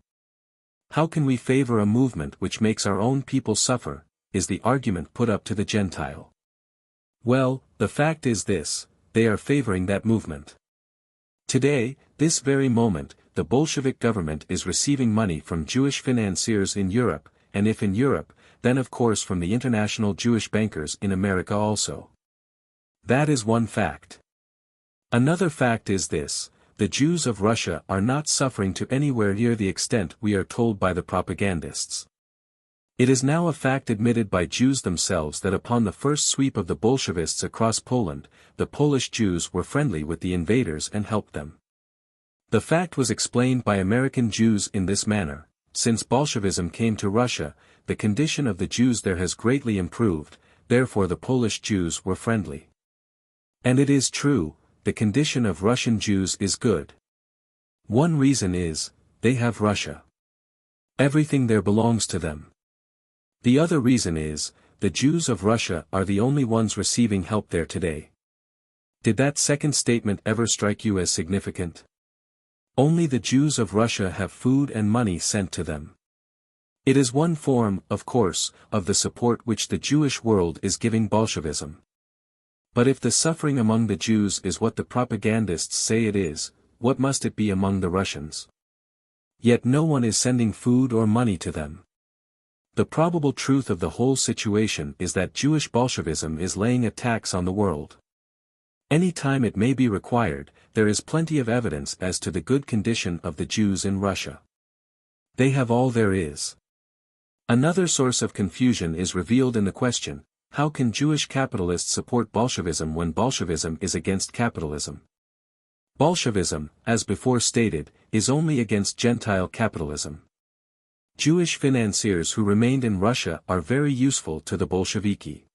How can we favor a movement which makes our own people suffer, is the argument put up to the Gentile. Well, the fact is this, they are favoring that movement. Today, this very moment, the Bolshevik government is receiving money from Jewish financiers in Europe, and if in Europe, then of course from the international Jewish bankers in America also. That is one fact. Another fact is this, the Jews of Russia are not suffering to anywhere near the extent we are told by the propagandists. It is now a fact admitted by Jews themselves that upon the first sweep of the Bolshevists across Poland, the Polish Jews were friendly with the invaders and helped them. The fact was explained by American Jews in this manner, since Bolshevism came to Russia, the condition of the Jews there has greatly improved, therefore the Polish Jews were friendly. And it is true, the condition of Russian Jews is good. One reason is, they have Russia. Everything there belongs to them. The other reason is, the Jews of Russia are the only ones receiving help there today. Did that second statement ever strike you as significant? Only the Jews of Russia have food and money sent to them. It is one form, of course, of the support which the Jewish world is giving Bolshevism. But if the suffering among the Jews is what the propagandists say it is, what must it be among the Russians? Yet no one is sending food or money to them. The probable truth of the whole situation is that Jewish Bolshevism is laying a tax on the world. Any time it may be required, there is plenty of evidence as to the good condition of the Jews in Russia. They have all there is. Another source of confusion is revealed in the question, how can Jewish capitalists support Bolshevism when Bolshevism is against capitalism? Bolshevism, as before stated, is only against Gentile capitalism. Jewish financiers who remained in Russia are very useful to the Bolsheviki.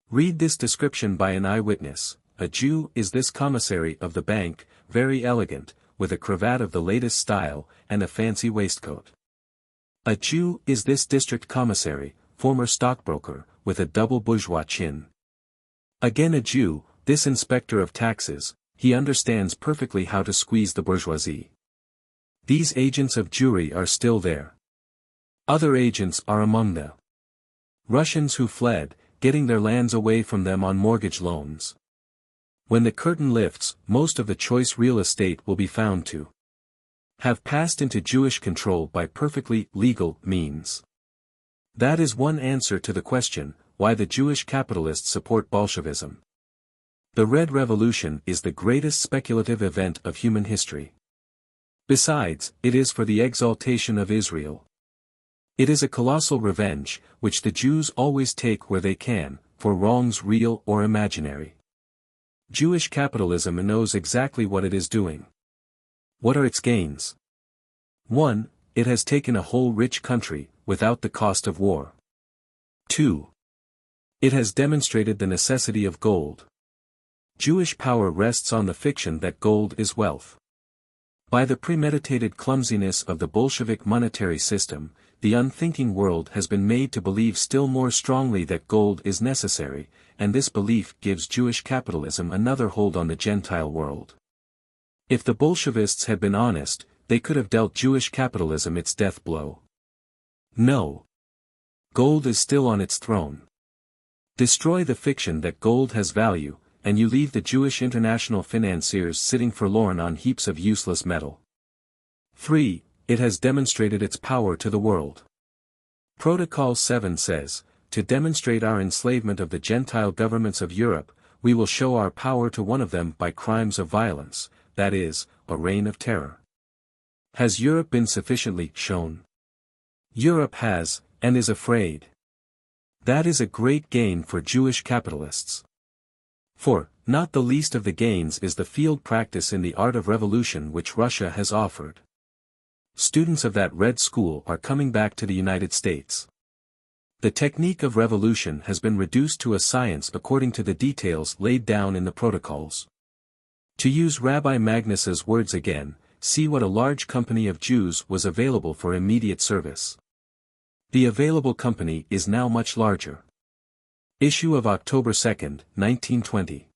Read this description by an eyewitness. A Jew is this commissary of the bank, very elegant, with a cravat of the latest style, and a fancy waistcoat. A Jew is this district commissary, former stockbroker, with a double bourgeois chin. Again a Jew, this inspector of taxes, he understands perfectly how to squeeze the bourgeoisie. These agents of Jewry are still there. Other agents are among the Russians who fled, getting their lands away from them on mortgage loans. When the curtain lifts, most of the choice real estate will be found to have passed into Jewish control by perfectly legal means. That is one answer to the question, why the Jewish capitalists support Bolshevism. The Red Revolution is the greatest speculative event of human history. Besides, it is for the exaltation of Israel. It is a colossal revenge, which the Jews always take where they can, for wrongs real or imaginary. Jewish capitalism knows exactly what it is doing. What are its gains? 1. It has taken a whole rich country, without the cost of war. 2. It has demonstrated the necessity of gold. Jewish power rests on the fiction that gold is wealth. By the premeditated clumsiness of the Bolshevik monetary system, the unthinking world has been made to believe still more strongly that gold is necessary, and this belief gives Jewish capitalism another hold on the Gentile world. If the Bolshevists had been honest, they could have dealt Jewish capitalism its death blow. No. Gold is still on its throne. Destroy the fiction that gold has value, and you leave the Jewish international financiers sitting forlorn on heaps of useless metal. 3. It has demonstrated its power to the world. Protocol 7 says, to demonstrate our enslavement of the Gentile governments of Europe, we will show our power to one of them by crimes of violence, that is, a reign of terror. Has Europe been sufficiently shown? Europe has, and is afraid. That is a great gain for Jewish capitalists. 4. Not the least of the gains is the field practice in the art of revolution which Russia has offered. Students of that Red School are coming back to the United States. The technique of revolution has been reduced to a science according to the details laid down in the protocols. To use Rabbi Magnus's words again, see what a large company of Jews was available for immediate service. The available company is now much larger. Issue of October 2, 1920.